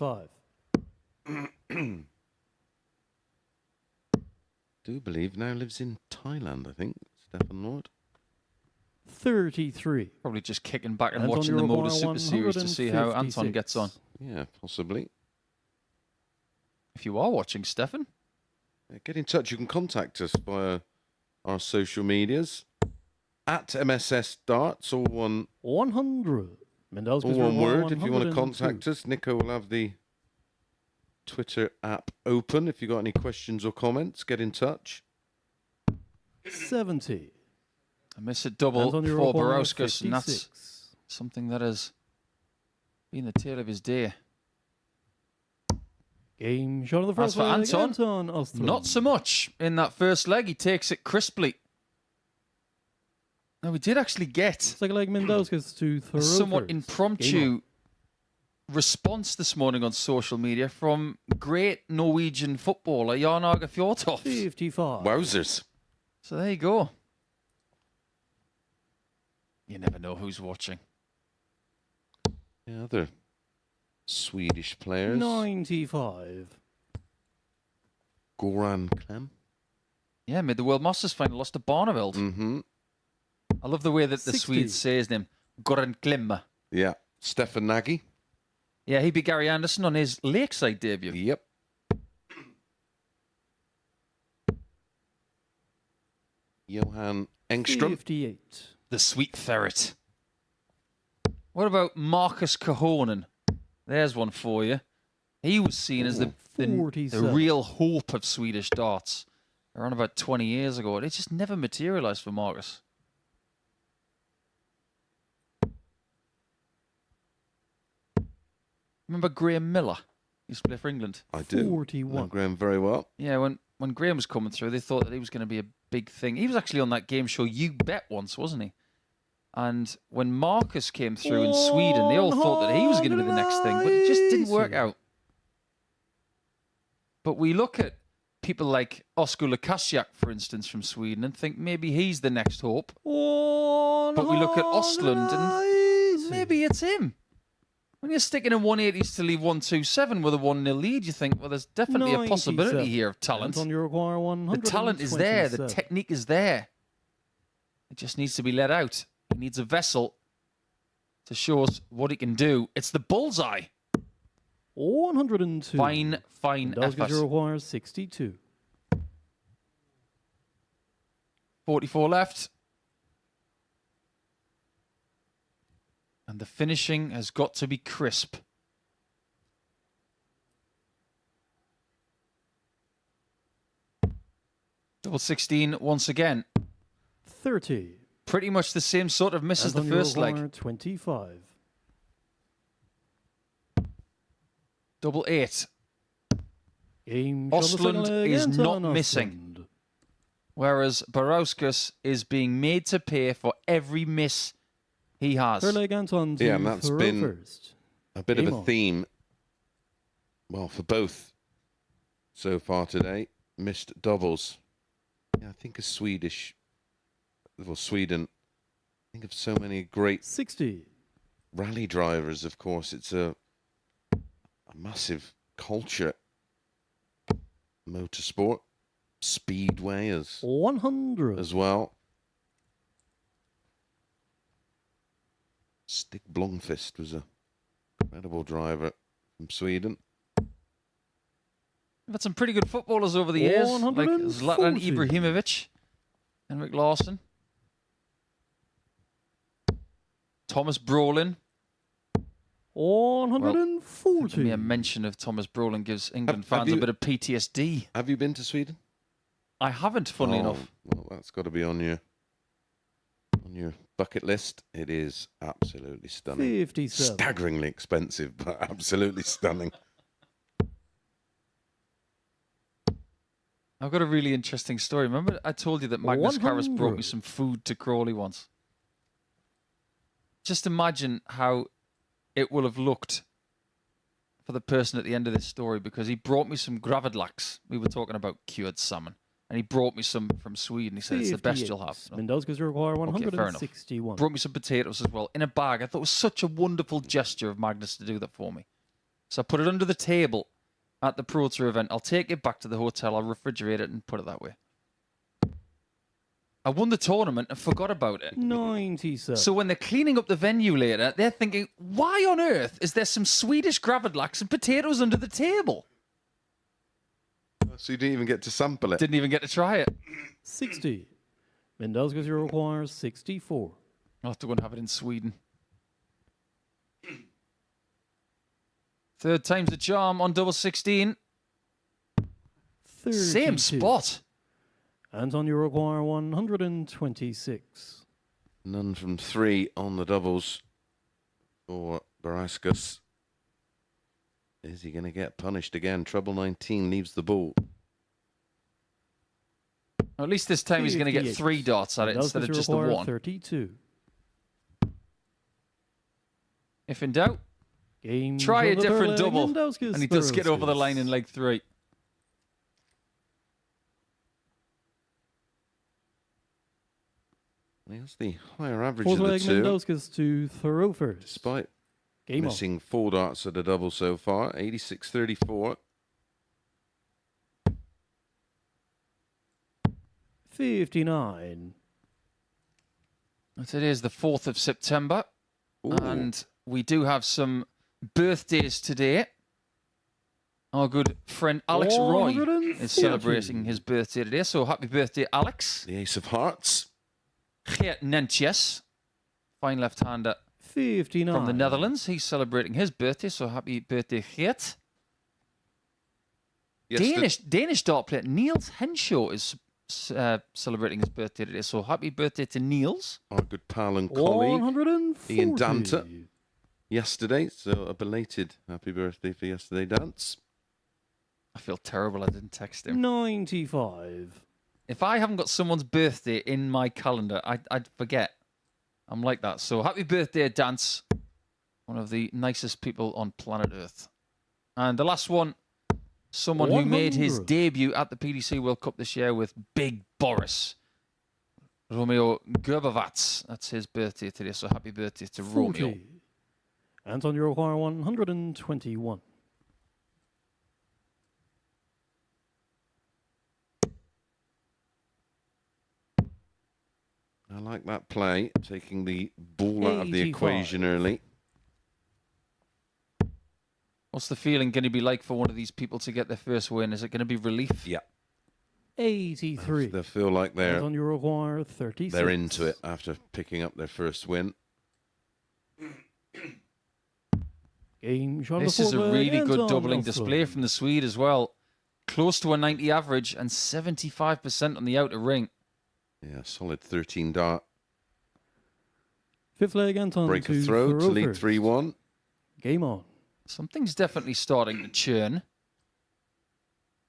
Speaker 4: Do believe now lives in Thailand, I think, Stefan Lord.
Speaker 2: 33.
Speaker 3: Probably just kicking back and
Speaker 2: Anton
Speaker 3: watching the
Speaker 2: Uruguay,
Speaker 3: MODUS Super Series to see how Anton
Speaker 2: 156.
Speaker 3: gets on.
Speaker 4: Yeah, possibly.
Speaker 3: If you are watching, Stefan.
Speaker 4: Get in touch. You can contact us via our social medias at MSS Darts, all one
Speaker 2: 100.
Speaker 4: all one word. If you want to contact us, Nico will have the Twitter app open. If you've got any questions or comments, get in touch.
Speaker 2: 70.
Speaker 3: I miss a double
Speaker 2: Anton
Speaker 3: for
Speaker 2: Uruguay,
Speaker 3: Barauskas, and that's
Speaker 2: 56.
Speaker 3: something that has been the tale of his day.
Speaker 2: Game shot of the first
Speaker 3: As for
Speaker 2: leg,
Speaker 3: Anton,
Speaker 2: Osland.
Speaker 3: not so much in that first leg. He takes it crisply. Now, we did actually get
Speaker 2: Second leg, Barauskas to throw
Speaker 3: a somewhat
Speaker 2: first.
Speaker 3: impromptu response this morning on social media from great Norwegian footballer Jan Åge Fjørtoft.
Speaker 2: 55.
Speaker 4: Wowzers.
Speaker 3: So there you go. You never know who's watching.
Speaker 4: Yeah, other Swedish players.
Speaker 2: 95.
Speaker 4: Goran Klem.
Speaker 3: Yeah, made the World Masters final, lost to Barneveld.
Speaker 4: Mm-hmm.
Speaker 3: I love the way that the
Speaker 2: 60.
Speaker 3: Swedes say his name. Goran Klem.
Speaker 4: Yeah. Stefan Nagy.
Speaker 3: Yeah, he beat Gary Anderson on his Lakeside debut.
Speaker 4: Yep. Johan Engström.
Speaker 2: 58.
Speaker 3: The sweet ferret. What about Marcus Kohonen? There's one for you. He was seen as the
Speaker 2: 47.
Speaker 3: real hope of Swedish darts around about 20 years ago. It just never materialised for Marcus. Remember Graham Miller? He used to play for England.
Speaker 4: I do.
Speaker 2: 41.
Speaker 4: Know Graham very well.
Speaker 3: Yeah, when Graham was coming through, they thought that he was going to be a big thing. He was actually on that game show You Bet once, wasn't he? And when Marcus came through in Sweden, they all thought that he was going to be the next thing, but it just didn't work out. But we look at people like Oskar Lukasiak, for instance, from Sweden, and think maybe he's the next hope. But we look at Osland and maybe it's him. When you're sticking in 180s to leave 127 with a 1-0 lead, you think, well, there's definitely a possibility
Speaker 2: 97.
Speaker 3: here of talent.
Speaker 2: Anton Uruguay,
Speaker 3: The talent is there. The
Speaker 2: 127.
Speaker 3: technique is there. It just needs to be let out. He needs a vessel to show us what he can do. It's the bullseye.
Speaker 2: 102.
Speaker 3: Fine, fine
Speaker 2: Barauskas
Speaker 3: effort.
Speaker 2: requires 62.
Speaker 3: 44 left. And the finishing has got to be crisp. Double 16 once again.
Speaker 2: 30.
Speaker 3: Pretty much the same sort of miss as the first leg.
Speaker 2: 25.
Speaker 3: Double 8.
Speaker 2: Game
Speaker 3: Osland is not missing. Whereas Barauskas is being made to pay for every miss he has.
Speaker 2: Third leg Anton to
Speaker 4: Yeah, and that's
Speaker 2: throw
Speaker 4: been
Speaker 2: first.
Speaker 4: a bit
Speaker 2: Game
Speaker 4: of a
Speaker 2: on.
Speaker 4: theme, well, for both so far today. Missed doubles. Yeah, I think of Sweden. Think of so many great
Speaker 2: 60.
Speaker 4: rally drivers, of course. It's a massive culture. Motorsport, speedway as
Speaker 2: 100.
Speaker 4: well. Stig Blomqvist was a incredible driver from Sweden.
Speaker 3: We've had some pretty good footballers over the years, like
Speaker 2: 140.
Speaker 3: Zlatan Ibrahimovic, Henrik Larsson, Thomas Brolin.
Speaker 2: 140.
Speaker 3: Mere mention of Thomas Brolin gives England
Speaker 4: Have
Speaker 3: fans a
Speaker 4: you-
Speaker 3: bit of PTSD.
Speaker 4: Have you been to Sweden?
Speaker 3: I haven't, funnily enough.
Speaker 4: Well, that's got to be on your bucket list. It is absolutely stunning.
Speaker 2: 57.
Speaker 4: Staggeringly expensive, but absolutely stunning.
Speaker 3: I've got a really interesting story. Remember I told you that Magnus Carus brought me
Speaker 2: 100.
Speaker 3: some food to Crawley once? Just imagine how it will have looked for the person at the end of this story, because he brought me some gravidlax. We were talking about cured salmon. And he brought me some from Sweden. He said, it's the best you'll have.
Speaker 2: Barauskas require
Speaker 3: Okay, fair enough.
Speaker 2: 161.
Speaker 3: Brought me some potatoes as well in a bag. I thought it was such a wonderful gesture of Magnus to do that for me. So I put it under the table at the Pro Tour event. I'll take it back to the hotel. I'll refrigerate it and put it that way. I won the tournament and forgot about it.
Speaker 2: 97.
Speaker 3: So when they're cleaning up the venue later, they're thinking, why on earth is there some Swedish gravidlax and potatoes under the table?
Speaker 4: So you didn't even get to sample it.
Speaker 3: Didn't even get to try it.
Speaker 2: 60. Barauskas requires 64.
Speaker 3: I'll have to go and have it in Sweden. Third time's the charm on double 16.
Speaker 2: 32.
Speaker 3: Same spot.
Speaker 2: Anton, you require 126.
Speaker 4: None from 3 on the doubles for Barauskas. Is he going to get punished again? Trouble 19 leaves the ball.
Speaker 3: Well, at least this time he's going to get
Speaker 2: 58.
Speaker 3: 3 darts at it instead of
Speaker 2: Barauskas
Speaker 3: just the
Speaker 2: require
Speaker 3: 1.
Speaker 2: 32.
Speaker 3: If in doubt,
Speaker 2: Game
Speaker 3: try a
Speaker 2: on the third
Speaker 3: different
Speaker 2: leg,
Speaker 3: double.
Speaker 2: Barauskas,
Speaker 3: And he does get over the
Speaker 2: Barauskas.
Speaker 3: line in leg 3.
Speaker 4: He has the higher average
Speaker 2: Fourth
Speaker 4: of the
Speaker 2: leg,
Speaker 4: two,
Speaker 2: Barauskas to throw first.
Speaker 4: despite
Speaker 2: Game on.
Speaker 4: missing 4 darts at a double so far. 86-34.
Speaker 2: 59.
Speaker 3: It is the 4th of September.
Speaker 4: Ooh.
Speaker 3: And we do have some birthdays today. Our good friend Alex Roy is
Speaker 2: 140.
Speaker 3: celebrating his birthday today. So happy birthday, Alex.
Speaker 4: The ace of hearts.
Speaker 3: Geert Nentjes, fine left-hander
Speaker 2: 59.
Speaker 3: from the Netherlands. He's celebrating his birthday, so happy birthday, Geert. Danish dart player Niels Henshaw is celebrating his birthday today, so happy birthday to Niels.
Speaker 4: Our good pal and colleague
Speaker 2: 140.
Speaker 4: Ian Danter. Yesterday, so a belated happy birthday for yesterday, Dance.
Speaker 3: I feel terrible I didn't text him.
Speaker 2: 95.
Speaker 3: If I haven't got someone's birthday in my calendar, I'd forget. I'm like that. So happy birthday, Dance. One of the nicest people on planet Earth. And the last one, someone who made his
Speaker 2: 100.
Speaker 3: debut at the PDC World Cup this year with Big Boris. Romeo Gerbavats. That's his birthday today, so happy birthday to
Speaker 2: 40.
Speaker 3: Romeo.
Speaker 2: Anton, you require 121.
Speaker 4: I like that play, taking the ball out of the
Speaker 2: 85.
Speaker 4: equation early.
Speaker 3: What's the feeling going to be like for one of these people to get their first win? Is it going to be relief?
Speaker 4: Yeah.
Speaker 2: 83.
Speaker 4: They feel like they're
Speaker 2: Anton, you require 36.
Speaker 4: they're into it after picking up their first win.
Speaker 2: Game shot
Speaker 3: This
Speaker 2: of
Speaker 3: is a
Speaker 2: four
Speaker 3: really
Speaker 2: leg,
Speaker 3: good
Speaker 2: Anton
Speaker 3: doubling
Speaker 2: Osland.
Speaker 3: display from the Swede as well. Close to a 90 average and 75% on the outer ring.
Speaker 4: Yeah, solid 13 dart.
Speaker 2: Fifth leg, Anton
Speaker 4: Break
Speaker 2: to
Speaker 4: of throw to
Speaker 2: throw
Speaker 4: lead
Speaker 2: first.
Speaker 4: 3-1.
Speaker 2: Game on.
Speaker 3: Something's definitely starting to churn.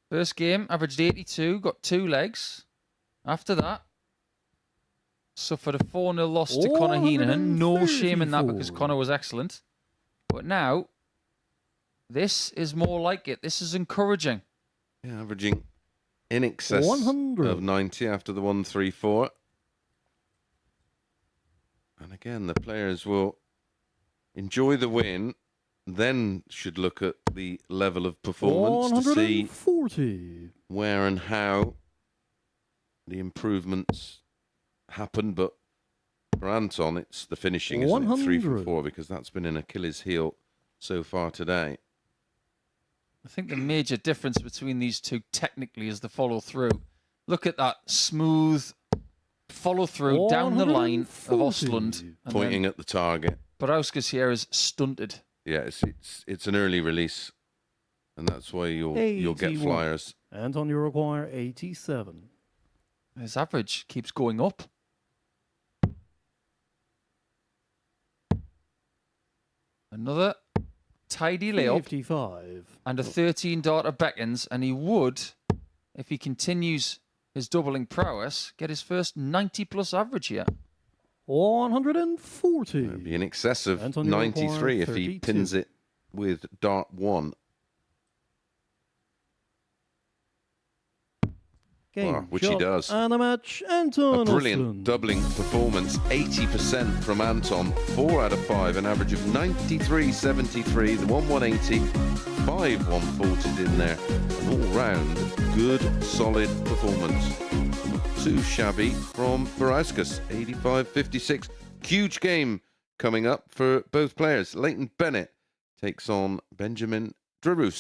Speaker 3: First game, averaged 82, got 2 legs. After that, suffered a 4-0 loss to Connor Hina Han. No shame in that because
Speaker 2: 134.
Speaker 3: Connor was excellent. But now, this is more like it. This is encouraging.
Speaker 4: Yeah, averaging in excess
Speaker 2: 100.
Speaker 4: of 90 after the 134. And again, the players will enjoy the win, then should look at the level of performance to see
Speaker 2: 140.
Speaker 4: where and how the improvements happen. But for Anton, it's the finishing, isn't it? 3 from
Speaker 2: 100.
Speaker 4: 4, because that's been an Achilles heel so far today.
Speaker 3: I think the major difference between these two technically is the follow through. Look at that smooth follow through down the line of
Speaker 2: 140.
Speaker 3: Osland. And
Speaker 4: Pointing
Speaker 3: then
Speaker 4: at the target.
Speaker 3: Barauskas here is stunted.
Speaker 4: Yeah, it's an early release, and that's why you'll get
Speaker 2: 81.
Speaker 4: flyers.
Speaker 2: Anton, you require 87.
Speaker 3: His average keeps going up. Another tidy layup
Speaker 2: 55.
Speaker 3: and a 13 darter beckons, and he would, if he continues his doubling prowess, get his first 90 plus average here.
Speaker 2: 140.
Speaker 4: It'd be in excess of
Speaker 2: Antonio
Speaker 4: 93 if he
Speaker 2: 32.
Speaker 4: pins it with dart 1.
Speaker 2: Game
Speaker 4: which he
Speaker 2: shot
Speaker 4: does.
Speaker 2: And a match, Anton
Speaker 4: A brilliant
Speaker 2: Osland.
Speaker 4: doubling performance, 80% from Anton, 4 out of 5, an average of 93.73, the 180, 5 140s in there. An all-round good, solid performance. Not too shabby from Barauskas, 85.56. Huge game coming up for both players. Leighton Bennett takes on Benjamin Drue.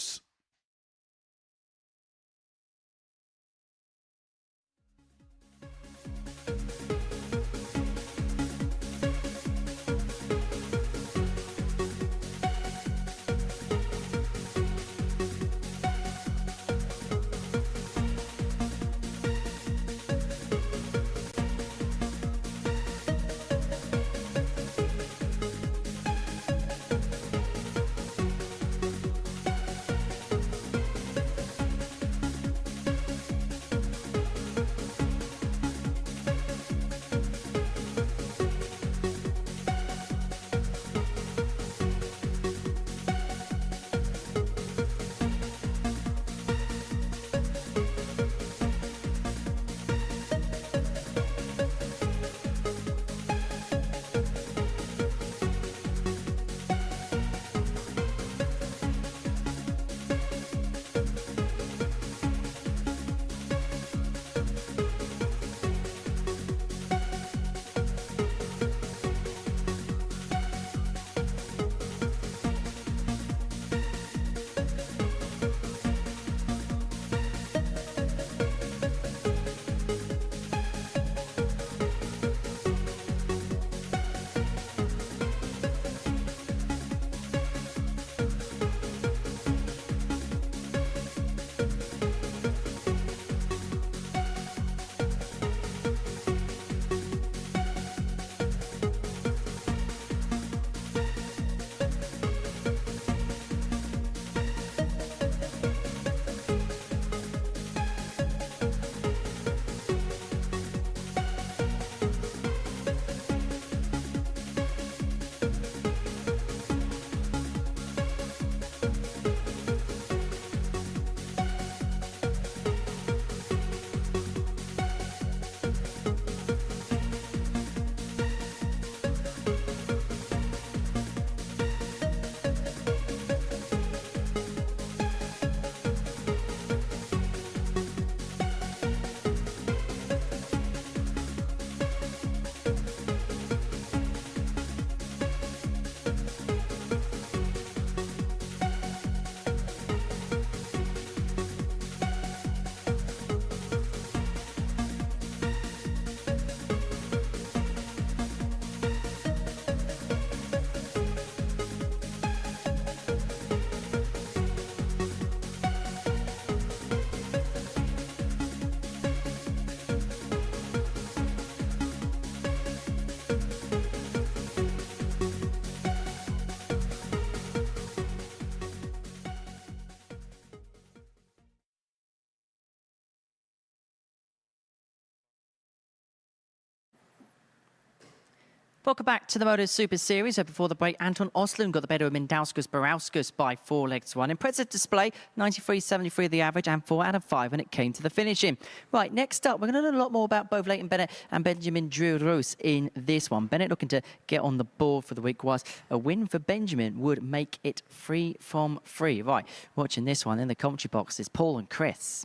Speaker 1: Welcome back to the MODUS Super Series. So before the break, Anton Osland got the better of Barauskas by 4-1. Impressive display, 93.73 the average and 4 out of 5 when it came to the finishing. Right, next up, we're going to learn a lot more about both Leighton Bennett and Benjamin Reus in this one. Bennett looking to get on the board for the week, whilst a win for Benjamin would make it 3 from 3. Right, watching this one in the commentary box is Paul and Chris.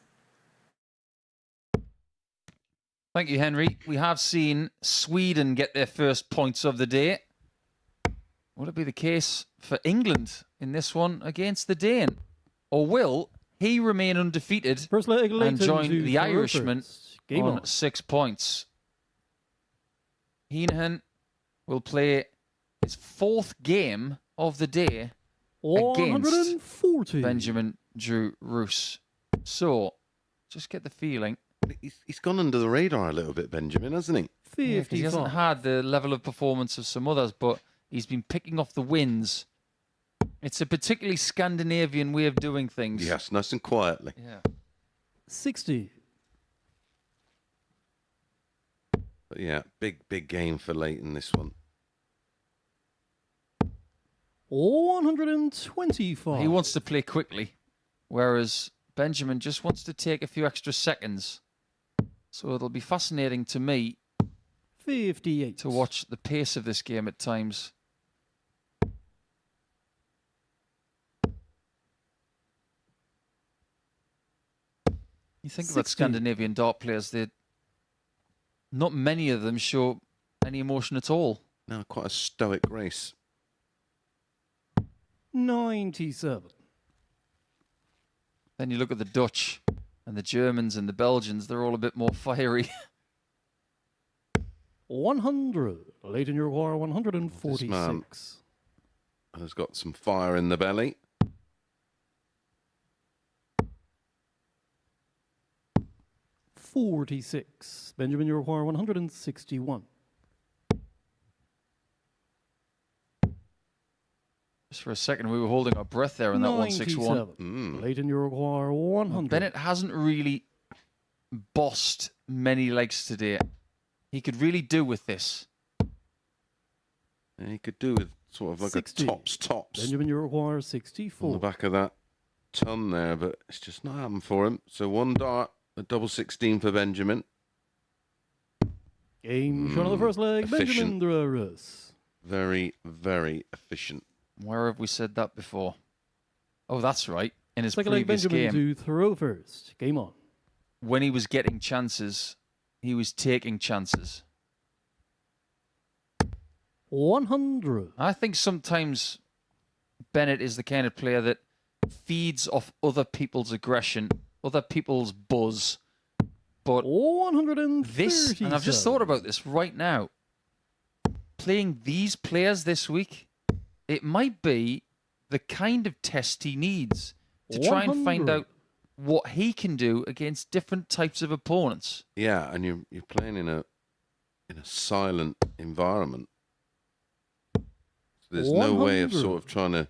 Speaker 3: Thank you, Henry. We have seen Sweden get their first points of the day. Will it be the case for England in this one against the Dane? Or will he remain undefeated
Speaker 2: First leg,
Speaker 3: and
Speaker 2: Leighton
Speaker 3: join
Speaker 2: to
Speaker 3: the Irishman
Speaker 2: Thoroughfares. Game
Speaker 3: on 6 points? Hina Han will play his 4th game of the day against
Speaker 2: 140.
Speaker 3: Benjamin Reus. So, just get the feeling.
Speaker 4: He's gone under the radar a little bit, Benjamin, hasn't he?
Speaker 2: 55.
Speaker 3: He hasn't had the level of performance of some others, but he's been picking off the wins. It's a particularly Scandinavian way of doing things.
Speaker 4: Yes, nice and quietly.
Speaker 3: Yeah.
Speaker 2: 60.
Speaker 4: But yeah, big game for Leighton, this one.
Speaker 2: 125.
Speaker 3: He wants to play quickly, whereas Benjamin just wants to take a few extra seconds. So it'll be fascinating to me
Speaker 2: 58.
Speaker 3: to watch the pace of this game at times. You think about
Speaker 2: 60.
Speaker 3: Scandinavian dart players, not many of them show any emotion at all.
Speaker 4: No, quite a stoic race.
Speaker 2: 97.
Speaker 3: Then you look at the Dutch and the Germans and the Belgians, they're all a bit more fiery.
Speaker 2: 100. Leighton Uruguay 146.
Speaker 4: Has got some fire in the belly.
Speaker 2: 46. Benjamin Uruguay 161.
Speaker 3: Just for a second, we were holding our breath there in that 161.
Speaker 2: Leighton Uruguay 100.
Speaker 3: Bennett hasn't really bossed many legs today. He could really do with this.
Speaker 4: And he could do with sort of like
Speaker 2: 60.
Speaker 4: a tops
Speaker 2: Benjamin Uruguay
Speaker 4: on the
Speaker 2: 64.
Speaker 4: back of that ton there, but it's just not happened for him. So one dart, a double 16 for Benjamin.
Speaker 2: Game shot on the first leg.
Speaker 4: Efficient.
Speaker 2: Benjamin Reus.
Speaker 4: Very, very efficient.
Speaker 3: Where have we said that before? Oh, that's right. In his
Speaker 2: Second leg,
Speaker 3: previous
Speaker 2: Benjamin
Speaker 3: game,
Speaker 2: to throw first. Game on.
Speaker 3: when he was getting chances, he was taking chances.
Speaker 2: 100.
Speaker 3: I think sometimes Bennett is the kind of player that feeds off other people's aggression, other people's buzz. But
Speaker 2: 130.
Speaker 3: and I've just thought about this right now. Playing these players this week, it might be the kind of test he needs to try and find
Speaker 2: 100.
Speaker 3: out what he can do against different types of opponents.
Speaker 4: Yeah, and you're playing in a silent environment. So there's no way of
Speaker 2: 100.
Speaker 4: sort of trying to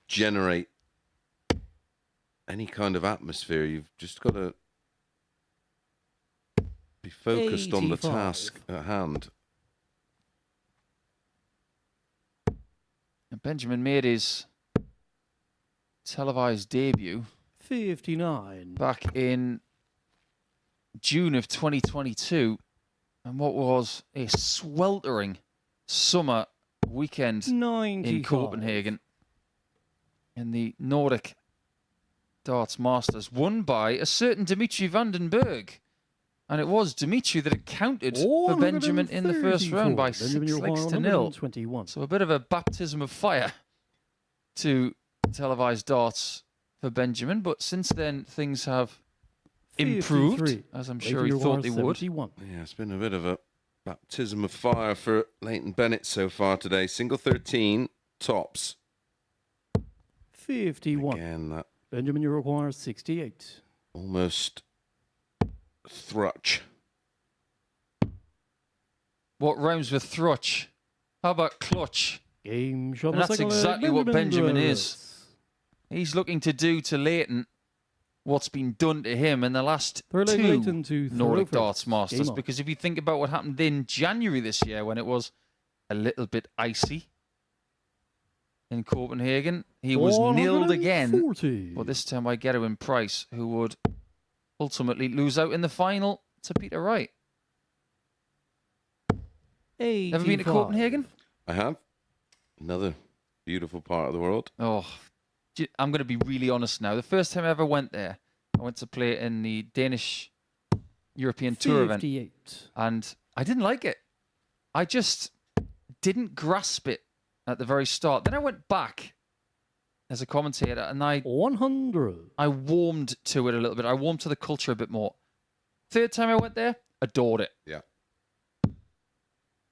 Speaker 4: generate any kind of atmosphere. You've just got to be focused on the
Speaker 2: 85.
Speaker 4: task at hand.
Speaker 3: And Benjamin made his televised debut
Speaker 2: 59.
Speaker 3: back in June of 2022, and what was a sweltering summer weekend
Speaker 2: 95.
Speaker 3: in Copenhagen in the Nordic Darts Masters, won by a certain Dimitri van den Berg. And it was Dimitri that accounted for Benjamin in the first round by 6
Speaker 2: Benjamin
Speaker 3: legs to 0.
Speaker 2: 121.
Speaker 3: So a bit of a baptism of fire to televised darts for Benjamin. But since then, things have improved,
Speaker 2: 53.
Speaker 3: as I'm sure he
Speaker 2: Leighton
Speaker 3: thought they
Speaker 2: Uruguay
Speaker 3: would.
Speaker 2: 71.
Speaker 4: Yeah, it's been a bit of a baptism of fire for Leighton Bennett so far today. Single 13, tops.
Speaker 2: 51.
Speaker 4: Again, that
Speaker 2: Benjamin Uruguay 68.
Speaker 4: almost thrutch.
Speaker 3: What rhymes with thrutch? How about clutch?
Speaker 2: Game shot.
Speaker 3: And
Speaker 2: on the
Speaker 3: that's
Speaker 2: second leg,
Speaker 3: exactly what Benjamin
Speaker 2: Reus.
Speaker 3: is. He's looking to do to Leighton what's been done to him in the last
Speaker 2: Third leg,
Speaker 3: two
Speaker 2: Leighton to throw
Speaker 3: Nordic
Speaker 2: first.
Speaker 3: Darts Masters.
Speaker 2: Game on.
Speaker 3: Because if you think about what happened in January this year when it was a little bit icy in Copenhagen. He was nilled again,
Speaker 2: 140.
Speaker 3: but this time I get him in Price, who would ultimately lose out in the final to Peter Wright. Ever been to
Speaker 2: 85.
Speaker 3: Copenhagen?
Speaker 4: I have. Another beautiful part of the world.
Speaker 3: Oh, I'm going to be really honest now. The first time I ever went there, I went to play in the Danish European Tour event,
Speaker 2: 58.
Speaker 3: and I didn't like it. I just didn't grasp it at the very start. Then I went back as a commentator, and I
Speaker 2: 100.
Speaker 3: warmed to it a little bit. I warmed to the culture a bit more. Third time I went there, adored it.
Speaker 4: Yeah.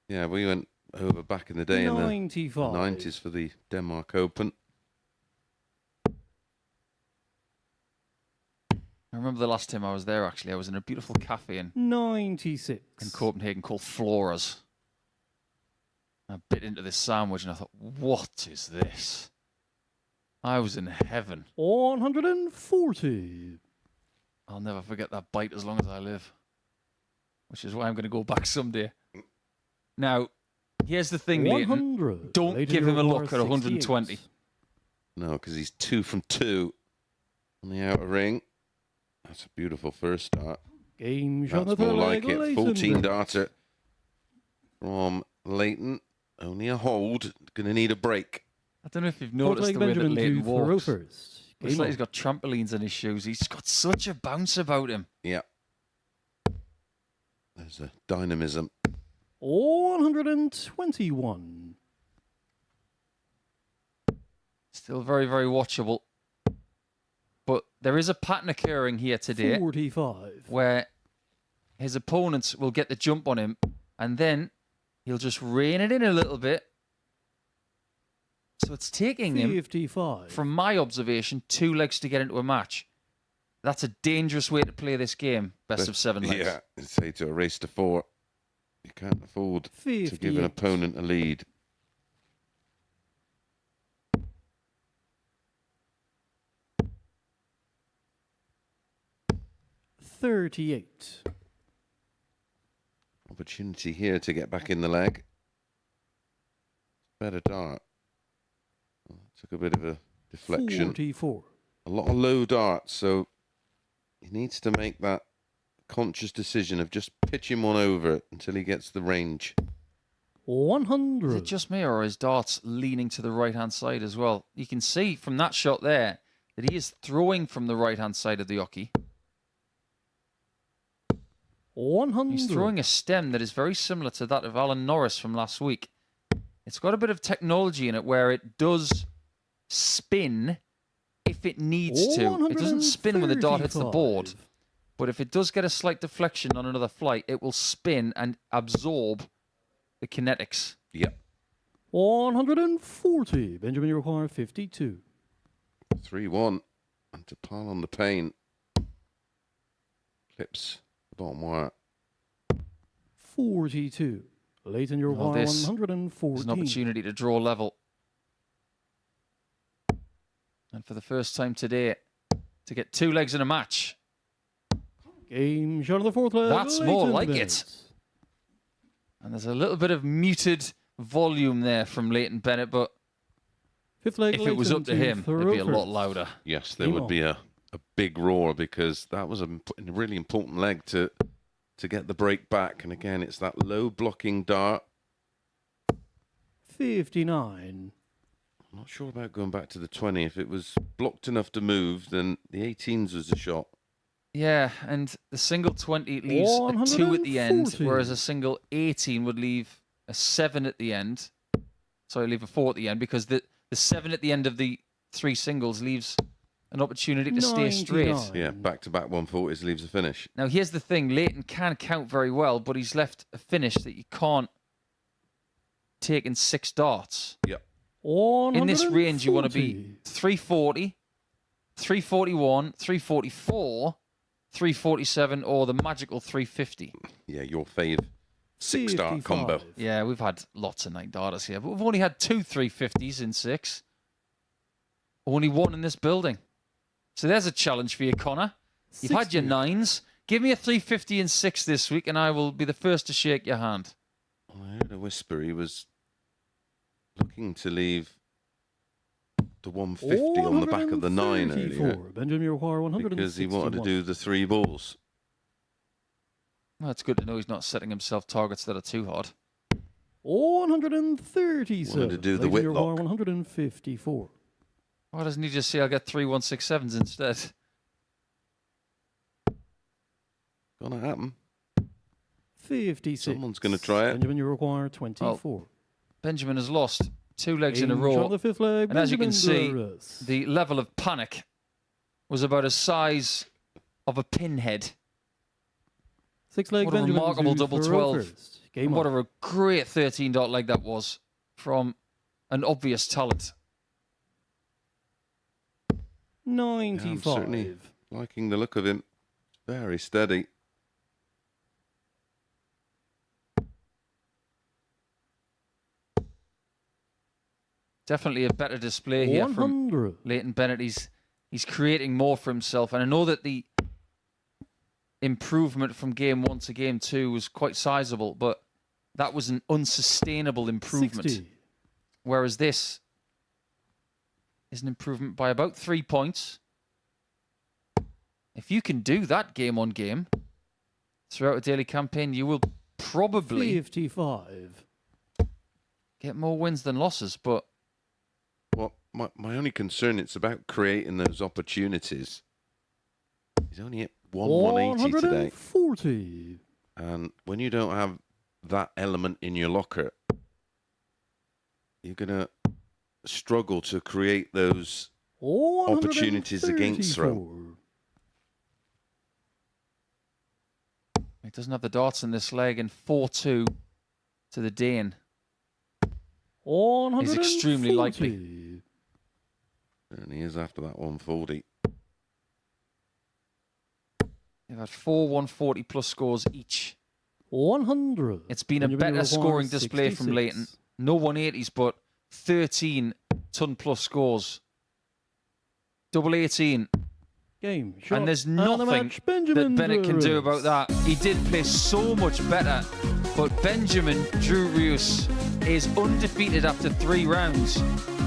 Speaker 4: Yeah, we went over back in the day in the
Speaker 2: 95.
Speaker 4: 90s for the Denmark Open.
Speaker 3: I remember the last time I was there, actually. I was in a beautiful cafe in
Speaker 2: 96.
Speaker 3: Copenhagen called Flora's. I bit into this sandwich and I thought, what is this? I was in heaven.
Speaker 2: 140.
Speaker 3: I'll never forget that bite as long as I live. Which is why I'm going to go back someday. Now, here's the thing, Leighton.
Speaker 2: 100.
Speaker 3: Don't
Speaker 2: Leighton
Speaker 3: give him a
Speaker 2: Euro
Speaker 3: look
Speaker 2: bar
Speaker 3: at 120.
Speaker 2: 68.
Speaker 4: No, because he's 2 from 2 on the outer ring. That's a beautiful first start.
Speaker 2: Game shot
Speaker 4: That's
Speaker 2: the
Speaker 4: more
Speaker 2: third
Speaker 4: like
Speaker 2: leg,
Speaker 4: it.
Speaker 2: Leighton.
Speaker 4: 14 darter from Leighton. Only a hold. Going to need a break.
Speaker 3: I don't know if you've
Speaker 2: Fourth
Speaker 3: noticed
Speaker 2: leg
Speaker 3: the way that
Speaker 2: Benjamin
Speaker 3: Leighton
Speaker 2: to
Speaker 3: walks.
Speaker 2: Thoreau-first.
Speaker 3: Looks
Speaker 2: Game
Speaker 3: like he's
Speaker 2: on.
Speaker 3: got trampolines in his shoes. He's got such a bounce about him.
Speaker 4: Yeah. There's a dynamism.
Speaker 2: 121.
Speaker 3: Still very, very watchable. But there is a pattern occurring here today
Speaker 2: 45.
Speaker 3: where his opponents will get the jump on him and then he'll just rein it in a little bit. So it's taking him,
Speaker 2: 55.
Speaker 3: from my observation, 2 legs to get into a match. That's a dangerous way to play this game. Best of 7 legs.
Speaker 4: Yeah, say to a race to 4. You can't afford to give
Speaker 2: 58.
Speaker 4: an opponent a lead.
Speaker 2: $38.
Speaker 4: Opportunity here to get back in the leg. Better dart. Oh, took a bit of a deflection.
Speaker 2: 44.
Speaker 4: A lot of low darts, so he needs to make that conscious decision of just pitching one over it until he gets the range.
Speaker 2: 100.
Speaker 3: Is it just me or is darts leaning to the right-hand side as well? You can see from that shot there that he is throwing from the right-hand side of the hockey.
Speaker 2: 100.
Speaker 3: He's throwing a stem that is very similar to that of Alan Norris from last week. It's got a bit of technology in it where it does spin if it needs to. It doesn't spin when the dart hits the board.
Speaker 2: 135.
Speaker 3: But if it does get a slight deflection on another flight, it will spin and absorb the kinetics.
Speaker 4: Yep.
Speaker 2: 140. Benjamin, you require 52.
Speaker 4: 3-1. And to pile on the pain. Clips the bottom wire.
Speaker 2: 42. Leighton, you
Speaker 3: Well,
Speaker 2: require
Speaker 3: this is
Speaker 2: 114.
Speaker 3: an opportunity to draw level. And for the first time today, to get 2 legs in a match.
Speaker 2: Game shot of the fourth leg.
Speaker 3: That's more
Speaker 2: Leighton
Speaker 3: like
Speaker 2: Bennett.
Speaker 3: it. And there's a little bit of muted volume there from Leighton Bennett, but
Speaker 2: Fifth leg,
Speaker 3: if it was
Speaker 2: Leighton
Speaker 3: up to him, it'd be a lot
Speaker 2: Thoreau-first.
Speaker 3: louder.
Speaker 4: Yes, there
Speaker 2: Game
Speaker 4: would
Speaker 2: on.
Speaker 4: be a big roar because that was a really important leg to get the break back. And again, it's that low blocking dart.
Speaker 2: 59.
Speaker 4: I'm not sure about going back to the 20. If it was blocked enough to move, then the 18s was a shot.
Speaker 3: Yeah, and the single 20 leaves a 2 at the end,
Speaker 2: 140.
Speaker 3: whereas a single 18 would leave a 7 at the end. Sorry, leave a 4 at the end, because the 7 at the end of the 3 singles leaves an opportunity to stay straight.
Speaker 2: 99.
Speaker 4: Yeah, back-to-back 140s leaves a finish.
Speaker 3: Now, here's the thing. Leighton can count very well, but he's left a finish that you can't take in 6 darts.
Speaker 4: Yep.
Speaker 3: In this range, you want to be
Speaker 2: 140.
Speaker 3: 340, 341, 344, 347, or the magical 350.
Speaker 4: Yeah, your fave 6-dart combo.
Speaker 2: 55.
Speaker 3: Yeah, we've had lots of 9 darters here, but we've only had 2 350s in 6. Only 1 in this building. So there's a challenge for you, Connor. You've had your
Speaker 2: 60.
Speaker 3: 9s. Give me a 350 in 6 this week, and I will be the first to shake your hand.
Speaker 4: I heard a whisper he was looking to leave the 150 on the back of the 9 earlier
Speaker 2: 134. Benjamin require 161.
Speaker 4: because he wanted to do the 3 balls.
Speaker 3: Well, it's good to know he's not setting himself targets that are too hard.
Speaker 2: 137.
Speaker 4: Wanted to do the
Speaker 2: Benjamin require
Speaker 4: Whitlock.
Speaker 2: 154.
Speaker 3: Why doesn't he just say I'll get 3 167s instead?
Speaker 4: Gonna happen.
Speaker 2: 56.
Speaker 4: Someone's gonna try it.
Speaker 2: Benjamin, you require 24.
Speaker 3: Benjamin has lost 2 legs in a
Speaker 2: Shot
Speaker 3: row.
Speaker 2: the 5th leg.
Speaker 3: And as you can see,
Speaker 2: Reus.
Speaker 3: the level of panic was about the size of a pinhead.
Speaker 2: 6th leg.
Speaker 3: What a
Speaker 2: Benjamin
Speaker 3: remarkable
Speaker 2: to
Speaker 3: double
Speaker 2: Thoreau
Speaker 3: 12.
Speaker 2: first. Game
Speaker 3: And what
Speaker 2: on.
Speaker 3: a great 13-dot leg that was from an obvious talent.
Speaker 2: 95.
Speaker 4: certainly liking the look of him. Very steady.
Speaker 3: Definitely a better display here from
Speaker 2: 100.
Speaker 3: Leighton Bennett. He's creating more for himself. And I know that the improvement from game 1 to game 2 was quite sizable, but that was an unsustainable improvement.
Speaker 2: 60.
Speaker 3: Whereas this is an improvement by about 3 points. If you can do that game on game throughout a daily campaign, you will probably
Speaker 2: 55.
Speaker 3: get more wins than losses. But
Speaker 4: Well, my only concern, it's about creating those opportunities. He's only hit 180 today.
Speaker 2: 140.
Speaker 4: And when you don't have that element in your locker, you're going to struggle to create those opportunities against throw.
Speaker 2: 134.
Speaker 3: he doesn't have the darts in this leg, and 4-2 to the Dane. He's extremely likely.
Speaker 2: 140.
Speaker 4: And he is after that 140.
Speaker 3: They've had 4 140 plus scores each.
Speaker 2: 100.
Speaker 3: It's been a better scoring display from Leighton. No 180s, but 13 ton plus scores. Double 18.
Speaker 2: Game. Shot.
Speaker 3: And there's
Speaker 2: the
Speaker 3: nothing
Speaker 2: match, Benjamin
Speaker 3: that Bennett can do
Speaker 2: Reus.
Speaker 3: about that. He did play so much better, but Benjamin Drue Reus is undefeated after 3 rounds.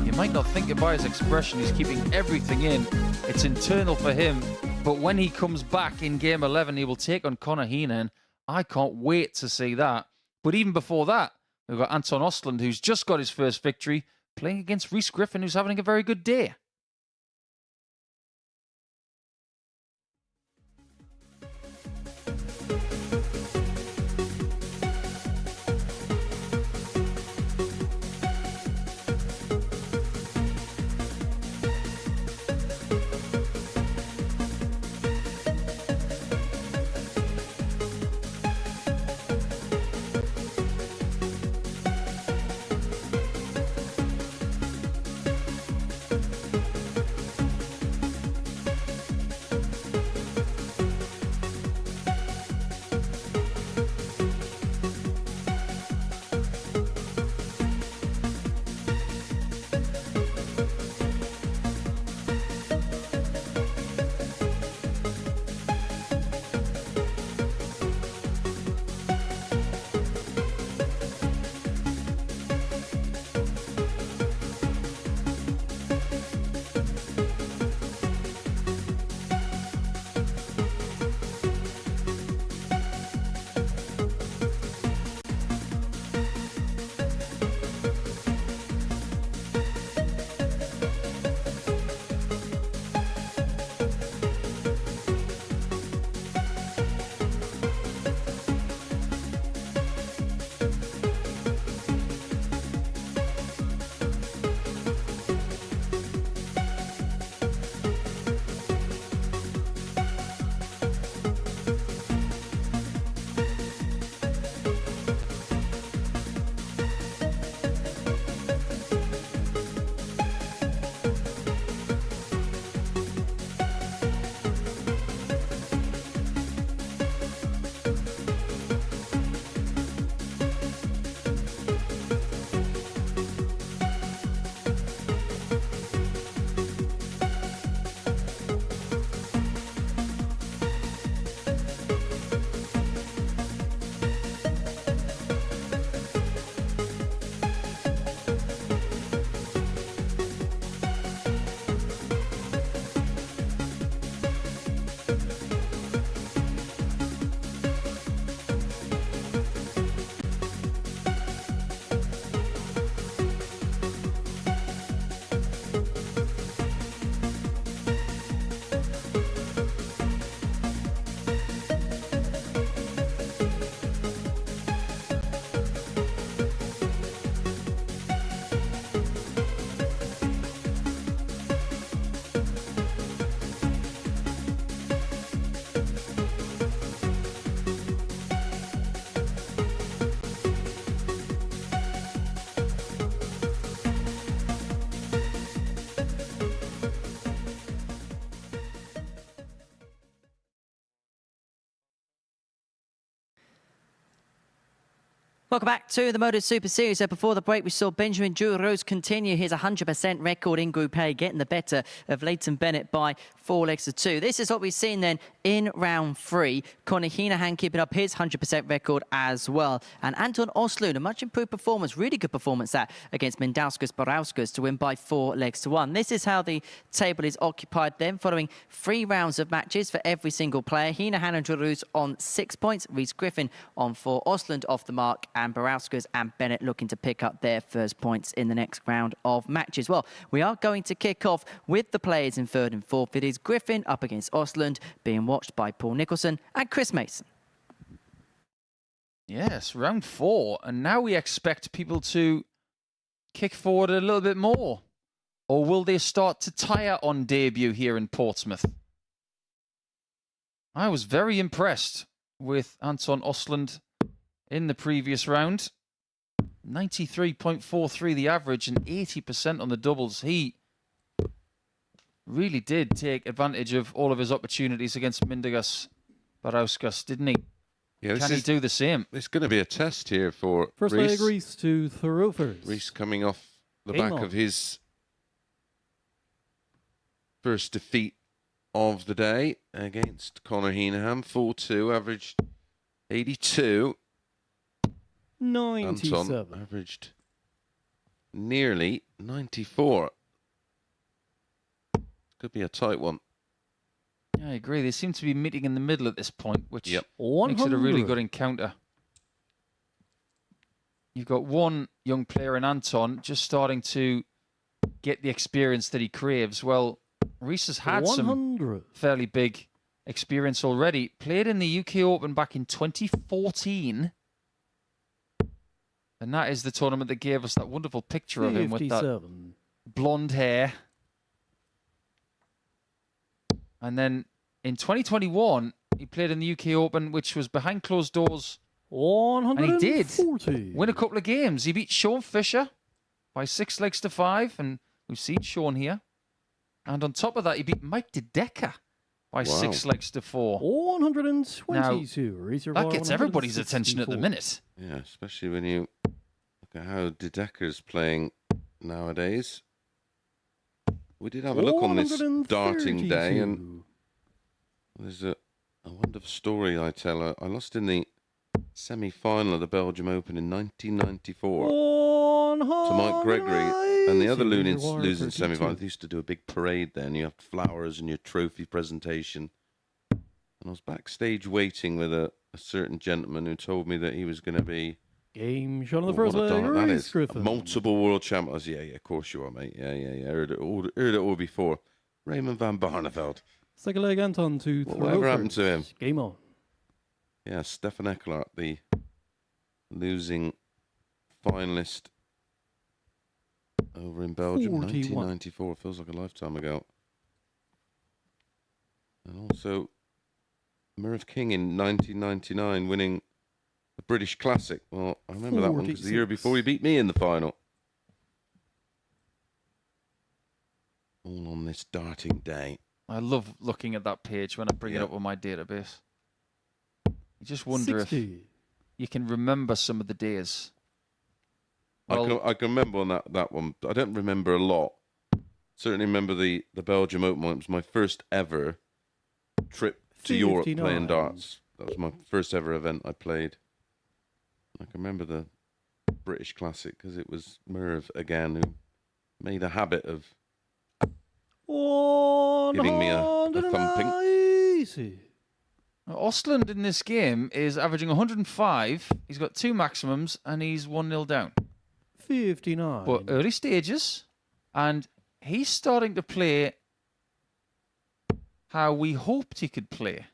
Speaker 3: You might not think it by his expression. He's keeping everything in. It's internal for him. But when he comes back in game 11, he will take on Hina Han. I can't wait to see that. But even before that, we've got Anton Osland, who's just got his first victory, playing against Reus Griffin, who's having a very good day.
Speaker 1: Welcome back to the MODUS Super Series. So before the break, we saw Benjamin Drue continue his 100% record in Group A, getting the better of Leighton Bennett by 4 legs to 2. This is what we've seen then in round 3. Hina Han keeping up his 100% record as well. And Anton Osland, a much improved performance, really good performance that against Barauskas to win by 4 legs to 1. This is how the table is occupied then, following 3 rounds of matches for every single player. Hina Han and Drue on 6 points, Reus Griffin on 4, Osland off the mark, and Barauskas and Bennett looking to pick up their first points in the next round of matches. Well, we are going to kick off with the players in 3rd and 4th. It is Griffin up against Osland, being watched by Paul Nicholson and Chris Mason.
Speaker 3: Yes, round 4. And now we expect people to kick forward a little bit more. Or will they start to tire on debut here in Portsmouth? I was very impressed with Anton Osland in the previous round. 93.43 the average and 80% on the doubles. He really did take advantage of all of his opportunities against Barauskas, didn't he?
Speaker 4: Yeah,
Speaker 3: Can he do the same?
Speaker 4: It's going to be a test here for
Speaker 2: First leg, Reus to Throfers.
Speaker 4: Reus coming off the
Speaker 2: Game
Speaker 4: back
Speaker 2: on.
Speaker 4: of his first defeat of the day against Conor Hina Han. 4-2, averaged 82.
Speaker 2: 97.
Speaker 4: Anton averaged nearly 94. Could be a tight one.
Speaker 3: Yeah, I agree. They seem to be meeting in the middle at this point, which
Speaker 4: Yep.
Speaker 3: makes it a really
Speaker 2: 100.
Speaker 3: good encounter. You've got one young player in Anton just starting to get the experience that he craves. Well, Reus has had some
Speaker 2: 100.
Speaker 3: fairly big experience already. Played in the UK Open back in 2014. And that is the tournament that gave us that wonderful picture of him with that
Speaker 2: 57.
Speaker 3: blonde hair. And then in 2021, he played in the UK Open, which was behind closed doors.
Speaker 2: 140.
Speaker 3: And he did win a couple of games. He beat Sean Fisher by 6 legs to 5, and we've seen Sean here. And on top of that, he beat Mike De Decker by 6 legs to 4.
Speaker 2: 122.
Speaker 3: That gets everybody's attention at the minute.
Speaker 4: Yeah, especially when you look at how De Decker's playing nowadays. We did have a look on this darting day, and there's a wonderful story I tell. I lost in the semi-final of the Belgium Open in 1994 to Mike Gregory, and the other losing semi-final. They used to do a big parade then. You have flowers and your trophy presentation. And I was backstage waiting with a certain gentleman who told me that he was going to be
Speaker 2: Game shot on the
Speaker 4: What
Speaker 2: first
Speaker 4: a
Speaker 2: leg.
Speaker 4: dart that
Speaker 2: Reus
Speaker 4: is.
Speaker 2: Griffin.
Speaker 4: Multiple world champion. I was, yeah, of course you are, mate. Yeah. Heard it all before. Raymond van Barneveld.
Speaker 2: Second leg, Anton to
Speaker 4: Whatever happened to him?
Speaker 2: Game on.
Speaker 4: Yeah, Stefan Eckelart, the losing finalist over in Belgium,
Speaker 2: 41.
Speaker 4: 1994. Feels like a lifetime ago. And also Merv King in 1999 winning the British Classic. Well, I remember that one because the year
Speaker 2: 46.
Speaker 4: before he beat me in the final. All on this darting day.
Speaker 3: I love looking at that page when I bring it up on my database. You just wonder
Speaker 2: 60.
Speaker 3: if you can remember some of the days. Well,
Speaker 4: I can remember on that one. I don't remember a lot. Certainly remember the Belgium Open one. It was my first ever trip to Europe
Speaker 2: 59.
Speaker 4: playing darts. That was my first ever event I played. I can remember the British Classic because it was Merv again who made a habit of giving me a thumping.
Speaker 2: 180.
Speaker 3: Osland in this game is averaging 105. He's got 2 maximums and he's 1-0 down.
Speaker 2: 59.
Speaker 3: But early stages, and he's starting to play how we hoped he could play.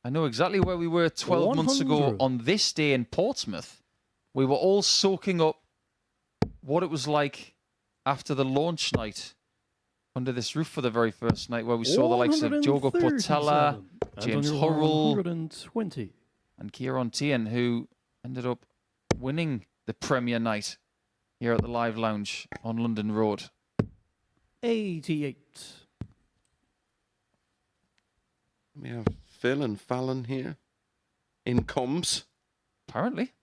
Speaker 3: I know exactly where we were 12 months ago
Speaker 2: 100.
Speaker 3: on this day in Portsmouth. We were all soaking up what it was like after the launch night under this roof for the very first night, where we saw the likes of Diogo Portela,
Speaker 2: 137.
Speaker 3: James
Speaker 2: And on your
Speaker 3: Hurrell,
Speaker 2: 120.
Speaker 3: and Kieran Tian, who ended up winning the Premier Night here at the Live Lounge on London Road.
Speaker 2: 88.
Speaker 4: We have Phil and Fallon here. in comms.
Speaker 3: Apparently.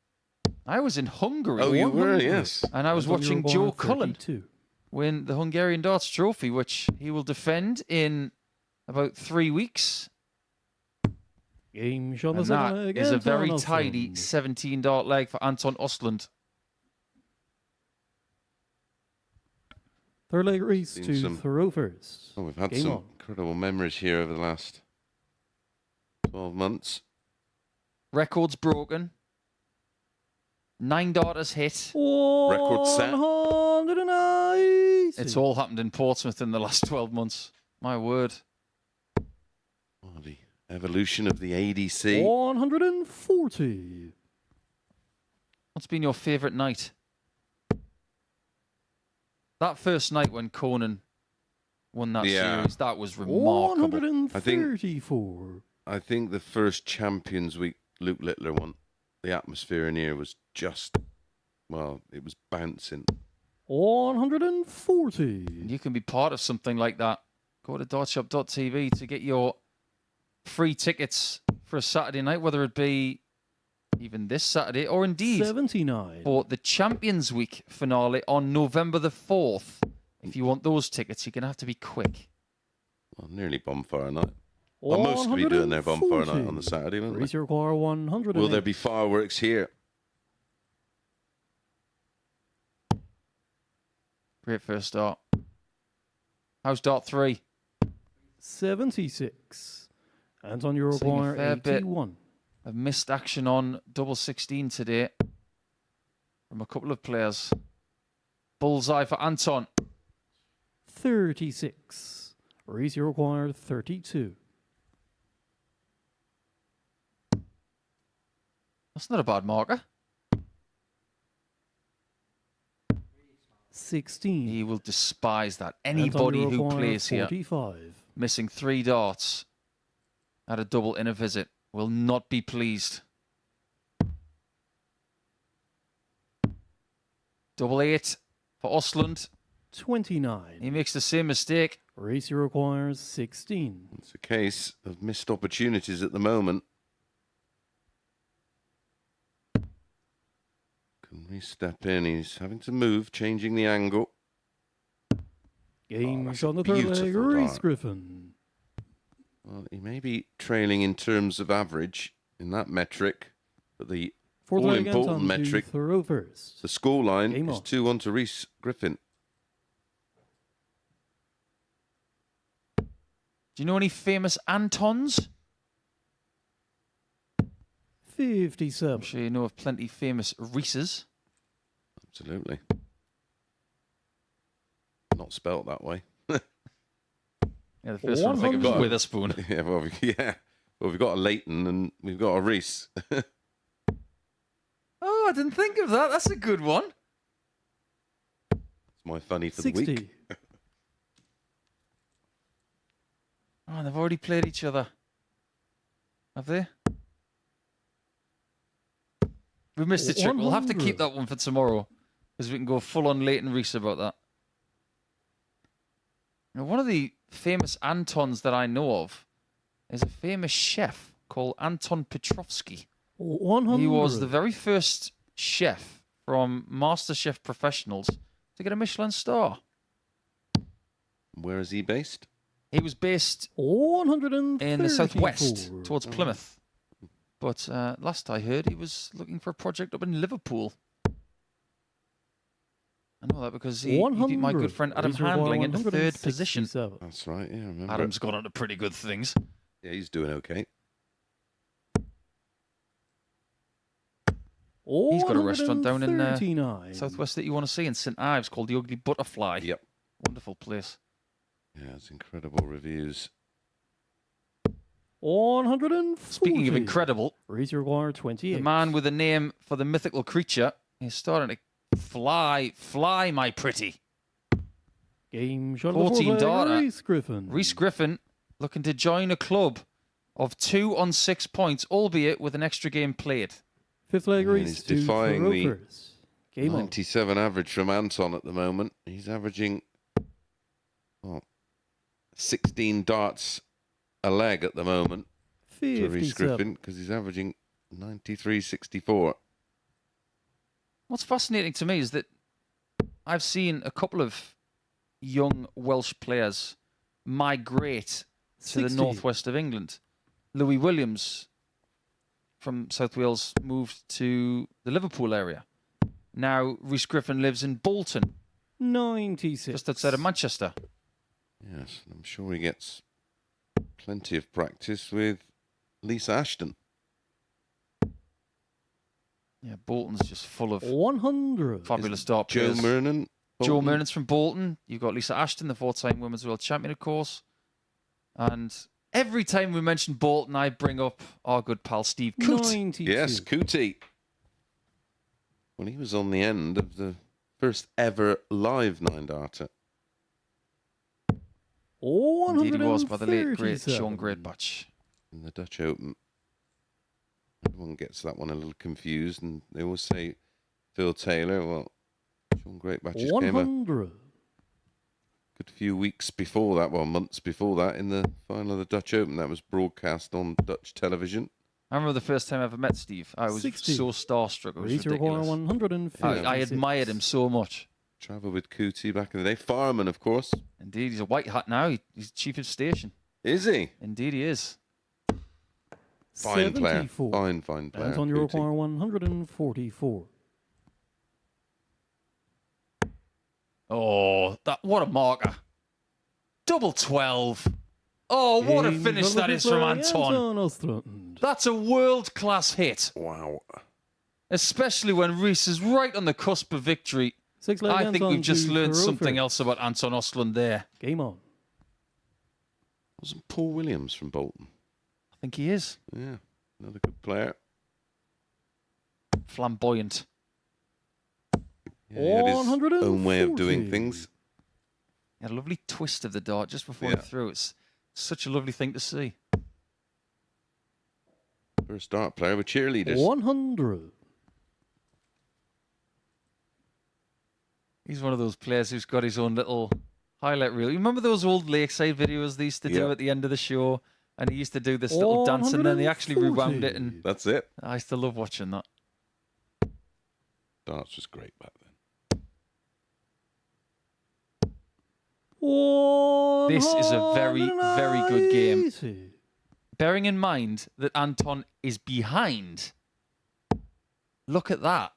Speaker 3: I was in Hungary.
Speaker 4: Oh, you were, yes.
Speaker 3: And I was
Speaker 2: Anton
Speaker 3: watching
Speaker 2: Uruguay,
Speaker 3: Joe Cullen
Speaker 2: 32.
Speaker 3: win the Hungarian Darts Trophy, which he will defend in about 3 weeks.
Speaker 2: Game shot
Speaker 3: And
Speaker 2: the
Speaker 3: that
Speaker 2: second leg.
Speaker 3: is a
Speaker 2: Anton
Speaker 3: very
Speaker 2: Osland.
Speaker 3: tidy 17 dart leg for Anton Osland.
Speaker 2: Third leg race
Speaker 4: Seen
Speaker 2: to
Speaker 4: some-
Speaker 2: throw first.
Speaker 4: Oh, we've had
Speaker 2: Game
Speaker 4: some
Speaker 2: on.
Speaker 4: incredible memories here over the last 12 months.
Speaker 3: Records broken. 9 darters hit.
Speaker 4: Record set.
Speaker 2: 190.
Speaker 3: It's all happened in Portsmouth in the last 12 months. My word.
Speaker 4: Oh, the evolution of the ADC.
Speaker 2: 140.
Speaker 3: What's been your favourite night? That first night when Conan won that series, that was remarkable.
Speaker 2: 134.
Speaker 4: I think the first Champions Week Luke Littler won. The atmosphere in here was just, well, it was bouncing.
Speaker 2: 140.
Speaker 3: You can be part of something like that. Go to dartshop.tv to get your free tickets for a Saturday night, whether it be even this Saturday or indeed
Speaker 2: 79.
Speaker 3: for the Champions Week finale on November the 4th. If you want those tickets, you're going to have to be quick.
Speaker 4: Well, nearly bonfire night. Well, most will be doing their bonfire night on the Saturday, won't
Speaker 2: Raise
Speaker 4: they?
Speaker 2: your car 100.
Speaker 4: Will there be fireworks here?
Speaker 3: Great first start. How's Dart 3?
Speaker 2: 76. Anton
Speaker 3: Seeing a
Speaker 2: Uruguay
Speaker 3: fair bit
Speaker 2: 81.
Speaker 3: I've missed action on double 16 today from a couple of players. Bullseye for Anton.
Speaker 2: 36. Raise your required 32.
Speaker 3: That's not a bad marker.
Speaker 2: 16.
Speaker 3: He will despise that.
Speaker 2: Anton
Speaker 3: Anybody who
Speaker 2: Uruguay,
Speaker 3: plays here
Speaker 2: 45.
Speaker 3: missing 3 darts at a double in a visit will not be pleased. Double 8 for Osland.
Speaker 2: 29.
Speaker 3: He makes the same mistake.
Speaker 2: Race requires 16.
Speaker 4: It's a case of missed opportunities at the moment. Can we step in? He's having to move, changing the angle.
Speaker 2: Game
Speaker 4: that's
Speaker 2: on
Speaker 4: a
Speaker 2: the third leg.
Speaker 4: beautiful
Speaker 2: Reus
Speaker 4: dart.
Speaker 2: Griffin.
Speaker 4: Well, he may be trailing in terms of average in that metric, but the
Speaker 2: Fourth leg
Speaker 4: all-important
Speaker 2: Anton to
Speaker 4: metric,
Speaker 2: throw first.
Speaker 4: the scoreline
Speaker 2: Game
Speaker 4: is
Speaker 2: on.
Speaker 4: 2-1 to Reus Griffin.
Speaker 3: Do you know any famous Antons?
Speaker 2: 57.
Speaker 3: I'm sure you know of plenty famous Reuses.
Speaker 4: Absolutely. Not spelt that way.
Speaker 3: Yeah, the first one I think of was
Speaker 2: 100.
Speaker 3: Witherspoon.
Speaker 4: Yeah, well, we've got a Leighton and we've got a Reus.
Speaker 3: Oh, I didn't think of that. That's a good one.
Speaker 4: It's my funny for the
Speaker 2: 60.
Speaker 4: week.
Speaker 3: Oh, they've already played each other. Have they? We missed a trick. We'll have to keep
Speaker 2: 100.
Speaker 3: that one for tomorrow because we can go full on Leighton Reus about that. Now, one of the famous Antons that I know of is a famous chef called Anton Petrovsky.
Speaker 2: 100.
Speaker 3: He was the very first chef from MasterChef Professionals to get a Michelin star.
Speaker 4: Where is he based?
Speaker 3: He was based
Speaker 2: 134.
Speaker 3: in the southwest towards Plymouth. But last I heard, he was looking for a project up in Liverpool. I know that because he beat my good friend Adam Handling into third position.
Speaker 4: That's right, yeah, I remember.
Speaker 3: Adam's got on to pretty good things.
Speaker 4: Yeah, he's doing okay.
Speaker 3: He's got a restaurant down in
Speaker 2: 139.
Speaker 3: southwest that you want to see in St Ives called the Ugly Butterfly.
Speaker 4: Yep.
Speaker 3: Wonderful place.
Speaker 4: Yeah, it's incredible reviews.
Speaker 2: 140.
Speaker 3: Speaking of incredible,
Speaker 2: Raise your guard 28.
Speaker 3: the man with a name for the mythical creature is starting to fly, my pretty.
Speaker 2: Game shot
Speaker 3: 14 darter.
Speaker 2: Reus Griffin.
Speaker 3: Reus Griffin looking to join a club of 2 on 6 points, albeit with an extra game played.
Speaker 2: Fifth leg
Speaker 4: And
Speaker 2: race
Speaker 4: he's
Speaker 2: to
Speaker 4: defying the
Speaker 2: Rovers. Game on.
Speaker 4: 97 average from Anton at the moment. He's averaging 16 darts a leg at the moment for Reus
Speaker 2: 57.
Speaker 4: Griffin because he's averaging 93-64.
Speaker 3: What's fascinating to me is that I've seen a couple of young Welsh players migrate to the
Speaker 2: 60.
Speaker 3: northwest of England. Louis Williams from South Wales moved to the Liverpool area. Now Reus Griffin lives in Bolton,
Speaker 2: 96.
Speaker 3: just outside of Manchester.
Speaker 4: Yes, I'm sure he gets plenty of practice with Lisa Ashton.
Speaker 3: Yeah, Bolton's just full of
Speaker 2: 100.
Speaker 3: fabulous dart
Speaker 4: Joe
Speaker 3: players.
Speaker 4: Mernon.
Speaker 3: Joe
Speaker 4: Bolton.
Speaker 3: Mernon's from Bolton. You've got Lisa Ashton, the 4-time Women's World Champion, of course. And every time we mention Bolton, I bring up our good pal Steve Coote.
Speaker 2: 92.
Speaker 4: Yes, Cootie. Well, he was on the end of the first ever live 9-darter.
Speaker 3: Indeed he was, by the late, great
Speaker 2: 137.
Speaker 3: Sean Greatbatch.
Speaker 4: In the Dutch Open. Everyone gets that one a little confused, and they always say Phil Taylor. Well, Sean Greatbatch just came a
Speaker 2: 100.
Speaker 4: good few weeks before that, well, months before that, in the final of the Dutch Open. That was broadcast on Dutch television.
Speaker 3: I remember the first time I ever met Steve. I was
Speaker 2: 60.
Speaker 3: so starstruck. It was
Speaker 2: Raise your corner
Speaker 3: ridiculous.
Speaker 2: 150.
Speaker 3: I admired him so much.
Speaker 4: Travelled with Cootie back in the day. Fireman, of course.
Speaker 3: Indeed, he's a white hat now. He's chief of station.
Speaker 4: Is he?
Speaker 3: Indeed, he is.
Speaker 4: Fine player.
Speaker 2: 74.
Speaker 4: Fine player.
Speaker 2: And on your
Speaker 4: Cootie.
Speaker 2: corner 144.
Speaker 3: Oh, what a marker. Double 12. Oh, what a
Speaker 2: In
Speaker 3: finish that is from Anton.
Speaker 2: Osland.
Speaker 3: That's a world-class hit.
Speaker 4: Wow.
Speaker 3: Especially when Reus is right on the cusp of victory.
Speaker 2: 6 leg
Speaker 3: I think
Speaker 2: Anton
Speaker 3: we've just
Speaker 2: to
Speaker 3: learned
Speaker 2: Throw
Speaker 3: something
Speaker 2: first.
Speaker 3: else about Anton Osland there.
Speaker 2: Game on.
Speaker 4: Wasn't Paul Williams from Bolton?
Speaker 3: I think he is.
Speaker 4: Yeah, another good player.
Speaker 3: Flamboyant.
Speaker 4: Yeah, he had his
Speaker 2: 140.
Speaker 4: own way of doing things.
Speaker 3: He had a lovely twist of the dart just before
Speaker 4: Yeah.
Speaker 3: he threw. It's such a lovely thing to see.
Speaker 4: First dart player with cheerleaders.
Speaker 2: 100.
Speaker 3: He's one of those players who's got his own little highlight reel. You remember those old Lakeside videos they used to do
Speaker 4: Yeah.
Speaker 3: at the end of the show? And he used to do this little dance and then they actually rewound it.
Speaker 2: 140.
Speaker 3: And
Speaker 4: That's it.
Speaker 3: I used to love watching that.
Speaker 4: Darts was great back then.
Speaker 3: This is a very, very good game.
Speaker 2: 180.
Speaker 3: Bearing in mind that Anton is behind. Look at that.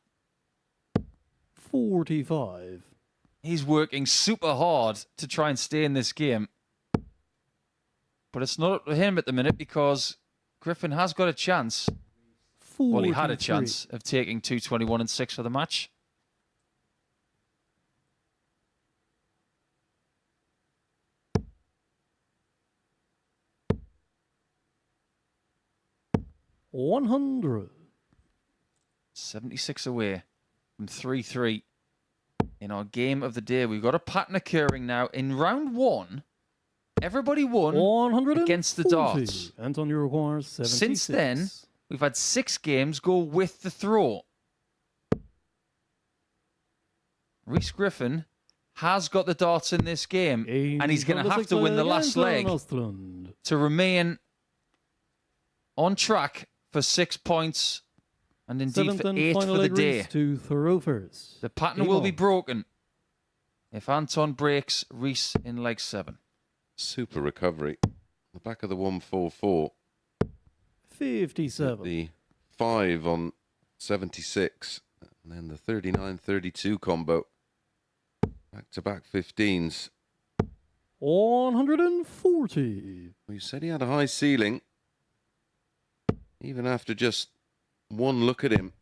Speaker 2: 45.
Speaker 3: He's working super hard to try and stay in this game. But it's not up to him at the minute because Griffin has got a chance.
Speaker 2: 43.
Speaker 3: Well, he had a chance of taking 221 and 6 for the match.
Speaker 2: $100.
Speaker 3: 76 away from 3-3 in our game of the day. We've got a pattern occurring now. In round 1, everybody won
Speaker 2: 140.
Speaker 3: against the darts.
Speaker 2: Anton Uruguay 76.
Speaker 3: Since then, we've had 6 games go with the throw. Reus Griffin has got the darts in this game, and he's going to have to win the last leg to remain on track for 6 points and indeed
Speaker 2: Seventh
Speaker 3: for
Speaker 2: and
Speaker 3: 8
Speaker 2: final
Speaker 3: for the
Speaker 2: leg
Speaker 3: day.
Speaker 2: race to throw first.
Speaker 3: The pattern
Speaker 2: Game
Speaker 3: will be
Speaker 2: on.
Speaker 3: broken if Anton breaks Reus in leg 7.
Speaker 4: Super recovery. The back of the 144.
Speaker 2: 57.
Speaker 4: The 5 on 76. And then the 39-32 combo. Back-to-back 15s.
Speaker 2: 140.
Speaker 4: Well, you said he had a high ceiling. Even after just one look at him,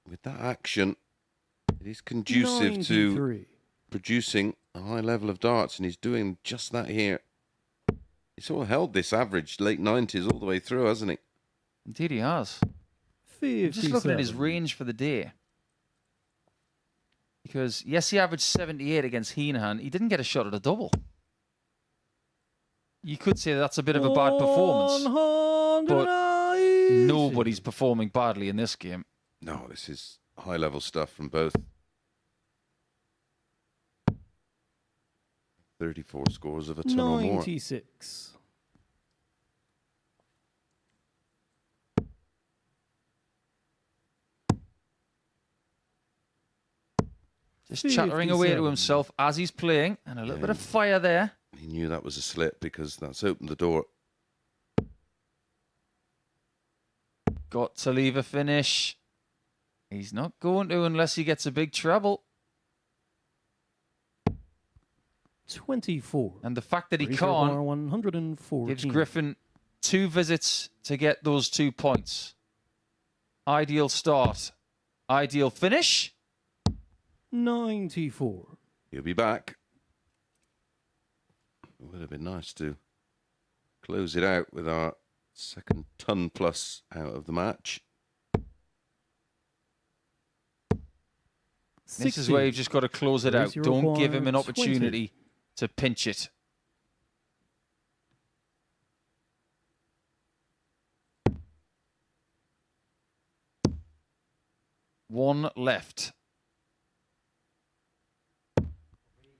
Speaker 4: with that action, it is conducive to
Speaker 2: 93.
Speaker 4: producing a high level of darts, and he's doing just that here. He's sort of held this average late 90s all the way through, hasn't he?
Speaker 3: Indeed he has.
Speaker 2: 57.
Speaker 3: Just looking at his range for the day. Because, yes, he averaged 78 against Hina Han. He didn't get a shot at a double. You could say that's a bit of a bad performance.
Speaker 2: 180.
Speaker 3: Nobody's performing badly in this game.
Speaker 4: No, this is high-level stuff from both. 34 scores of a ton or more.
Speaker 2: 96.
Speaker 3: Just chattering away to himself as he's playing, and a little bit of fire there.
Speaker 4: He knew that was a slip because that's opened the door.
Speaker 3: Got to leave a finish. He's not going to unless he gets a big treble.
Speaker 2: 24.
Speaker 3: And the fact that he
Speaker 2: Race
Speaker 3: can't
Speaker 2: reservoir 114.
Speaker 3: gives Griffin 2 visits to get those 2 points. Ideal start. Ideal finish.
Speaker 2: 94.
Speaker 4: He'll be back. It would have been nice to close it out with our second ton plus out of the match.
Speaker 3: This is where you've just got to close it out. Don't give him an opportunity to pinch it. One left.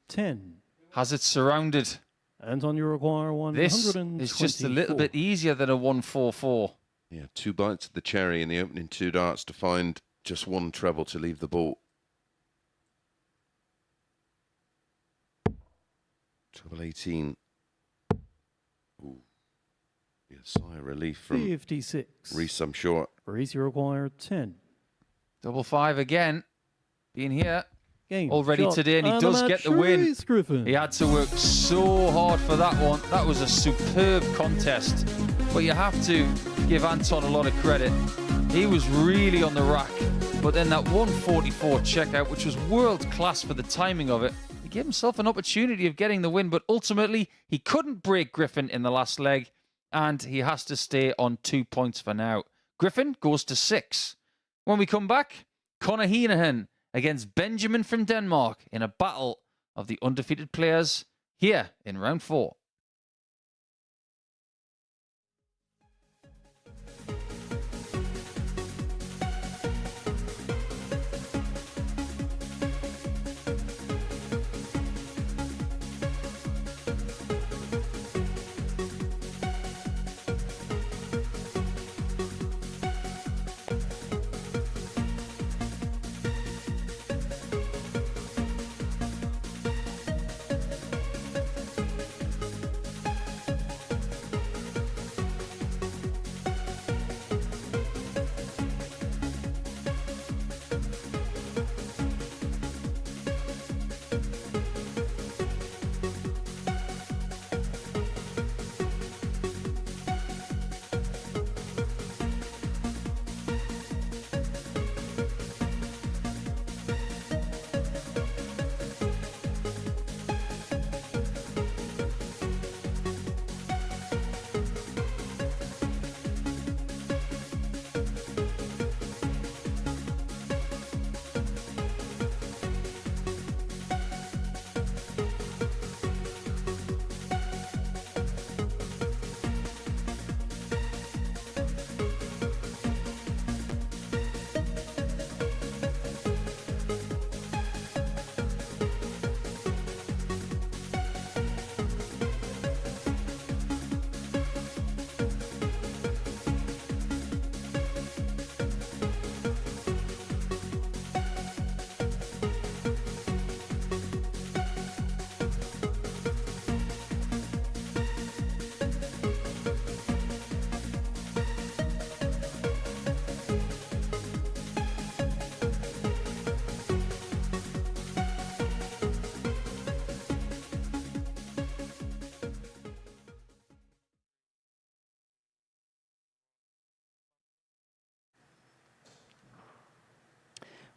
Speaker 2: 10.
Speaker 3: Has it surrounded.
Speaker 2: And on you require 124.
Speaker 3: This is just a little bit easier than a 144.
Speaker 4: Yeah, 2 bites of the cherry in the opening 2 darts to find just 1 treble to leave the ball. Treble 18. Ooh. Yeah, sigh of relief from
Speaker 2: 56.
Speaker 4: Reus, I'm sure.
Speaker 2: Race you require 10.
Speaker 3: Double 5 again. Being here.
Speaker 2: Game.
Speaker 3: Already
Speaker 2: Shot.
Speaker 3: today, and he
Speaker 2: the
Speaker 3: does
Speaker 2: match
Speaker 3: get the win.
Speaker 2: race, Griffin.
Speaker 3: He had to work so hard for that one. That was a superb contest. But you have to give Anton a lot of credit. He was really on the rack. But then that 144 checkout, which was world class for the timing of it, he gave himself an opportunity of getting the win. But ultimately, he couldn't break Griffin in the last leg. And he has to stay on 2 points for now. Griffin goes to 6. When we come back, Conan Whitehead against Benjamin from Denmark in a battle of the undefeated players here in round 4.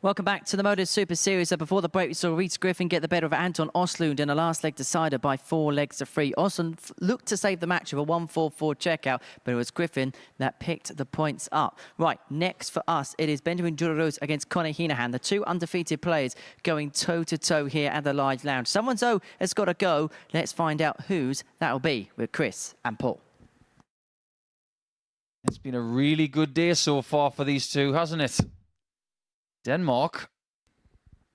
Speaker 1: Welcome back to the MODUS Super Series. So before the break, we saw Reus Griffin get the better of Anton Osland in a last leg decider by 4 legs to 3. Osland looked to save the match with a 144 checkout, but it was Griffin that picked the points up. Right, next for us, it is Benjamin Drue against Conan Whitehead, the 2 undefeated players going toe-to-toe here at the Live Lounge. Someone's has got to go. Let's find out whose that'll be with Chris and Paul.
Speaker 3: It's been a really good day so far for these two, hasn't it? Denmark,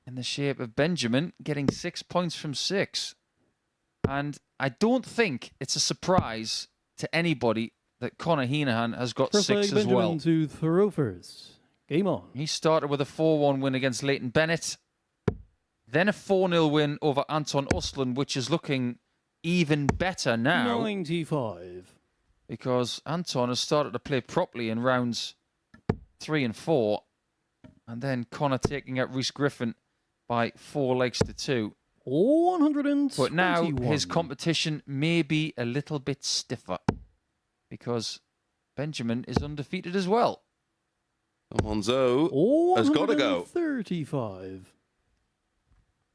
Speaker 3: in the shape of Benjamin, getting 6 points from 6. And I don't think it's a surprise to anybody that Conan Whitehead has got
Speaker 2: First
Speaker 3: 6
Speaker 2: leg,
Speaker 3: as well.
Speaker 2: Benjamin to throw first. Game on.
Speaker 3: He started with a 4-1 win against Bennett. Then a 4-0 win over Anton Osland, which is looking even better now
Speaker 2: 95.
Speaker 3: because Anton has started to play properly in rounds 3 and 4. And then Connor taking out Reus Griffin by 4 legs to 2.
Speaker 2: 121.
Speaker 3: But now his competition may be a little bit stiffer because Benjamin is undefeated as well.
Speaker 4: Alonso has got to go.
Speaker 2: 35.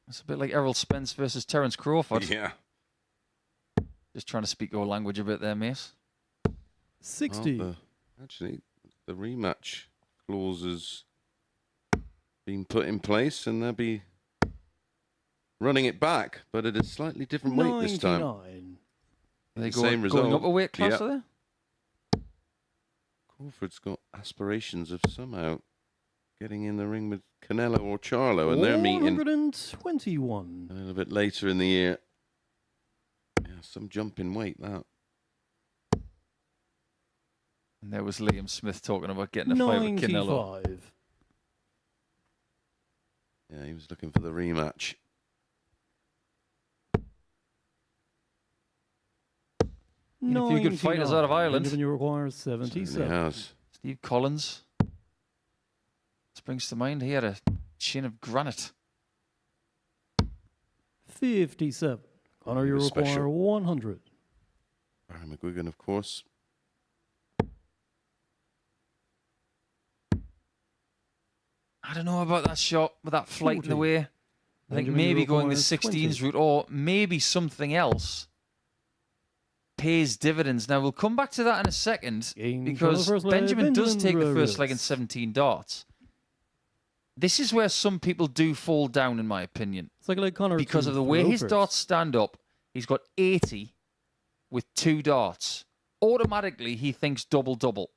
Speaker 3: It's a bit like Errol Spence versus Terence Crawford.
Speaker 4: Yeah.
Speaker 3: Just trying to speak your language a bit there, Mace.
Speaker 2: 60.
Speaker 4: Actually, the rematch clause has been put in place, and they'll be running it back, but at a slightly different weight this time.
Speaker 2: 99.
Speaker 3: Are they
Speaker 4: Same
Speaker 3: going
Speaker 4: result.
Speaker 3: up a weight class
Speaker 4: Yep.
Speaker 3: are they?
Speaker 4: Crawford's got aspirations of somehow getting in the ring with Canelo or Charlo, and they're meeting
Speaker 2: 121.
Speaker 4: a little bit later in the year. Yeah, some jump in weight, that.
Speaker 3: And there was Liam Smith talking about getting a fight with Canelo.
Speaker 2: 95.
Speaker 4: Yeah, he was looking for the rematch.
Speaker 3: Been a few good fighters out of Ireland.
Speaker 2: Benjamin, you require
Speaker 4: Certainly
Speaker 2: 77.
Speaker 4: has.
Speaker 3: Steve Collins springs to mind. He had a chin of granite.
Speaker 2: 57. Connor, you
Speaker 4: was
Speaker 2: require
Speaker 4: special.
Speaker 2: 100.
Speaker 4: Barry McGuigan, of course.
Speaker 3: I don't know about that shot with that flight in the
Speaker 2: 40.
Speaker 3: way. I think
Speaker 2: Benjamin,
Speaker 3: maybe
Speaker 2: you
Speaker 3: going the
Speaker 2: require
Speaker 3: 16s
Speaker 2: 20.
Speaker 3: route or maybe something else pays dividends. Now, we'll come back to that in a second
Speaker 2: Game for
Speaker 3: because
Speaker 2: the first leg,
Speaker 3: Benjamin does take the first leg in
Speaker 2: Reus.
Speaker 3: 17 darts. This is where some people do fall down, in my opinion,
Speaker 2: It's like Connor
Speaker 3: because
Speaker 2: to
Speaker 3: of the way his
Speaker 2: Rovers.
Speaker 3: darts stand up. He's got 80 with 2 darts. Automatically, he thinks double-double.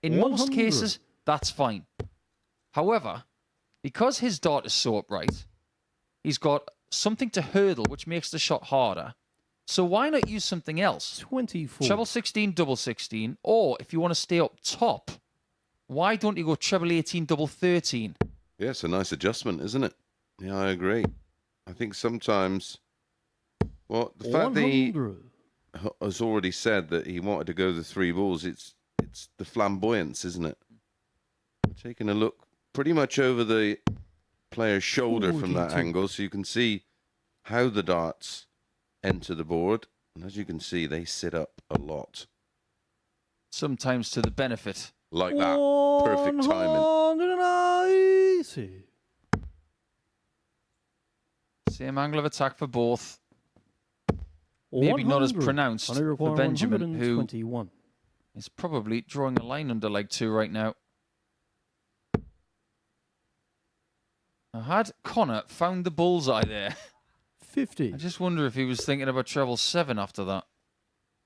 Speaker 3: In most
Speaker 2: 100.
Speaker 3: cases, that's fine. However, because his dart is so upright, he's got something to hurdle, which makes the shot harder. So why not use something else?
Speaker 2: 24.
Speaker 3: Treble 16, double 16, or if you want to stay up top, why don't you go treble 18, double 13?
Speaker 4: Yeah, it's a nice adjustment, isn't it? Yeah, I agree. I think sometimes, well, the fact that he
Speaker 2: 100.
Speaker 4: has already said that he wanted to go the 3 balls, it's the flamboyance, isn't it? Taking a look pretty much over the player's shoulder from that
Speaker 2: 42.
Speaker 4: angle, so you can see how the darts enter the board. And as you can see, they sit up a lot.
Speaker 3: Sometimes to the benefit.
Speaker 4: Like that. Perfect timing.
Speaker 2: 190.
Speaker 3: Same angle of attack for both. Maybe not as
Speaker 2: 100.
Speaker 3: pronounced
Speaker 2: Connor, you
Speaker 3: for
Speaker 2: require
Speaker 3: Benjamin, who
Speaker 2: 121.
Speaker 3: is probably drawing a line under leg 2 right now. Now, had Connor found the bullseye there,
Speaker 2: 50.
Speaker 3: I just wonder if he was thinking about treble 7 after that.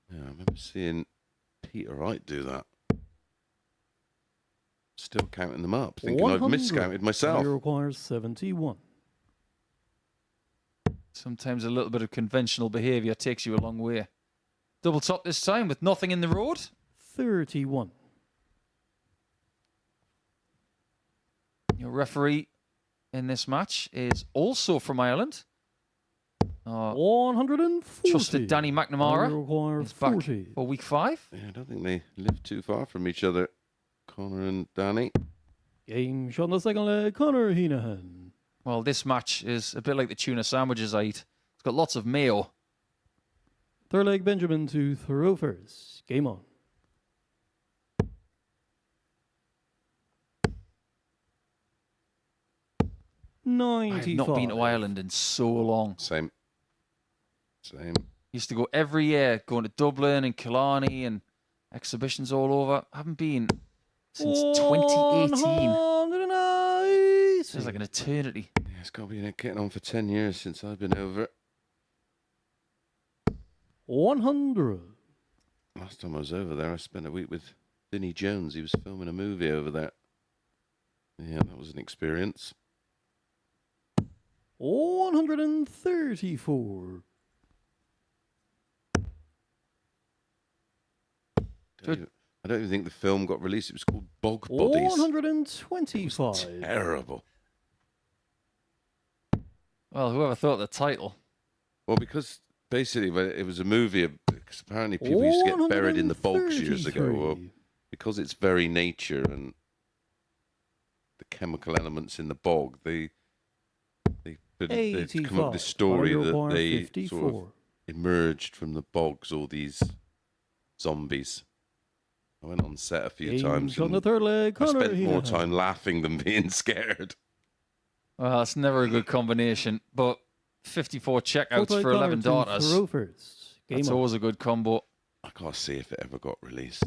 Speaker 4: Yeah, I remember seeing Peter Wright do that. Still counting them up, thinking I've
Speaker 2: 100.
Speaker 4: miscounted myself.
Speaker 2: Connor requires 71.
Speaker 3: Sometimes a little bit of conventional behaviour takes you a long way. Double top this time with nothing in the road.
Speaker 2: 31.
Speaker 3: Your referee in this match is also from Ireland.
Speaker 2: 140.
Speaker 3: Trusted Danny
Speaker 2: Connor
Speaker 3: McNamara
Speaker 2: requires
Speaker 3: is back
Speaker 2: 40.
Speaker 3: for week 5.
Speaker 4: Yeah, I don't think they live too far from each other, Connor and Danny.
Speaker 2: Game shot on the second leg. Connor Hina Han.
Speaker 3: Well, this match is a bit like the tuna sandwiches I eat. It's got lots of mayo.
Speaker 2: Third leg, Benjamin to throw first. Game on.
Speaker 3: I
Speaker 2: 95.
Speaker 3: have not been to Ireland in so long.
Speaker 4: Same.
Speaker 3: Used to go every year, going to Dublin and Killarney and exhibitions all over. I haven't been since 2018.
Speaker 2: 190.
Speaker 3: Feels like an eternity.
Speaker 4: Yeah, it's got to be getting on for 10 years since I've been over.
Speaker 2: 100.
Speaker 4: Last time I was over there, I spent a week with Vinnie Jones. He was filming a movie over there. Yeah, that was an experience.
Speaker 2: 134.
Speaker 4: I don't even think the film got released. It was called Bog Bodies.
Speaker 2: 125.
Speaker 4: Terrible.
Speaker 3: Well, whoever thought the title.
Speaker 4: Well, because basically it was a movie, because apparently people used to get buried in the bogs years ago. Or because it's very nature and the chemical elements in the bog, they come up with this story that they sort of emerged from the bogs, all these zombies. I went on set a few times
Speaker 2: on the third leg,
Speaker 4: I
Speaker 2: Conor
Speaker 4: spent more
Speaker 2: Hina Han.
Speaker 4: time laughing than being scared.
Speaker 3: Well, it's never a good combination, but 54 checkouts
Speaker 2: Fourth leg,
Speaker 3: for 11
Speaker 2: Conor to
Speaker 3: daughters.
Speaker 2: throw first. Game
Speaker 3: That's
Speaker 2: on.
Speaker 3: always a good combo.
Speaker 4: I can't see if it ever got released.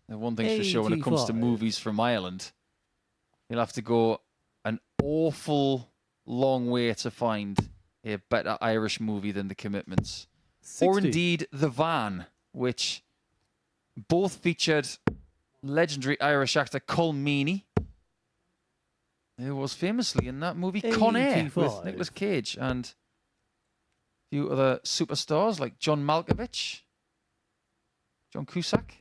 Speaker 3: The one thing's for sure when it comes to
Speaker 2: 85.
Speaker 3: movies from Ireland, you'll have to go an awful long way to find a better Irish movie than The Commitments.
Speaker 2: 60.
Speaker 3: Or indeed The Van, which both featured legendary Irish actor Colm Meaney, who was famously in that movie Con Air with
Speaker 2: 85.
Speaker 3: Nicolas Cage, and a few other superstars like John Malkovich, John Cusack.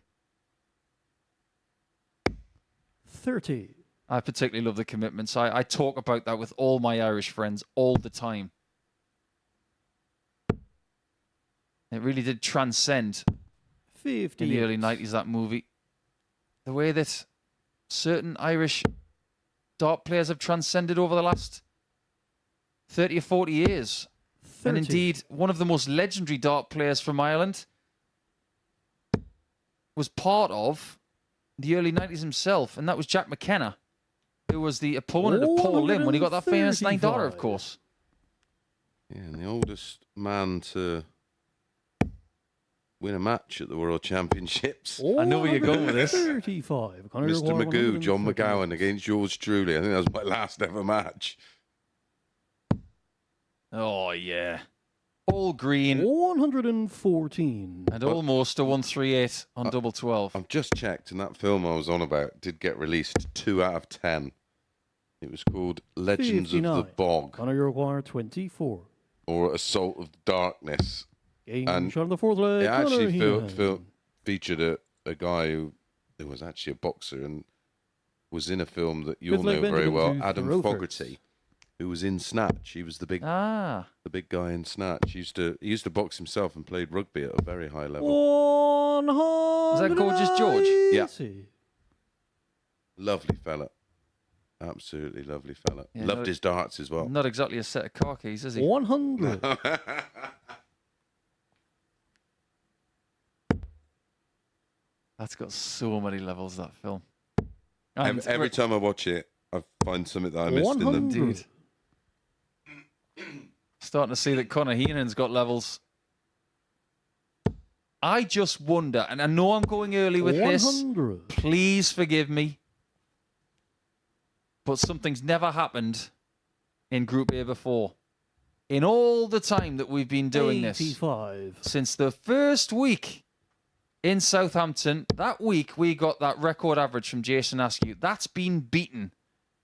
Speaker 2: 30.
Speaker 3: I particularly love The Commitments. I talk about that with all my Irish friends all the time. It really did transcend
Speaker 2: 50.
Speaker 3: in the early 90s, that movie. The way that certain Irish dart players have transcended over the last 30 or 40 years.
Speaker 2: 30.
Speaker 3: And indeed, one of the most legendary dart players from Ireland was part of the early 90s himself, and that was Jack McKenna, who was the opponent of Paul Lim when he got that famous 9-darter, of course.
Speaker 4: Yeah, and the oldest man to win a match at the World Championships.
Speaker 3: I know where you're going with this.
Speaker 2: 35. Conor
Speaker 4: Mr.
Speaker 2: Maguire,
Speaker 4: Magoo, John
Speaker 2: 150.
Speaker 4: McGowan against George Drue. I think that was my last ever match.
Speaker 3: Oh, yeah. All green
Speaker 2: 114.
Speaker 3: and almost a 138 on double 12.
Speaker 4: I've just checked, and that film I was on about did get released 2 out of 10. It was called Legends of the
Speaker 2: 59.
Speaker 4: Bog
Speaker 2: Conor Maguire, 24.
Speaker 4: or Assault of Darkness.
Speaker 2: Game
Speaker 4: And
Speaker 2: shot on the fourth leg.
Speaker 4: It actually
Speaker 2: Conor Hina Han.
Speaker 4: featured a guy who was actually a boxer and was in a film that you'll
Speaker 2: Fifth leg
Speaker 4: know very
Speaker 2: Benjamin
Speaker 4: well,
Speaker 2: to
Speaker 4: Adam
Speaker 2: throw
Speaker 4: Fogarty, who was in Snatch. He was the big guy in Snatch. He used to box himself and played rugby at a very high level.
Speaker 2: 100.
Speaker 3: Is that Gorgeous George?
Speaker 4: Yeah. Lovely fella. Absolutely lovely fella.
Speaker 3: Yeah,
Speaker 4: Loved his darts as well.
Speaker 3: Not exactly a set of car keys, is he?
Speaker 2: 100.
Speaker 3: That's got so many levels, that film.
Speaker 4: Every time I watch it, I find something that I missed in them.
Speaker 2: 100.
Speaker 3: Indeed. Starting to see that Conor Heenan's got levels. I just wonder, and I know I'm going early with this.
Speaker 2: 100.
Speaker 3: Please forgive me. But something's never happened in Group A before. In all the time that we've been doing
Speaker 2: 85.
Speaker 3: this, since the first week in Southampton, that week we got that record average from Jason Askew. That's been beaten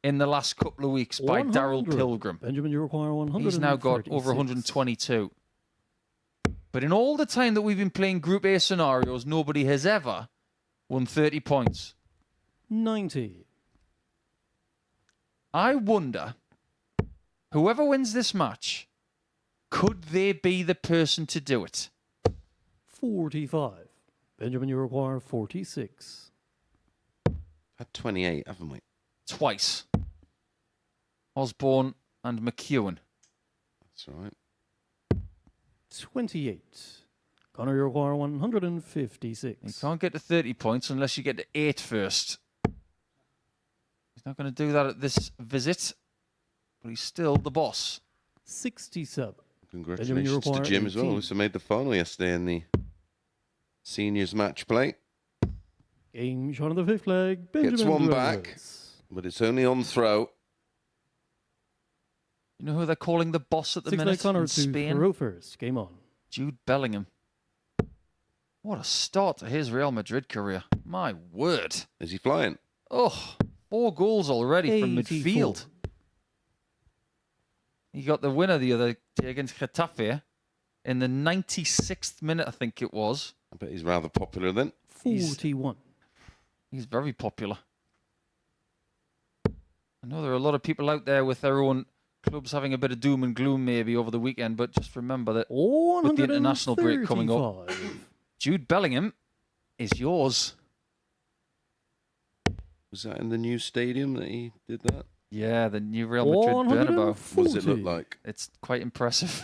Speaker 3: in the last couple of weeks by
Speaker 2: 100.
Speaker 3: Daryl Pilgrim.
Speaker 2: Benjamin, you require 100.
Speaker 3: He's now got over 122. But in all the time that we've been playing Group A scenarios, nobody has ever won 30 points.
Speaker 2: 90.
Speaker 3: I wonder, whoever wins this match, could they be the person to do it?
Speaker 2: 45. Benjamin, you require 46.
Speaker 4: Had 28, haven't we?
Speaker 3: Twice. Osborne and McEwen.
Speaker 4: That's right.
Speaker 2: 28. Conor, you require
Speaker 3: You
Speaker 2: 156.
Speaker 3: can't get to 30 points unless you get to 8 first. He's not going to do that at this visit, but he's still the boss.
Speaker 2: 67.
Speaker 4: Congratulations to
Speaker 2: require
Speaker 4: Jim as well.
Speaker 2: 18.
Speaker 4: Also made the final yesterday in the seniors match play.
Speaker 2: Game shot on the fifth leg. Benjamin
Speaker 4: one
Speaker 2: Reus.
Speaker 4: back. But it's only on throw.
Speaker 3: You know who they're calling the boss at the
Speaker 2: Six leg
Speaker 3: minute
Speaker 2: Conor
Speaker 3: in
Speaker 2: to
Speaker 3: Spain?
Speaker 2: throw first. Game on.
Speaker 3: Jude Bellingham. What a start to his Real Madrid career. My word.
Speaker 4: Is he flying?
Speaker 3: Oh, 4 goals already from
Speaker 2: 84.
Speaker 3: midfield. He got the winner the other day against Getafe in the 96th minute, I think it was.
Speaker 4: I bet he's rather popular then.
Speaker 2: 41.
Speaker 3: He's very popular. I know there are a lot of people out there with their own clubs having a bit of doom and gloom maybe over the weekend, but just remember that with the international break coming up,
Speaker 2: 135.
Speaker 3: Jude Bellingham is yours.
Speaker 4: Was that in the new stadium that he did that?
Speaker 3: Yeah, the new Real Madrid Bernabeu.
Speaker 4: What does it
Speaker 2: 40.
Speaker 4: look like?
Speaker 3: It's quite impressive.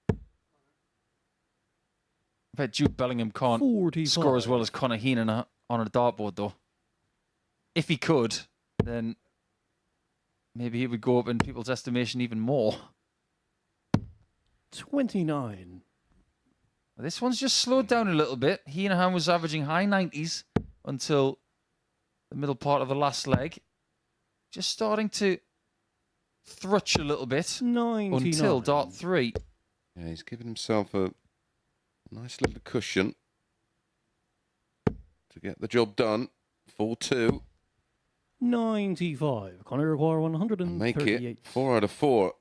Speaker 3: I bet Jude Bellingham can't
Speaker 2: 45.
Speaker 3: score as well as Conor Hina on a dartboard, though. If he could, then maybe he would go up in people's estimation even more.
Speaker 2: 29.
Speaker 3: This one's just slowed down a little bit. Hina Han was averaging high 90s until the middle part of the last leg. Just starting to thrutch a little bit
Speaker 2: 99.
Speaker 3: until dart 3.
Speaker 4: Yeah, he's given himself a nice little cushion to get the job done. 4-2.
Speaker 2: 95. Connor require
Speaker 4: And
Speaker 2: 138.
Speaker 4: make it 4 out of 4.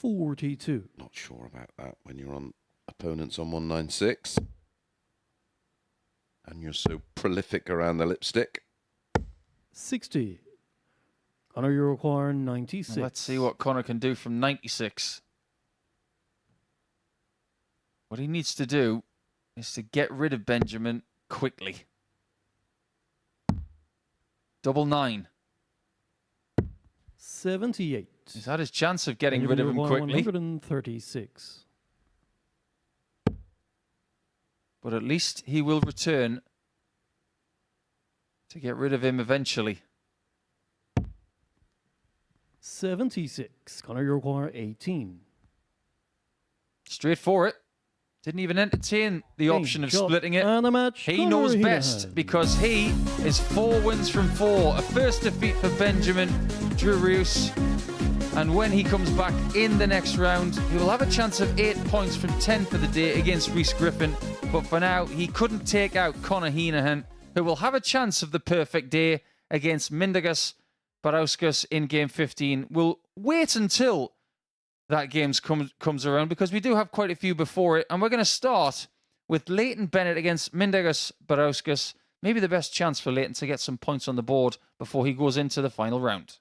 Speaker 2: $42.
Speaker 4: Not sure about that when you're on opponents on 196. And you're so prolific around the lipstick.
Speaker 2: 60. Connor, you require 96.
Speaker 3: Well, let's see what Connor can do from 96. What he needs to do is to get rid of Benjamin quickly. Double 9.
Speaker 2: 78.
Speaker 3: He's had his chance of getting rid of him quickly.
Speaker 2: 136.
Speaker 3: But at least he will return to get rid of him eventually.
Speaker 2: 76. Connor, you require 18.
Speaker 3: Straight for it. Didn't even entertain the option of splitting it.
Speaker 2: And the match.
Speaker 3: He
Speaker 2: Connor
Speaker 3: knows
Speaker 2: Hina
Speaker 3: best
Speaker 2: Han.
Speaker 3: because he is 4 wins from 4. A first defeat for Benjamin Reus. And when he comes back in the next round, he will have a chance of 8 points from 10 for the day against Reus Griffin. But for now, he couldn't take out Conan Whitehead, who will have a chance of the perfect day against Barauskas in game 15. We'll wait until that game comes around because we do have quite a few before it. And we're going to start with Leighton Bennett against Barauskas. Maybe the best chance for Leighton to get some points on the board before he goes into the final round.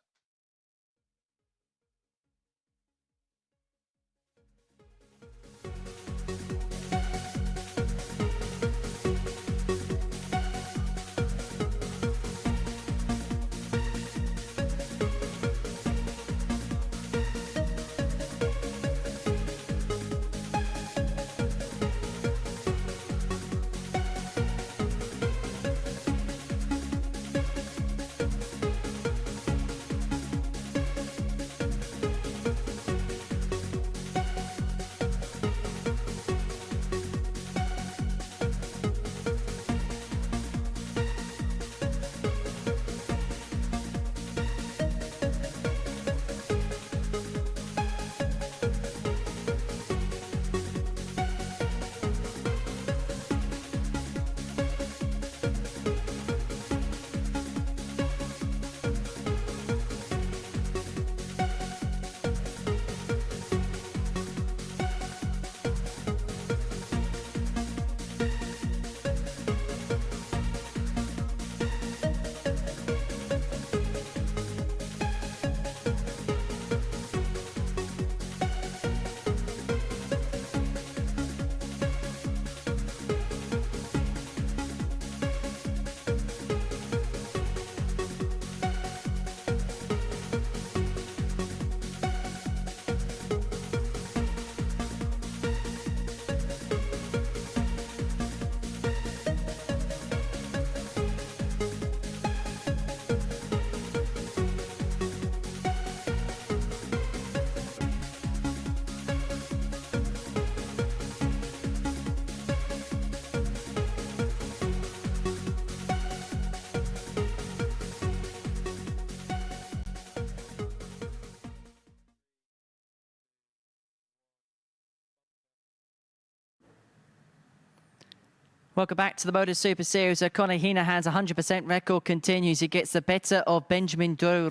Speaker 1: Welcome back to the MODUS Super Series. Conan Hina Han's 100% record continues. He gets the better of Benjamin Drue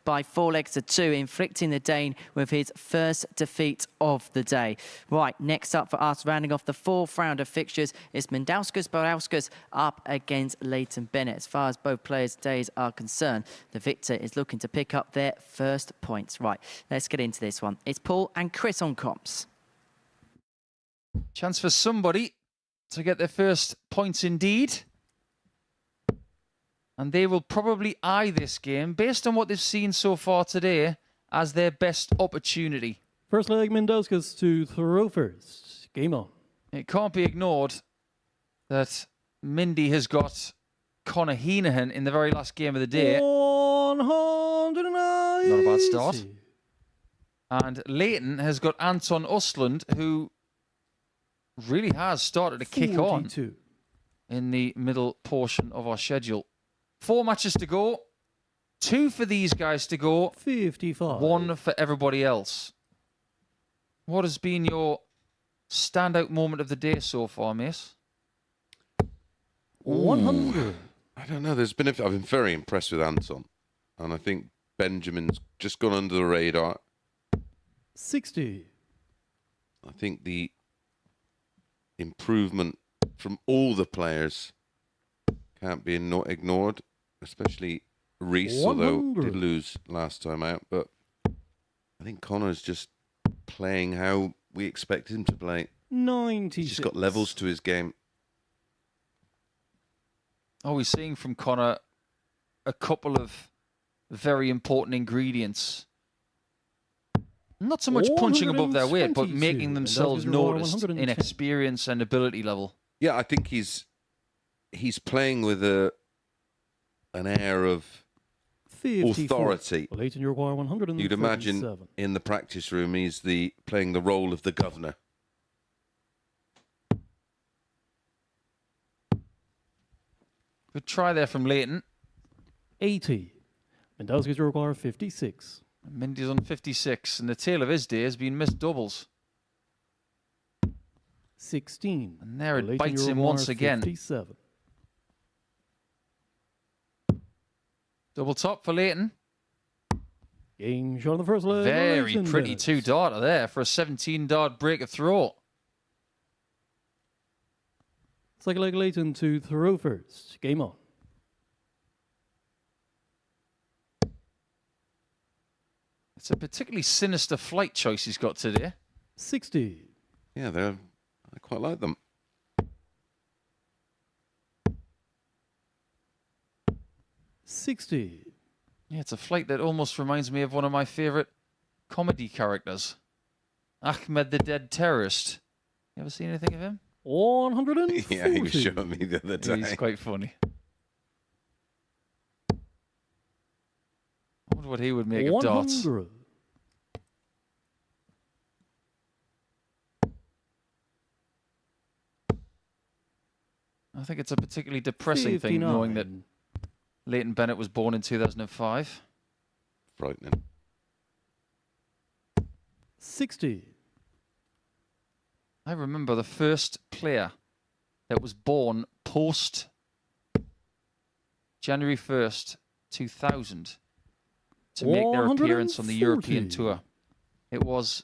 Speaker 1: by 4 legs to 2, inflicting the Dane with his first defeat of the day. Right, next up for us, rounding off the 4th round of fixtures, is Barauskas up against Leighton Bennett. As far as both players' days are concerned, the victor is looking to pick up their first points. Right, let's get into this one. It's Paul and Chris on comps.
Speaker 3: Chance for somebody to get their first points indeed. And they will probably eye this game, based on what they've seen so far today, as their best opportunity.
Speaker 2: First leg, Barauskas to throw first. Game on.
Speaker 3: It can't be ignored that Mindy has got Conor Hina Han in the very last game of the day.
Speaker 2: 190.
Speaker 3: Not a bad start. And Leighton has got Anton Osland, who really has started to kick on
Speaker 2: 42.
Speaker 3: in the middle portion of our schedule. 4 matches to go. 2 for these guys to go.
Speaker 2: 55.
Speaker 3: 1 for everybody else. What has been your standout moment of the day so far, Mace?
Speaker 2: 100.
Speaker 4: I don't know. I've been very impressed with Anton, and I think Benjamin's just gone under the radar.
Speaker 2: 60.
Speaker 4: I think the improvement from all the players can't be ignored, especially Reus, although
Speaker 2: 100.
Speaker 4: did lose last time out. But I think Connor's just playing how we expect him to play.
Speaker 2: 96.
Speaker 4: He's just got levels to his game.
Speaker 3: Are we seeing from Conor a couple of very important ingredients? Not so much punching above their weight, but
Speaker 2: 122.
Speaker 3: making themselves noticed in
Speaker 2: 110.
Speaker 3: experience and ability level.
Speaker 4: Yeah, I think he's playing with an air of
Speaker 2: 54.
Speaker 4: authority.
Speaker 2: Leighton, you require 137.
Speaker 4: You'd imagine in the practice room he's playing the role of the governor.
Speaker 3: Good try there from Leighton.
Speaker 2: 80. Barauskas, you require 56.
Speaker 3: Mindy's on 56, and the tail of his day has been missed doubles.
Speaker 2: 16.
Speaker 3: And there it
Speaker 2: Leighton,
Speaker 3: bites
Speaker 2: you
Speaker 3: him
Speaker 2: require
Speaker 3: once again.
Speaker 2: 57.
Speaker 3: Double top for Leighton.
Speaker 2: Game shot on the first leg.
Speaker 3: Very
Speaker 2: Leighton
Speaker 3: pretty
Speaker 2: Bennett.
Speaker 3: 2-darter there for a 17-dart break of throw.
Speaker 2: Second leg, Leighton to throw first. Game on.
Speaker 3: It's a particularly sinister flight choice he's got today.
Speaker 2: 60.
Speaker 4: Yeah, I quite like them.
Speaker 2: 60.
Speaker 3: Yeah, it's a flight that almost reminds me of one of my favourite comedy characters. Ahmed the Dead Terrorist. You ever seen anything of him?
Speaker 2: 140.
Speaker 4: Yeah, he was showing me the other day.
Speaker 3: He's quite funny. I wonder what he would make of darts.
Speaker 2: 100.
Speaker 3: I think it's a particularly depressing thing knowing that
Speaker 2: 59.
Speaker 3: Leighton Bennett was born in 2005.
Speaker 4: Frightening.
Speaker 2: 60.
Speaker 3: I remember the first player that was born post January 1st, 2000 to make their appearance on the European
Speaker 2: 140.
Speaker 3: tour. It was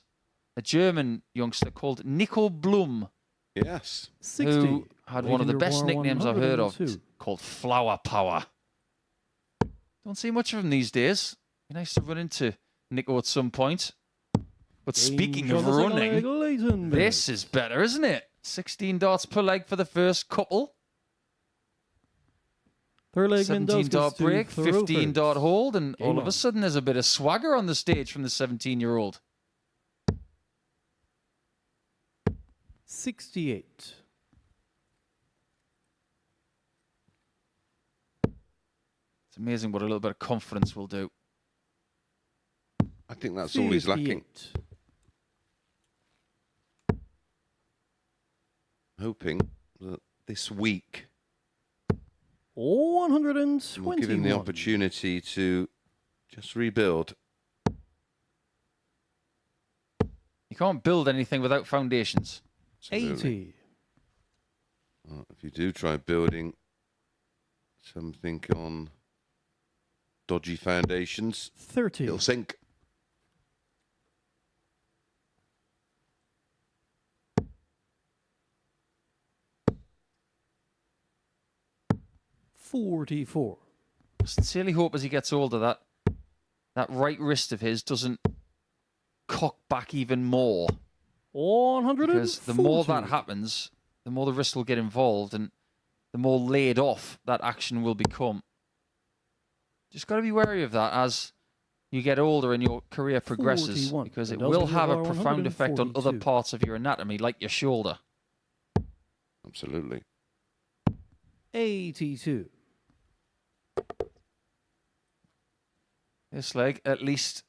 Speaker 3: a German youngster called Nico Blum,
Speaker 4: Yes.
Speaker 2: 60.
Speaker 3: who had one of the
Speaker 2: Leighton,
Speaker 3: best
Speaker 2: you require
Speaker 3: nicknames I've heard of,
Speaker 2: 102.
Speaker 3: called Flower Power. Don't see much of him these days. Be nice to run into Nico at some point. But speaking
Speaker 2: Game
Speaker 3: of
Speaker 2: shot on the second
Speaker 3: running,
Speaker 2: leg, Leighton
Speaker 3: this
Speaker 2: Bennett.
Speaker 3: is better, isn't it? 16 darts per leg for the first couple.
Speaker 2: Third leg,
Speaker 3: 17 dart
Speaker 2: Barauskas to
Speaker 3: break,
Speaker 2: throw
Speaker 3: 15
Speaker 2: first.
Speaker 3: dart hold, and
Speaker 2: Game
Speaker 3: all of
Speaker 2: on.
Speaker 3: a sudden there's a bit of swagger on the stage from the 17-year-old.
Speaker 2: 68.
Speaker 3: It's amazing what a little bit of confidence will do.
Speaker 4: I think that's all he's lacking.
Speaker 2: 58.
Speaker 4: Hoping that this week
Speaker 2: 121.
Speaker 4: will give him the opportunity to just rebuild.
Speaker 3: You can't build anything without foundations.
Speaker 4: Absolutely.
Speaker 2: 80.
Speaker 4: If you do try building something on dodgy foundations,
Speaker 2: 30.
Speaker 4: it'll sink.
Speaker 2: $44.
Speaker 3: Sincerely hope as he gets older that right wrist of his doesn't cock back even more.
Speaker 2: 140.
Speaker 3: Because the more that happens, the more the wrist will get involved and the more laid off that action will become. Just got to be wary of that as you get older and your career progresses,
Speaker 2: 41.
Speaker 3: because it
Speaker 2: Does
Speaker 3: will
Speaker 2: give you
Speaker 3: have a
Speaker 2: a
Speaker 3: profound effect on other
Speaker 2: 142.
Speaker 3: parts of your anatomy, like your shoulder.
Speaker 4: Absolutely.
Speaker 2: 82.
Speaker 3: This leg, at least,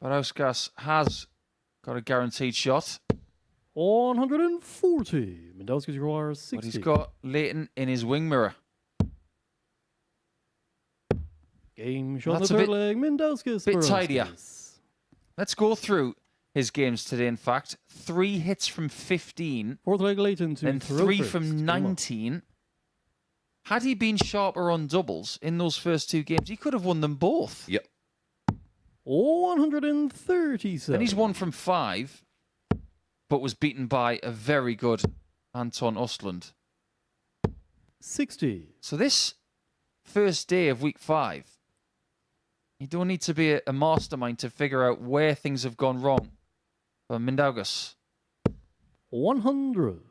Speaker 3: Barauskas has got a guaranteed shot.
Speaker 2: 140. Mendowski's requires 60.
Speaker 3: But he's got Leighton in his wing mirror.
Speaker 2: Game shot on the
Speaker 3: That's a
Speaker 2: third
Speaker 3: bit-
Speaker 2: leg. Mendowski's
Speaker 3: bit tidier.
Speaker 2: Barauskas.
Speaker 3: Let's go through his games today, in fact. 3 hits from 15,
Speaker 2: Fourth leg Leighton to
Speaker 3: and
Speaker 2: throw
Speaker 3: 3
Speaker 2: first.
Speaker 3: from
Speaker 2: Game on.
Speaker 3: 19. Had he been sharper on doubles in those first 2 games, he could have won them both.
Speaker 4: Yep.
Speaker 2: 137.
Speaker 3: Then he's 1 from 5, but was beaten by a very good Anton Osland.
Speaker 2: 60.
Speaker 3: So this first day of week 5, you don't need to be a mastermind to figure out where things have gone wrong for Mindaugas.
Speaker 2: 100.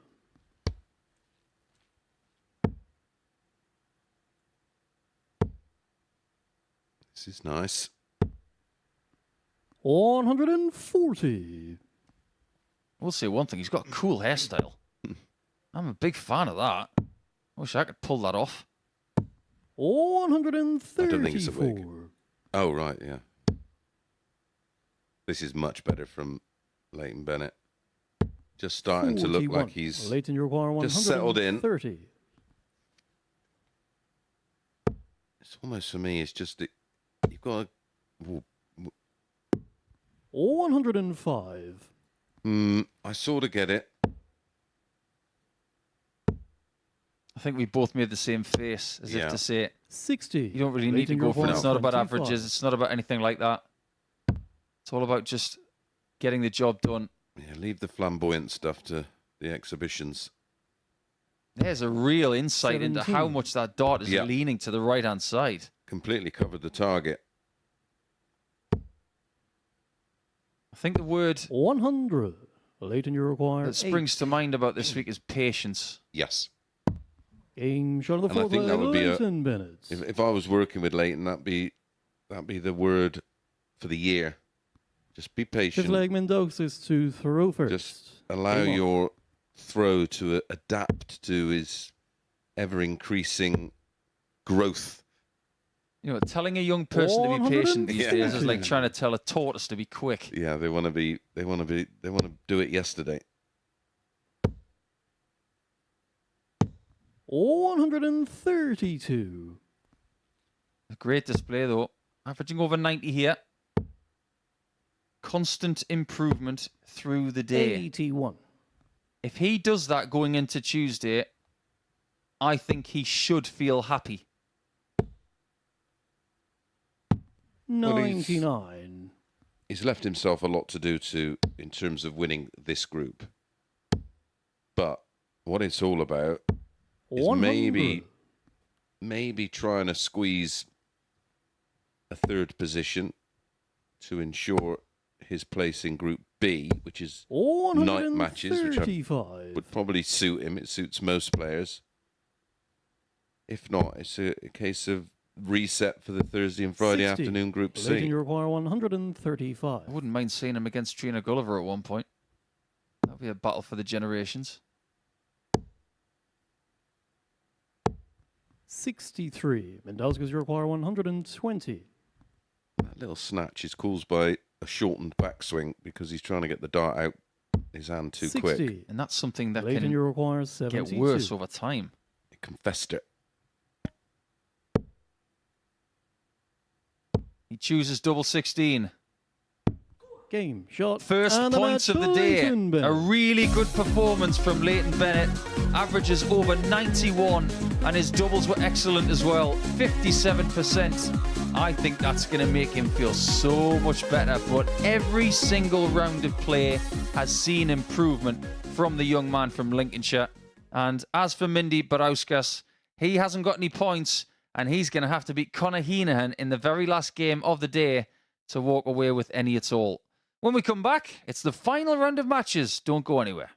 Speaker 4: This is nice.
Speaker 2: 140.
Speaker 3: We'll say one thing, he's got a cool hairstyle. I'm a big fan of that. Wish I could pull that off.
Speaker 2: 134.
Speaker 4: I don't think it's a wig. Oh, right, yeah. This is much better from Leighton Bennett. Just starting to look
Speaker 2: 41.
Speaker 4: like he's
Speaker 2: Leighton, you require 130.
Speaker 4: just settled in. It's almost for me, it's just that you've got to...
Speaker 2: 105.
Speaker 4: I sort of get it.
Speaker 3: I think we both made the same face, as
Speaker 4: Yeah.
Speaker 3: if to say,
Speaker 2: 60.
Speaker 3: you don't really need to
Speaker 2: Leighton,
Speaker 3: go
Speaker 2: you
Speaker 3: for it.
Speaker 2: require
Speaker 3: It's not about
Speaker 2: 25.
Speaker 3: averages. It's not about anything like that. It's all about just getting the job done.
Speaker 4: Yeah, leave the flamboyant stuff to the exhibitions.
Speaker 3: There's a real insight into how
Speaker 2: 17.
Speaker 3: much that dart is
Speaker 4: Yeah.
Speaker 3: leaning to the right-hand side.
Speaker 4: Completely covered the target.
Speaker 3: I think the word
Speaker 2: 100. Leighton, you require
Speaker 3: that springs to mind about this week is patience.
Speaker 4: Yes.
Speaker 2: 8. Game shot on the
Speaker 4: And I
Speaker 2: fourth
Speaker 4: think
Speaker 2: leg.
Speaker 4: that would be a-
Speaker 2: Leighton Bennett.
Speaker 4: If I was working with Leighton, that'd be the word for the year. Just be
Speaker 2: Fifth
Speaker 4: patient.
Speaker 2: leg Mendowski's to throw first.
Speaker 4: Just allow
Speaker 2: Game on.
Speaker 4: your throw to adapt to his ever-increasing growth.
Speaker 3: You know, telling a young person to be patient these
Speaker 2: 150.
Speaker 3: days is like trying to tell a tortoise to be quick.
Speaker 4: Yeah, they want to do it yesterday.
Speaker 2: 132.
Speaker 3: A great display, though. Averaging over 90 here. Constant improvement through the day.
Speaker 2: 81.
Speaker 3: If he does that going into Tuesday, I think he should feel happy.
Speaker 2: 99.
Speaker 4: He's left himself a lot to do in terms of winning this group. But what it's all about is
Speaker 2: 100.
Speaker 4: maybe trying to squeeze a third position to ensure his place in Group B, which is night matches, which
Speaker 2: 135.
Speaker 4: would probably suit him. It suits most players. If not, it's a case of reset for the Thursday and Friday
Speaker 2: 60.
Speaker 4: afternoon Group
Speaker 2: Leighton,
Speaker 4: C.
Speaker 2: you require 135.
Speaker 3: I wouldn't mind seeing him against Trina Gulliver at one point. That'd be a battle for the generations.
Speaker 2: 63. Mendowski's you require 120.
Speaker 4: That little snatch is caused by a shortened backswing because he's trying to get the dart out his hand too
Speaker 2: 60.
Speaker 4: quick.
Speaker 3: And that's something that
Speaker 2: Leighton, you
Speaker 3: can
Speaker 2: require 72.
Speaker 3: get worse over time.
Speaker 4: It confessed it.
Speaker 3: He chooses double 16.
Speaker 2: Game, shot,
Speaker 3: First
Speaker 2: and
Speaker 3: points
Speaker 2: the
Speaker 3: of
Speaker 2: match
Speaker 3: the
Speaker 2: for
Speaker 3: day.
Speaker 2: Leighton Bennett.
Speaker 3: A really good performance from Leighton Bennett. Averages over 91, and his doubles were excellent as well. 57%. I think that's going to make him feel so much better. But every single round of play has seen improvement from the young man from Lincolnshire. And as for Mindy Barauskas, he hasn't got any points, and he's going to have to beat Conan Whitehead in the very last game of the day to walk away with any at all. When we come back, it's the final round of matches. Don't go anywhere.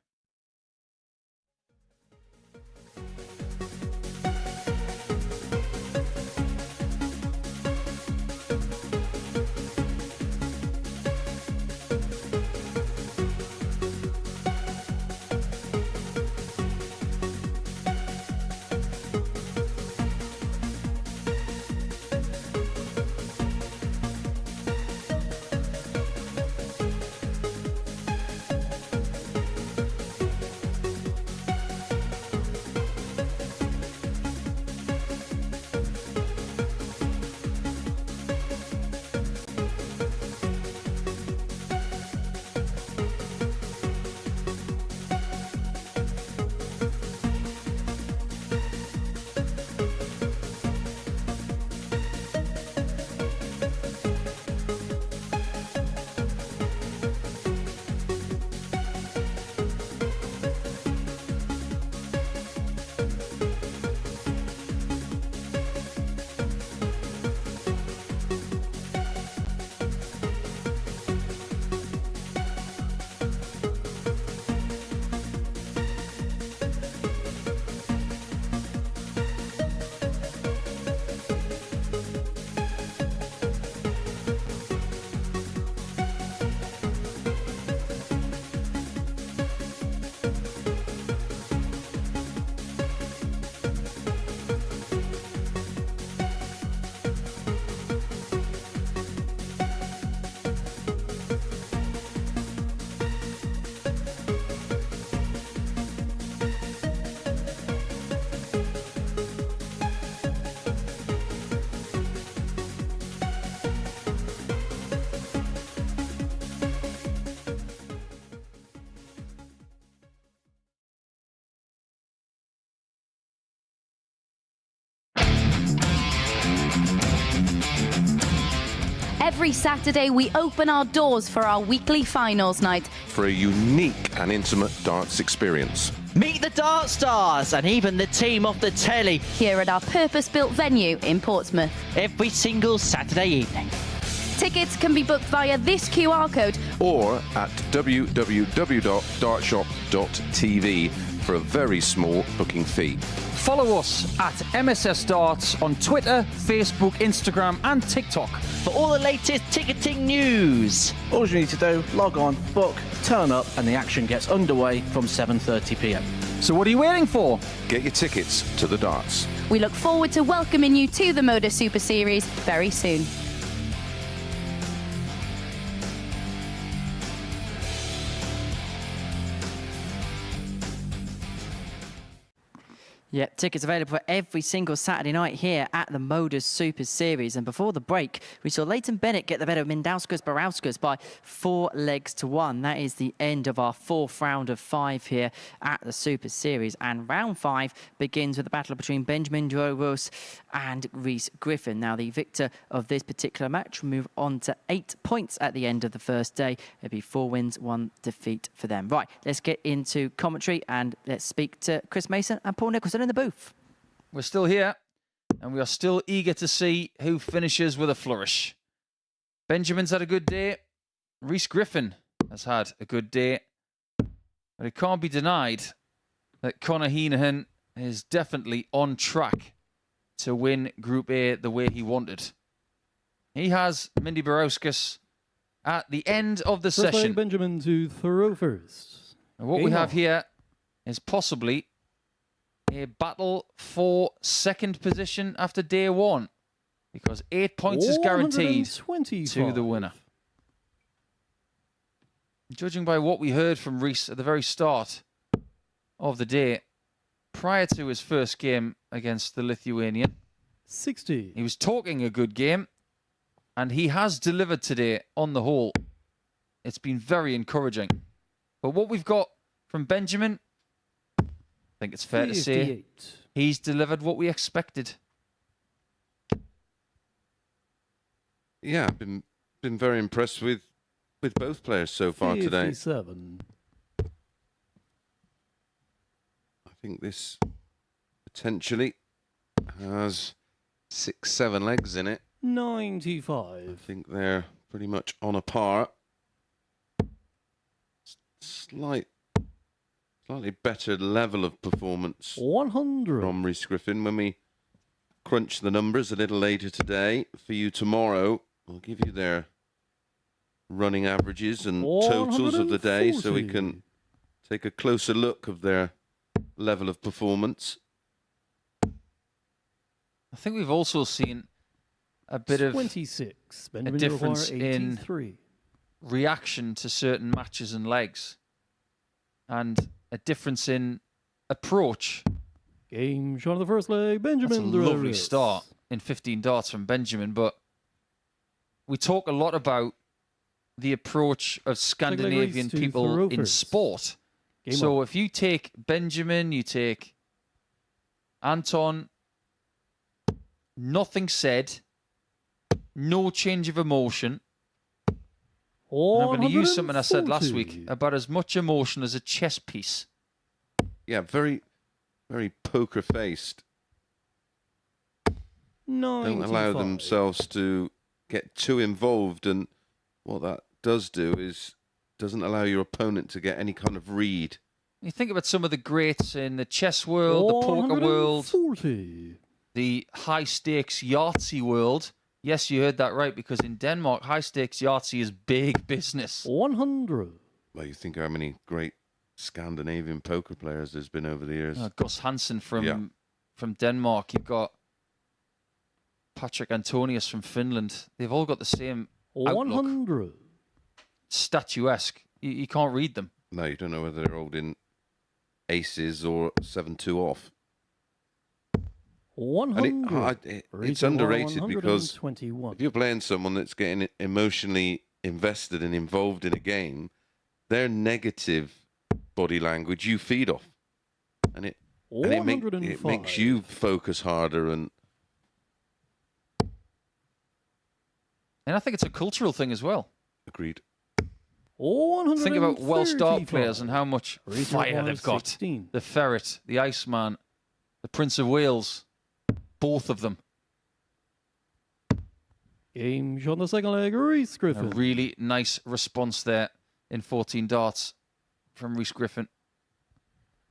Speaker 7: Every Saturday, we open our doors for our weekly finals night.
Speaker 8: For a unique and intimate darts experience.
Speaker 1: Meet the Dart Stars and even the team off the telly
Speaker 7: Here at our purpose-built venue in Portsmouth.
Speaker 1: every single Saturday evening.
Speaker 7: Tickets can be booked via this QR code.
Speaker 8: Or at www.dartshop.tv for a very small booking fee.
Speaker 3: Follow us at MSS Darts on Twitter, Facebook, Instagram and TikTok.
Speaker 1: For all the latest ticketing news.
Speaker 9: All you need to do, log on, book, turn up, and the action gets underway from 7:30 p.m.
Speaker 3: So what are you waiting for?
Speaker 8: Get your tickets to the darts.
Speaker 7: We look forward to welcoming you to the MODUS Super Series very soon.
Speaker 1: Yep, tickets available for every single Saturday night here at the MODUS Super Series. And before the break, we saw Leighton Bennett get the better of Barauskas by 4 legs to 1. That is the end of our 4th round of 5 here at the Super Series. And round 5 begins with a battle between Benjamin Reus and Reus Griffin. Now, the victor of this particular match will move on to 8 points at the end of the first day. It'll be 4 wins, 1 defeat for them. Right, let's get into commentary and let's speak to Chris Mason and Paul Nicholson in the booth.
Speaker 3: We're still here, and we are still eager to see who finishes with a flourish. Benjamin's had a good day. Reus Griffin has had a good day. But it can't be denied that Conan Whitehead is definitely on track to win Group A the way he wanted. He has Mindy Barauskas at the end of the
Speaker 2: First leg,
Speaker 3: session.
Speaker 2: Benjamin to throw first.
Speaker 3: And what we have here is possibly a battle for second position after day 1, because 8 points is guaranteed to the winner. Judging by what we heard from Reus at the very start of the day, prior to his first game against the Lithuanian,
Speaker 2: 60.
Speaker 3: he was talking a good game, and he has delivered today on the whole. It's been very encouraging. But what we've got from Benjamin, I think it's fair to say
Speaker 2: 58.
Speaker 3: he's delivered what we expected.
Speaker 4: Yeah, I've been very impressed with both players so far today.
Speaker 2: 57.
Speaker 4: I think this potentially has 6-7 legs in it.
Speaker 2: 95.
Speaker 4: I think they're pretty much on a par. Slightly better level of performance
Speaker 2: 100.
Speaker 4: from Reus Griffin. When we crunch the numbers a little later today, for you tomorrow, we'll give you their running averages and totals of the day so we can take a closer look of their level of performance.
Speaker 3: I think we've also seen a bit of
Speaker 2: 26.
Speaker 3: a
Speaker 2: Benjamin
Speaker 3: difference
Speaker 2: Uruguay,
Speaker 3: in
Speaker 2: 83.
Speaker 3: reaction to certain matches and legs, and a difference in approach.
Speaker 2: Game shot of the first leg.
Speaker 3: That's a
Speaker 2: Benjamin
Speaker 3: lovely
Speaker 2: Reus.
Speaker 3: start in 15 darts from Benjamin, but we talk a lot about the approach of Scandinavian
Speaker 2: to
Speaker 3: people in
Speaker 2: Throffers.
Speaker 3: sport.
Speaker 2: Game
Speaker 3: So
Speaker 2: on.
Speaker 3: if you take Benjamin, you take Anton, nothing said, no change of emotion. And I'm going to use something I said last week
Speaker 2: 140.
Speaker 3: about as much emotion as a chess piece.
Speaker 4: Yeah, very, very poker-faced. Don't allow
Speaker 2: 95.
Speaker 4: themselves to get too involved, and what that does do is doesn't allow your opponent to get any kind of read.
Speaker 3: You think about some of the greats in the chess world, the poker world,
Speaker 2: 140.
Speaker 3: the high-stakes Yahtzee world. Yes, you heard that right, because in Denmark, high-stakes Yahtzee is big business.
Speaker 2: 100.
Speaker 4: Well, you think how many great Scandinavian poker players there's been over the years.
Speaker 3: Gus Hansen from
Speaker 4: Yeah.
Speaker 3: Denmark. You've got Patrick Antonius from Finland. They've all got the same outlook.
Speaker 2: 100.
Speaker 3: Statuesque. You can't read them.
Speaker 4: No, you don't know whether they're holding aces or 7-2 off. And
Speaker 2: 100.
Speaker 4: it's underrated because
Speaker 2: 121.
Speaker 4: if you're playing someone that's getting emotionally invested and involved in a game, their negative body language you feed off, and it makes you focus harder. And
Speaker 3: I think it's a cultural thing as well.
Speaker 4: agreed.
Speaker 3: Think about Welsh dart players and how much
Speaker 2: Reus
Speaker 3: fire
Speaker 2: Uruguay,
Speaker 3: they've got.
Speaker 2: 16.
Speaker 3: The Ferret, the Iceman, the Prince of Wales, both of them.
Speaker 2: Game shot on the second leg. Reus
Speaker 3: A
Speaker 2: Griffin.
Speaker 3: really nice response there in 14 darts from Reus Griffin.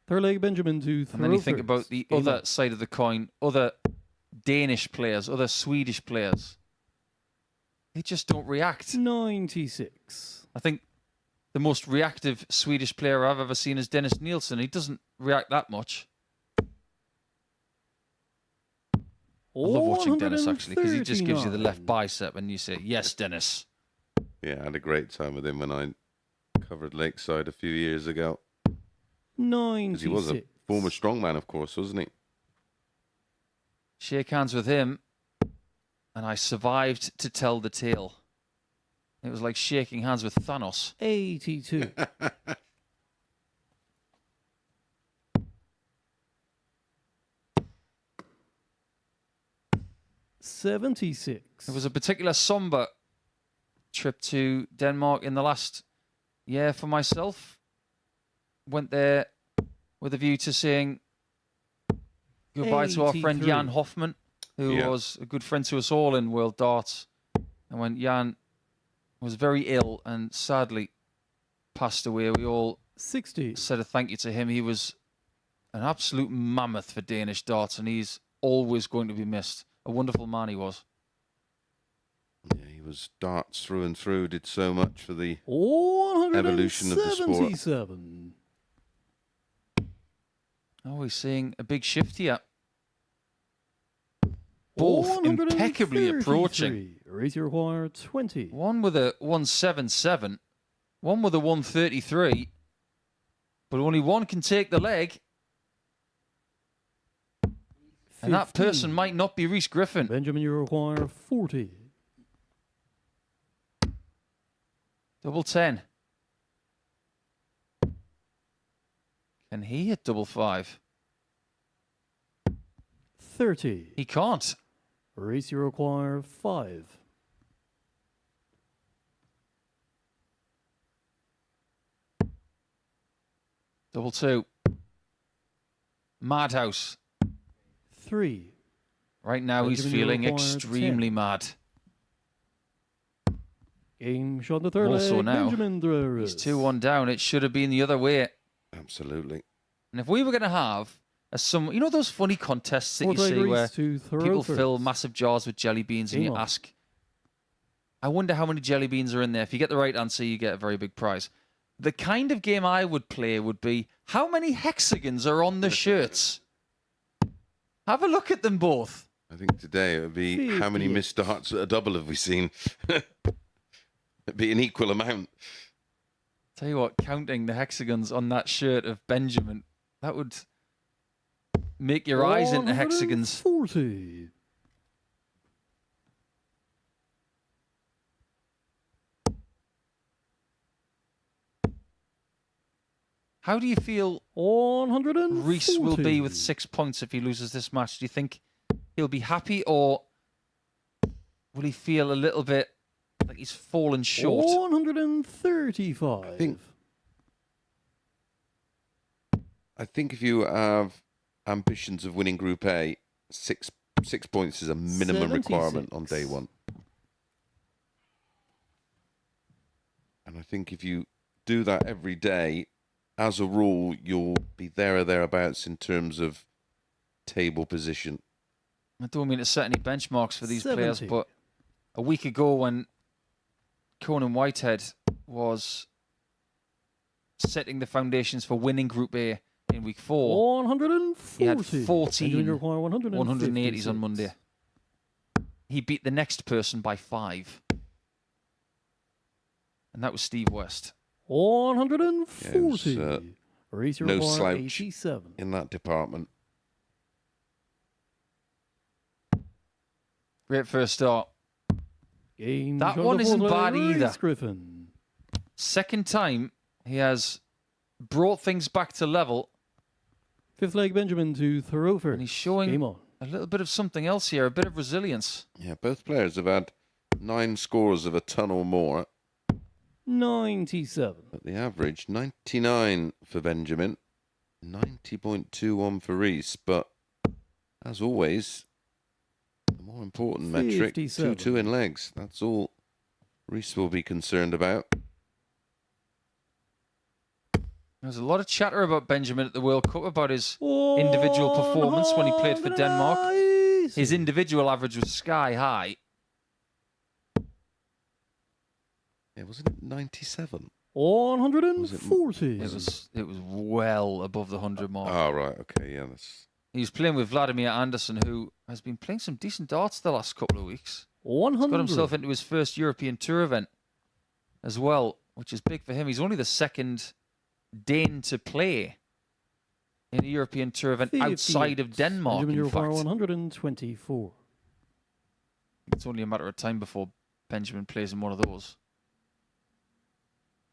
Speaker 2: Third leg. Benjamin to
Speaker 3: And then you think about the
Speaker 2: Game
Speaker 3: other
Speaker 2: on.
Speaker 3: side of the coin, other Danish players, other Swedish players. They just don't react.
Speaker 2: 96.
Speaker 3: I think the most reactive Swedish player I've ever seen is Dennis Nielsen. He doesn't react that much. I love watching Dennis, actually, because he just gives you the left
Speaker 2: 139.
Speaker 3: bicep and you say, yes, Dennis.
Speaker 4: Yeah, I had a great time with him when I covered Lakeside a few years ago.
Speaker 2: 96.
Speaker 4: Because he was a former strongman, of course, wasn't he?
Speaker 3: Shake hands with him, and I survived to tell the tale. It was like shaking hands with Thanos.
Speaker 2: 82. $76.
Speaker 3: It was a particular somber trip to Denmark in the last year for myself. Went there with a view to saying goodbye to our friend
Speaker 2: 83.
Speaker 3: Jan Hoffman, who was a good friend to us all in World Darts. And when Jan was very ill and sadly passed away, we all
Speaker 2: 60.
Speaker 3: said a thank you to him. He was an absolute mammoth for Danish darts, and he's always going to be missed. A wonderful man he was.
Speaker 4: Yeah, he was darts through and through, did so much for the
Speaker 2: 177.
Speaker 4: evolution of the sport.
Speaker 3: Oh, we're seeing a big shift here. Both impeccably approaching.
Speaker 2: Raise your wire 20.
Speaker 3: One with a 177, one with a 133, but only one can take the leg. And that
Speaker 2: 15.
Speaker 3: person might not be Reus Griffin.
Speaker 2: Benjamin, you require 40.
Speaker 3: Double 10. Can he hit double 5?
Speaker 2: 30.
Speaker 3: He can't.
Speaker 2: Reus, you require 5.
Speaker 3: Double 2. Madhouse.
Speaker 2: 3.
Speaker 3: Right now he's
Speaker 2: Benjamin, you
Speaker 3: feeling
Speaker 2: require
Speaker 3: extremely
Speaker 2: 10.
Speaker 3: mad.
Speaker 2: Game shot the third
Speaker 3: Also
Speaker 2: leg.
Speaker 3: now,
Speaker 2: Benjamin Drue.
Speaker 3: He's 2-1 down. It should have been the other way.
Speaker 4: Absolutely.
Speaker 3: And if we were going to have you know those funny contests that
Speaker 2: Fourth
Speaker 3: you
Speaker 2: leg
Speaker 3: see
Speaker 2: Reus
Speaker 3: where
Speaker 2: to throw
Speaker 3: people
Speaker 2: first.
Speaker 3: fill massive jars with jelly beans and
Speaker 2: Game
Speaker 3: you
Speaker 2: on.
Speaker 3: ask, I wonder how many jelly beans are in there. If you get the right answer, you get a very big prize. The kind of game I would play would be, how many hexagons are on the shirts? Have a look at them both.
Speaker 4: I think today it would be how many
Speaker 2: 58.
Speaker 4: missed darts at a double have we seen? It'd be an equal amount.
Speaker 3: Tell you what, counting the hexagons on that shirt of Benjamin, that would make your eyes into hexagons.
Speaker 2: 40.
Speaker 3: How do you feel
Speaker 2: 140.
Speaker 3: Reus will be with 6 points if he loses this match? Do you think he'll be happy, or will he feel a little bit like he's fallen short?
Speaker 2: 135.
Speaker 4: I think if you have ambitions of winning Group A, 6 points is a minimum requirement on day 1. And I think if you do that every day, as a rule, you'll be there or thereabouts in terms of table position.
Speaker 3: I don't mean to set any benchmarks for these players,
Speaker 2: 70.
Speaker 3: but a week ago when Conan Whitehead was setting the foundations for winning Group A in week 4,
Speaker 2: 140.
Speaker 3: he had
Speaker 2: Benjamin
Speaker 3: 14
Speaker 2: require
Speaker 3: 180s
Speaker 2: 156.
Speaker 3: on Monday. He beat the next person by 5. And that was Steve West.
Speaker 2: 140.
Speaker 4: Yeah,
Speaker 2: Reus, you
Speaker 4: no
Speaker 2: require
Speaker 4: slouch
Speaker 2: 87.
Speaker 4: in that department.
Speaker 3: Great first start.
Speaker 2: Game
Speaker 3: That
Speaker 2: shot
Speaker 3: one
Speaker 2: the
Speaker 3: isn't
Speaker 2: fourth leg,
Speaker 3: bad either.
Speaker 2: Reus Griffin.
Speaker 3: Second time he has brought things back to level,
Speaker 2: Fifth leg Benjamin to throw first.
Speaker 3: and he's showing
Speaker 2: Game on.
Speaker 3: a little bit of something else here, a bit of resilience.
Speaker 4: Yeah, both players have had 9 scores of a ton or more.
Speaker 2: 97.
Speaker 4: But the average, 99 for Benjamin, 90.21 for Reus. But as always, the more important metric,
Speaker 2: 57.
Speaker 4: 2-2 in legs. That's all Reus will be concerned about.
Speaker 3: There's a lot of chatter about Benjamin at the World Cup, about his individual performance when he played for Denmark.
Speaker 2: 190.
Speaker 3: His individual average was sky high.
Speaker 4: Yeah, wasn't it 97?
Speaker 2: 140.
Speaker 3: It was well above the 100 mark.
Speaker 4: Oh, right. Okay, yeah, that's...
Speaker 3: He was playing with Vladimir Andersson, who has been playing some decent darts the last couple of weeks.
Speaker 2: 100.
Speaker 3: He's got himself into his first European Tour event as well, which is big for him. He's only the second Dane to play in a European Tour event
Speaker 2: 58.
Speaker 3: outside of Denmark,
Speaker 2: Benjamin, you
Speaker 3: in
Speaker 2: require
Speaker 3: fact.
Speaker 2: 124.
Speaker 3: It's only a matter of time before Benjamin plays in one of those.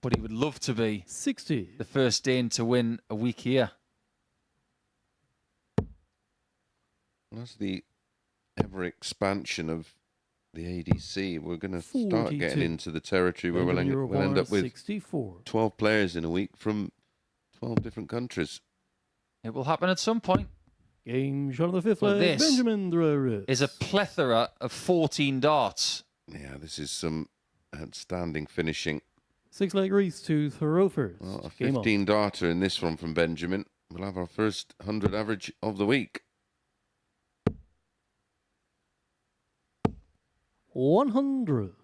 Speaker 3: But he would love to be
Speaker 2: 60.
Speaker 3: the first Dane to win a week here.
Speaker 4: That's the ever expansion of the ADC. We're going to start
Speaker 2: 42.
Speaker 4: getting into the territory where
Speaker 2: Benjamin, you
Speaker 4: we'll end
Speaker 2: require
Speaker 4: up with
Speaker 2: 64.
Speaker 4: 12 players in a week from 12 different countries.
Speaker 3: It will happen at some point.
Speaker 2: Game shot of the fifth
Speaker 3: But
Speaker 2: leg.
Speaker 3: this
Speaker 2: Benjamin Drue.
Speaker 3: Is a plethora of 14 darts.
Speaker 4: Yeah, this is some outstanding finishing.
Speaker 2: Six leg Reus to throw first.
Speaker 4: Well, a
Speaker 2: Game on.
Speaker 4: 15 darter in this one from Benjamin. We'll have our first 100 average of the week.
Speaker 2: 100.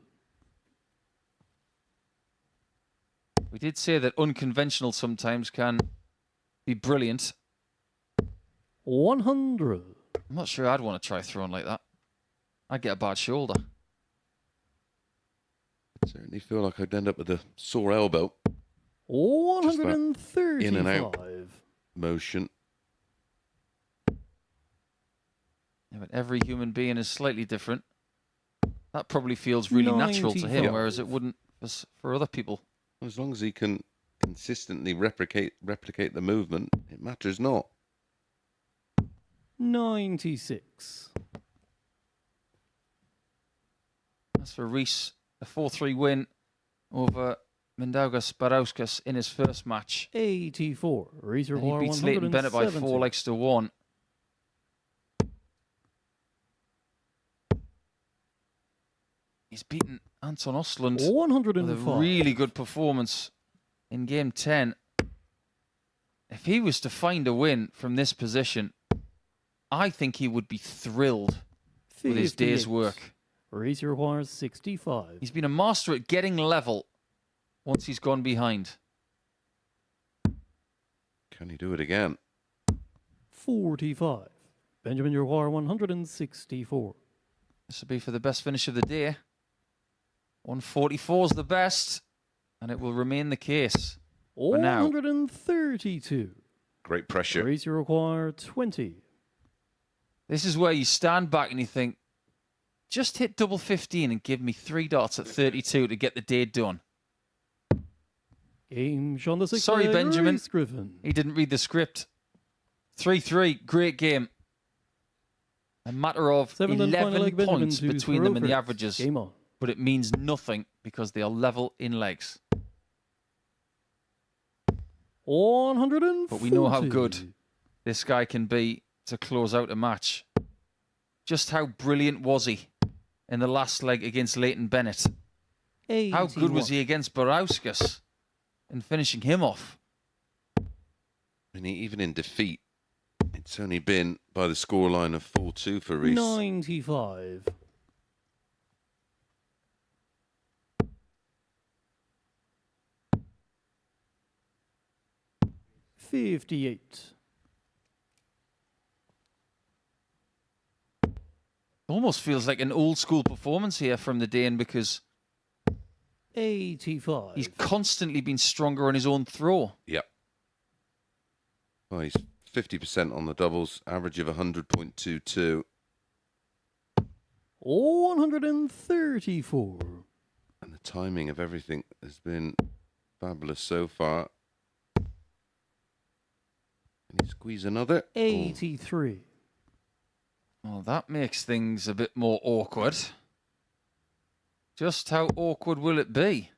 Speaker 3: We did say that unconventional sometimes can be brilliant.
Speaker 2: 100.
Speaker 3: I'm not sure I'd want to try throwing like that. I'd get a bad shoulder.
Speaker 4: I certainly feel like I'd end up with a sore elbow
Speaker 2: 135.
Speaker 4: in and out motion.
Speaker 3: Yeah, but every human being is slightly different. That probably feels really natural to him,
Speaker 2: 95.
Speaker 3: whereas it wouldn't for other people.
Speaker 4: As long as he can consistently replicate the movement, it matters not.
Speaker 2: 96.
Speaker 3: As for Reus, a 4-3 win over Mindaugas Barauskas in his first match.
Speaker 2: 84. Reus
Speaker 3: And he beats Leighton Bennett by 4 legs to 1. He's beaten Anton Osland with
Speaker 2: 105.
Speaker 3: a really good performance in game 10. If he was to find a win from this position, I think he would be thrilled with his day's
Speaker 2: 58.
Speaker 3: work.
Speaker 2: Reus requires 65.
Speaker 3: He's been a master at getting level once he's gone behind.
Speaker 4: Can he do it again?
Speaker 2: 45. Benjamin, you require 164.
Speaker 3: This will be for the best finish of the day. 144 is the best, and it will remain the case for now.
Speaker 2: 132.
Speaker 4: Great pressure.
Speaker 2: Reus require 20.
Speaker 3: This is where you stand back and you think, just hit double 15 and give me 3 dots at 32 to get the day done.
Speaker 2: Game Sean the sixth.
Speaker 3: Sorry, Benjamin.
Speaker 2: Reus Griffin.
Speaker 3: He didn't read the script. 3-3, great game. A matter of
Speaker 2: 7th and final
Speaker 3: 11
Speaker 2: leg, Benjamin
Speaker 3: points
Speaker 2: to
Speaker 3: between them in the
Speaker 2: Thoroughfares.
Speaker 3: averages.
Speaker 2: Game on.
Speaker 3: But it means nothing because they are level in legs.
Speaker 2: 140.
Speaker 3: But we know how good this guy can be to close out a match. Just how brilliant was he in the last leg against Leighton Bennett?
Speaker 2: 81.
Speaker 3: How good was he against Barauskas in finishing him off?
Speaker 4: I mean, even in defeat, it's only been by the scoreline of 4-2 for Reus.
Speaker 2: 95. $58.
Speaker 3: Almost feels like an old school performance here from the Dane because
Speaker 2: 85.
Speaker 3: he's constantly been stronger on his own throw.
Speaker 4: Yep. Well, he's 50% on the doubles, average of 100.22.
Speaker 2: 134.
Speaker 4: And the timing of everything has been fabulous so far. Can he squeeze another?
Speaker 2: 83.
Speaker 3: Well, that makes things a bit more awkward. Just how awkward will it be?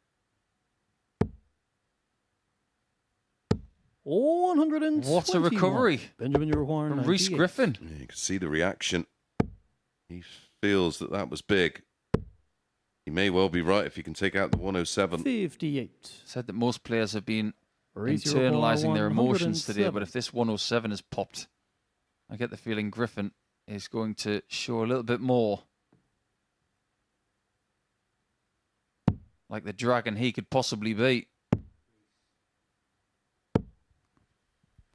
Speaker 2: 121.
Speaker 3: What a recovery
Speaker 2: Benjamin, you require
Speaker 3: from Reus
Speaker 2: 98.
Speaker 3: Griffin.
Speaker 4: Yeah, you can see the reaction. He feels that that was big. He may well be right if he can take out the 107.
Speaker 2: 58.
Speaker 3: Said that most players have been
Speaker 2: Reus, you require
Speaker 3: internalizing their emotions today,
Speaker 2: 107.
Speaker 3: but if this 107 is popped, I get the feeling Griffin is going to show a little bit more like the dragon he could possibly be.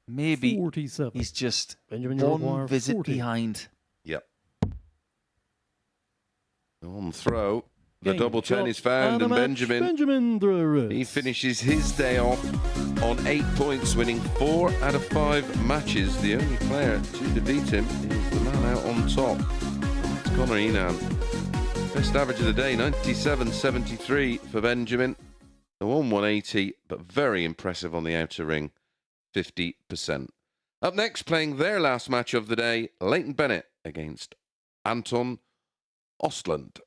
Speaker 3: Maybe
Speaker 2: 47.
Speaker 3: he's just
Speaker 2: Benjamin, you require
Speaker 3: one visit
Speaker 2: 40.
Speaker 3: behind.
Speaker 4: Yep. On throw. The
Speaker 2: Game
Speaker 4: double 10
Speaker 2: shot
Speaker 4: is found, and
Speaker 2: a match,
Speaker 4: Benjamin,
Speaker 2: Drue.
Speaker 4: he finishes his day off on 8 points, winning 4 out of 5 matches. The only player to defeat him is the man out on top. It's Conan Whitehead. Best average of the day, 97.73 for Benjamin. The 180, but very impressive on the outer ring, 50%. Up next, playing their last match of the day, Leighton Bennett against Anton Osland.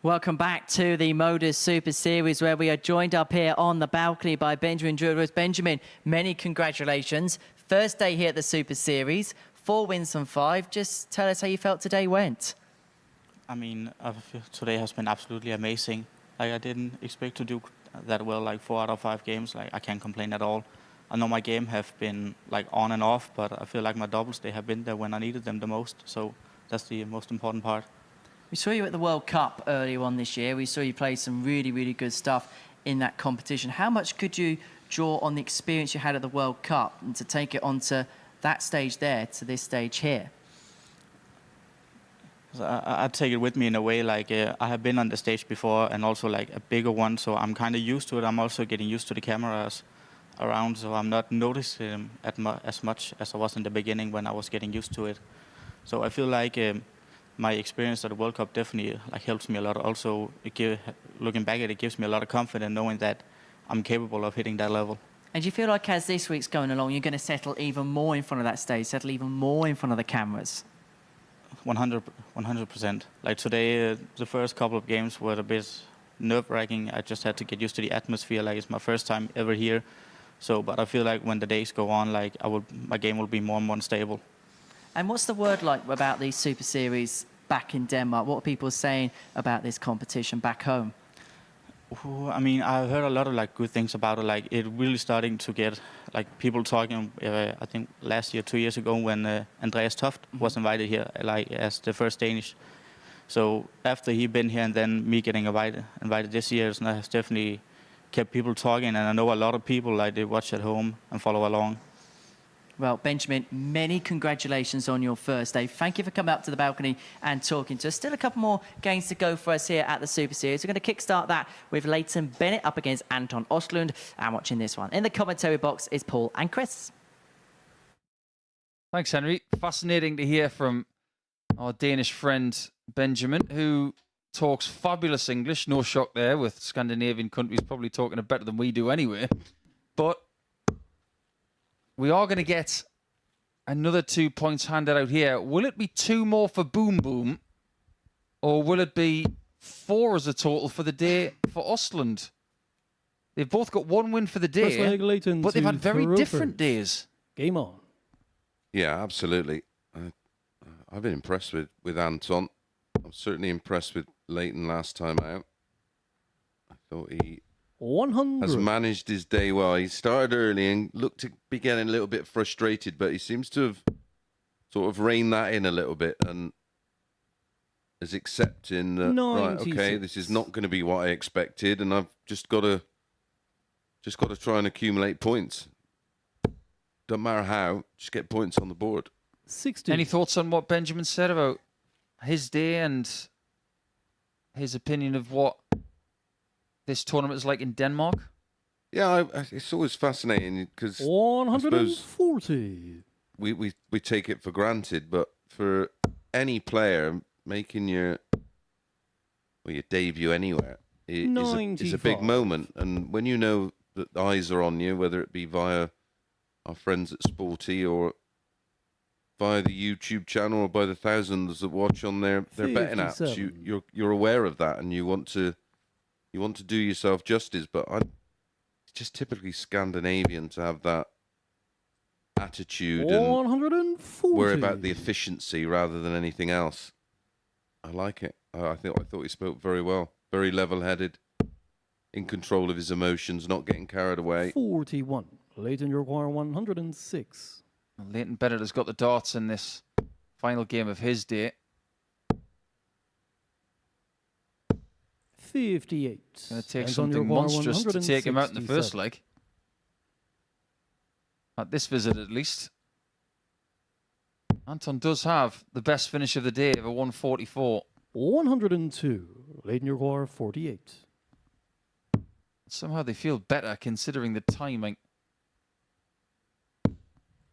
Speaker 1: Welcome back to the MODUS Super Series, where we are joined up here on the balcony by Benjamin Drue. Benjamin, many congratulations. First day here at the Super Series, 4 wins from 5. Just tell us how you felt today went.
Speaker 10: I mean, I feel today has been absolutely amazing. Like, I didn't expect to do that well, like 4 out of 5 games. Like, I can't complain at all. I know my game have been like on and off, but I feel like my doubles, they have been there when I needed them the most. So that's the most important part.
Speaker 1: We saw you at the World Cup earlier on this year. We saw you play some really, really good stuff in that competition. How much could you draw on the experience you had at the World Cup and to take it onto that stage there to this stage here?
Speaker 10: I take it with me in a way, like I have been on the stage before and also like a bigger one, so I'm kind of used to it. I'm also getting used to the cameras around, so I'm not noticing as much as I was in the beginning when I was getting used to it. So I feel like my experience at the World Cup definitely like helps me a lot. Also, looking back at it, gives me a lot of confidence knowing that I'm capable of hitting that level.
Speaker 1: And do you feel like as this week's going along, you're going to settle even more in front of that stage, settle even more in front of the cameras?
Speaker 10: 100%. Like today, the first couple of games were a bit nerve-wracking. I just had to get used to the atmosphere. Like, it's my first time ever here. So, but I feel like when the days go on, like my game will be more and more stable.
Speaker 1: And what's the word like about these Super Series back in Denmark? What are people saying about this competition back home?
Speaker 10: I mean, I've heard a lot of like good things about it. Like, it really starting to get like people talking. I think last year, 2 years ago, when Andreas Toft was invited here, like as the first Danish. So after he been here and then me getting invited this year, has definitely kept people talking. And I know a lot of people like they watch at home and follow along.
Speaker 1: Well, Benjamin, many congratulations on your first day. Thank you for coming up to the balcony and talking to us. Still a couple more games to go for us here at the Super Series. We're going to kickstart that with Leighton Bennett up against Anton Osland. And watching this one in the commentary box is Paul and Chris.
Speaker 3: Thanks, Henry. Fascinating to hear from our Danish friend Benjamin, who talks fabulous English. No shock there, with Scandinavian countries probably talking it better than we do anyway. But we are going to get another 2 points handed out here. Will it be 2 more for Boom Boom, or will it be 4 as a total for the day for Osland? They've both got 1 win for the day, but they've had very different days.
Speaker 2: Game on.
Speaker 4: Yeah, absolutely. I've been impressed with Anton. I'm certainly impressed with Leighton last time out. I thought he
Speaker 2: 100
Speaker 4: has managed his day well. He started early and looked to be getting a little bit frustrated, but he seems to have sort of reined that in a little bit and is accepting that, right, okay, this is not going to be what I expected, and I've just got to try and accumulate points. Don't matter how, just get points on the board.
Speaker 2: 60.
Speaker 3: Any thoughts on what Benjamin said about his day and his opinion of what this tournament is like in Denmark?
Speaker 4: Yeah, it's always fascinating because
Speaker 2: 140.
Speaker 4: We take it for granted, but for any player making your debut anywhere is a big moment. And when you know that eyes are on you, whether it be via our friends at Sporty or via the YouTube channel or by the thousands that watch on their betting apps, you're aware of that, and you want to do yourself justice. But it's just typically Scandinavian to have that attitude and
Speaker 2: 140.
Speaker 4: worry about the efficiency rather than anything else. I like it. I thought he spoke very well, very level-headed, in control of his emotions, not getting carried away.
Speaker 2: 41. Leighton, you require 106.
Speaker 3: Leighton Bennett has got the darts in this final game of his day.
Speaker 2: 58.
Speaker 3: Going to take something monstrous to take him out in the first leg. At this visit, at least. Anton does have the best finish of the day of a 144.
Speaker 2: 102. Leighton, you require 48.
Speaker 3: Somehow they feel better considering the timing.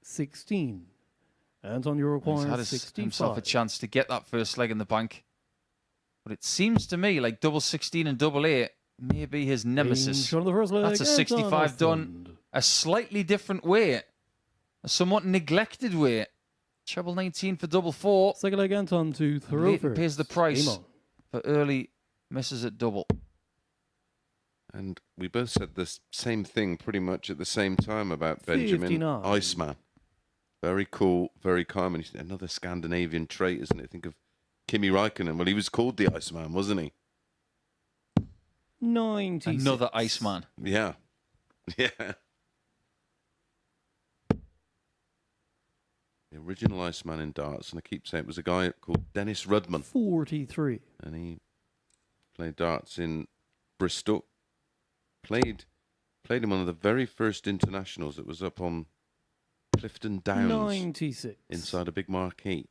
Speaker 2: 16. Anton, you require
Speaker 3: He's had
Speaker 2: 65.
Speaker 3: himself a chance to get that first leg in the bank. But it seems to me like double 16 and double 8 may be his nemesis. That's a 65 done a slightly different way. A somewhat neglected way. Treble 19 for double 4.
Speaker 2: Second leg, Anton to throw
Speaker 3: Leighton
Speaker 2: first.
Speaker 3: pays the price for early Misses at double.
Speaker 4: And we both said the same thing pretty much at the same time about Benjamin
Speaker 2: 59.
Speaker 4: Iceman. Very cool, very calm. And another Scandinavian trait, isn't it? Think of Kimi Räikkönen. Well, he was called the Iceman, wasn't he?
Speaker 2: 96.
Speaker 3: Another Iceman.
Speaker 4: Yeah. Yeah. The original Iceman in darts, and I keep saying it was a guy called Dennis Rudman.
Speaker 2: 43.
Speaker 4: And he played darts in Bristol. Played in one of the very first internationals that was up on Clifton Downs.
Speaker 2: 96.
Speaker 4: Inside a big marquee.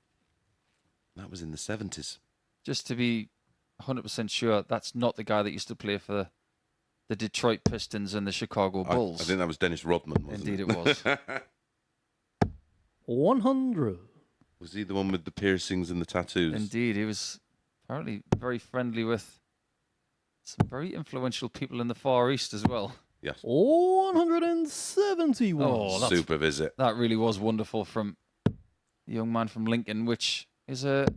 Speaker 4: That was in the 70s.
Speaker 3: Just to be 100% sure, that's not the guy that used to play for the Detroit Pistons and the Chicago Bulls.
Speaker 4: I think that was Dennis Rodman, wasn't
Speaker 3: Indeed
Speaker 4: it?
Speaker 3: it was.
Speaker 2: 100.
Speaker 4: Was he the one with the piercings and the tattoos?
Speaker 3: Indeed, he was apparently very friendly with some very influential people in the Far East as well.
Speaker 4: Yes.
Speaker 2: 171.
Speaker 3: Oh, that's,
Speaker 4: super visit.
Speaker 3: That really was wonderful from the young man from Lincoln, which is it's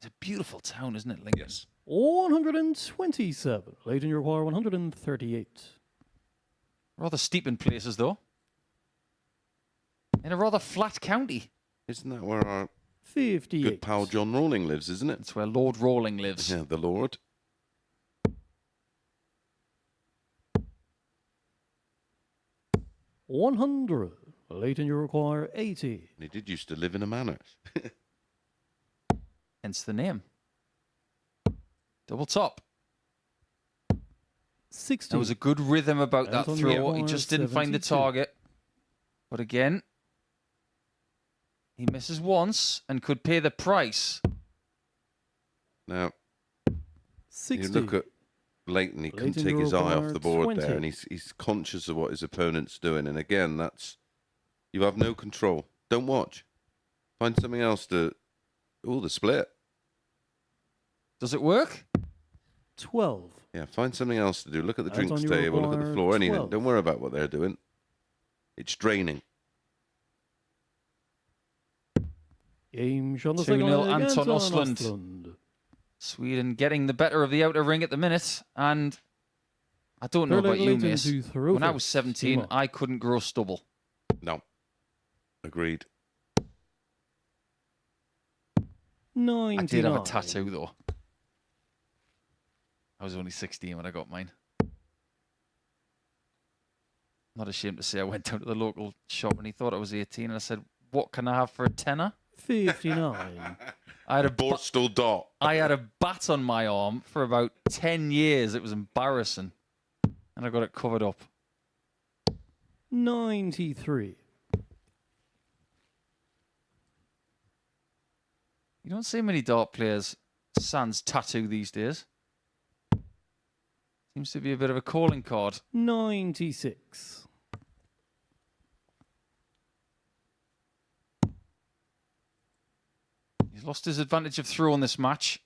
Speaker 3: a beautiful town, isn't it, Lincoln?
Speaker 4: Yes.
Speaker 2: 127. Late in your require 138.
Speaker 3: Rather steep in places, though. In a rather flat county.
Speaker 4: Isn't that where our
Speaker 2: 58.
Speaker 4: good pal John Rawling lives, isn't it?
Speaker 3: It's where Lord Rawling lives.
Speaker 4: Yeah, the Lord.
Speaker 2: 100. Late in your require 80.
Speaker 4: And he did used to live in a manor.
Speaker 3: Hence the name. Double top.
Speaker 2: 60.
Speaker 3: There was a good rhythm about that
Speaker 2: Anton
Speaker 3: throw. He
Speaker 2: Require
Speaker 3: just didn't find the
Speaker 2: 72.
Speaker 3: target. But again, he misses once and could pay the price.
Speaker 4: Now,
Speaker 2: 60.
Speaker 4: you look at Leighton, he couldn't take his eye off the board there, and he's conscious of what his opponent's doing. And again, that's, you have no control. Don't watch. Find something else to... Oh, the split.
Speaker 3: Does it work?
Speaker 2: 12.
Speaker 4: Yeah, find something else to do. Look at the
Speaker 2: Anton,
Speaker 4: drinks
Speaker 2: you
Speaker 4: table, look at the
Speaker 2: require
Speaker 4: floor, anything.
Speaker 2: 12.
Speaker 4: Don't worry about what they're doing. It's draining.
Speaker 2: Game on the
Speaker 3: 2-0
Speaker 2: second leg,
Speaker 3: Anton Osland. Sweden getting the better of the outer ring at the minute. And I don't know
Speaker 2: Third
Speaker 3: about
Speaker 2: leg
Speaker 3: you,
Speaker 2: leads
Speaker 3: miss.
Speaker 2: into
Speaker 3: When I
Speaker 2: Throfer.
Speaker 3: was 17,
Speaker 2: Simon.
Speaker 3: I couldn't grow stubble.
Speaker 4: No. Agreed.
Speaker 2: 99.
Speaker 3: I did have a tattoo, though. I was only 16 when I got mine. Not ashamed to say I went down to the local shop and he thought I was 18 and I said, what can I have for a tenner?
Speaker 2: 59.
Speaker 3: I had a
Speaker 4: Borstal dot.
Speaker 3: I had a bat on my arm for about 10 years. It was embarrassing. And I got it covered up.
Speaker 2: 93.
Speaker 3: You don't see many dart players sans tattoo these days. Seems to be a bit of a calling card.
Speaker 2: 96.
Speaker 3: He's lost his advantage of throw in this match.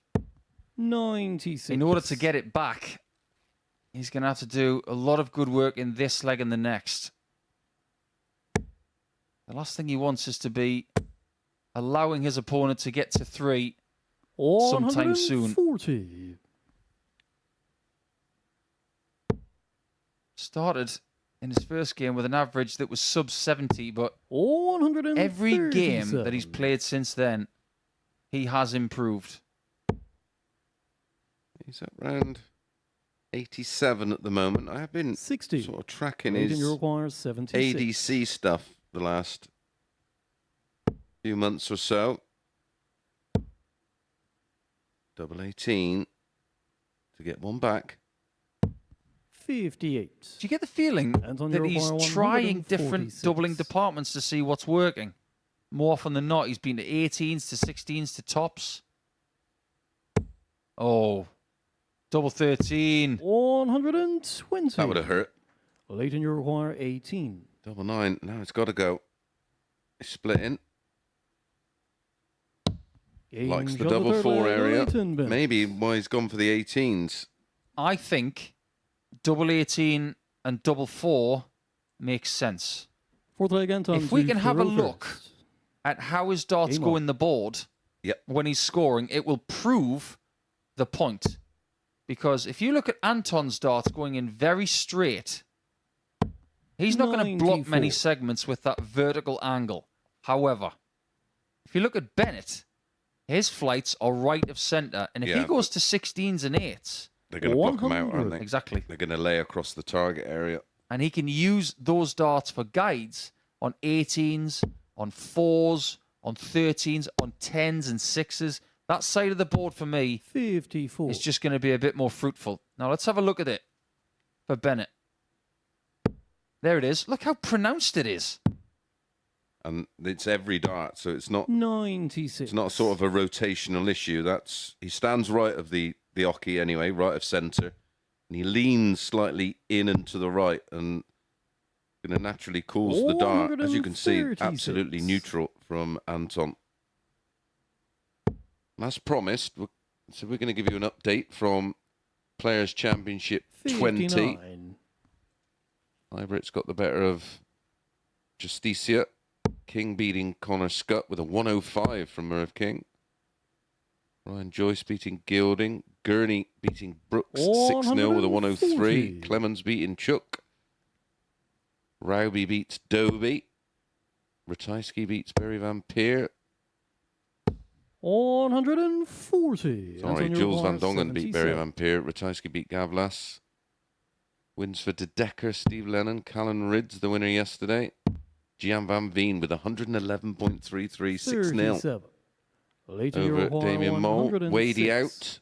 Speaker 2: 96.
Speaker 3: In order to get it back, he's going to have to do a lot of good work in this leg and the next. The last thing he wants is to be allowing his opponent to get to 3 sometime soon.
Speaker 2: 140.
Speaker 3: Started in his first game with an average that was sub 70, but
Speaker 2: 137.
Speaker 3: every game that he's played since then, he has improved.
Speaker 4: He's at round 87 at the moment. I have been
Speaker 2: 60.
Speaker 4: sort of tracking
Speaker 2: Leighton,
Speaker 4: his
Speaker 2: you require 76.
Speaker 4: ADC stuff the last few months or so. Double 18 to get one back.
Speaker 2: 58.
Speaker 3: Do you get the feeling
Speaker 2: Anton,
Speaker 3: that
Speaker 2: you
Speaker 3: he's
Speaker 2: require
Speaker 3: trying different
Speaker 2: 146.
Speaker 3: doubling departments to see what's working? More often than not, he's been to 18s, to 16s, to tops. Oh, double 13.
Speaker 2: 120.
Speaker 4: That would have hurt.
Speaker 2: Leighton, you require 18.
Speaker 4: Double 9. Now it's got to go. He's splitting. Likes the
Speaker 2: Game on
Speaker 4: double
Speaker 2: third
Speaker 4: 4
Speaker 2: leg,
Speaker 4: area.
Speaker 2: Leighton, Bennett.
Speaker 4: Maybe why he's gone for the 18s.
Speaker 3: I think double 18 and double 4 makes sense.
Speaker 2: Fourth leg, Anton.
Speaker 3: If we
Speaker 2: to
Speaker 3: can have a
Speaker 2: Throfer.
Speaker 3: look at how his darts
Speaker 2: Game
Speaker 3: go in the board
Speaker 4: Yep.
Speaker 3: when he's scoring, it will prove the point. Because if you look at Anton's darts going in very straight, he's not going to block many
Speaker 2: 94.
Speaker 3: segments with that vertical angle. However, if you look at Bennett, his flights are right of centre. And if he
Speaker 4: Yeah,
Speaker 3: goes to 16s and 8s...
Speaker 4: They're going to block them out, aren't they?
Speaker 3: Exactly.
Speaker 4: They're going to lay across the target area.
Speaker 3: And he can use those darts for guides on 18s, on 4s, on 13s, on 10s and 6s. That side of the board for me
Speaker 2: 54.
Speaker 3: is just going to be a bit more fruitful. Now let's have a look at it for Bennett. There it is. Look how pronounced it is.
Speaker 4: And it's every dart, so it's not
Speaker 2: 96.
Speaker 4: it's not sort of a rotational issue. He stands right of the oki anyway, right of centre, and he leans slightly in and to the right, and going to naturally cause the dart, as you can see,
Speaker 2: 136.
Speaker 4: absolutely neutral from Anton. And as promised, so we're going to give you an update from Players' Championship 20.
Speaker 2: 59.
Speaker 4: Ibrit's got the better of Justicia. King beating Connor Scutt with a 105 from Merv King. Ryan Joyce beating Gilding. Gurney beating Brooks 6-0 with a 103.
Speaker 2: 140.
Speaker 4: Clemens beating Chook. Rowby beats Doby. Ratajski beats Barry Van Peer.
Speaker 2: 140.
Speaker 4: Sorry,
Speaker 2: Antonio
Speaker 4: Jules Van
Speaker 2: Bar,
Speaker 4: Dongen beat Barry
Speaker 2: 77.
Speaker 4: Van Peer. Ratajski beat Gavlas. Wins for De Decker, Steve Lennon. Callan Rids, the winner yesterday. Gian Van Veen with 111.33, 6-0
Speaker 2: 37. Leighton
Speaker 4: over
Speaker 2: Uruguay,
Speaker 4: Damien Mole.
Speaker 2: 106.
Speaker 4: Wadey out.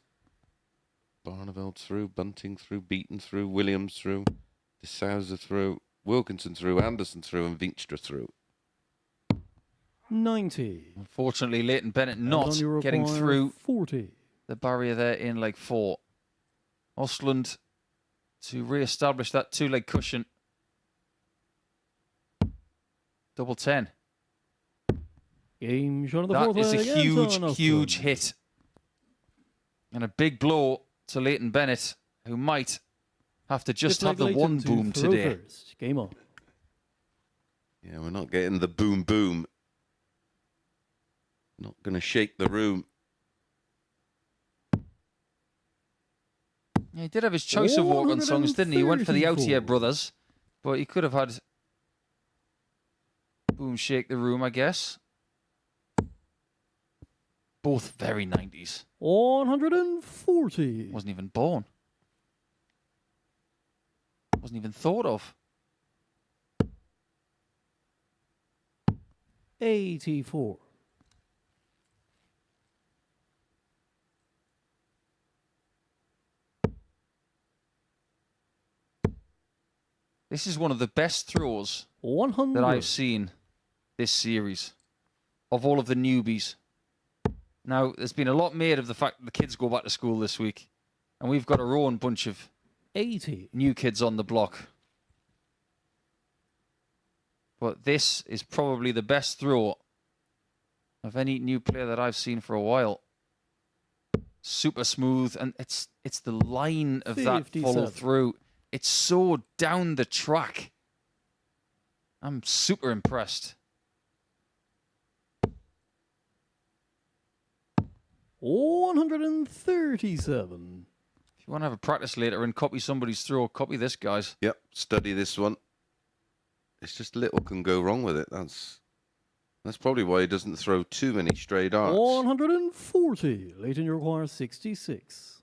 Speaker 4: Barneveld through. Bunting through. Beaton through. Williams through. De Souza through. Wilkinson through. Anderson through. And Vinstra through.
Speaker 2: 90.
Speaker 3: Unfortunately, Leighton Bennett not
Speaker 2: Antonio
Speaker 3: getting
Speaker 2: Uruguay,
Speaker 3: through
Speaker 2: 40.
Speaker 3: the barrier there in leg 4. Osland to re-establish that 2-leg cushion. Double 10.
Speaker 2: Game shot of the
Speaker 3: That
Speaker 2: fourth
Speaker 3: is a
Speaker 2: leg,
Speaker 3: huge,
Speaker 2: Anton
Speaker 3: huge
Speaker 2: Osland.
Speaker 3: hit. And a big blow to Leighton Bennett, who might have to just
Speaker 2: Fifth
Speaker 3: have
Speaker 2: leg
Speaker 3: the one
Speaker 2: Leighton to
Speaker 3: boom
Speaker 2: throw
Speaker 3: today.
Speaker 2: first. Game on.
Speaker 4: Yeah, we're not getting the boom boom. Not going to shake the room.
Speaker 3: Yeah, he did have his choice of walk-on songs, didn't he? He went for the Out Here
Speaker 2: 134.
Speaker 3: Brothers, but he could have had Boom Shake the Room, I guess. Both very 90s.
Speaker 2: 140.
Speaker 3: Wasn't even born. Wasn't even thought of.
Speaker 2: 84.
Speaker 3: This is one of the best throws
Speaker 2: 100.
Speaker 3: that I've seen this series of all of the newbies. Now, there's been a lot made of the fact that the kids go back to school this week, and we've got our own bunch of
Speaker 2: 80.
Speaker 3: new kids on the block. But this is probably the best throw of any new player that I've seen for a while. Super smooth, and it's the line of that
Speaker 2: 57.
Speaker 3: follow through. It's so down the track. I'm super impressed.
Speaker 2: 137.
Speaker 3: If you want to have a practice later and copy somebody's throw, copy this, guys.
Speaker 4: Yep, study this one. It's just little can go wrong with it. That's probably why he doesn't throw too many stray darts.
Speaker 2: 140. Leighton Uruguay 66.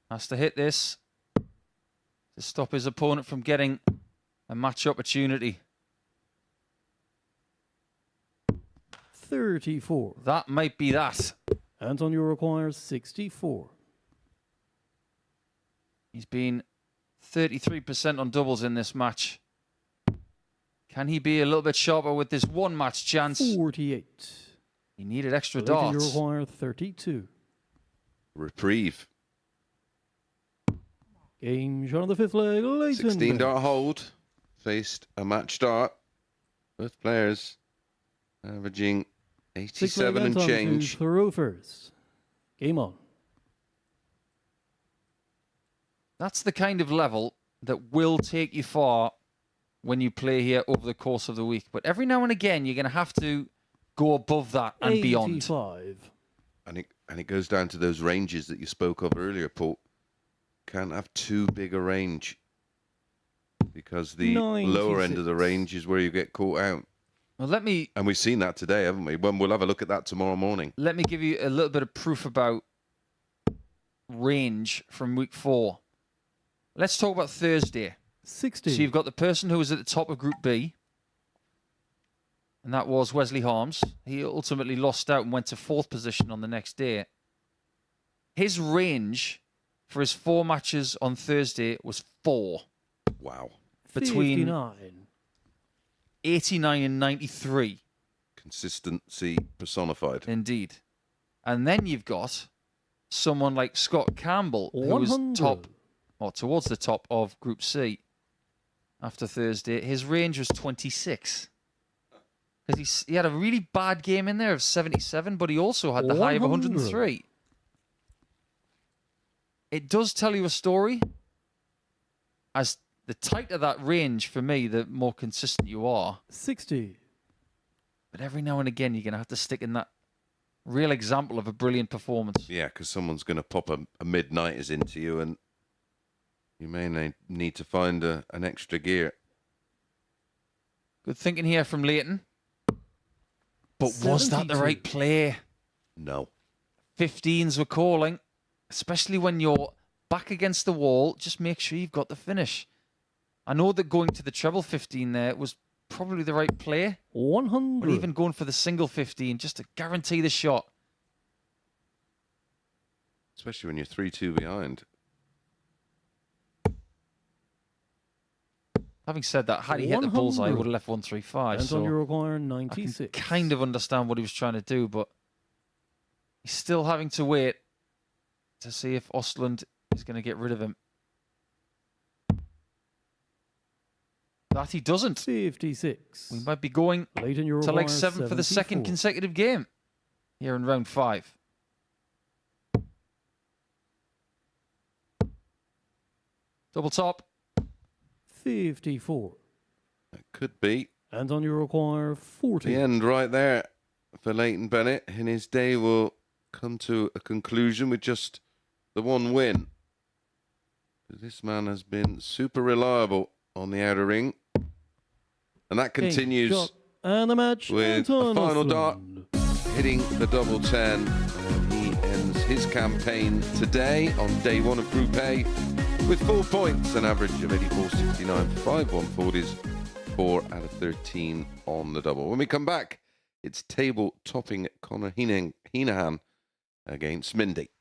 Speaker 3: Has to hit this to stop his opponent from getting a match opportunity.
Speaker 2: 34.
Speaker 3: That might be that.
Speaker 2: Antonio requires 64.
Speaker 3: He's been 33% on doubles in this match. Can he be a little bit sharper with this one match chance?
Speaker 2: 48.
Speaker 3: He needed extra
Speaker 2: Leighton
Speaker 3: darts.
Speaker 2: Uruguay 32.
Speaker 4: Reprieve.
Speaker 2: Game shot of the fifth leg. Leighton
Speaker 4: 16 dart
Speaker 2: Bennett.
Speaker 4: hold. Faced a match dart. Both players averaging
Speaker 2: Sixth
Speaker 4: 87
Speaker 2: leg
Speaker 4: and
Speaker 2: Anton
Speaker 4: change.
Speaker 2: to throw first. Game on.
Speaker 3: That's the kind of level that will take you far when you play here over the course of the week. But every now and again, you're going to have to go above that and beyond.
Speaker 2: 85.
Speaker 4: And it goes down to those ranges that you spoke of earlier, Paul. can't have too big a range, because the
Speaker 2: 96.
Speaker 4: lower end of the range is where you get caught out.
Speaker 3: Well,
Speaker 4: and we've seen that today, haven't we? When we'll have a look at that tomorrow morning.
Speaker 3: let me give you a little bit of proof about range from week 4. Let's talk about Thursday.
Speaker 2: 60.
Speaker 3: So you've got the person who was at the top of Group B, and that was Wesley Harms. He ultimately lost out and went to 4th position on the next day. His range for his 4 matches on Thursday was 4.
Speaker 4: Wow.
Speaker 3: Between
Speaker 2: 59.
Speaker 3: 89 and 93.
Speaker 4: Consistency personified.
Speaker 3: Indeed. And then you've got someone like Scott Campbell, who was
Speaker 2: 100.
Speaker 3: top, or towards the top of Group C after Thursday. His range was 26. Because he had a really bad game in there of 77, but he also had the high of 103. It does tell you a story. As the tighter that range, for me, the more consistent you are.
Speaker 2: 60.
Speaker 3: But every now and again, you're going to have to stick in that real example of a brilliant performance.
Speaker 4: Yeah, because someone's going to pop a mid-nighters into you, and you may need to find an extra gear.
Speaker 3: Good thinking here from Leighton. But was that the
Speaker 2: 72.
Speaker 3: right play?
Speaker 4: No.
Speaker 3: 15s were calling, especially when you're back against the wall. Just make sure you've got the finish. I know that going to the treble 15 there was probably the right play.
Speaker 2: 100.
Speaker 3: But even going for the single 15 just to guarantee the shot.
Speaker 4: Especially when you're 3-2 behind.
Speaker 3: Having said that, had he hit the bullseye, he
Speaker 2: 100.
Speaker 3: would have left 135.
Speaker 2: And on your
Speaker 3: So
Speaker 2: require
Speaker 3: I can
Speaker 2: 96.
Speaker 3: kind of understand what he was trying to do, but he's still having to wait to see if Osland is going to get rid of him. That he doesn't.
Speaker 2: 56.
Speaker 3: We might be going
Speaker 2: Late in your
Speaker 3: to like
Speaker 2: require
Speaker 3: 7 for the second
Speaker 2: 74.
Speaker 3: consecutive game here in round 5. Double top.
Speaker 2: 54.
Speaker 4: That could be
Speaker 2: And on your require 40.
Speaker 4: the end right there for Leighton Bennett. And his day will come to a conclusion with just the one win. This man has been super reliable on the outer ring. And that
Speaker 2: King
Speaker 4: continues
Speaker 2: shot and the match.
Speaker 4: with a
Speaker 2: Anton
Speaker 4: final dart,
Speaker 2: Osland.
Speaker 4: hitting the double 10. And he ends his campaign today on day 1 of Group A with 4 points, an average of 84.69, 5 140s, 4 out of 13 on the double. When we come back, it's table-topping Conan Hina Han against Mindy.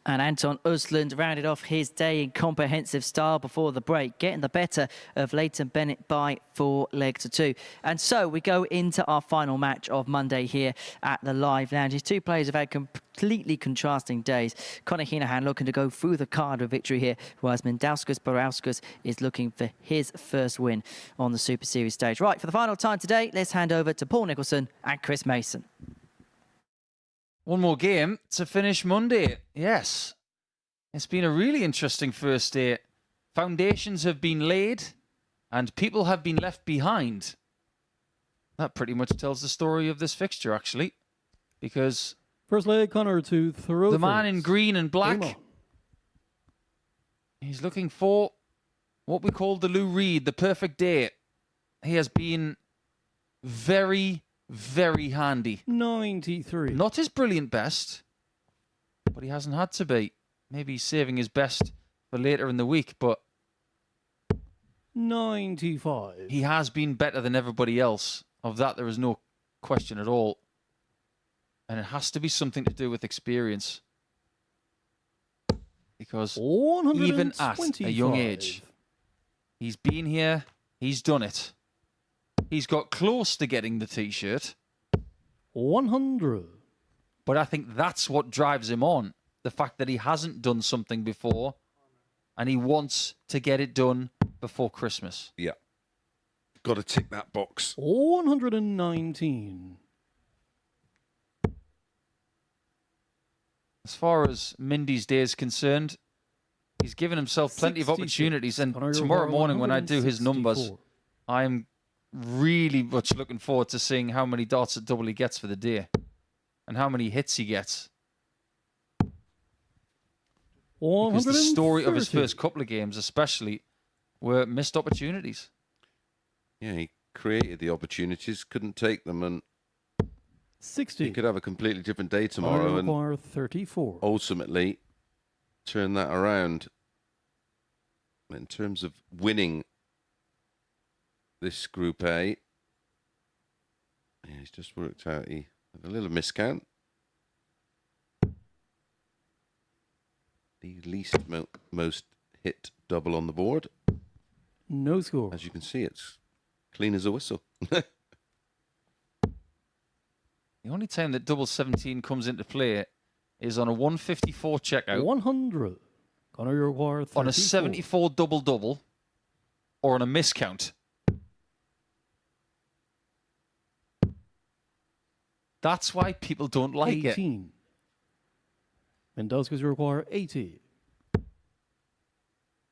Speaker 1: And Anton Osland rounded off his day in comprehensive style before the break, getting the better of Leighton Bennett by 4 legs to 2. And so we go into our final match of Monday here at the Live Lounge. These two players have had completely contrasting days. Hina Han looking to go through the card of victory here, whereas Barauskas is looking for his first win on the Super Series stage. Right, for the final time today, let's hand over to Paul Nicholson and Chris Mason.
Speaker 3: One more game to finish Monday. Yes. It's been a really interesting first day. Foundations have been laid and people have been left behind. That pretty much tells the story of this fixture, actually. Because
Speaker 2: First leg, Connor to throw.
Speaker 3: the man in green and black, he's looking for what we call the Lou Reed, the perfect day. He has been very, very handy.
Speaker 2: 93.
Speaker 3: Not his brilliant best, but he hasn't had to be. Maybe he's saving his best for later in the week, but
Speaker 2: 95.
Speaker 3: he has been better than everybody else. Of that, there is no question at all. And it has to be something to do with experience. Because even at a young age, he's been here, he's done it. He's got close to getting the T-shirt.
Speaker 2: 100.
Speaker 3: But I think that's what drives him on. The fact that he hasn't done something before and he wants to get it done before Christmas.
Speaker 4: Yeah. Got to tick that box.
Speaker 2: 119.
Speaker 3: As far as Mindy's day is concerned, he's given himself plenty of
Speaker 2: 66.
Speaker 3: opportunities. And tomorrow morning when I do his numbers, I'm really much looking forward to seeing how many darts at double he gets for the day and how many hits he gets. Because the story of his first couple of games especially were missed opportunities.
Speaker 4: Yeah, he created the opportunities, couldn't take them, and
Speaker 2: 60.
Speaker 4: he could have a completely different day tomorrow and
Speaker 2: 34.
Speaker 4: ultimately turn that around. In terms of winning this Group A, yeah, he's just worked out he had a little miscount. The least most hit double on the board.
Speaker 2: No score.
Speaker 4: As you can see, it's clean as a whistle.
Speaker 3: The only time that double 17 comes into play is on a 154 checkout.
Speaker 2: 100. Connor, you require 34.
Speaker 3: On a 74 double-double or on a miscount. That's why people don't like
Speaker 2: 18.
Speaker 3: it.
Speaker 2: Barauskas require 80.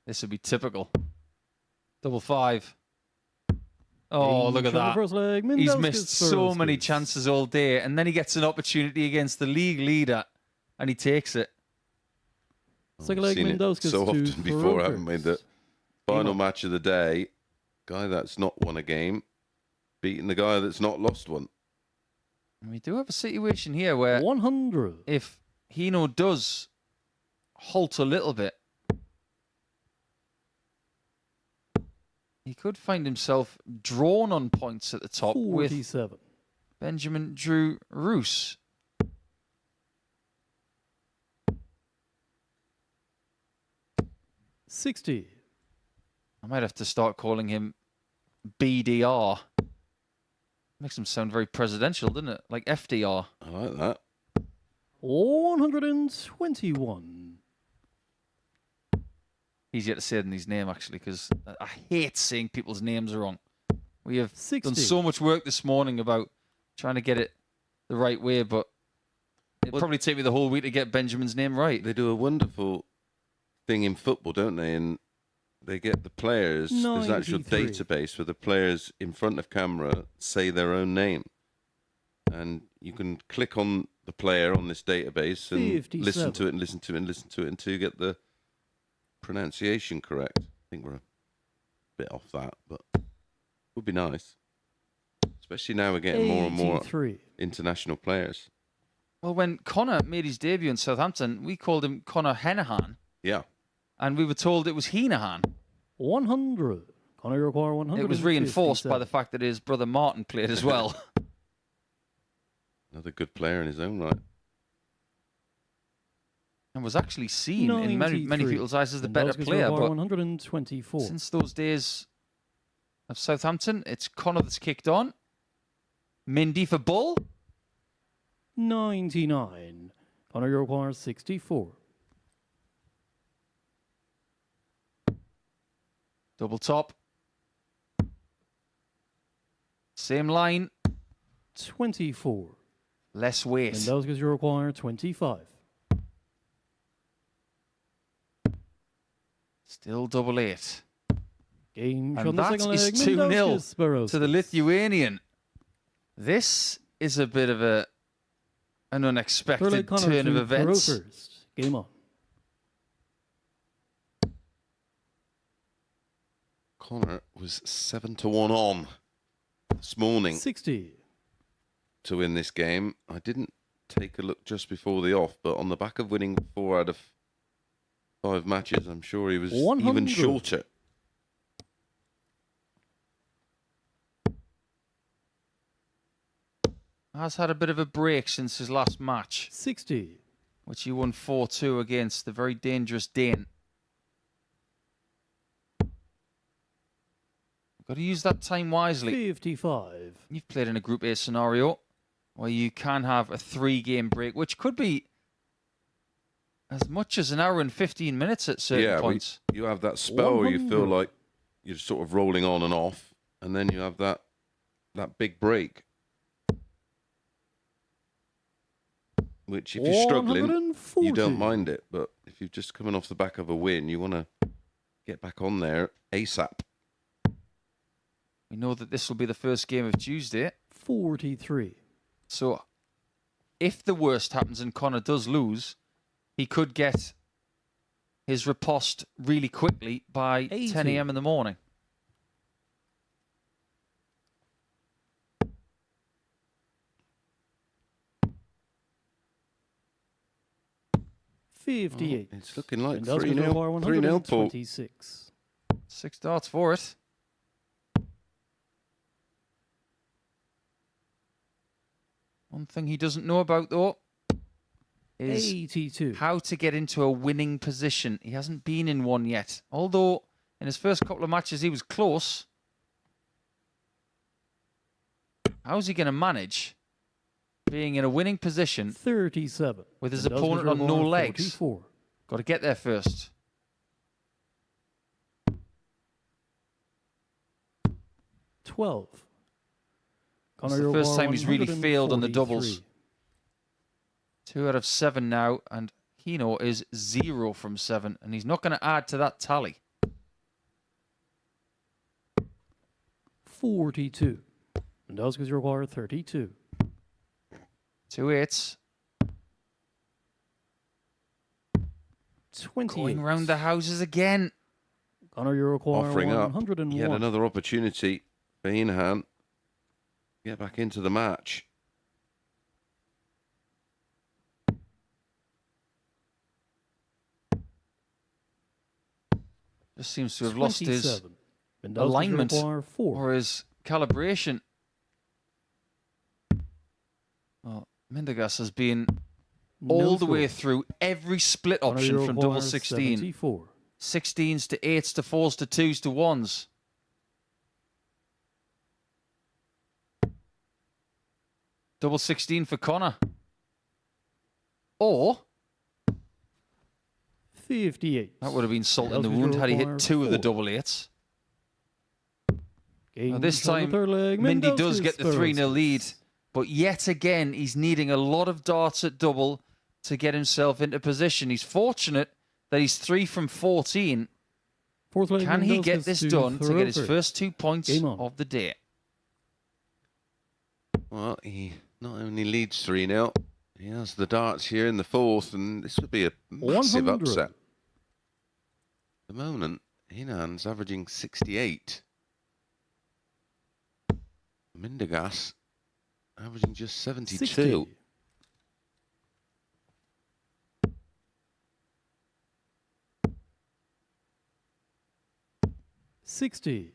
Speaker 3: This would be typical. Double 5. Oh, look at that.
Speaker 2: First leg,
Speaker 3: He's missed so many chances all day, and then he gets an opportunity against the league leader, and he takes it.
Speaker 2: Second leg,
Speaker 4: Seen it
Speaker 2: Barauskas
Speaker 4: so
Speaker 2: to
Speaker 4: often before, haven't we? The final
Speaker 2: Hina.
Speaker 4: match of the day, guy that's not won a game, beating the guy that's not lost one.
Speaker 3: And we do have a situation here where
Speaker 2: 100.
Speaker 3: if Hino does halt a little bit, he could find himself drawn on points at the top
Speaker 2: 47.
Speaker 3: with Benjamin Drue Reus.
Speaker 2: $60.
Speaker 3: I might have to start calling him BDR. Makes him sound very presidential, doesn't it? Like FDR.
Speaker 4: I like that.
Speaker 2: 121.
Speaker 3: Easier to say than his name, actually, because I hate saying people's names wrong. We have
Speaker 2: 60.
Speaker 3: done so much work this morning about trying to get it the right way, but it'd probably take me the whole week to get Benjamin's name right.
Speaker 4: They do a wonderful thing in football, don't they? And they get the players, there's an actual
Speaker 2: 93.
Speaker 4: database where the players in front of camera say their own name. And you can click on the player on this database and
Speaker 2: 57.
Speaker 4: listen to it and listen to it and listen to it until you get the pronunciation correct. I think we're a bit off that, but it would be nice. Especially now we're getting more and more
Speaker 2: 83.
Speaker 4: international players.
Speaker 3: Well, when Connor made his debut in Southampton, we called him Connor Hina Han,
Speaker 4: Yeah.
Speaker 3: and we were told it was Hina Han.
Speaker 2: 100. Connor, you require 100.
Speaker 3: It was reinforced by the fact that his brother Martin played as well.
Speaker 4: Another good player in his own right.
Speaker 3: and was actually seen in many
Speaker 2: 93.
Speaker 3: people's eyes as the
Speaker 2: And
Speaker 3: better
Speaker 2: Barauskas
Speaker 3: player.
Speaker 2: require
Speaker 3: But
Speaker 2: 124.
Speaker 3: since those days of Southampton, it's Connor that's kicked on. Mindy for Bull.
Speaker 2: 99. Connor, you require 64.
Speaker 3: Double top. Same line.
Speaker 2: 24.
Speaker 3: Less weight.
Speaker 2: And Barauskas, you require 25.
Speaker 3: Still double 8.
Speaker 2: Game shot on
Speaker 3: And
Speaker 2: the
Speaker 3: that
Speaker 2: second
Speaker 3: is
Speaker 2: leg.
Speaker 3: 2-0
Speaker 2: Mindaugas, Barauskas.
Speaker 3: to the Lithuanian. This is a bit of an
Speaker 2: Third leg,
Speaker 3: unexpected
Speaker 2: Connor
Speaker 3: turn of
Speaker 2: to
Speaker 3: events.
Speaker 2: Thoreau first. Game on.
Speaker 4: Connor was 7-1 on this morning
Speaker 2: 60.
Speaker 4: to win this game. I didn't take a look just before the off, but on the back of winning 4 out of 5 matches, I'm sure he was
Speaker 2: 100.
Speaker 4: even shorter.
Speaker 3: Has had a bit of a break since his last match,
Speaker 2: 60.
Speaker 3: which he won 4-2 against the very dangerous Dane. Got to use that time wisely.
Speaker 2: 55.
Speaker 3: You've played in a Group A scenario where you can have a 3-game break, which could be as much as an hour and 15 minutes at certain points.
Speaker 4: You have that spell where you feel
Speaker 2: 100.
Speaker 4: like you're sort of rolling on and off, and then you have that big break, which if you're struggling, you
Speaker 2: 140.
Speaker 4: don't mind it. But if you're just coming off the back of a win, you want to get back on there ASAP.
Speaker 3: We know that this will be the first game of Tuesday.
Speaker 2: 43.
Speaker 3: So if the worst happens and Connor does lose, he could get his riposte really quickly by
Speaker 2: 80.
Speaker 3: 10 a.m. in the morning.
Speaker 2: $58.
Speaker 4: It's looking like
Speaker 2: Mindaugas
Speaker 4: 3-0.
Speaker 2: require
Speaker 4: 3-0, Paul.
Speaker 2: 126.
Speaker 3: 6 darts for it. One thing he doesn't know about, though, is
Speaker 2: 82.
Speaker 3: how to get into a winning position. He hasn't been in one yet. Although, in his first couple of matches, he was close. How's he going to manage being in a winning position
Speaker 2: 37.
Speaker 3: with his
Speaker 2: Mindaugas
Speaker 3: opponent on no
Speaker 2: require
Speaker 3: legs?
Speaker 2: 44.
Speaker 3: Got to get there first.
Speaker 2: 12.
Speaker 3: It's
Speaker 2: Connor,
Speaker 3: the
Speaker 2: you
Speaker 3: first
Speaker 2: require
Speaker 3: time he's really failed on the doubles.
Speaker 2: 143.
Speaker 3: 2 out of 7 now, and Hino is 0 from 7, and he's not going to add to that tally.
Speaker 2: 42. Mindaugas require 32.
Speaker 3: 2 8s.
Speaker 2: 28.
Speaker 3: Going round the houses again.
Speaker 2: Connor, you require
Speaker 4: Offering up
Speaker 2: 101.
Speaker 4: yet another opportunity for Hina Han to get back into the match.
Speaker 3: Just seems to have lost his
Speaker 2: 27. Mindaugas
Speaker 3: alignment
Speaker 2: require 4.
Speaker 3: or his calibration. Well, Mindaugas has been all the way through every split
Speaker 2: Connor,
Speaker 3: option
Speaker 2: you
Speaker 3: from
Speaker 2: require
Speaker 3: double 16.
Speaker 2: 74.
Speaker 3: 16s to 8s to 4s to 2s to 1s. Double 16 for Connor. Or
Speaker 2: 58.
Speaker 3: that would have been salt in the
Speaker 2: Mindaugas
Speaker 3: wound had he
Speaker 2: require
Speaker 3: hit 2 of the
Speaker 2: 4.
Speaker 3: double 8s.
Speaker 2: Game
Speaker 3: Now this
Speaker 2: shot on the
Speaker 3: time,
Speaker 2: third leg.
Speaker 3: Mindy does get the
Speaker 2: Mindaugas,
Speaker 3: 3-0 lead.
Speaker 2: Barauskas.
Speaker 3: But yet again, he's needing a lot of darts at double to get himself into position. He's fortunate that he's 3 from 14.
Speaker 2: Fourth leg,
Speaker 3: Can he
Speaker 2: Mindaugas
Speaker 3: get this
Speaker 2: to
Speaker 3: done to
Speaker 2: Thoreau
Speaker 3: get his
Speaker 2: first.
Speaker 3: first 2 points
Speaker 2: Game on.
Speaker 3: of the day?
Speaker 4: Well, he not only leads 3-0, he has the darts here in the fourth, and this would be a massive
Speaker 2: 100.
Speaker 4: upset. At the moment, Hina Han's averaging 68. Mindaugas averaging just 72.
Speaker 2: 60. $60.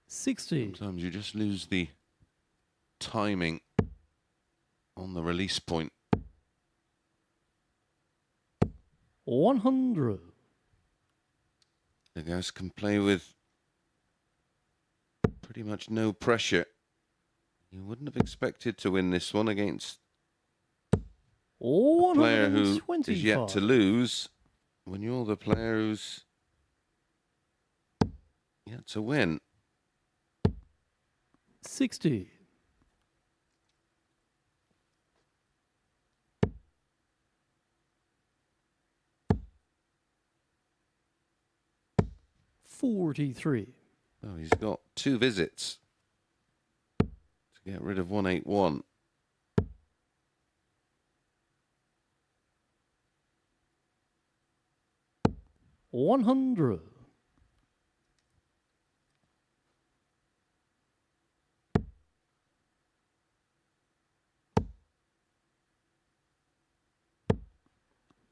Speaker 2: 60.
Speaker 4: Sometimes you just lose the timing on the release point.
Speaker 2: 100.
Speaker 4: The guys can play with pretty much no pressure. You wouldn't have expected to win this one against a player who is yet to lose when you're the player who's yet to win.
Speaker 2: 60. 43.
Speaker 4: Oh, he's got 2 visits to get rid of 181.
Speaker 2: $100.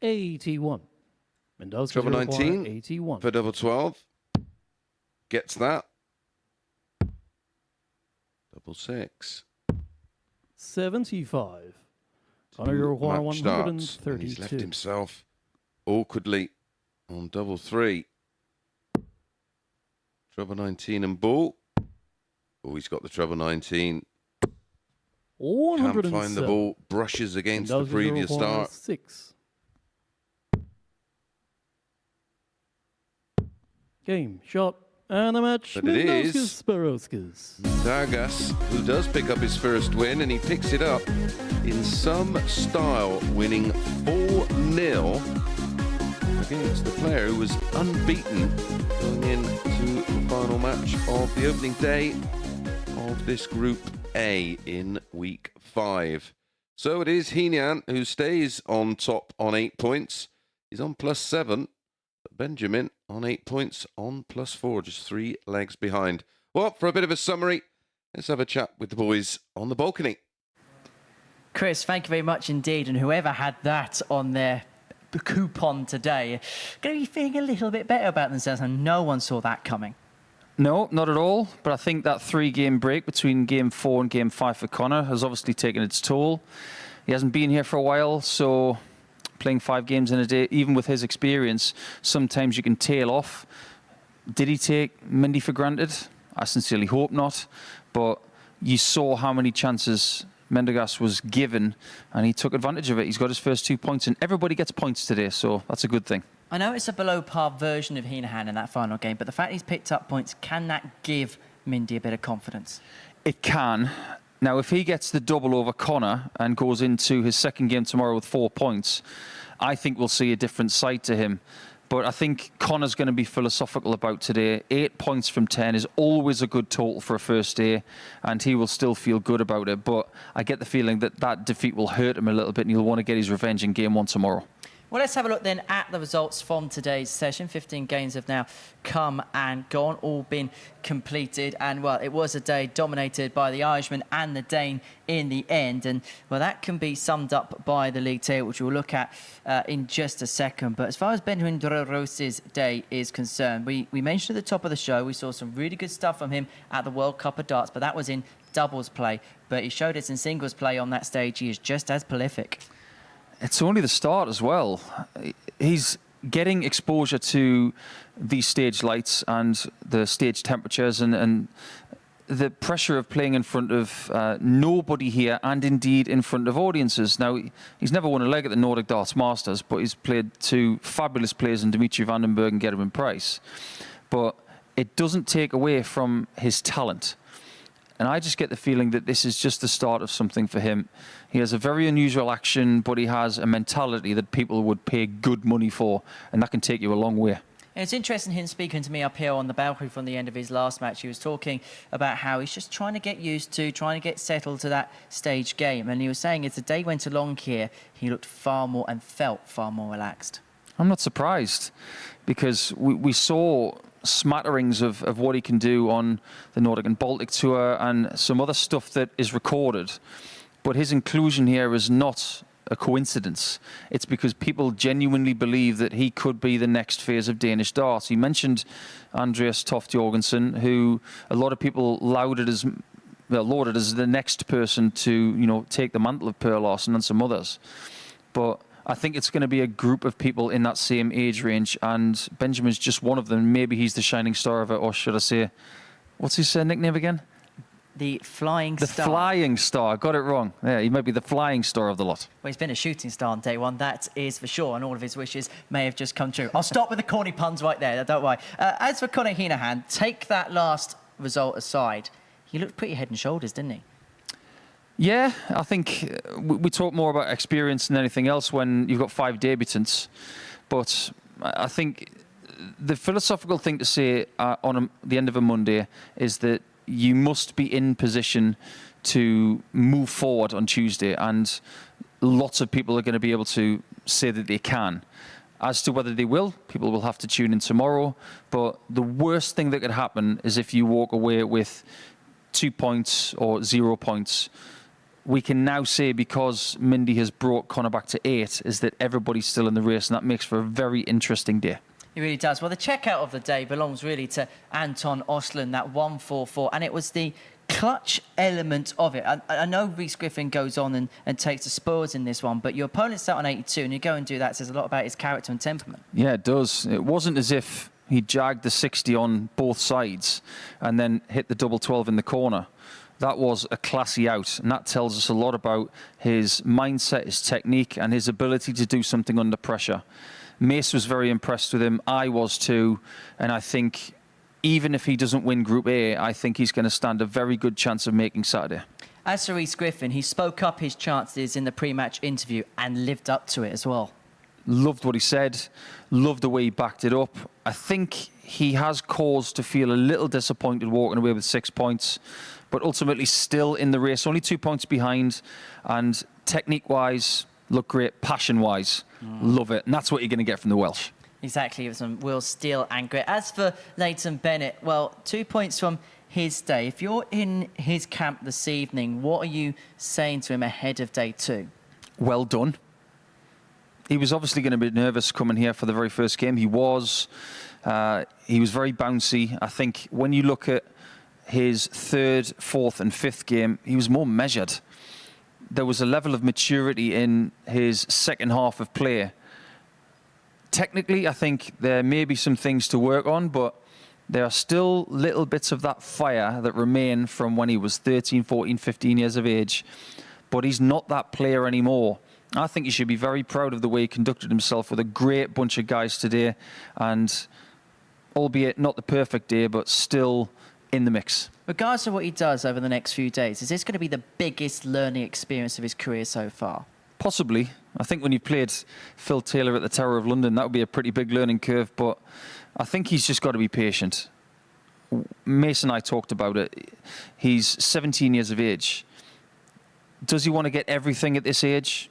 Speaker 2: $81. Mendoza
Speaker 4: Treble 19
Speaker 2: 81.
Speaker 4: for double 12. Gets that. Double 6.
Speaker 2: 75. Connor, you require
Speaker 4: Match starts, and
Speaker 2: 132.
Speaker 4: he's left himself awkwardly on double 3. Treble 19 and ball. Oh, he's got the treble 19. Can't find the ball. Brushes against the previous start.
Speaker 2: 6. Game, shot, and a match.
Speaker 4: But it is
Speaker 2: Barauskas.
Speaker 4: Barauskas who does pick up his first win, and he picks it up in some style, winning 4-0 against the player who was unbeaten going into the final match of the opening day of this Group A in Week 5. So it is Hina Han who stays on top on 8 points. He's on +7. Benjamin on 8 points on +4, just 3 legs behind. Well, for a bit of a summary, let's have a chat with the boys on the balcony.
Speaker 1: Chris, thank you very much indeed. And whoever had that on their coupon today, going to be feeling a little bit better about themselves, and no one saw that coming.
Speaker 3: No, not at all. But I think that 3-game break between Game 4 and Game 5 for Connor has obviously taken its toll. He hasn't been here for a while, so playing 5 games in a day, even with his experience, sometimes you can tail off. Did he take Mindy for granted? I sincerely hope not. But you saw how many chances Mendogas was given, and he took advantage of it. He's got his first 2 points, and everybody gets points today, so that's a good thing.
Speaker 1: I know it's a below-par version of Hina Han in that final game, but the fact he's picked up points, can that give Mindy a bit of confidence?
Speaker 3: It can. Now, if he gets the double over Connor and goes into his second game tomorrow with 4 points, I think we'll see a different side to him. But I think Connor's going to be philosophical about today. 8 points from 10 is always a good total for a first day, and he will still feel good about it. But I get the feeling that that defeat will hurt him a little bit, and he'll want to get his revenge in Game 1 tomorrow.
Speaker 1: Well, let's have a look then at the results from today's session. 15 games have now come and gone, all been completed. And, well, it was a day dominated by the Irishman and the Dane in the end. And, well, that can be summed up by the league table, which we'll look at in just a second. But as far as Benjamin Drue's day is concerned, we mentioned at the top of the show, we saw some really good stuff from him at the World Cup of Darts, but that was in doubles play. But he showed us in singles play on that stage. He is just as prolific.
Speaker 3: It's only the start as well. He's getting exposure to these stage lights and the stage temperatures and the pressure of playing in front of nobody here and indeed in front of audiences. Now, he's never won a leg at the Nordic Darts Masters, but he's played 2 fabulous players in Dimitri Vandenberg and Gerwin Price. But it doesn't take away from his talent. And I just get the feeling that this is just the start of something for him. He has a very unusual action, but he has a mentality that people would pay good money for, and that can take you a long way.
Speaker 1: And it's interesting him speaking to me up here on the balcony from the end of his last match. He was talking about how he's just trying to get used to, trying to get settled to that stage game. And he was saying as the day went along here, he looked far more and felt far more relaxed.
Speaker 3: I'm not surprised, because we saw smatterings of what he can do on the Nordic and Baltic Tour and some other stuff that is recorded. But his inclusion here is not a coincidence. It's because people genuinely believe that he could be the next phase of Danish darts. He mentioned Andreas Toft Jorgensen, who a lot of people lauded as the next person to, you know, take the mantle of Per Larsen and some others. But I think it's going to be a group of people in that same age range, and Benjamin's just one of them. Maybe he's the shining star of it, or should I say, what's his nickname again?
Speaker 1: The Flying Star.
Speaker 3: The Flying Star. Got it wrong. Yeah, he might be the flying star of the lot.
Speaker 1: Well, he's been a shooting star on day one, that is for sure, and all of his wishes may have just come true. I'll stop with the corny puns right there, don't worry. As for Conan Hina Han, take that last result aside, he looked pretty head and shoulders, didn't he?
Speaker 3: Yeah, I think we talk more about experience than anything else when you've got 5 debutants. But I think the philosophical thing to say on the end of a Monday is that you must be in position to move forward on Tuesday. And lots of people are going to be able to say that they can. As to whether they will, people will have to tune in tomorrow. But the worst thing that could happen is if you walk away with 2 points or 0 points. We can now say, because Mindy has brought Connor back to 8, is that everybody's still in the race, and that makes for a very interesting day.
Speaker 1: It really does. Well, the checkout of the day belongs really to Anton Osland, that 144, and it was the clutch element of it. I know Reus Griffin goes on and takes the spoils in this one, but your opponent's out on 82, and you go and do that, says a lot about his character and temperament.
Speaker 3: Yeah, it does. It wasn't as if he jagged the 60 on both sides and then hit the double 12 in the corner. That was a classy out, and that tells us a lot about his mindset, his technique, and his ability to do something under pressure. Mace was very impressed with him. I was too, and I think even if he doesn't win Group A, I think he's going to stand a very good chance of making Saturday.
Speaker 1: As for Reus Griffin, he spoke up his chances in the pre-match interview and lived up to it as well.
Speaker 3: Loved what he said, loved the way he backed it up. I think he has cause to feel a little disappointed walking away with 6 points, but ultimately still in the race, only 2 points behind, and technique-wise, look great, passion-wise, love it. And that's what you're going to get from the Welsh.
Speaker 1: Exactly, with some Will Steele and grit. As for Leighton Bennett, well, 2 points from his day. If you're in his camp this evening, what are you saying to him ahead of day 2?
Speaker 3: Well done. He was obviously going to be nervous coming here for the very first game. He was very bouncy. I think when you look at his 3rd, 4th and 5th game, he was more measured. There was a level of maturity in his second half of play. Technically, I think there may be some things to work on, but there are still little bits of that fire that remain from when he was 13, 14, 15 years of age. But he's not that player anymore. I think he should be very proud of the way he conducted himself with a great bunch of guys today, and albeit not the perfect day, but still in the mix.
Speaker 1: Regardless of what he does over the next few days, is this going to be the biggest learning experience of his career so far?
Speaker 3: Possibly. I think when you played Phil Taylor at the Tower of London, that would be a pretty big learning curve, but I think he's just got to be patient. Mason and I talked about it. He's 17 years of age. Does he want to get everything at this age?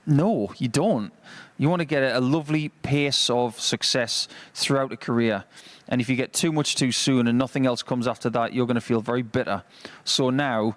Speaker 3: No, you don't. You want to get a lovely pace of success throughout a career. And if you get too much too soon and nothing else comes after that, you're going to feel very bitter. So now,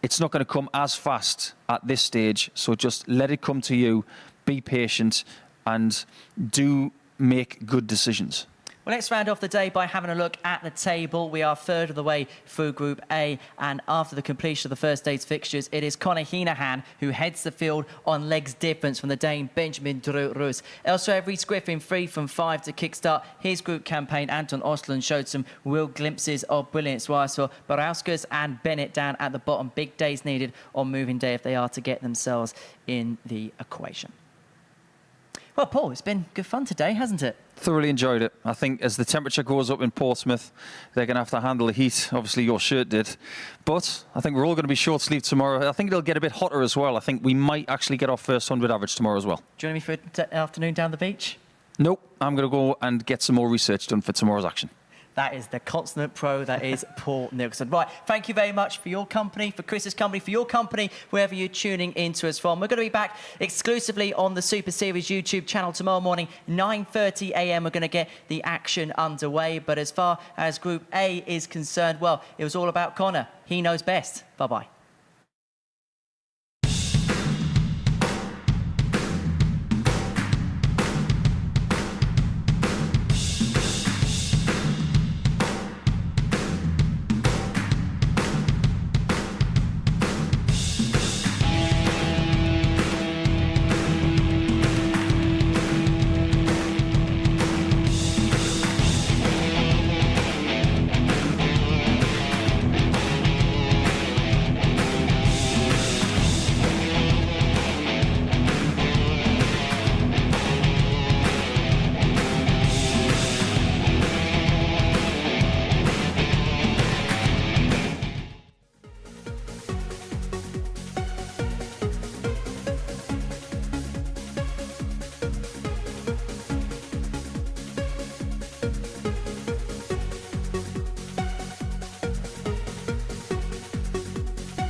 Speaker 3: it's not going to come as fast at this stage. So just let it come to you, be patient, and do make good decisions.
Speaker 1: Well, let's round off the day by having a look at the table. We are 3rd of the way through Group A, and after the completion of the first day's fixtures, it is Conan Hina Han who heads the field on legs difference from the Dane Benjamin Drue Reus. Elsewhere, Reus Griffin 3 from 5 to kickstart his group campaign. Anton Osland showed some real glimpses of brilliance, whilst for Barauskas and Bennett down at the bottom. Big days needed on moving day if they are to get themselves in the equation. Well, Paul, it's been good fun today, hasn't it?
Speaker 3: Thoroughly enjoyed it. I think as the temperature goes up in Portsmouth, they're going to have to handle the heat. Obviously, your shirt did. But I think we're all going to be short-sleeved tomorrow. I think it'll get a bit hotter as well. I think we might actually get our first 100 average tomorrow as well.
Speaker 1: Join me for an afternoon down the beach?
Speaker 3: Nope. I'm going to go and get some more research done for tomorrow's action.
Speaker 1: That is the consummate pro, that is Paul Nicholson. Right, thank you very much for your company, for Chris's company, for your company, wherever you're tuning into us from. We're going to be back exclusively on the Super Series YouTube channel tomorrow morning, 9:30 a.m. We're going to get the action underway. But as far as Group A is concerned, well, it was all about Connor. He knows best. Bye-bye.